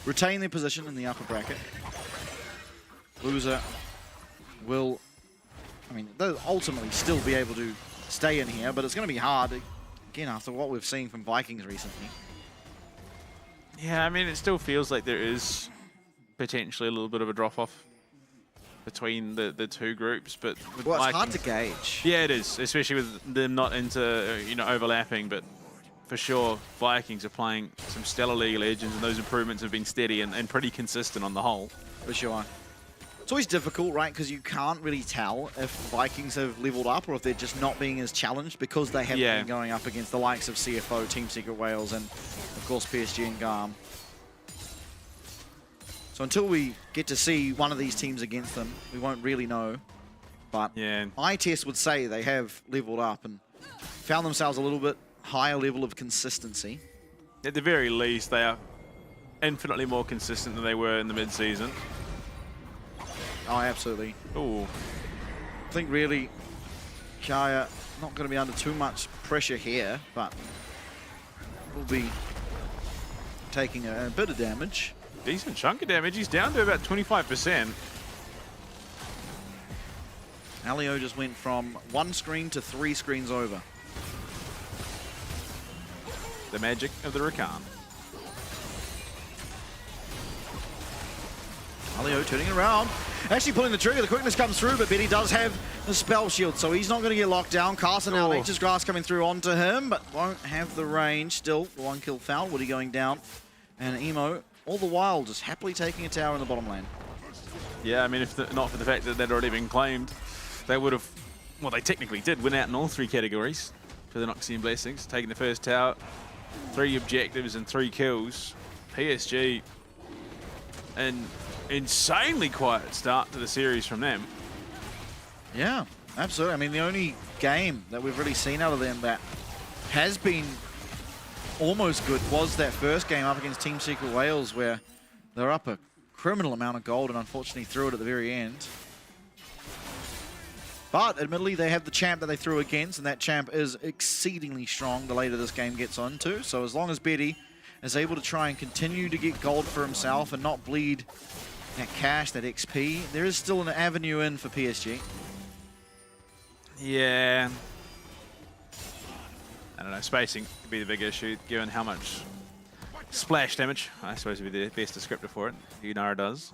retain their position in the upper bracket. Loser will, I mean, they'll ultimately still be able to stay in here, but it's going to be hard, again, after what we've seen from Vikings recently. Yeah, I mean, it still feels like there is potentially a little bit of a drop-off between the two groups, but with Well, it's Vikings, hard to gauge. Yeah, it is, especially with them not into, overlapping, but for sure, Vikings are playing some stellar League of Legends, and those improvements have been steady and pretty consistent on the whole. For sure. It's always difficult, right? Because you can't really tell if Vikings have leveled up or if they're just not being as challenged because they haven't been going up against the likes of CFO, Team Secret Wales, and of course PSG and GAM. So until we get to see one of these teams against them, we won't really know. But eye test would say they have leveled up and found themselves a little bit higher level of consistency. At the very least, they are infinitely more consistent than they were in the mid-season. Oh, absolutely. Ooh. I think really, Shaya not going to be under too much pressure here, but will be taking a bit of damage. Decent chunk of damage. He's down to about 25%. Alio just went from 1 screen to 3 screens over. The magic of the Rakan. Alio turning around. Actually pulling the trigger. The quickness comes through, but Betty does have the spell shield, so he's not going to get locked down. Carson now, Nature's Grass coming through onto him, but won't have the range. Still, the 1 kill found. Woody going down. And Emo, all the while, just happily taking a tower in the bottom lane. Yeah, I mean, if not for the fact that they'd already been claimed, they would have, well, they technically did win out in all 3 categories for the Noxian Blessings, taking the first tower, 3 objectives and 3 kills. PSG, an insanely quiet start to the series from them. Yeah, absolutely. I mean, the only game that we've really seen out of them that has been almost good was that first game up against Team Secret Wales, where they're up a criminal amount of gold and unfortunately threw it at the very end. But admittedly, they have the champ that they threw against, and that champ is exceedingly strong the later this game gets on too. So as long as Betty is able to try and continue to get gold for himself and not bleed that cash, that XP, there is still an avenue in for PSG. Yeah. I don't know, spacing could be the big issue, given how much splash damage, I suppose would be the best descriptor for it. Unara does.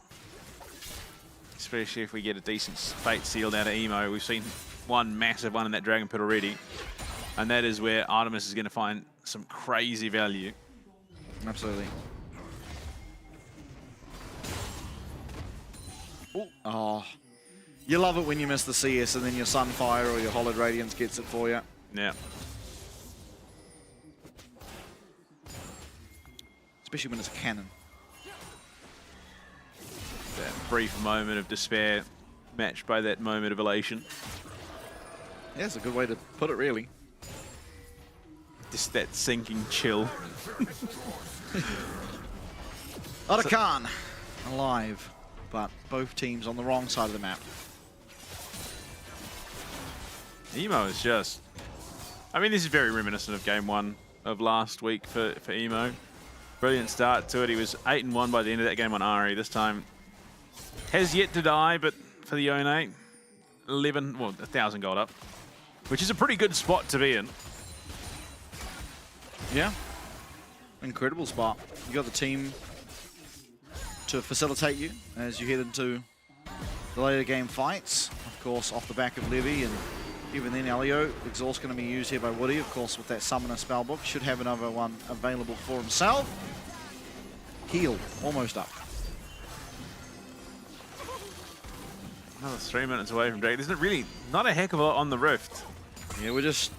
Especially if we get a decent fate sealed out of Emo. We've seen one massive one in that Dragon Pit already. And that is where Artemis is going to find some crazy value. Absolutely. Ooh. Oh, you love it when you miss the CS and then your Sunfire or your Hollowed Radiance gets it for you. Yeah. Especially when it's a cannon. That brief moment of despair matched by that moment of elation. Yeah, it's a good way to put it, really. Just that sinking chill. Arakan alive, but both teams on the wrong side of the map. Emo is just... I mean, this is very reminiscent of Game 1 of last week for Emo. Brilliant start to it. He was 8-1 by the end of that game on Ari. This time has yet to die, but for the Yone, 1,000 gold up, which is a pretty good spot to be in. Yeah, incredible spot. You got the team to facilitate you as you head into the later game fights. Of course, off the back of Levy, and even then Elio. Exhaust going to be used here by Woody, of course, with that Summoner spellbook. Should have another one available for himself. Heal, almost up. Another 3 minutes away from Drake. There's really not a heck of a lot on the Rift. Yeah, we're just...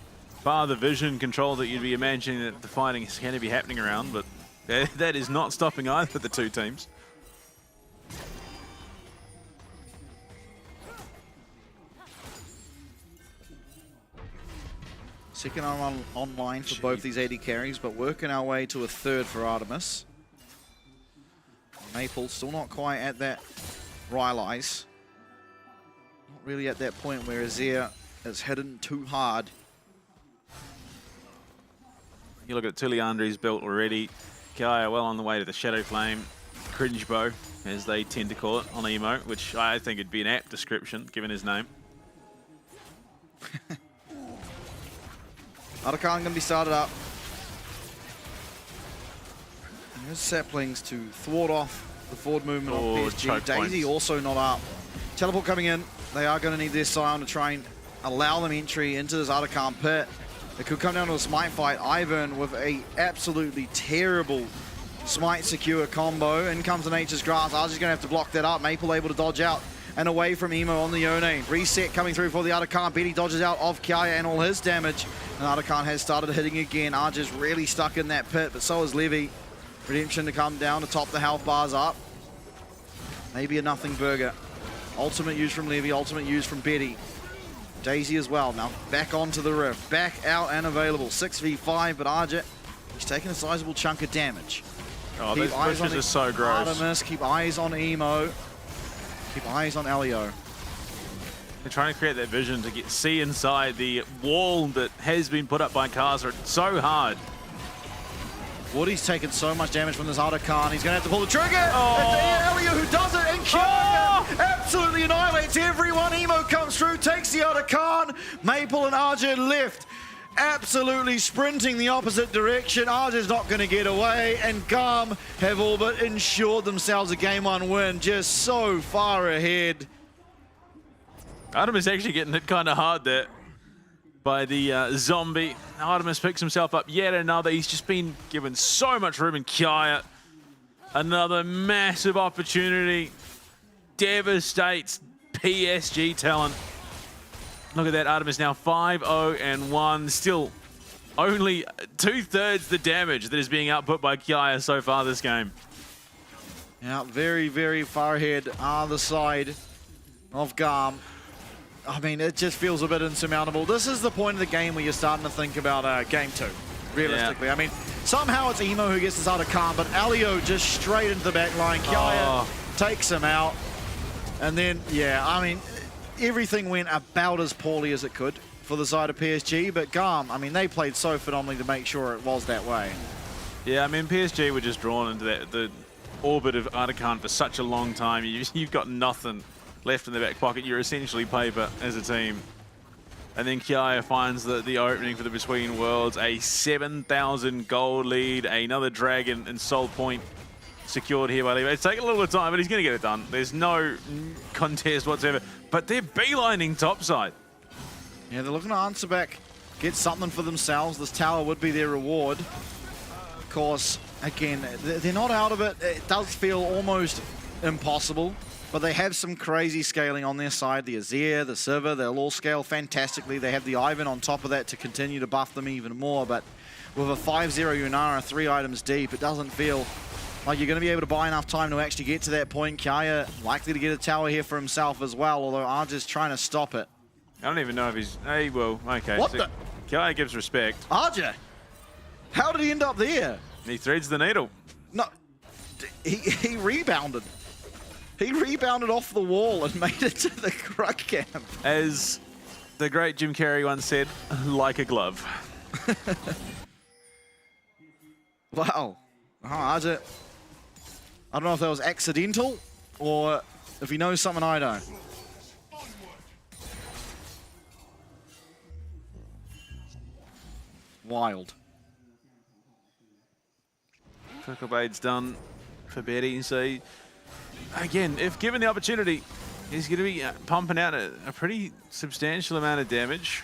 Bar the vision control that you'd be imagining that the fighting is going to be happening around, but that is not stopping either of the two teams. Second online for both these AD carries, but working our way to a third for Artemis. Maple still not quite at that Rylai's. Not really at that point where Azir is hidden too hard. You look at Tuliandre's built already. Kaya well on the way to the Shadow Flame. Cringe Bow, as they tend to call it on Emo, which I think would be an apt description, given his name. Arakan going to be started up. And there's saplings to thwart off the forward movement of PSG. Daisy also not up. Teleport coming in. They are going to need their Scion to try and allow them entry into this Arakan pit. It could come down to a smite fight. Ivan with a absolutely terrible smite secure combo. In comes the Nature's Grasp. Arj's going to have to block that up. Maple able to dodge out and away from Emo on the Yone. Reset coming through for the Arakan. Betty dodges out of Kaya and all his damage. And Arakan has started hitting again. Arj is really stuck in that pit, but so is Levy. Redemption to come down to top the health bars up. Maybe a nothing burger. Ultimate used from Levy, ultimate used from Betty. Daisy as well. Now back onto the Rift. Back out and available. 6v5, but Arj, he's taking a sizable chunk of damage. Oh, those pushes are so gross. Artemis, keep eyes on Emo. Keep eyes on Elio. They're trying to create that vision to see inside the wall that has been put up by Kaza. It's so hard. Woody's taken so much damage from this Arakan. He's going to have to pull the trigger. Oh. Elio who does it, and Kyoga absolutely annihilates everyone. Emo comes through, takes the Arakan. Maple and Arj left, absolutely sprinting the opposite direction. Arj's not going to get away, and GAM have all but ensured themselves a Game 1 win. Just so far ahead. Artemis actually getting hit kind of hard there by the zombie. Artemis picks himself up yet another. He's just been given so much room in Kaya. Another massive opportunity. Devastates PSG talent. Look at that, Artemis now 5-0-1. Still only 2/3 the damage that is being output by Kaya so far this game. Yeah, very, very far ahead either side of GAM. I mean, it just feels a bit insurmountable. This is the point of the game where you're starting to think about Game 2, realistically. Yeah. I mean, somehow it's Emo who gets this out of Khan, but Elio just straight into the back line. Kaya takes him out. And then, yeah, I mean, everything went about as poorly as it could for the side of PSG, but GAM, I mean, they played so phenomenally to make sure it was that way. Yeah, I mean, PSG were just drawn into the orbit of Arakan for such a long time. You've got nothing left in the back pocket. You're essentially paper as a team. And then Kiaya finds the opening for the Between Worlds, a 7,000 gold lead, another Dragon and Soul Point secured here by Levi. It's taking a little bit of time, but he's going to get it done. There's no contest whatsoever, but they're beelining topside. Yeah, they're looking to answer back, get something for themselves. This tower would be their reward. Of course, again, they're not out of it. It does feel almost impossible. But they have some crazy scaling on their side. The Azir, the Sivir, they'll all scale fantastically. They have the Ivan on top of that to continue to buff them even more. But with a 5-0 Yunara, 3 items deep, it doesn't feel like you're going to be able to buy enough time to actually get to that point. Kiaya likely to get a tower here for himself as well, although Arja's trying to stop it. I don't even know if he's... Hey, well, okay. What so the? Kiaya gives respect. Arja? How did he end up there? He threads the needle. No, he rebounded. He rebounded off the wall and made it to the Krug camp. As the great Jim Carrey once said, like a glove. Wow. Arja, I don't know if that was accidental or if he knows something I don't. Wild. Cooklebade's done for Betty, so again, if given the opportunity, he's going to be pumping out a pretty substantial amount of damage.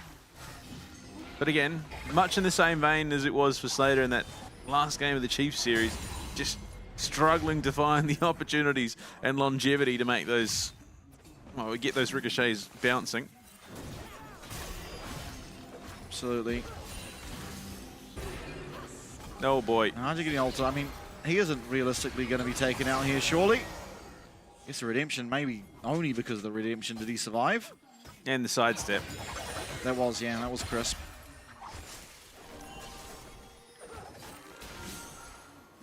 But again, much in the same vein as it was for Slater in that last game of the Chiefs series, just struggling to find the opportunities and longevity to make those, well, get those ricochets bouncing. Absolutely. Oh boy. Arja getting ulted. I mean, he isn't realistically going to be taken out here, surely. Guess the redemption, maybe only because of the redemption did he survive. And the sidestep. That was, yeah, that was crisp.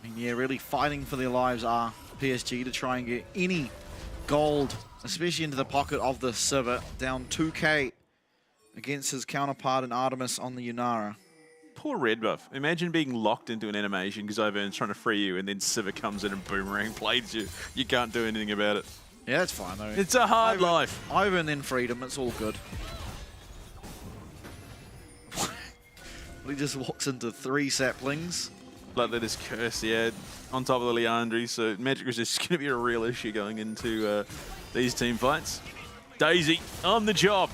I mean, yeah, really fighting for their lives are PSG to try and get any gold, especially into the pocket of the Sivir. Down 2k against his counterpart in Artemis on the Yunara. Poor Red Buff. Imagine being locked into an animation because Ivern's trying to free you and then Sivir comes in and boomerang blades you. You can't do anything about it. Yeah, that's fine though. It's a hard life. Ivern then freedom, it's all good. He just walks into 3 saplings. Bloodlet is cursed, yeah, on top of the Leandri, so Magic Resist is going to be a real issue going into these team fights. Daisy on the job.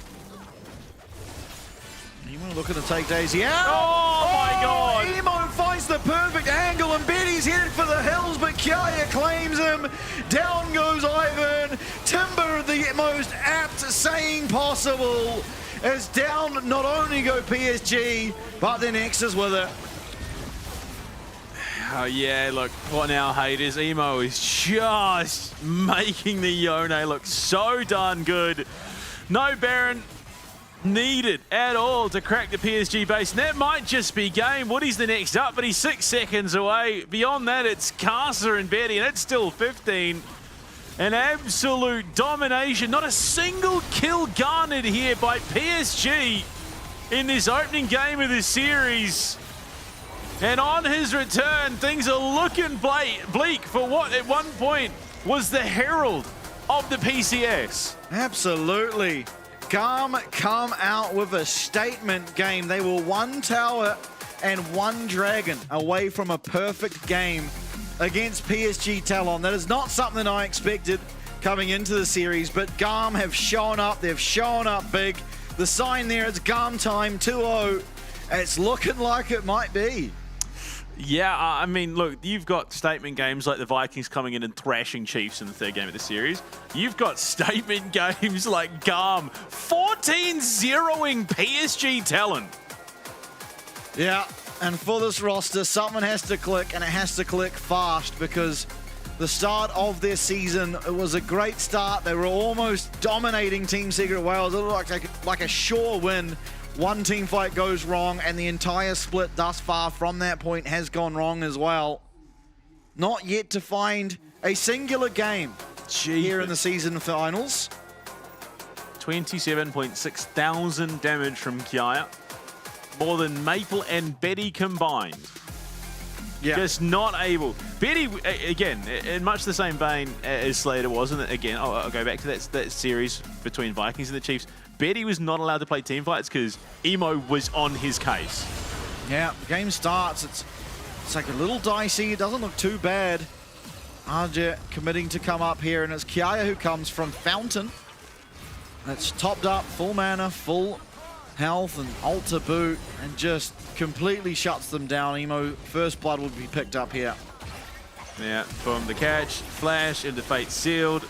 Emo looking to take Daisy out. Oh my god! Emo finds the perfect angle and Betty's headed for the hills, but Kiaya claims him. Down goes Ivan. Timber, the most apt saying possible, as down not only go PSG, but the Nexus with it. Oh yeah, look, what now, haters? Emo is just making the Yone look so darn good. No Baron needed at all to crack the PSG base. And that might just be game. Woody's the next up, but he's 6 seconds away. Beyond that, it's Casa and Betty, and it's still 15. An absolute domination. Not a single kill garnered here by PSG in this opening game of the series. And on his return, things are looking bleak for what at one point was the herald of the PCS. Absolutely. GAM come out with a statement game. They were 1 tower and 1 dragon away from a perfect game against PSG Talon. That is not something I expected coming into the series, but GAM have shown up. They've shown up big. The sign there, it's GAM time 2-0. It's looking like it might be. Yeah, I mean, look, you've got statement games like the Vikings coming in and thrashing Chiefs in the 3rd game of the series. You've got statement games like GAM 14-0ing PSG Talon. Yeah, and for this roster, something has to click, and it has to click fast, because the start of their season, it was a great start. They were almost dominating Team Secret Wales. It looked like a sure win. One team fight goes wrong, and the entire split thus far from that point has gone wrong as well. Not yet to find a singular game here in the season finals. 27.6 thousand damage from Kiaya. More than Maple and Betty combined. Yeah. Just not able. Betty, again, in much the same vein as Slater was, and again, I'll go back to that series between Vikings and the Chiefs. Betty was not allowed to play team fights because Emo was on his case. Yeah, the game starts. It's like a little dicey. It doesn't look too bad. Arja committing to come up here, and it's Kiaya who comes from Fountain. That's topped up, full mana, full health, and ult to boot, and just completely shuts them down. Emo, first blood will be picked up here. Yeah, from the catch, flash into Fate Sealed,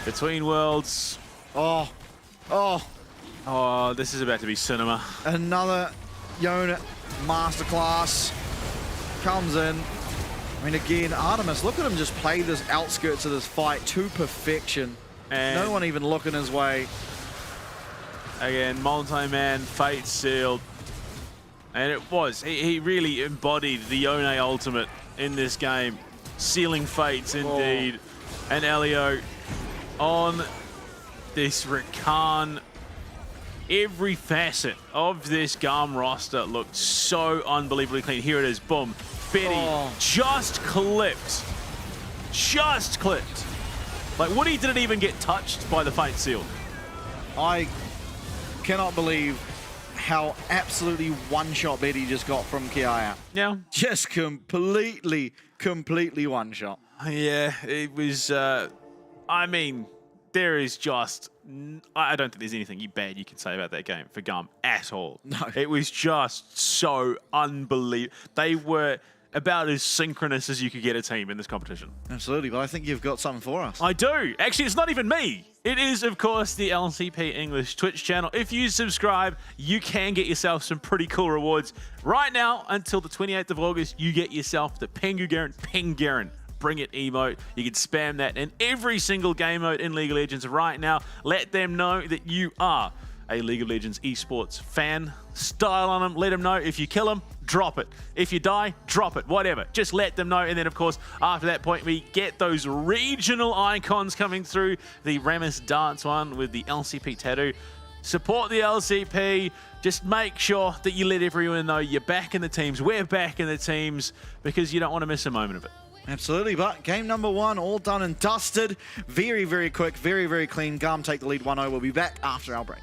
between worlds. Oh, this is about to be cinema. Another Yona masterclass comes in. I mean, again, Artemis, look at him just play this outskirts of this fight to perfection. And no one even looking his way. Again, multi-man, Fate Sealed. And it was, he really embodied the Yone ultimate in this game. Sealing fates indeed. And Elio on this Rakan. Every facet of this GAM roster looked so unbelievably clean. Here it is, boom. Betty just clipped. Just clipped. Like, Woody didn't even get touched by the Fate Seal. I cannot believe how absolutely one-shot Betty just got from Kiaya. Yeah. Just completely one-shot. Yeah, it was, I mean, there is just, I don't think there's anything bad you can say about that game for GAM at all. No. It was just so unbelievable. They were about as synchronous as you could get a team in this competition. Absolutely, but I think you've got something for us. I do. Actually, it's not even me. It is, of course, the LCP English Twitch channel. If you subscribe, you can get yourself some pretty cool rewards. Right now, until the 28th of August, you get yourself the Pengu Garen. Bring it emote. You can spam that in every single game mode in League of Legends right now. Let them know that you are a League of Legends esports fan. Style on them. Let them know. If you kill them, drop it. If you die, drop it. Whatever. Just let them know. And then, of course, after that point, we get those regional icons coming through. The Ramus Dance one with the LCP tattoo. Support the LCP. Just make sure that you let everyone know you're back in the teams. We're back in the teams because you don't want to miss a moment of it. Absolutely, but game number one, all done and dusted. Very, very quick, very, very clean. GAM take the lead 1-0. We'll be back after our break.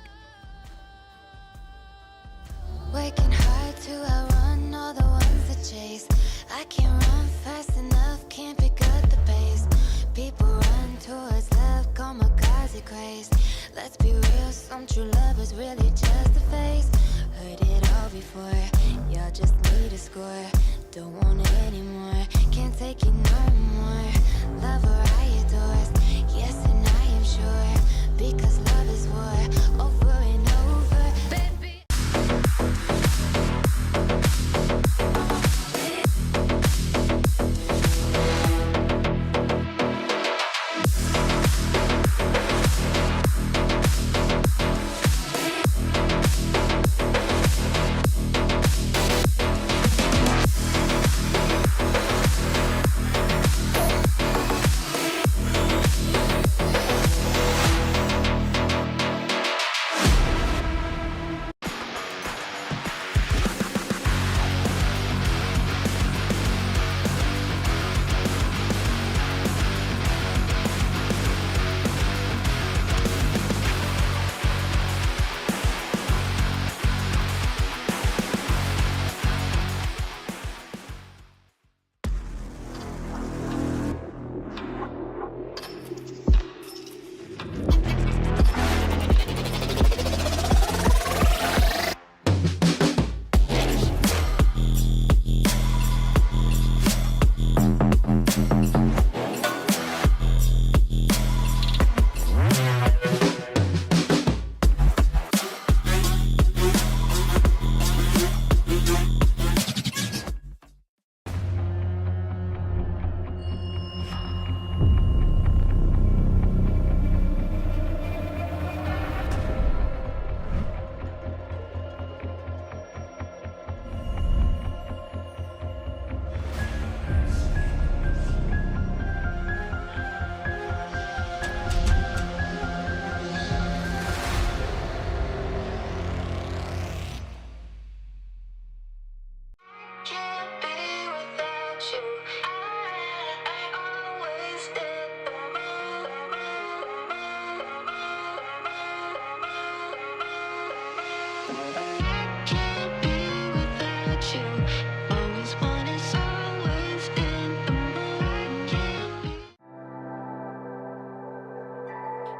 Working hard to outrun all the ones that chase. I can't run fast enough, can't pick up the pace. People run towards love, kamikaze craze. Let's be real, some true lovers really just a face. Heard it all before, y'all just need a score. Don't want it anymore, can't take it no more. Love her I adore, yes and I am sure. Because love is war, over and over, baby.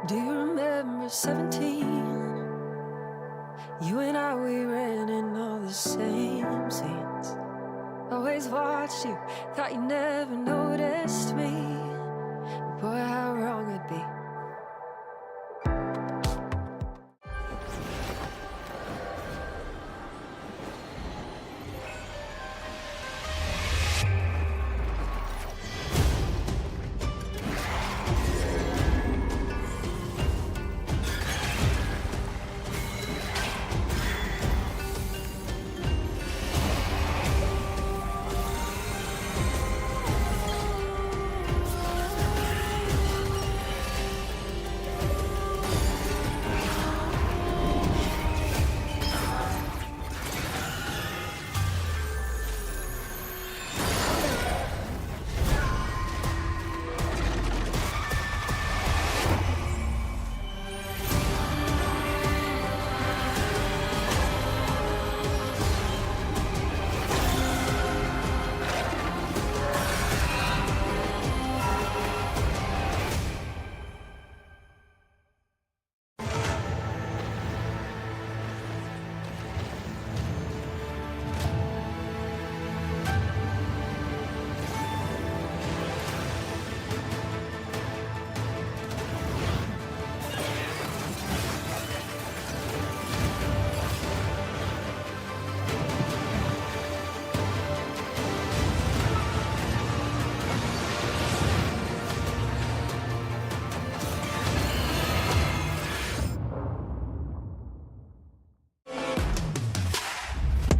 Do you remember 17? You and I, we ran in all the same scenes. Always watched you, thought you never noticed me. Boy, how wrong I'd be.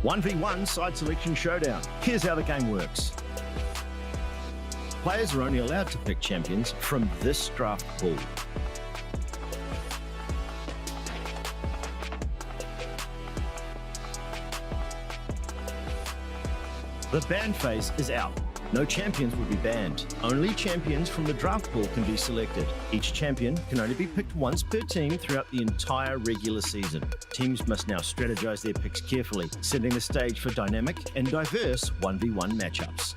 One v one side selection showdown. Here's how the game works. Players are only allowed to pick champions from this draft pool. The ban phase is out. No champions will be banned. Only champions from the draft pool can be selected. Each champion can only be picked once per team throughout the entire regular season. Teams must now strategize their picks carefully, setting the stage for dynamic and diverse 1v1 matchups.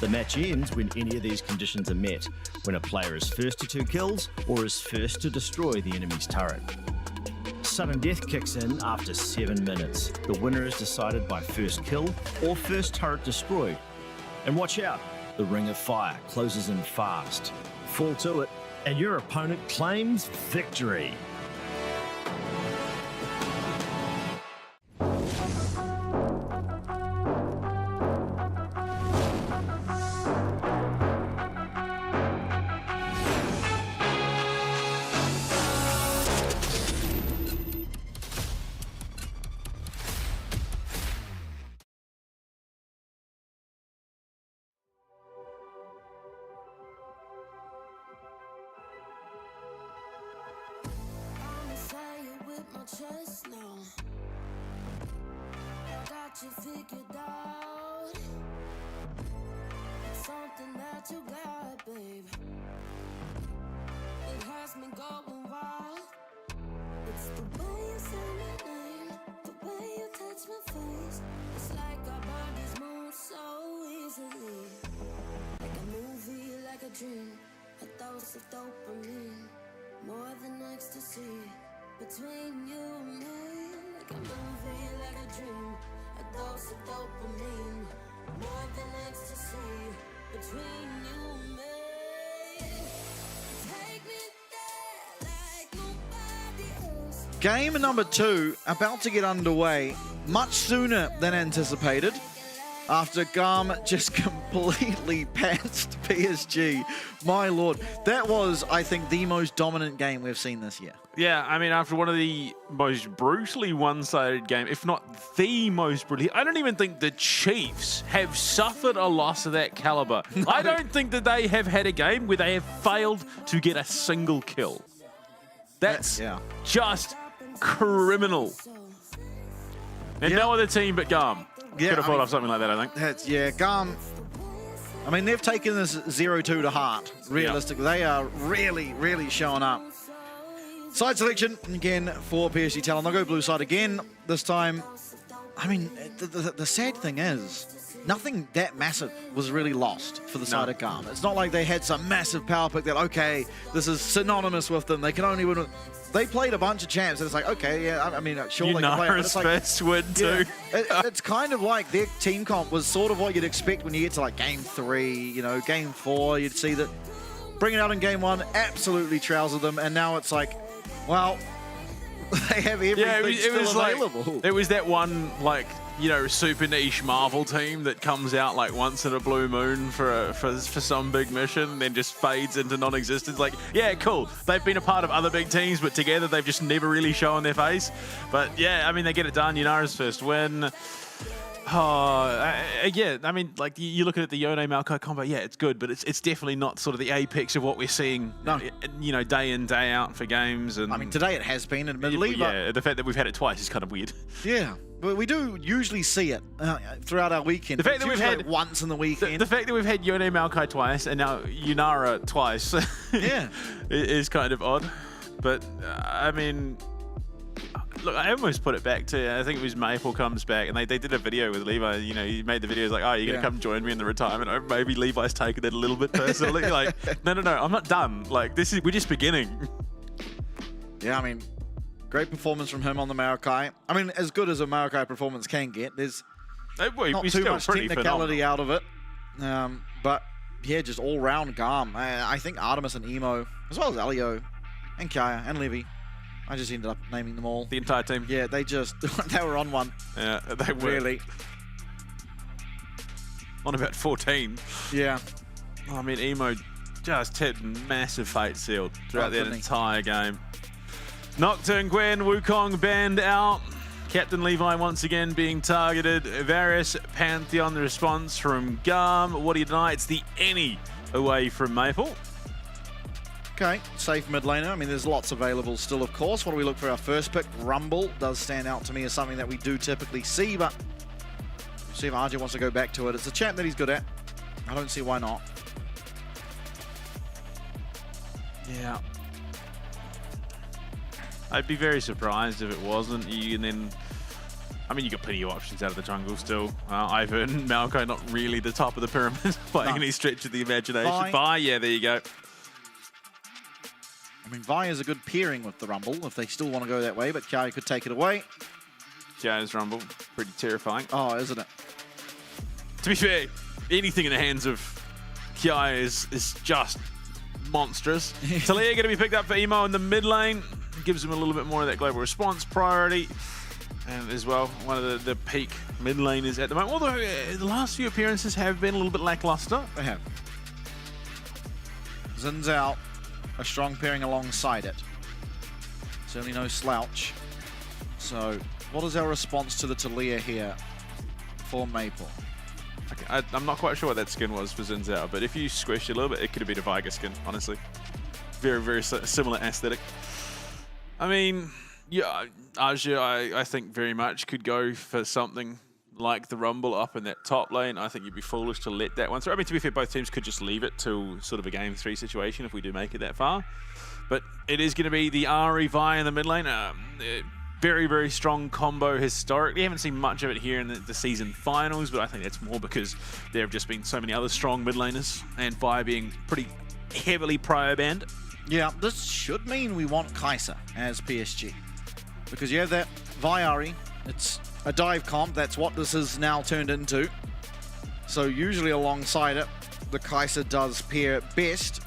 The match ends when any of these conditions are met, when a player is first to 2 kills or is first to destroy the enemy's turret. Sudden death kicks in after 7 minutes. The winner is decided by first kill or first turret destroyed. And watch out, the ring of fire closes in fast. Fall to it, and your opponent claims victory. Chest now, I got you figured out. It's something that you got, babe. It has me going wild. It's the way you say my name, the way you touch my face. It's like our bodies move so easily, like a movie, like a dream. A dose of dopamine, more than ecstasy. Between you and me, like a movie, like a dream, a dose of dopamine, more than ecstasy. Between you and me, take me there like nobody else. Game number 2 about to get underway much sooner than anticipated, after GAM just completely pantsed PSG. My lord, that was, I think, the most dominant game we've seen this year. Yeah, I mean, after one of the most brutally one-sided games, if not the most brutally, I don't even think the Chiefs have suffered a loss of that caliber. No. I don't think that they have had a game where they have failed to get a single kill. That's just criminal. And no other team but GAM could have pulled off something like that, I think. GAM, I mean, they've taken this 0-2 to heart, realistically. They are really, really showing up. Side selection, again, for PSG Talon. They'll go blue side again this time. I mean, the sad thing is, nothing that massive was really lost for the side of GAM. It's not like they had some massive power pick that, okay, this is synonymous with them. They can only win. They played a bunch of champs, and it's like, okay, yeah, I mean, sure, they can play it, but it's like, first win too. It's kind of like their team comp was sort of what you'd expect when you get to like game 3, you know, game 4, you'd see that bring it out in game 1, absolutely trouser them, and now it's like, well, they have everything still available. Like, it was that one, like, you know, super niche Marvel team that comes out like once in a blue moon for some big mission, then just fades into non-existence. Like, yeah, cool. They've been a part of other big teams, but together they've just never really shown their face. But yeah, I mean, they get it done. Yunara's first win. Yeah, I mean, like, you look at the Yone Maokai combo, yeah, it's good, but it's definitely not sort of the apex of what we're seeing, you know, day in, day out for games. And I mean, today it has been, admittedly. Yeah, the fact that we've had it twice is kind of weird. Yeah, but we do usually see it throughout our weekend. The fact that we've had like once in the weekend. The fact that we've had Yone Maokai twice and now Yunara twice, yeah, is kind of odd. But I mean, look, I almost put it back to, I think it was Maple comes back, and they did a video with Levi. You know, he made the videos like, oh, you're going to come join me in the retirement. Oh, maybe Levi's taken it a little bit personally. Like, no, I'm not done. Like, we're just beginning. Yeah, I mean, great performance from him on the Maokai. I mean, as good as a Maokai performance can get. There's not too much technicality out of it. But, yeah, just all-round GAM. I think Artemis and Emo, as well as Elio and Kaya and Levy, I just ended up naming them all. The entire team? Yeah, they were on one. Yeah, they were. Really. On about 14. Yeah. I mean, Emo just had massive fate sealed throughout that entire game. Nocturne, Gwen, Wukong banned out. Captain Levi once again being targeted. Varus, Pantheon, the response from GAM. What do you deny? It's the any away from Maple. Okay, safe mid laner. I mean, there's lots available still, of course. What do we look for our first pick? Rumble does stand out to me as something that we do typically see, but we'll see if RJ wants to go back to it. It's a champ that he's good at. I don't see why not. Yeah. I'd be very surprised if it wasn't. And then, I mean, you got plenty of options out of the jungle still. Ivan, Maokai, not really the top of the pyramid by any stretch of the imagination. Vi, yeah, there you go. I mean, Vi is a good pairing with the Rumble if they still want to go that way, but Kiai could take it away. Kiai's Rumble, pretty terrifying. Oh, isn't it? To be fair, anything in the hands of Kiai is just monstrous. Talia going to be picked up for Emo in the mid lane. Gives him a little bit more of that global response priority. And as well, one of the peak mid laners at the moment. Although the last few appearances have been a little bit lackluster. They have. Zin's out. A strong pairing alongside it. Certainly no slouch. So, what is our response to the Talia here for Maple? Okay, I'm not quite sure what that skin was for Zinzao, but if you squish it a little bit, it could have been a Viger skin, honestly. Very, very similar aesthetic. I mean, yeah, Aja, I think very much could go for something like the Rumble up in that top lane. I think you'd be foolish to let that one through. I mean, to be fair, both teams could just leave it to sort of a game 3 situation if we do make it that far. But it is going to be the Ari Vi in the mid lane. Very, very strong combo historically. We haven't seen much of it here in the season finals, but I think that's more because there have just been so many other strong mid laners, and Vi being pretty heavily prio banned. Yeah, this should mean we want Kai'Sa as PSG. Because you have that Vi Ari, it's a dive comp, that's what this is now turned into. So usually alongside it, the Kai'Sa does pair best.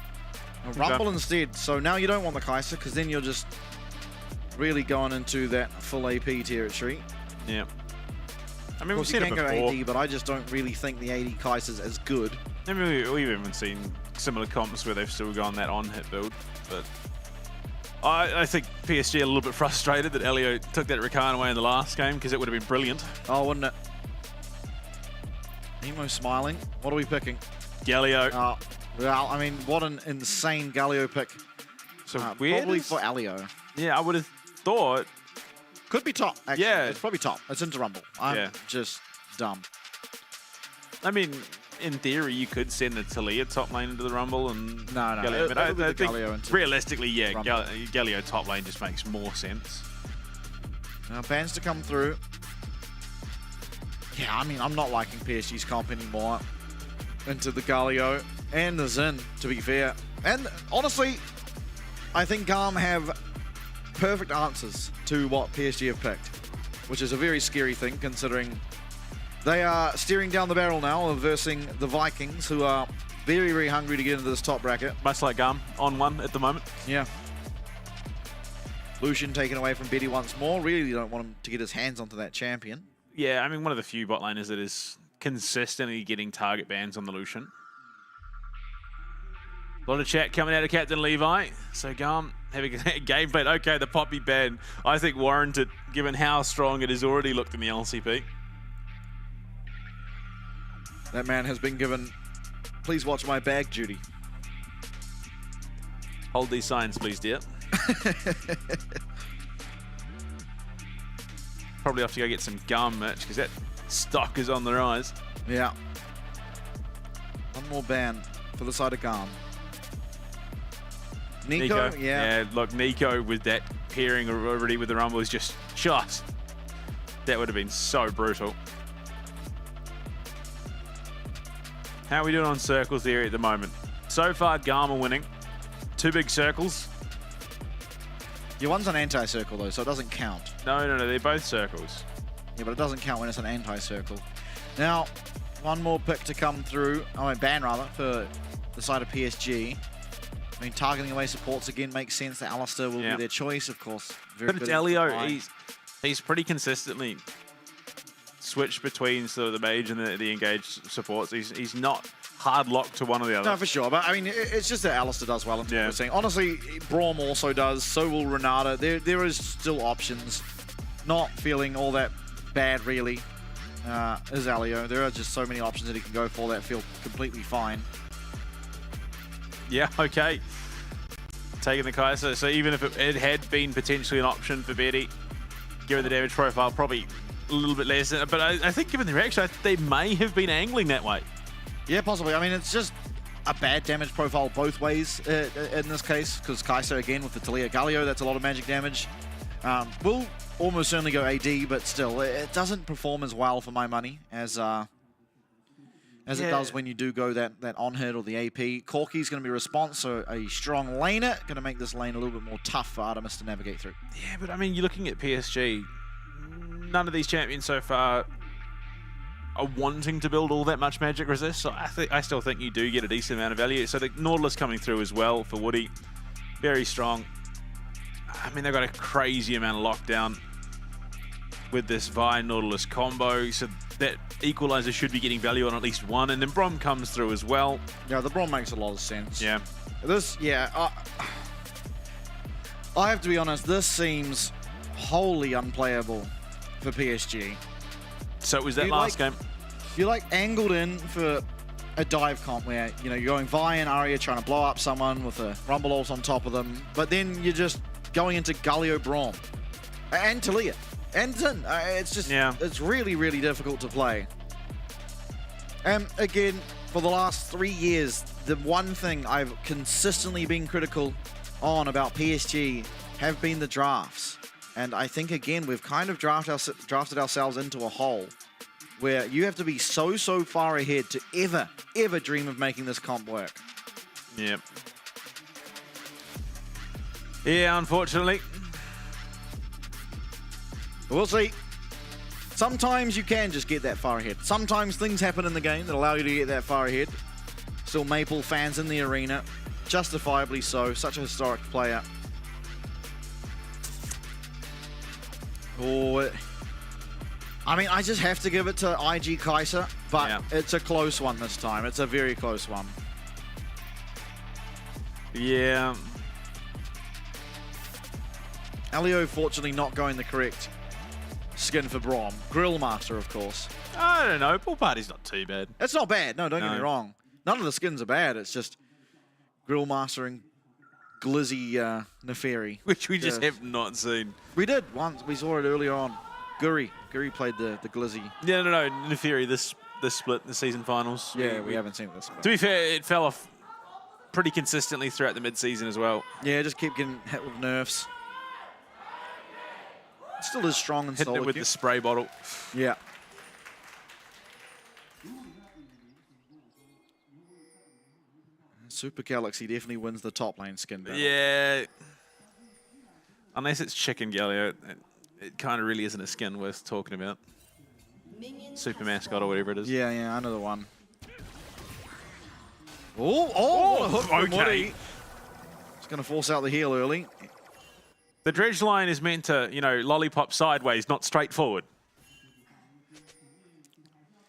A Rumble instead, so now you don't want the Kai'Sa because then you're just really going into that full AP territory. Yeah. I mean, we've seen it before. Go AD, but I just don't really think the AD Kai'Sa is as good. I mean, we've even seen similar comps where they've still gone that on-hit build, but I think PSG are a little bit frustrated that Elio took that Rakan away in the last game because it would have been brilliant. Oh, wouldn't it? Emo smiling. What are we picking? Galio. Oh, well, I mean, what an insane Galio pick. So weird. Probably for Elio. Yeah, I would have thought. Could be top, actually. Yeah. It's probably top. It's into Rumble. I'm just dumb. I mean, in theory, you could send the Talia top lane into the Rumble and no, Galio. But I think Galio into realistically, yeah, Galio top lane just makes more sense. Now, bans to come through. Yeah, I mean, I'm not liking PSG's comp anymore. Into the Galio and the Xin, to be fair. And honestly, I think GAM have perfect answers to what PSG have picked, which is a very scary thing considering they are steering down the barrel now of versing the Vikings, who are very, very hungry to get into this top bracket. Much like GAM, on one at the moment. Yeah. Lucian taken away from Betty once more. Really don't want him to get his hands onto that champion. Yeah, I mean, one of the few bot laners that is consistently getting target bans on the Lucian. A lot of chat coming out of Captain Levi. So GAM having a game played. Okay, the Poppy ban, I think warranted, given how strong it has already looked in the LCP. That man has been given, please watch my bag duty. Hold these signs, please, dear. Probably have to go get some GAM merch because that stock is on the rise. Yeah. One more ban for the side of GAM. Nico, yeah. Look, Nico with that pairing already with the Rumble is just shot. That would have been so brutal. How are we doing on circles there at the moment? So far, GAM are winning. 2 big circles. Your one's an anti-circle though, so it doesn't count. No, they're both circles. Yeah, but it doesn't count when it's an anti-circle. Now, one more pick to come through. Ban rather, for the side of PSG. I mean, targeting away supports again makes sense. That Alistair will be their choice, of course. But it's Elio. He's pretty consistently switched between sort of the mage and the engaged supports. He's not hard locked to one or the other. No, for sure. But I mean, it's just that Alistair does well in what we're saying. Honestly, Braum also does. So will Renata. There is still options. Not feeling all that bad, really, is Elio. There are just so many options that he can go for that feel completely fine. Yeah, okay. Taking the Kaiser. So even if it had been potentially an option for Betty, given the damage profile, probably a little bit less. But I think given the reaction, they may have been angling that way. Yeah, possibly. I mean, it's just a bad damage profile both ways in this case, because Kaiser, again, with the Talia Galio, that's a lot of magic damage. Will almost certainly go AD, but still, it doesn't perform as well for my money as it does when you do go that on-hit or the AP. Corky's going to be response, so a strong laner, going to make this lane a little bit more tough for Artemis to navigate through. Yeah, but I mean, you're looking at PSG, none of these champions so far are wanting to build all that much magic resist, so I still think you do get a decent amount of value. So the Nautilus coming through as well for Woody, very strong. I mean, they've got a crazy amount of lockdown with this Vi Nautilus combo, so that equalizer should be getting value on at least one, and then Brom comes through as well. Yeah, the Brom makes a lot of sense. Yeah. I have to be honest, this seems wholly unplayable for PSG. So it was that last game? You're angled in for a dive comp where, you're going Vi and Arya trying to blow up someone with a Rumble ult on top of them, but then you're just going into Galio Brom and Talia. And Xin. It's just, it's really, really difficult to play. And again, for the last 3 years, the one thing I've consistently been critical on about PSG have been the drafts. And I think, again, we've kind of drafted ourselves into a hole where you have to be so far ahead to ever dream of making this comp work. Yep. Yeah, unfortunately. We'll see. Sometimes you can just get that far ahead. Sometimes things happen in the game that allow you to get that far ahead. Still Maple fans in the arena. Justifiably so. Such a historic player. Oh, I mean, I just have to give it to IG Kaiser, but it's a close one this time. It's a very close one. Yeah. Elio, fortunately, not going the correct skin for Brom. Grill Master, of course. I don't know. Pool Party's not too bad. It's not bad. No, don't get me wrong. None of the skins are bad. It's just Grill Master and Glizzy Neferi. Which we just have not seen. We did once. We saw it earlier on. Guri played the Glizzy. Yeah, no. Neferi, this split, the season finals. Yeah, we haven't seen this. To be fair, it fell off pretty consistently throughout the mid-season as well. Yeah, just keep getting hit with nerfs. Still is strong and solid. Hitting it with the spray bottle. Yeah. Super Galaxy definitely wins the top lane skin battle. Yeah. Unless it's Chicken Galio, it kind of really isn't a skin worth talking about. Super Mascot or whatever it is. Yeah, yeah, I know the one. Oh, what a hook from Woody. It's going to force out the heal early. The dredge line is meant to, you know, lollipop sideways, not straight forward.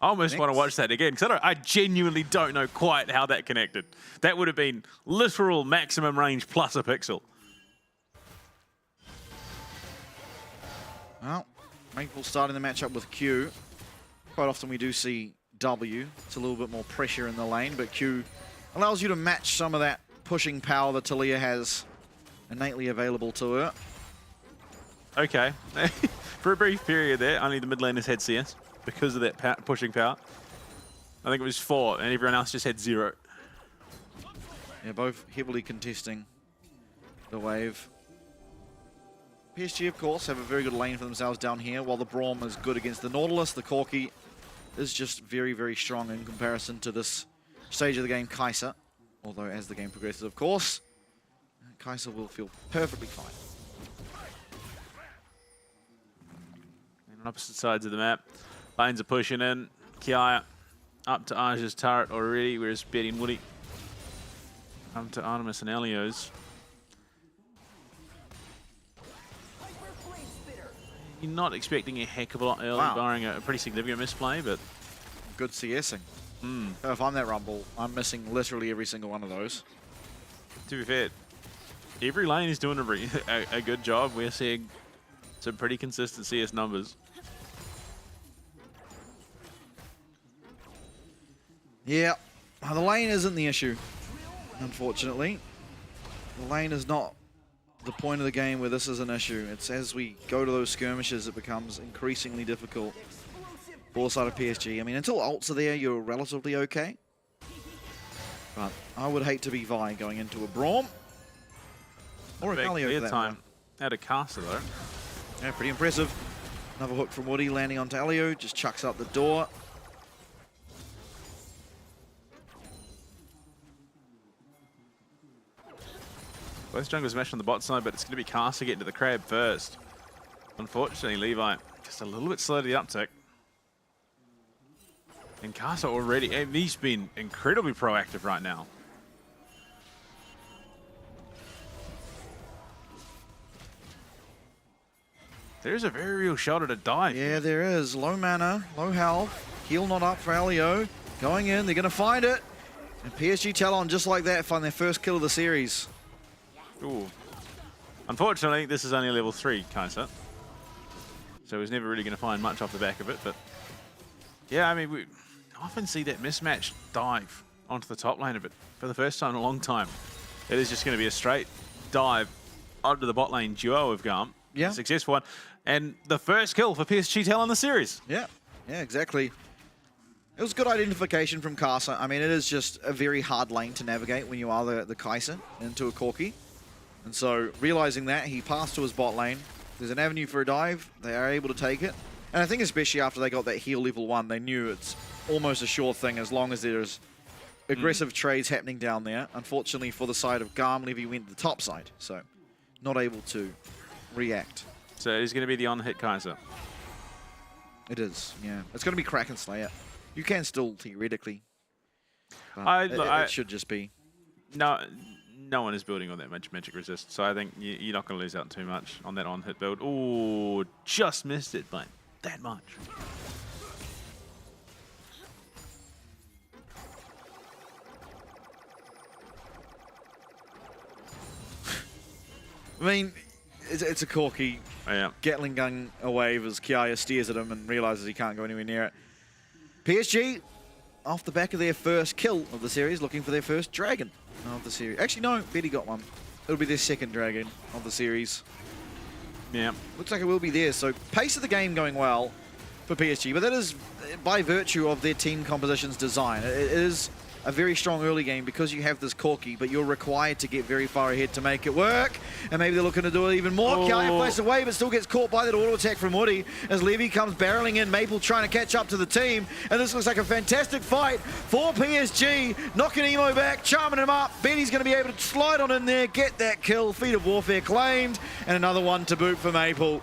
I almost want to watch that again because I genuinely don't know quite how that connected. That would have been literal maximum range plus a pixel. Well, Maple starting the matchup with Q. Quite often we do see W. It's a little bit more pressure in the lane, but Q allows you to match some of that pushing power that Talia has innately available to her. Okay. For a brief period there, only the mid laners had CS because of that pushing power. I think it was 4, and everyone else just had 0. Yeah, both heavily contesting the wave. PSG, of course, have a very good lane for themselves down here, while the Braum is good against the Nautilus. The Corki is just very, very strong in comparison to this stage of the game, Kai'Sa. Although, as the game progresses, of course, Kai'Sa will feel perfectly fine. And on opposite sides of the map, lanes are pushing in. Kiaya up to Aja's turret already, whereas Betty and Woody up to Artemis and Elio's. You're not expecting a heck of a lot early, barring a pretty significant misplay, but... Good CSing. If I'm that Rumble, I'm missing literally every single one of those. To be fair, every lane is doing a good job. We're seeing some pretty consistent CS numbers. Yeah, the lane isn't the issue, unfortunately. The lane is not the point of the game where this is an issue. It's as we go to those skirmishes, it becomes increasingly difficult for the side of PSG. I mean, until ults are there, you're relatively okay. But I would hate to be Vi going into a Braum. Or a Galio for that time. Out of caster, though. Yeah, pretty impressive. Another hook from Woody landing onto Elio, just chucks out the door. Both junglers mesh on the bot side, but it's going to be Caster getting to the crab first. Unfortunately, Levi just a little bit slow to the uptick. And Caster already, he's been incredibly proactive right now. There's a very real shot at a dive. Yeah, there is. Low mana, low health. Heal not up for Elio. Going in, they're going to find it. And PSG Talon, just like that, find their first kill of the series. Ooh. Unfortunately, this is only a level 3 Kai'Sa. So he's never really going to find much off the back of it. But yeah, I mean, we often see that mismatch dive onto the top lane of it for the first time in a long time. It is just going to be a straight dive onto the bot lane duo of GAM. Yeah. A successful one. And the first kill for PSG Talon in the series. Yeah, yeah, exactly. It was good identification from Kai'Sa. I mean, it is just a very hard lane to navigate when you are the Kai'Sa into a Corki. And so, realizing that, he passed to his bot lane. There's an avenue for a dive. They are able to take it. And I think especially after they got that heal level 1, they knew it's almost a sure thing as long as there's aggressive trades happening down there. Unfortunately, for the side of GAM, Levy went to the top side. So, not able to react. So, it is going to be the on-hit Kai'Sa. It is, yeah. It's going to be Kraken Slayer. You can still, theoretically. But it should just be. No one is building on that much magic resist, so I think you're not going to lose out too much on that on-hit build. Ooh, just missed it by that much. I mean, it's a Corki. Oh, yeah. Gatling gun away as Kiaya stares at him and realizes he can't go anywhere near it. PSG, off the back of their first kill of the series, looking for their first dragon of the series. Actually, no, Betty got one. It'll be their second dragon of the series. Yeah. Looks like it will be theirs. So, pace of the game going well for PSG, but that is by virtue of their team composition's design. It is a very strong early game because you have this Corki, but you're required to get very far ahead to make it work. And maybe they're looking to do it even more. Kia flashes away, but still gets caught by that auto attack from Woody as Levy comes barreling in. Maple trying to catch up to the team. And this looks like a fantastic fight for PSG. Knocking Emo back, charming him up. Betty's going to be able to slide on in there, get that kill. Feat of Warfare claimed. And another one to boot for Maple.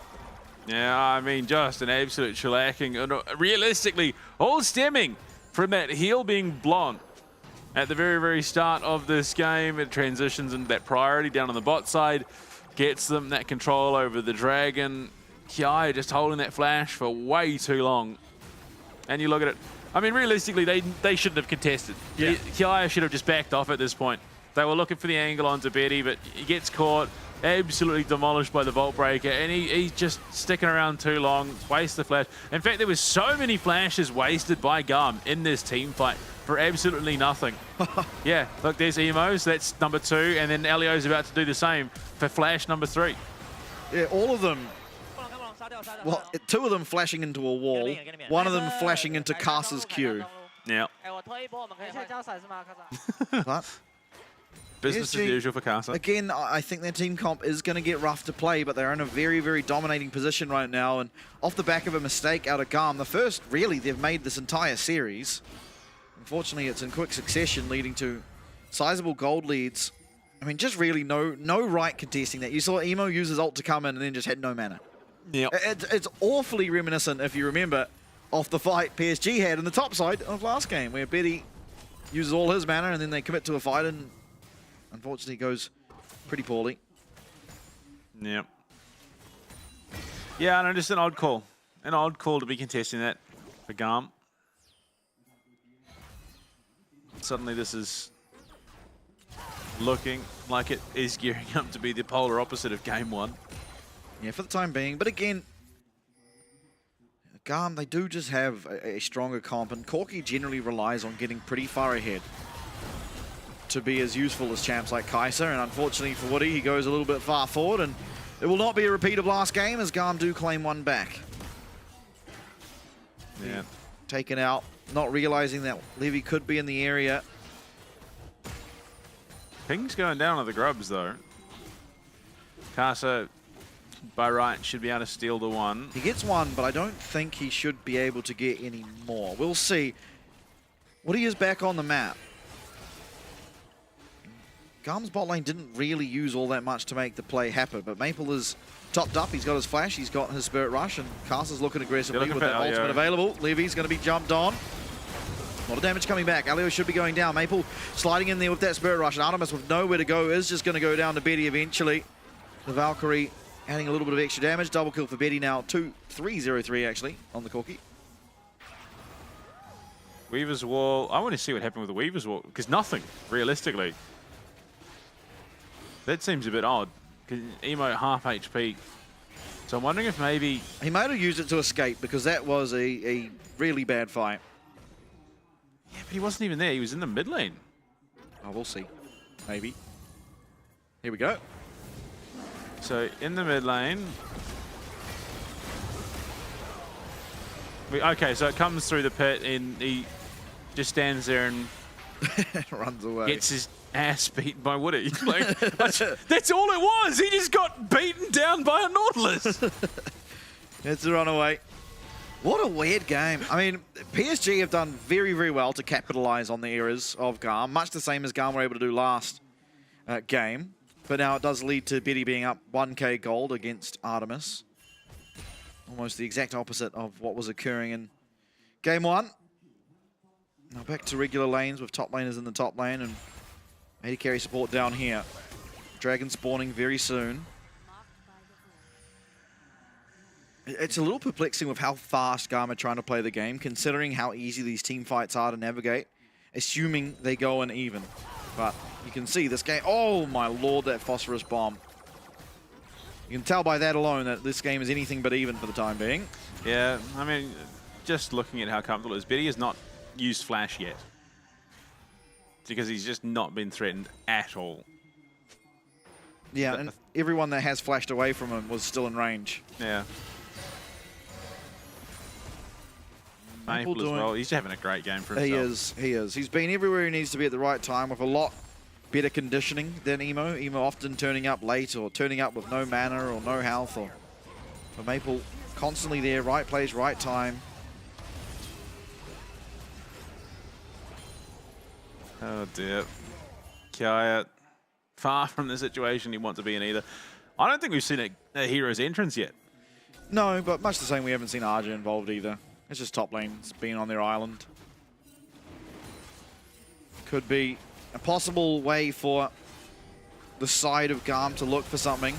Yeah, I mean, just an absolute shellacking. Realistically, all stemming from that heel being blown at the very, very start of this game. It transitions into that priority down on the bot side, gets them that control over the Dragon. Kia just holding that flash for way too long. And you look at it, I mean, realistically, they shouldn't have contested. Yeah. Kia should have just backed off at this point. They were looking for the angle onto Betty, but he gets caught, absolutely demolished by the Vault Breaker, and he's just sticking around too long, waste the flash. In fact, there was so many flashes wasted by GAM in this team fight for absolutely nothing. Yeah, look, there's Emos, that's number 2, and then Elio's about to do the same for flash number 3. Yeah, all of them. Well, 2 of them flashing into a wall, 1 of them flashing into Casa's queue. Yeah. But business as usual for Casa. Again, I think their team comp is going to get rough to play, but they're in a very, very dominating position right now. And off the back of a mistake out of GAM, the first, really, they've made this entire series. Unfortunately, it's in quick succession, leading to sizable gold leads. I mean, just really no right contesting that. You saw Emo use his ult to come in and then just had no mana. Yeah. It's awfully reminiscent, if you remember, of the fight PSG had in the top side of last game, where Betty uses all his mana and then they commit to a fight and unfortunately goes pretty poorly. Yeah. Yeah, no, just an odd call. An odd call to be contesting that for GAM. Suddenly this is looking like it is gearing up to be the polar opposite of game 1. Yeah, for the time being. But again, GAM, they do just have a stronger comp, and Corki generally relies on getting pretty far ahead to be as useful as champs like Kaiser. And unfortunately for Woody, he goes a little bit far forward, and it will not be a repeat of last game as GAM do claim 1 back. Yeah. Taken out, not realizing that Levy could be in the area. Ping's going down on the grubs though. Casa, by right, should be able to steal the 1. He gets 1, but I don't think he should be able to get any more. We'll see. Woody is back on the map. GAM's bot lane didn't really use all that much to make the play happen, but Maple is topped up. He's got his flash, he's got his Spirit Rush, and Casa's looking aggressively with that ultimate available. Levy's going to be jumped on. A lot of damage coming back. Elio should be going down. Maple sliding in there with that Spirit Rush, and Artemis with nowhere to go is just going to go down to Betty eventually. The Valkyrie adding a little bit of extra damage. Double kill for Betty now. 2-3-0-3 actually on the Corki. Weaver's Wall. I want to see what happened with the Weaver's Wall, because nothing, realistically. That seems a bit odd, because Emo half HP. So I'm wondering if maybe... He might have used it to escape, because that was a really bad fight. Yeah, but he wasn't even there. He was in the mid lane. Oh, we'll see. Maybe. Here we go. So in the mid lane... Okay, so it comes through the pit, and he just stands there and... runs away. Gets his ass beaten by Woody. Like, that's all it was. He just got beaten down by a Nautilus. It's a runaway. What a weird game. I mean, PSG have done very, very well to capitalize on the errors of GAM, much the same as GAM were able to do last game. But now it does lead to Betty being up 1k gold against Artemis. Almost the exact opposite of what was occurring in game 1. Now back to regular lanes with top laners in the top lane and AD carry support down here. Dragon spawning very soon. It's a little perplexing with how fast GAM are trying to play the game, considering how easy these team fights are to navigate, assuming they go in even. But you can see this game, oh my lord, that phosphorus bomb. You can tell by that alone that this game is anything but even for the time being. Yeah, I mean, just looking at how comfortable it is, Betty has not used Flash yet. Because he's just not been threatened at all. Yeah, and everyone that has flashed away from him was still in range. Yeah. Maple as well. He's having a great game for himself. He is. He's been everywhere he needs to be at the right time with a lot better conditioning than Emo. Emo often turning up late or turning up with no mana or no health. But Maple constantly there, right place, right time. Oh dear. Kaya, far from the situation he wants to be in either. I don't think we've seen a hero's entrance yet. No, but much the same, we haven't seen Arja involved either. It's just top lanes being on their island. Could be a possible way for the side of GAM to look for something.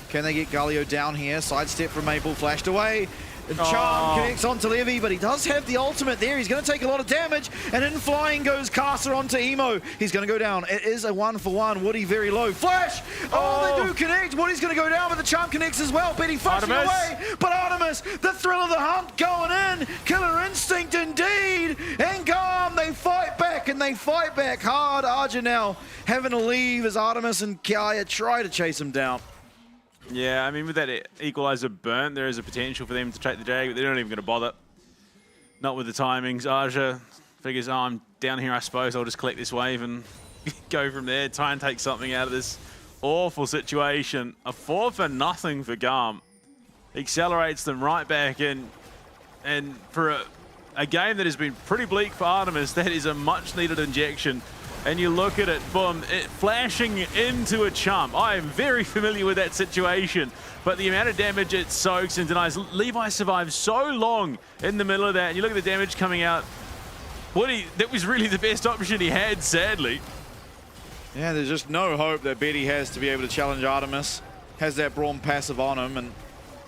Can they get Galio down here? Sidestep from Maple, flashed away. And Charm connects onto Levy, but he does have the ultimate there. He's going to take a lot of damage, and in flying goes Casa onto Emo. He's going to go down. It is a 1-for-1. Woody very low. Flash! Oh, they do connect. Woody's going to go down, but the Charm connects as well. Betty flashing away, but Artemis, the thrill of the hunt going in. Killer instinct indeed. And GAM, they fight back, and they fight back hard. Arja now having to leave as Artemis and Kaya try to chase him down. Yeah, I mean, with that equalizer burnt, there is a potential for them to take the drag, but they're not even going to bother. Not with the timings. Arja figures, oh, I'm down here, I suppose. I'll just collect this wave and go from there. Try and take something out of this awful situation. A 4-for-0 for GAM. Accelerates them right back in. And for a game that has been pretty bleak for Artemis, that is a much-needed injection. And you look at it, boom, it flashing into a chump. I am very familiar with that situation, but the amount of damage it soaks and denies. Levi survives so long in the middle of that, and you look at the damage coming out. Woody, that was really the best option he had, sadly. Yeah, there's just no hope that Betty has to be able to challenge Artemis. Has that Braum passive on him and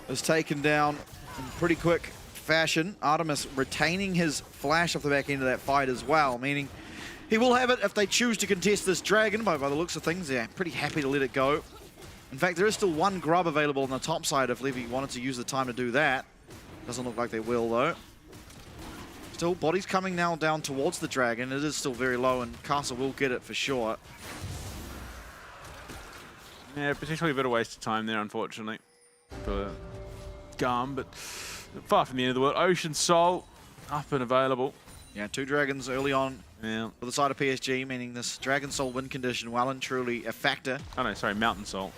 is taken down in pretty quick fashion. Artemis retaining his flash off the back end of that fight as well, meaning he will have it if they choose to contest this dragon. By the looks of things, they're pretty happy to let it go. In fact, there is still one grub available on the top side if Levy wanted to use the time to do that. Doesn't look like they will, though. Still, bodies coming now down towards the dragon. It is still very low, and Casa will get it for sure. Yeah, potentially a bit of waste of time there, unfortunately, for GAM, but far from the end of the world. Ocean Soul, up and available. Yeah, 2 dragons early on. Yeah. For the side of PSG, meaning this Dragon Soul win condition well and truly a factor. Oh no, sorry, Mountain Soul.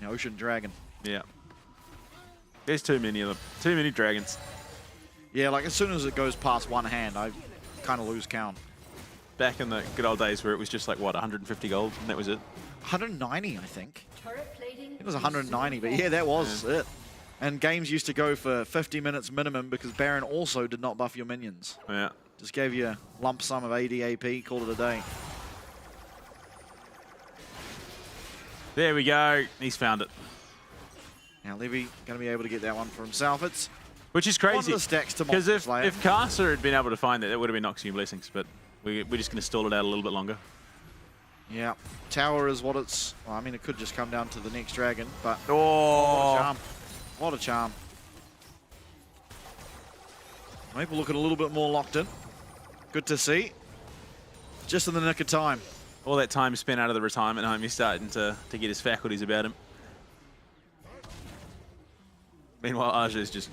Yeah, Ocean Dragon. Yeah. There's too many of them. Too many dragons. Yeah, like as soon as it goes past one hand, I kind of lose count. Back in the good old days where it was just like, what, 150 gold, and that was it? 190, I think. It was 190, but yeah, that was it. And games used to go for 50 minutes minimum because Baron also did not buff your minions. Yeah. Just gave you a lump sum of AD AP, called it a day. There we go. He's found it. Now Levy going to be able to get that one for himself. It's which is crazy. one of the stacks to because if play. Casa had been able to find that, that would have been Noxian Blessings, but we're just going to stall it out a little bit longer. Yeah. Tower is what it's... Well, I mean, it could just come down to the next dragon, but... Oh! What a charm. What a charm. Maple looking a little bit more locked in. Good to see. Just in the nick of time. All that time spent out of the retirement home, he's starting to get his faculties about him. Meanwhile, Arja's just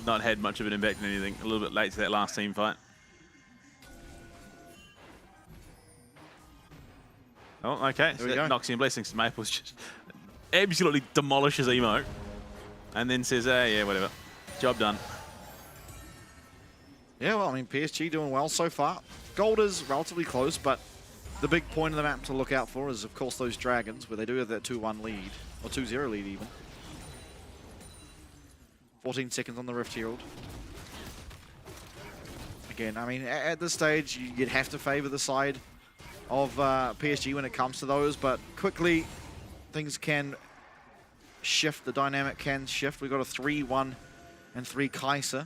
not had much of an impact on anything. A little bit late to that last team fight. Oh, okay. So that Noxian Blessings to Maple's just absolutely demolishes Emo. And then says, hey, yeah, whatever. Job done. Yeah, well, I mean, PSG doing well so far. Gold is relatively close, but the big point of the map to look out for is, of course, those dragons, where they do have that 2-1 lead, or 2-0 lead even. 14 seconds on the Rift Herald. Again, I mean, at this stage, you'd have to favor the side of PSG when it comes to those, but quickly things can shift, the dynamic can shift. We've got a 3-1 and 3 Kaiser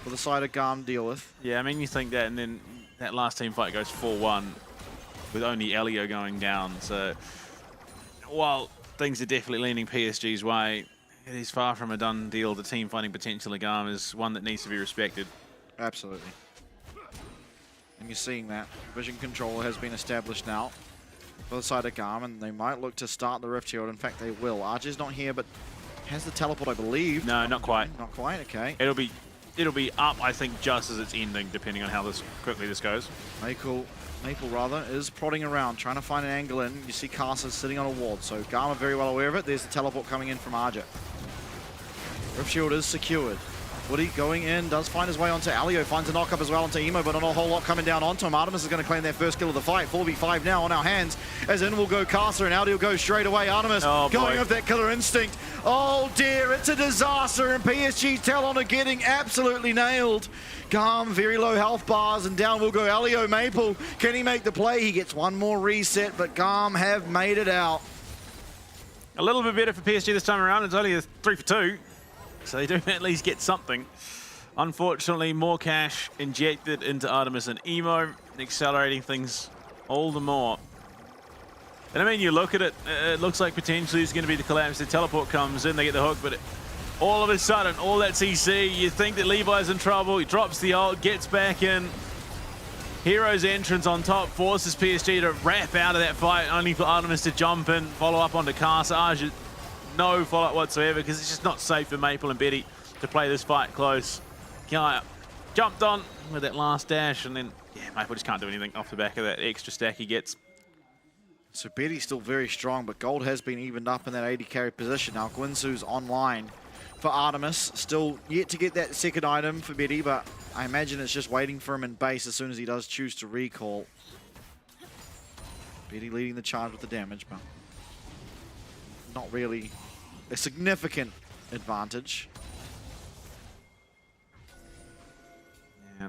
for the side of GAM to deal with. Yeah, I mean, you think that, and then that last team fight goes 4-1 with only Elio going down. So while things are definitely leaning PSG's way, it is far from a done deal. The team fighting potential of GAM is one that needs to be respected. Absolutely. And you're seeing that. Vision control has been established now for the side of GAM, and they might look to start the Rift Herald. In fact, they will. Archer's not here, but has the teleport, I believe. No, not quite. Not quite, okay. It'll be up, I think, just as it's ending, depending on how quickly this goes. Maple rather, is prodding around, trying to find an angle in. You see Carson sitting on a ward, so GAM are very well aware of it. There's the teleport coming in from Arja. Rift Shield is secured. Woody going in, does find his way onto Alio, finds a knock-up as well onto Emo, but not a whole lot coming down onto him. Artemis is going to claim their first kill of the fight. 4v5 now on our hands, as in will go Casa, and Alio goes straight away. Artemis going with that killer instinct. Oh dear, it's a disaster, and PSG Talon are getting absolutely nailed. GAM, very low health bars, and down will go Alio. Maple, can he make the play? He gets one more reset, but GAM have made it out. A little bit better for PSG this time around. It's only a 3 for 2. So they do at least get something. Unfortunately, more cash injected into Artemis and Emo, accelerating things all the more. And I mean, you look at it, it looks like potentially it's going to be the collapse. The teleport comes in, they get the hook, but all of a sudden, all that CC, you think that Levi's in trouble. He drops the ult, gets back in. Hero's entrance on top forces PSG to wrap out of that fight, only for Artemis to jump in, follow up onto Casa. No follow-up whatsoever, because it's just not safe for Maple and Betty to play this fight close. Kaya jumped on with that last dash, and then, yeah, Maple just can't do anything off the back of that extra stack he gets. So Betty's still very strong, but gold has been evened up in that 80 carry position. Now Gwinsu's online for Artemis. Still yet to get that second item for Betty, but I imagine it's just waiting for him in base as soon as he does choose to recall. Betty leading the charge with the damage, but not really a significant advantage. Yeah.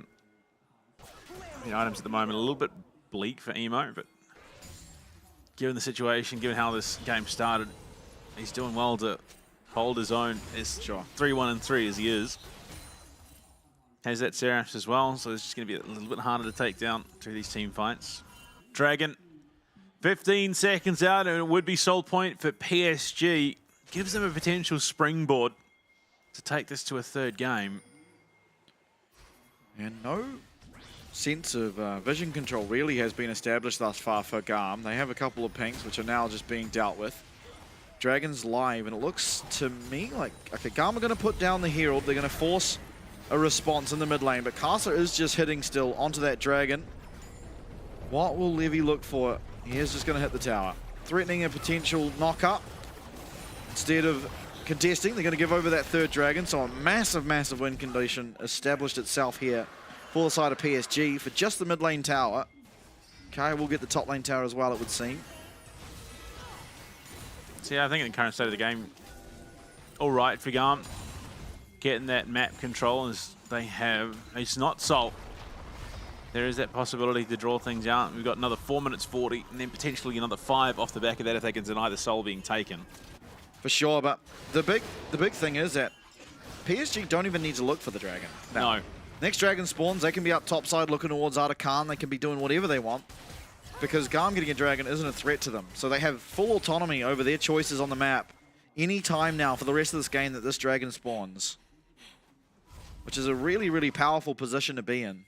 The items at the moment a little bit bleak for Emo, but given the situation, given how this game started, he's doing well to hold his own. It's 3-1-3 as he is. Has that Seraph as well, so it's just going to be a little bit harder to take down through these team fights. Dragon, 15 seconds out, and it would be soul point for PSG. Gives them a potential springboard to take this to a third game. And no sense of vision control really has been established thus far for GAM. They have a couple of pinks, which are now just being dealt with. Dragon's live, and it looks to me like, okay, GAM are going to put down the Herald. They're going to force a response in the mid lane, but Casa is just hitting still onto that Dragon. What will Levy look for? He is just going to hit the tower, threatening a potential knock-up. Instead of contesting, they're going to give over that third Dragon, so a massive, massive win condition established itself here for the side of PSG for just the mid lane tower. Kaya will get the top lane tower as well, it would seem. So yeah, I think in the current state of the game, all right for GAM. Getting that map control as they have. It's not Salt. There is that possibility to draw things out. We've got another 4 minutes 40, and then potentially another 5 off the back of that if they can deny the Soul being taken. For sure, but the big thing is that PSG don't even need to look for the Dragon. No. Next Dragon spawns, they can be up topside looking towards Artican. They can be doing whatever they want, because GAM getting a Dragon isn't a threat to them. So they have full autonomy over their choices on the map any time now for the rest of this game that this Dragon spawns, which is a really, really powerful position to be in.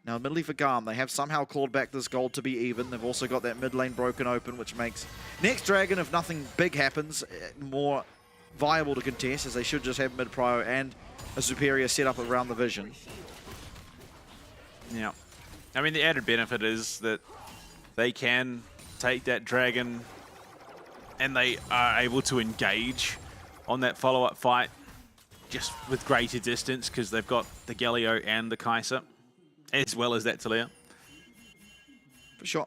Now, admittedly for GAM, they have somehow clawed back this gold to be even. They've also got that mid lane broken open, which makes next Dragon, if nothing big happens, more viable to contest, as they should just have mid-prio and a superior setup around the vision. Yeah. I mean, the added benefit is that they can take that Dragon and they are able to engage on that follow-up fight just with greater distance, because they've got the Galio and the Kai'Sa, as well as that Talia. For sure.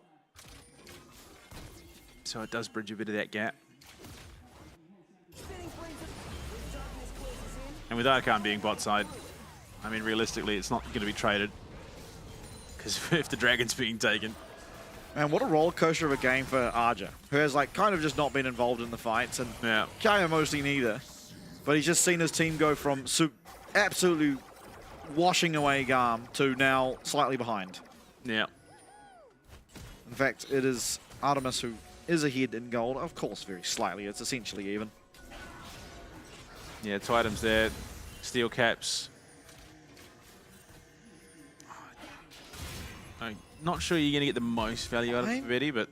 So it does bridge a bit of that gap. And with Arkan being bot side, I mean, realistically, it's not going to be traded, because if the Dragon's being taken. Man, what a roller coaster of a game for Arja, who has like kind of just not been involved in the fights, and Kaya mostly neither. But he's just seen his team go from absolutely washing away GAM to now slightly behind. Yeah. In fact, it is Artemis who is ahead in gold. Of course, very slightly. It's essentially even. Yeah, 2 items there. Steel caps. I'm not sure you're going to get the most value out of Betty, but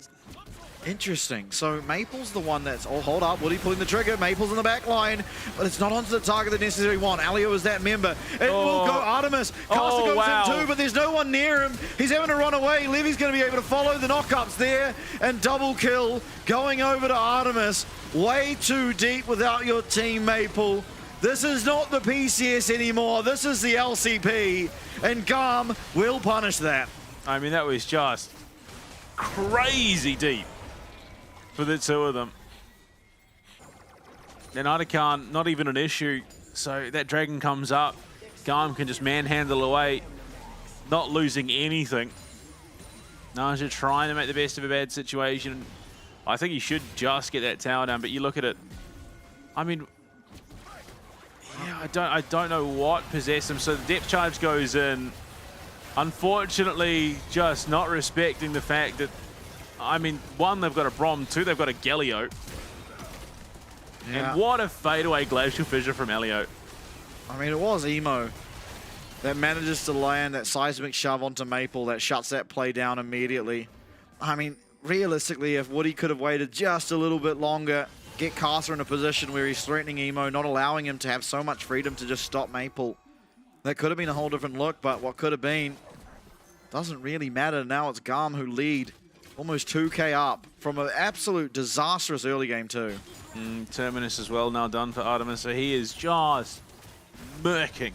Interesting. So Maple's the one that's... Oh, hold up. Woody pulling the trigger. Maple's in the back line, but it's not onto the target they necessarily want. Alio is that member. It will go Artemis. Caster goes in too, but there's no one near him. He's having to run away. Levy's going to be able to follow the knockups there, and double kill going over to Artemis. Way too deep without your team, Maple. This is not the PCS anymore. This is the LCP, and GAM will punish that. I mean, that was just crazy deep for the two of them. And Adakan, not even an issue. So that dragon comes up. GAM can just manhandle away, not losing anything. Naja trying to make the best of a bad situation. I think he should just get that tower down, but you look at it. I mean, yeah, I don't know what possessed him. So the depth charge goes in. Unfortunately, just not respecting the fact that, I mean, one, they've got a Brom, two, they've got a Galio. Yeah. And what a fadeaway glacial fissure from Elio. I mean, it was Emo that manages to land that seismic shove onto Maple that shuts that play down immediately. I mean, realistically, if Woody could have waited just a little bit longer, get Caster in a position where he's threatening Emo, not allowing him to have so much freedom to just stop Maple, that could have been a whole different look, but what could have been doesn't really matter. Now it's GAM who lead almost 2k up from an absolute disastrous early game too. Terminus as well now done for Artemis, so he is just murking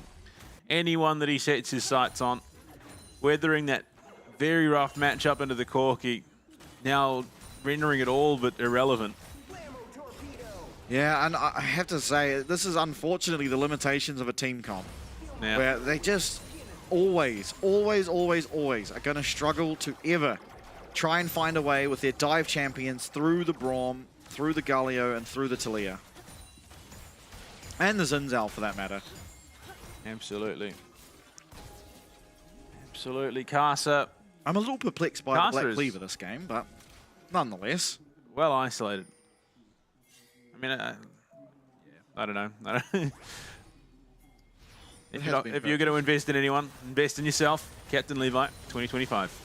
anyone that he sets his sights on, weathering that very rough matchup into the Corki, now rendering it all but irrelevant. Yeah, and I have to say, this is unfortunately the limitations of a team comp, where they just always are going to struggle to ever try and find a way with their dive champions through the Braum, through the Galio, and through the Talia. And the Zinzal, for that matter. Absolutely. Absolutely. Casa. I'm a little perplexed by the Black Cleaver this game, but nonetheless. Well isolated. I mean, I don't know. If you're going to invest in anyone, invest in yourself. Captain Levi, 2025.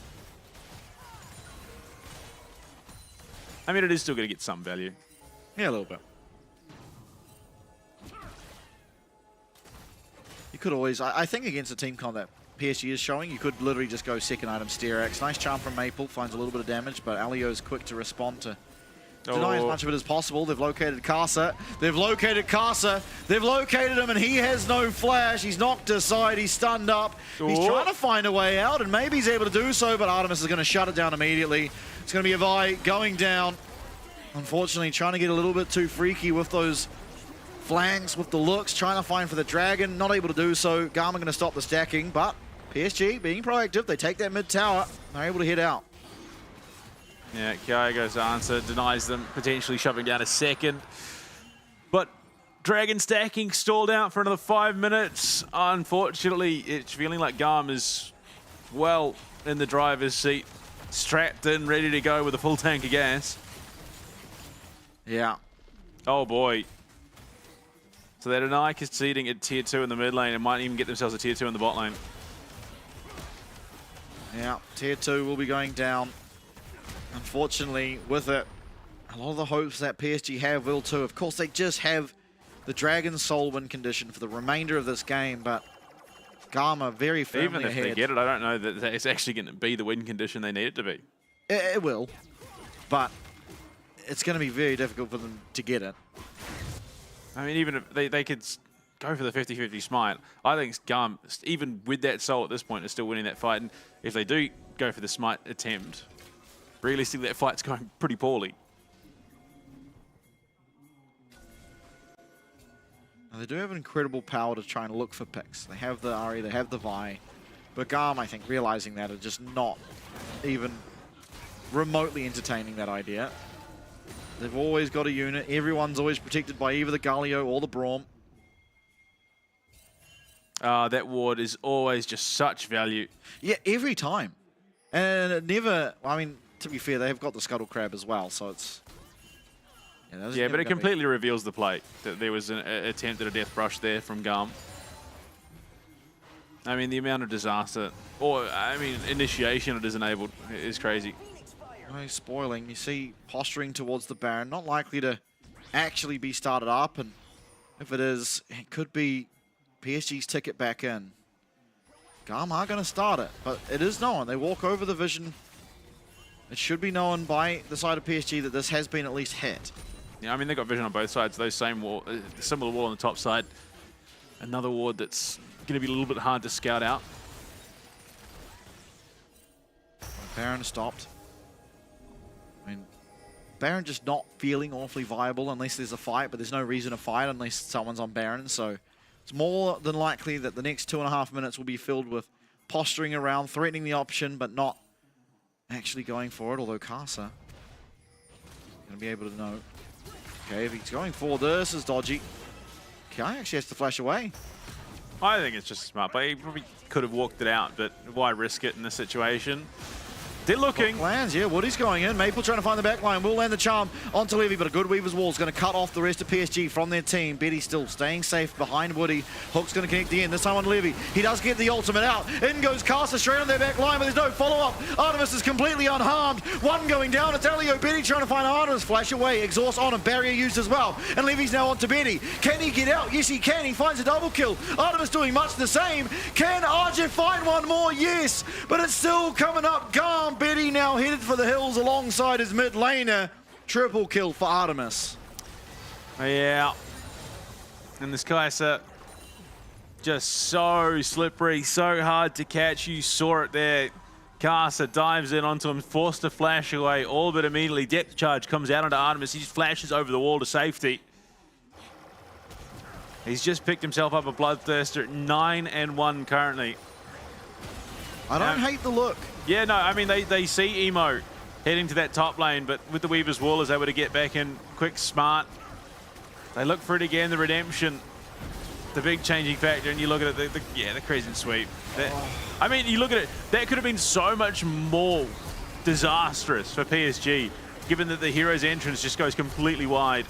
I mean, it is still going to get some value. Yeah, a little bit. You could always, I think against a team comp that PSG is showing, you could literally just go second item Steerax. Nice charm from Maple, finds a little bit of damage, but Alio's quick to respond to deny as much of it as possible. They've located Casa. They've located Casa. They've located him, and he has no flash. He's knocked aside. He's stunned up. He's trying to find a way out, and maybe he's able to do so, but Artemis is going to shut it down immediately. It's going to be a Vi going down. Unfortunately, trying to get a little bit too freaky with those flanks, with the looks, trying to find for the dragon. Not able to do so. GAM are going to stop the stacking, but PSG being proactive. They take that mid tower. They're able to hit out. Yeah, Kai goes to answer, denies them, potentially shoving down a second. But Dragon stacking stalled out for another 5 minutes. Unfortunately, it's feeling like GAM is well in the driver's seat, strapped in, ready to go with a full tank of gas. Yeah. Oh boy. So they're deny conceding at tier 2 in the mid lane and might even get themselves a tier 2 in the bot lane. Yeah, tier 2 will be going down. Unfortunately, with it, a lot of the hopes that PSG have will too. Of course, they just have the Dragon Soul win condition for the remainder of this game, but GAM are very firmly ahead. Even if they get it, I don't know that it's actually going to be the win condition they need it to be. It will, but it's going to be very difficult for them to get it. I mean, even if they could go for the 50-50 smite, I think GAM, even with that soul at this point, is still winning that fight. And if they do go for the smite attempt, realistically, that fight's going pretty poorly. Now, they do have an incredible power to try and look for picks. They have the Ahri, they have the Vi. But GAM, I think, realizing that, are just not even remotely entertaining that idea. They've always got a unit. Everyone's always protected by either the Galio or the Braum. That ward is always just such value. Yeah, every time. And it never, I mean, to be fair, they've got the Scuttle Crab as well, so it's... Yeah, but it completely reveals the play. That there was an attempt at a death brush there from GAM. I mean, the amount of disaster, or, I mean, initiation it is enabled is crazy. Oh, he's spoiling. You see posturing towards the Baron. Not likely to actually be started up. And if it is, it could be PSG's ticket back in. GAM are going to start it, but it is known. They walk over the vision. It should be known by the side of PSG that this has been at least hit. Yeah, I mean, they've got vision on both sides. Those same wall, similar wall on the top side. Another ward that's going to be a little bit hard to scout out. Baron stopped. I mean, Baron just not feeling awfully viable unless there's a fight, but there's no reason to fight unless someone's on Baron. So it's more than likely that the next 2.5 minutes will be filled with posturing around, threatening the option, but not actually going for it, although Casa going to be able to know. Okay, if he's going for this is dodgy. Kai actually has to flash away. I think it's just smart, but he probably could have walked it out, but why risk it in this situation? They're looking. Lands, yeah, Woody's going in. Maple trying to find the back line. Will land the charm onto Levy, but a good Weaver's Wall is going to cut off the rest of PSG from their team. Betty still staying safe behind Woody. Hook's going to connect the end, this time on Levy. He does get the ultimate out. In goes Casa straight on their back line, but there's no follow-up. Artemis is completely unharmed. One going down. It's Elio. Betty trying to find Artemis. Flash away. Exhaust on him. Barrier used as well. And Levy's now onto Betty. Can he get out? Yes, he can. He finds a double kill. Artemis doing much the same. Can RJ find one more? Yes. But it's still coming up. GAM. Betty now headed for the hills alongside his mid laner. Triple kill for Artemis. Yeah. And this Kaiser just so slippery, so hard to catch. You saw it there. Casa dives in onto him, forced to flash away, all but immediately. Depth charge comes out onto Artemis. He just flashes over the wall to safety. He's just picked himself up a Bloodthirster at 9-1 currently. I don't hate the look. Yeah, no, I mean, they see Emo heading to that top lane, but with the Weaver's Wall, is able to get back in quick, smart. They look for it again, the redemption, the big changing factor, and you look at it, the Crescent Sweep. I mean, you look at it, that could have been so much more disastrous for PSG, given that the hero's entrance just goes completely wide.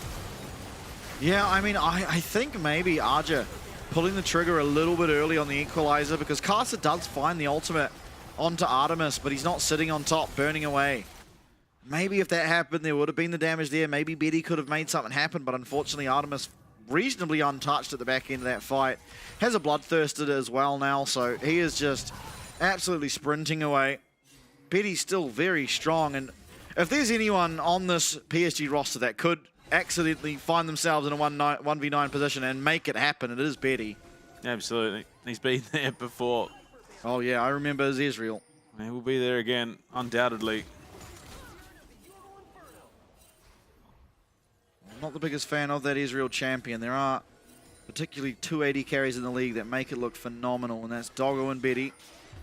Yeah, I mean, I think maybe Arja pulling the trigger a little bit early on the equalizer, because Casa does find the ultimate onto Artemis, but he's not sitting on top, burning away. Maybe if that happened, there would have been the damage there. Maybe Betty could have made something happen, but unfortunately Artemis reasonably untouched at the back end of that fight. Has a Bloodthirsted as well now, so he is just absolutely sprinting away. Betty's still very strong, and if there's anyone on this PSG roster that could accidentally find themselves in a 1v9 position and make it happen, it is Betty. Absolutely. He's been there before. Oh yeah, I remember as Israel. He will be there again, undoubtedly. I'm not the biggest fan of that Israel champion. There are particularly 280 carries in the league that make it look phenomenal, and that's Doggo and Betty.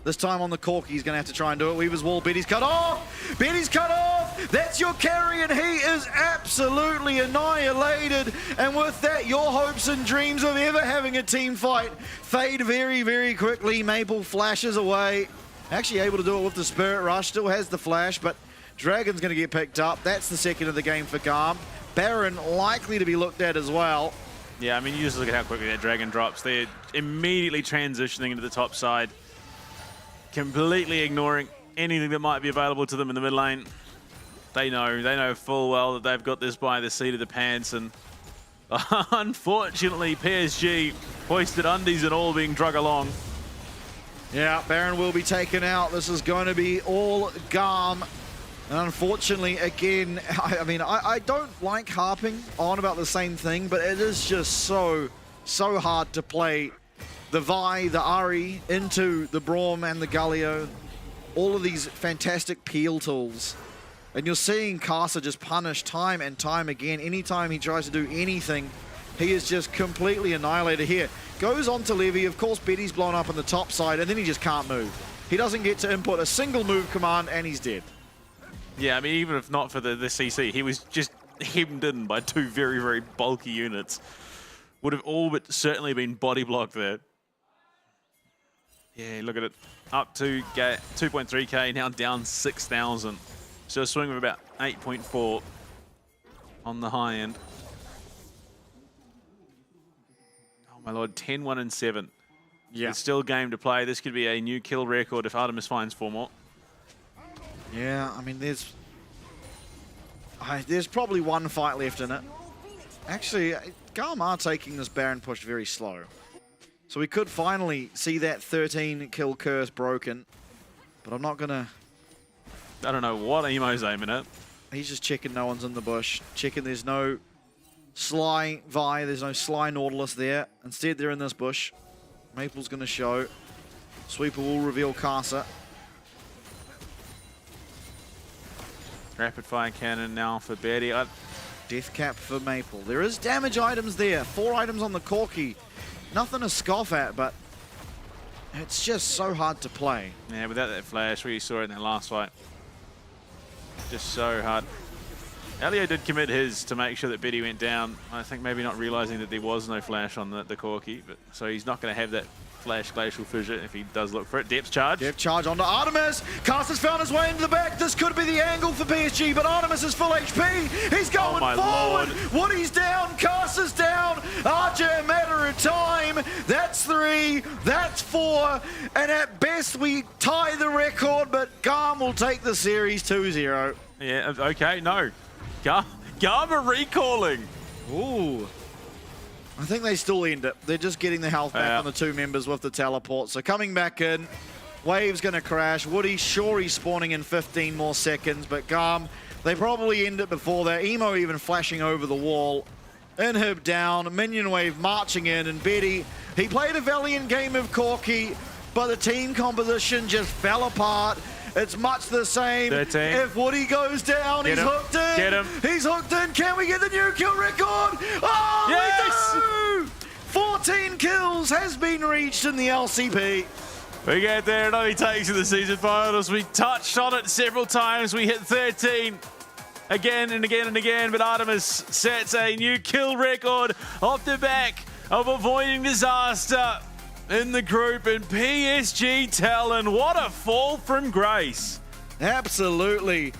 This time on the Corki, he's going to have to try and do it. Weaver's Wall, Betty's cut off! Betty's cut off! That's your carry, and he is absolutely annihilated. And with that, your hopes and dreams of ever having a team fight fade very, very quickly. Maple flashes away. Actually able to do it with the Spirit Rush. Still has the flash, but Dragon's going to get picked up. That's the second of the game for GAM. Baron likely to be looked at as well. Yeah, I mean, you just look at how quickly that Dragon drops. They're immediately transitioning into the top side, completely ignoring anything that might be available to them in the mid lane. They know full well that they've got this by the seat of the pants, and unfortunately PSG hoisted undies and all being drug along. Yeah, Baron will be taken out. This is going to be all GAM. And unfortunately, again, I don't like harping on about the same thing, but it is just so hard to play the Vi, the Ari, into the Braum and the Galio. All of these fantastic peel tools. And you're seeing Casa just punish time and time again. Anytime he tries to do anything, he is just completely annihilated here. Goes on to Levy. Of course, Betty's blown up on the top side, and then he just can't move. He doesn't get to input a single move command, and he's dead. Yeah, I mean, even if not for the CC, he was just hemmed in by two very, very bulky units. Would have all but certainly been body blocked there. Yeah, look at it. Up to 2.3k, now down 6,000. So a swing of about 8.4 on the high end. Oh my lord, 10-1-7. Yeah. It's still game to play. This could be a new kill record if Artemis finds 4 more. Yeah, I mean, there's There's probably one fight left in it. Actually, GAM are taking this Baron push very slow. So we could finally see that 13 kill curse broken. But I'm not gonna... I don't know what Emo's aiming at. He's just checking no one's in the bush. Checking there's no Sly Vi, there's no Sly Nautilus there. Instead, they're in this bush. Maple's gonna show. Sweeper will reveal Casa. Rapid fire cannon now for Betty. Death cap for Maple. There is damage items there. 4 items on the Corki. Nothing to scoff at, but it's just so hard to play. Yeah, without that flash, we saw it in that last fight. Just so hard. Elio did commit his to make sure that Betty went down. I think maybe not realizing that there was no flash on the Corki, but so he's not going to have that flash glacial fissure if he does look for it. Depth charge. Depth charge onto Artemis. Caster's found his way into the back. This could be the angle for PSG, but Artemis is full HP. He's going forward. Woody's down. Caster's down. RJ, a matter of time. That's 3. That's 4. And at best, we tie the record, but GAM will take the series 2-0. Yeah, okay, no. GAM are recalling. Ooh. I think they still end it. They're just getting the health back on the 2 members with the teleport. So coming back in, Wave's going to crash. Woody, sure, he's spawning in 15 more seconds, but GAM, they probably end it before that. Emo even flashing over the wall. Inhib down, Minion Wave marching in, and Betty, he played a valiant game of Corki, but the team composition just fell apart. It's much the same. 13. If Woody goes down, he's hooked in. Get him. He's hooked in. Can we get the new kill record? Oh, yes! we do! 14 kills has been reached in the LCP. We get there. It only takes in the season finals. We touched on it several times. We hit 13 again and again and again, but Artemis sets a new kill record off the back of avoiding disaster in the group, and PSG Talon, what a fall from grace. Absolutely.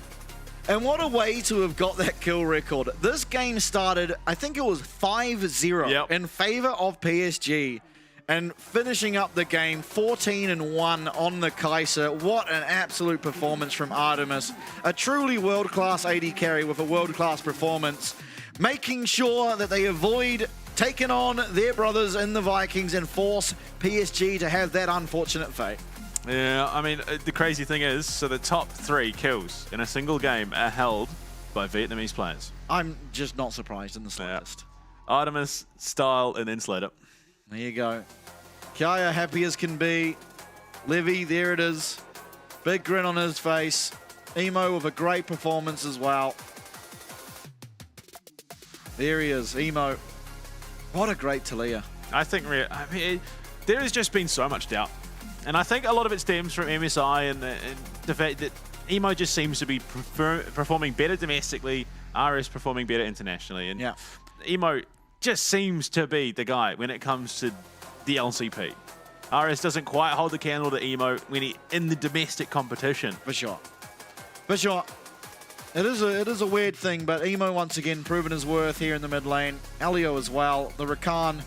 And what a way to have got that kill record. This game started, I think it was 5-0 in favor of PSG. And finishing up the game 14-1 on the Kaiser. What an absolute performance from Artemis. A truly world-class AD carry with a world-class performance. Making sure that they avoid taking on their brothers in the Vikings and force PSG to have that unfortunate fate. Yeah, I mean, the crazy thing is, so the top 3 kills in a single game are held by Vietnamese players. I'm just not surprised in the slightest. Artemis, Style, and Insulator. There you go. Kaya happy as can be. Levy, there it is. Big grin on his face. Emo with a great performance as well. There he is, Emo. What a great Talia. I think there has just been so much doubt. And I think a lot of it stems from MSI and the fact that Emo just seems to be performing better domestically, RS performing better internationally. And Emo just seems to be the guy when it comes to the LCP. RS doesn't quite hold the candle to Emo when he in the domestic competition. For sure. For sure. It is a weird thing, but Emo once again proven his worth here in the mid lane. Elio as well. The Rakan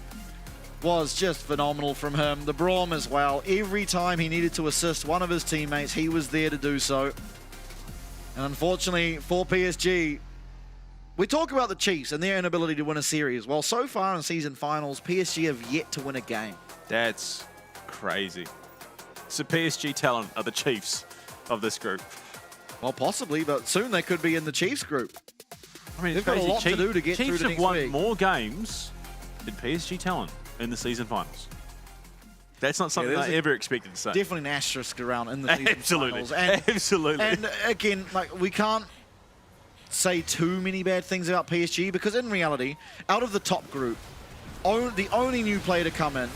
was just phenomenal from him. The Braum as well. Every time he needed to assist one of his teammates, he was there to do so. And unfortunately for PSG, we talk about the Chiefs and their inability to win a series. Well, so far in season finals, PSG have yet to win a game. That's crazy. So PSG Talon are the Chiefs of this group. Well, possibly, but soon they could be in the Chiefs group. I mean, they've got a lot to do to get through to next week. Chiefs have won more games than PSG Talon in the season finals. That's not something I ever expected to say. Definitely an asterisk around in the season finals. And, Absolutely. And again, like, we can't say too many bad things about PSG because in reality, out of the top group, the only new player to come in,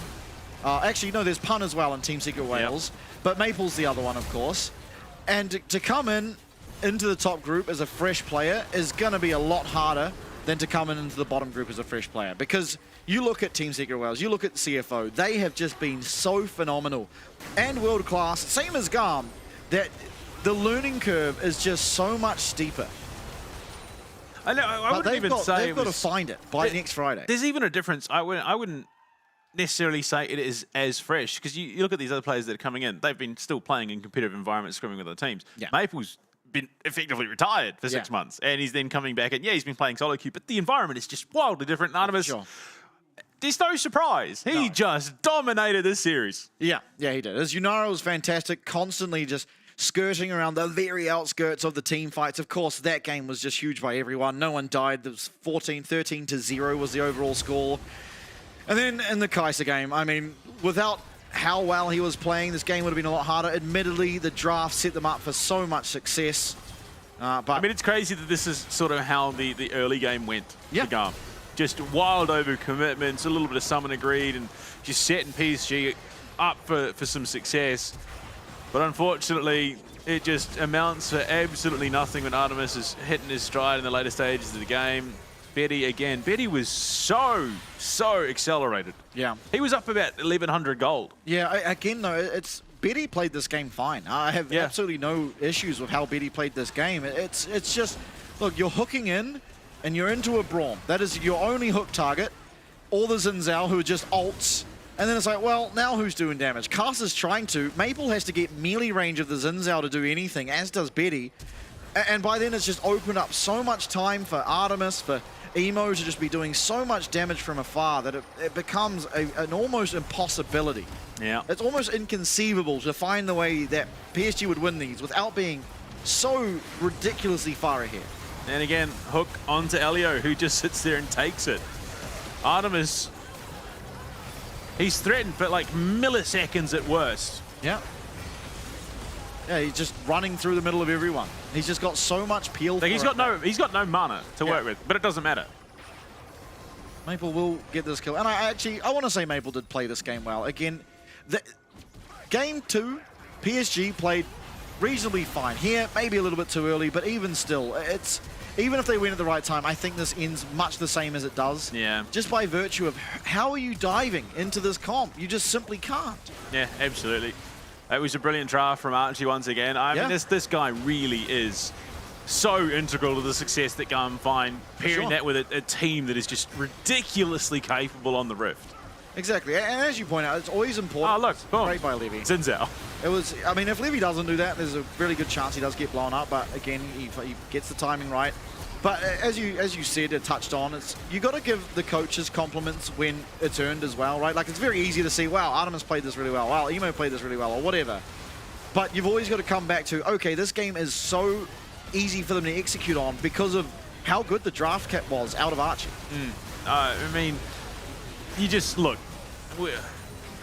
actually, no, there's Pun as well in Team Secret Wales, but Maple's the other one, of course. And to come into the top group as a fresh player is going to be a lot harder than to come into the bottom group as a fresh player. Because you look at Team Secret Wales, you look at CFO, they have just been so phenomenal and world-class, same as GAM, that the learning curve is just so much steeper. I know, I wouldn't even say they've got to find it by next Friday. There's even a difference. I wouldn't necessarily say it is as fresh because you look at these other players that are coming in. They've been still playing in competitive environments, scrimming with other teams. Maple's been effectively retired for 6 months, and he's then coming back, and he's been playing solo queue, but the environment is just wildly different. Artemis, there's no surprise. He just dominated this series. Yeah, he did. His Yunara was fantastic, constantly just skirting around the very outskirts of the team fights. Of course, that game was just huge by everyone. No one died. There was 13-0 was the overall score. And then in the Kaiser game, I mean, without how well he was playing, this game would have been a lot harder. Admittedly, the draft set them up for so much success. But I mean, it's crazy that this is sort of how the early game went for GAM. Just wild over commitments, a little bit of summon agreed, and just setting PSG up for some success. But unfortunately, it just amounts to absolutely nothing when Artemis is hitting his stride in the later stages of the game. Betty again. Betty was so accelerated. Yeah. He was up about 1,100 gold. Yeah, again, though, it's Betty played this game fine. I have absolutely no issues with how Betty played this game. It's just, look, you're hooking in, and you're into a Braum. That is your only hook target. All the Xin Zhao who are just ults. And then it's like, well, now who's doing damage? Cast is trying to. Maple has to get melee range of the Xin Zhao to do anything, as does Betty. And by then it's just opened up so much time for Artemis, for Emo to just be doing so much damage from afar that it becomes an almost impossibility. Yeah. It's almost inconceivable to find the way that PSG would win these without being so ridiculously far ahead. And again, hook onto Elio, who just sits there and takes it. Artemis, he's threatened for like milliseconds at worst. Yeah. Yeah, he's just running through the middle of everyone. He's just got so much peel. Like he's got no mana to work with, but it doesn't matter. Maple will get this kill. And I want to say Maple did play this game well. Again, game 2, PSG played reasonably fine. Here, maybe a little bit too early, but even still, even if they win at the right time, I think this ends much the same as it does. Yeah. Just by virtue of how are you diving into this comp? You just simply can't. Yeah, absolutely. It was a brilliant draft from Archie once again. I mean, this guy really is so integral to the success that GAM find, pairing that with a team that is just ridiculously capable on the Rift. Exactly, and as you point out, it's always important. Oh, look, boom. Great by Levy. Xin Zhao. It was, I mean, if Levy doesn't do that, there's a really good chance he does get blown up, but again, he gets the timing right. But as you said, it touched on, you got to give the coaches compliments when it's earned as well, right? Like, it's very easy to see, wow, Artemis played this really well, wow, Emo played this really well, or whatever. But you've always got to come back to, okay, this game is so easy for them to execute on because of how good the draft kit was out of Archie. I mean, you just look.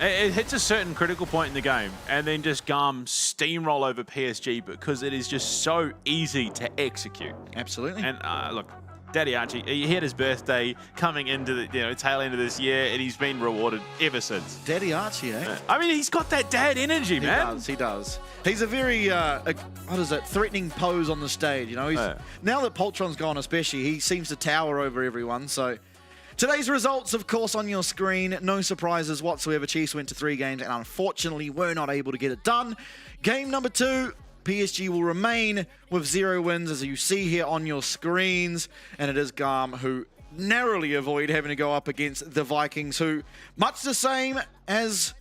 It hits a certain critical point in the game, and then just GAM steamroll over PSG because it is just so easy to execute. Absolutely. And look, Daddy Archie, he had his birthday coming into the tail end of this year, and he's been rewarded ever since. Daddy Archie, eh? I mean, he's got that dad energy, man. He does. He's a very, what is it, threatening pose on the stage, you know? Now that Poltron's gone especially, he seems to tower over everyone, so... Today's results, of course, on your screen. No surprises whatsoever. Chiefs went to 3 games and unfortunately were not able to get it done. Game number 2, PSG will remain with 0 wins, as you see here on your screens. And it is GAM who narrowly avoid having to go up against the Vikings, who, much the same as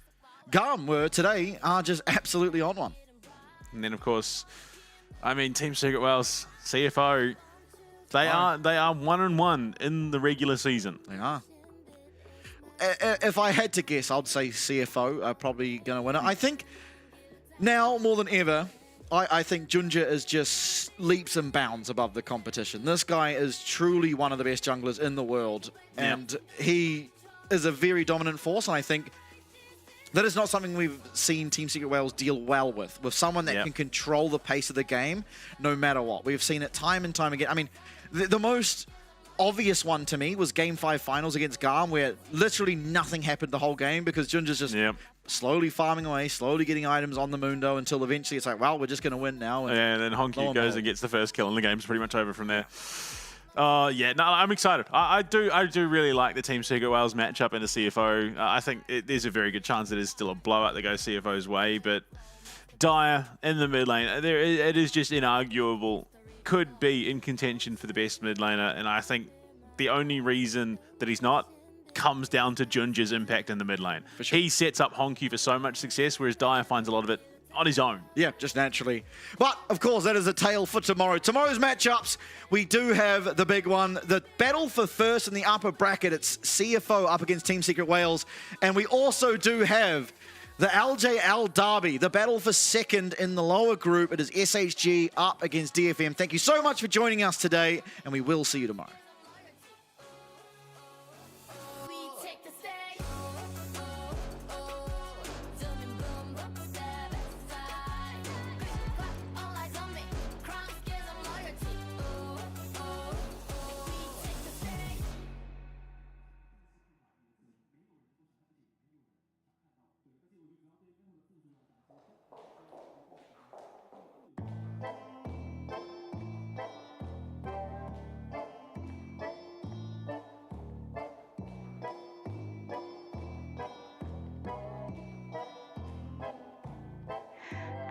GAM were today, are just absolutely on one. And then, of course, I mean, Team Secret Wales, CFO... They are 1-1 in the regular season. They are. If I had to guess, I'd say CFO are probably going to win it. I think now more than ever, I think Junja is just leaps and bounds above the competition. This guy is truly one of the best junglers in the world, and he is a very dominant force. And I think that is not something we've seen Team Secret Wales deal well with someone that can control the pace of the game no matter what. We've seen it time and time again. I mean, the most obvious one to me was Game 5 finals against GAM, where literally nothing happened the whole game because Junja's just slowly farming away, slowly getting items on the Mundo until eventually it's like, well, we're just going to win now. And then Honky goes and gets the first kill and the game's pretty much over from there. Yeah, no, I'm excited. I do really like the Team Secret Wales matchup in the CFO. I think there's a very good chance it is still a blowout that goes CFO's way, but Dire in the mid lane, it is just inarguable. Could be in contention for the best mid laner, and I think the only reason that he's not comes down to Junja's impact in the mid lane. He sets up Honky for so much success, whereas Dire finds a lot of it on his own. Yeah, just naturally. But, of course, that is a tale for tomorrow. Tomorrow's matchups, we do have the big one. The battle for first in the upper bracket. It's CFO up against Team Secret Wales. And we also do have the LJL Derby, the battle for second in the lower group. It is SHG up against DFM. Thank you so much for joining us today, and we will see you tomorrow.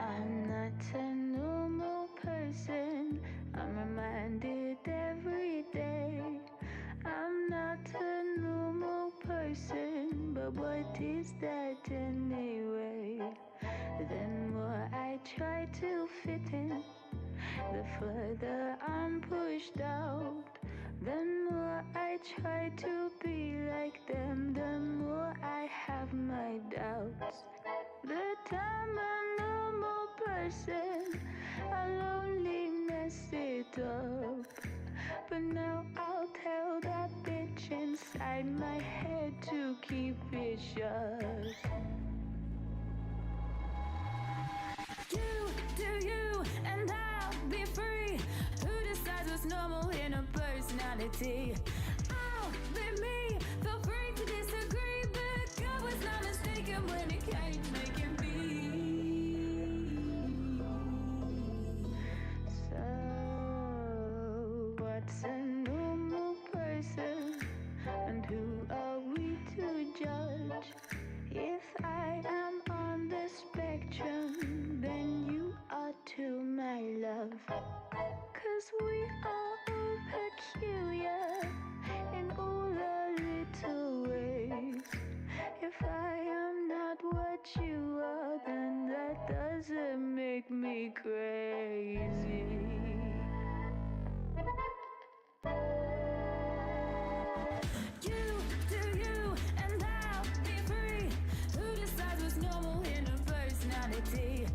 I'm not a normal person. I'm reminded every day. I'm not a normal person, but what is that anyway? The more I try to fit in, the further I'm pushed out. The more I try to be like them, the more I have my doubts. But I'm a normal person, I lonely mess it up. But now I'll tell that bitch inside my head to keep it shut. You do you, and I'll be free. Who decides what's normal in a personality? I'll be me, feel free to disagree, but God was not mistaken when it came to making me. So, what's a normal person, and who are we to judge? If I am on the spectrum, then you are too, my love. 'Cause we are all peculiar in all our little ways. If I am not what you are, then that doesn't make me crazy. You do you, and I'll be free. Who decides what's normal in a personality?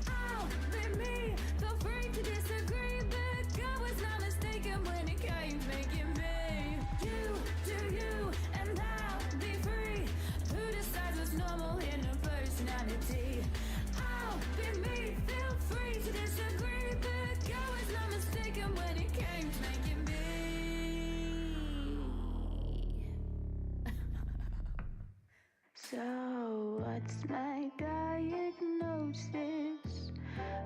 I'll be me, feel free to disagree, but God was not mistaken when it came to making me. You do you, and I'll be free. Who decides what's normal in a personality? I'll be me, feel free to disagree, but God was not mistaken when it came to making me. So, what's my diagnosis?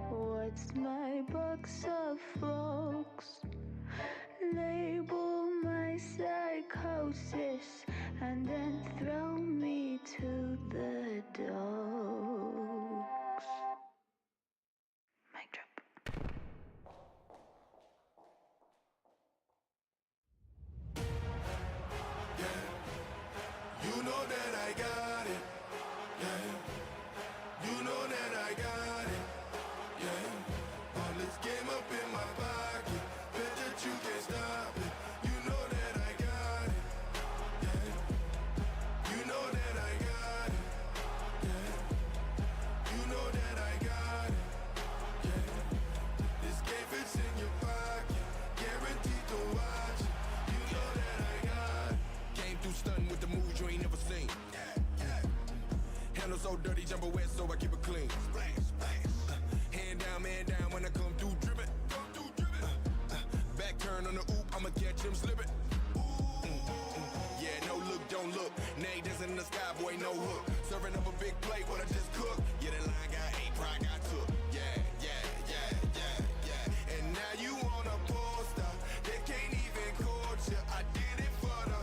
What's my box of frogs? Label my psychosis and then throw me to the dogs. Mic drop. You know that I got it, yeah. You know that I got it, yeah. All this game up in my pocket, bet that you can't stop it. You know that I got it, yeah. You know that I got it, yeah. You know that I got it, yeah. This game fits in your pocket, guaranteed to watch it. You know that I got it. Came through stunting with the moves you ain't never seen. Handle so dirty, jump away, so I keep it clean. Hand down, man down when I come through dripping. Back turn on the oop, I'ma catch him slipping. Yeah, no look, don't look. Nay, dancing in the sky, boy, no hook. Serving up a big plate, what I just cooked. Yeah, that line got 8, pride got took. Yeah. And now you on a poster, they can't even court you. I did it for the.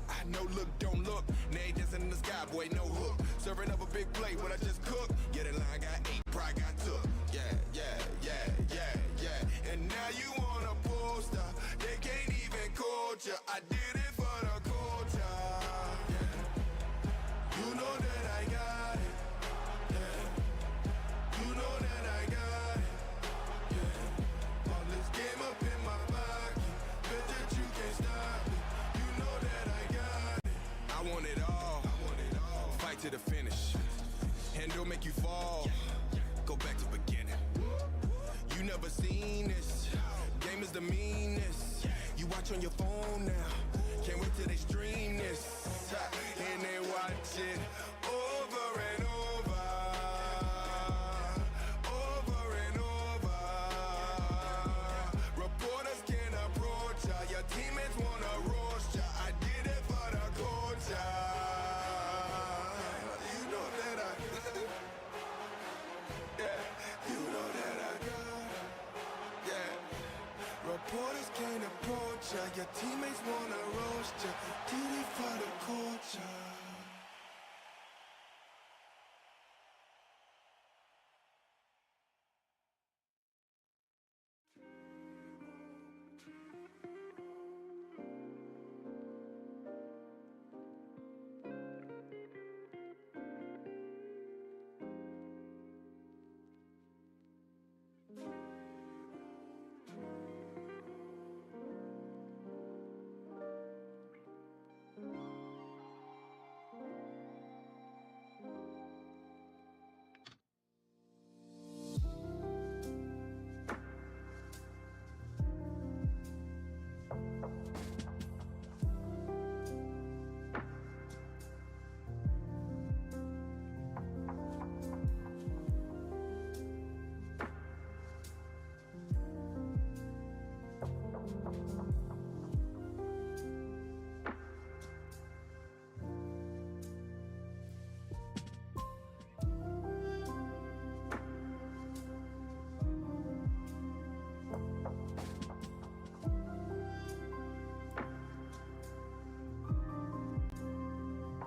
I no look, don't look. Nay, dancing in the sky, boy, no hook. Serving up a big plate, what I just cooked. Yeah, that line got 8, pride got took. Yeah. And now you on a poster, they can't even court you. I did it for the culture. Yeah. You know that I got it. Yeah. You to the finish. Handle make you fall. Go back to beginning. You never seen this. Game is the meanest. You watch on your phone now. Can't wait till they stream this. And they watch it over and over. Over and over. Reporters can't approach ya. Your teammates wanna roast ya. I did it for the culture. You know that I yeah, you know that I got yeah. Reporters can't approach ya. Your teammates wanna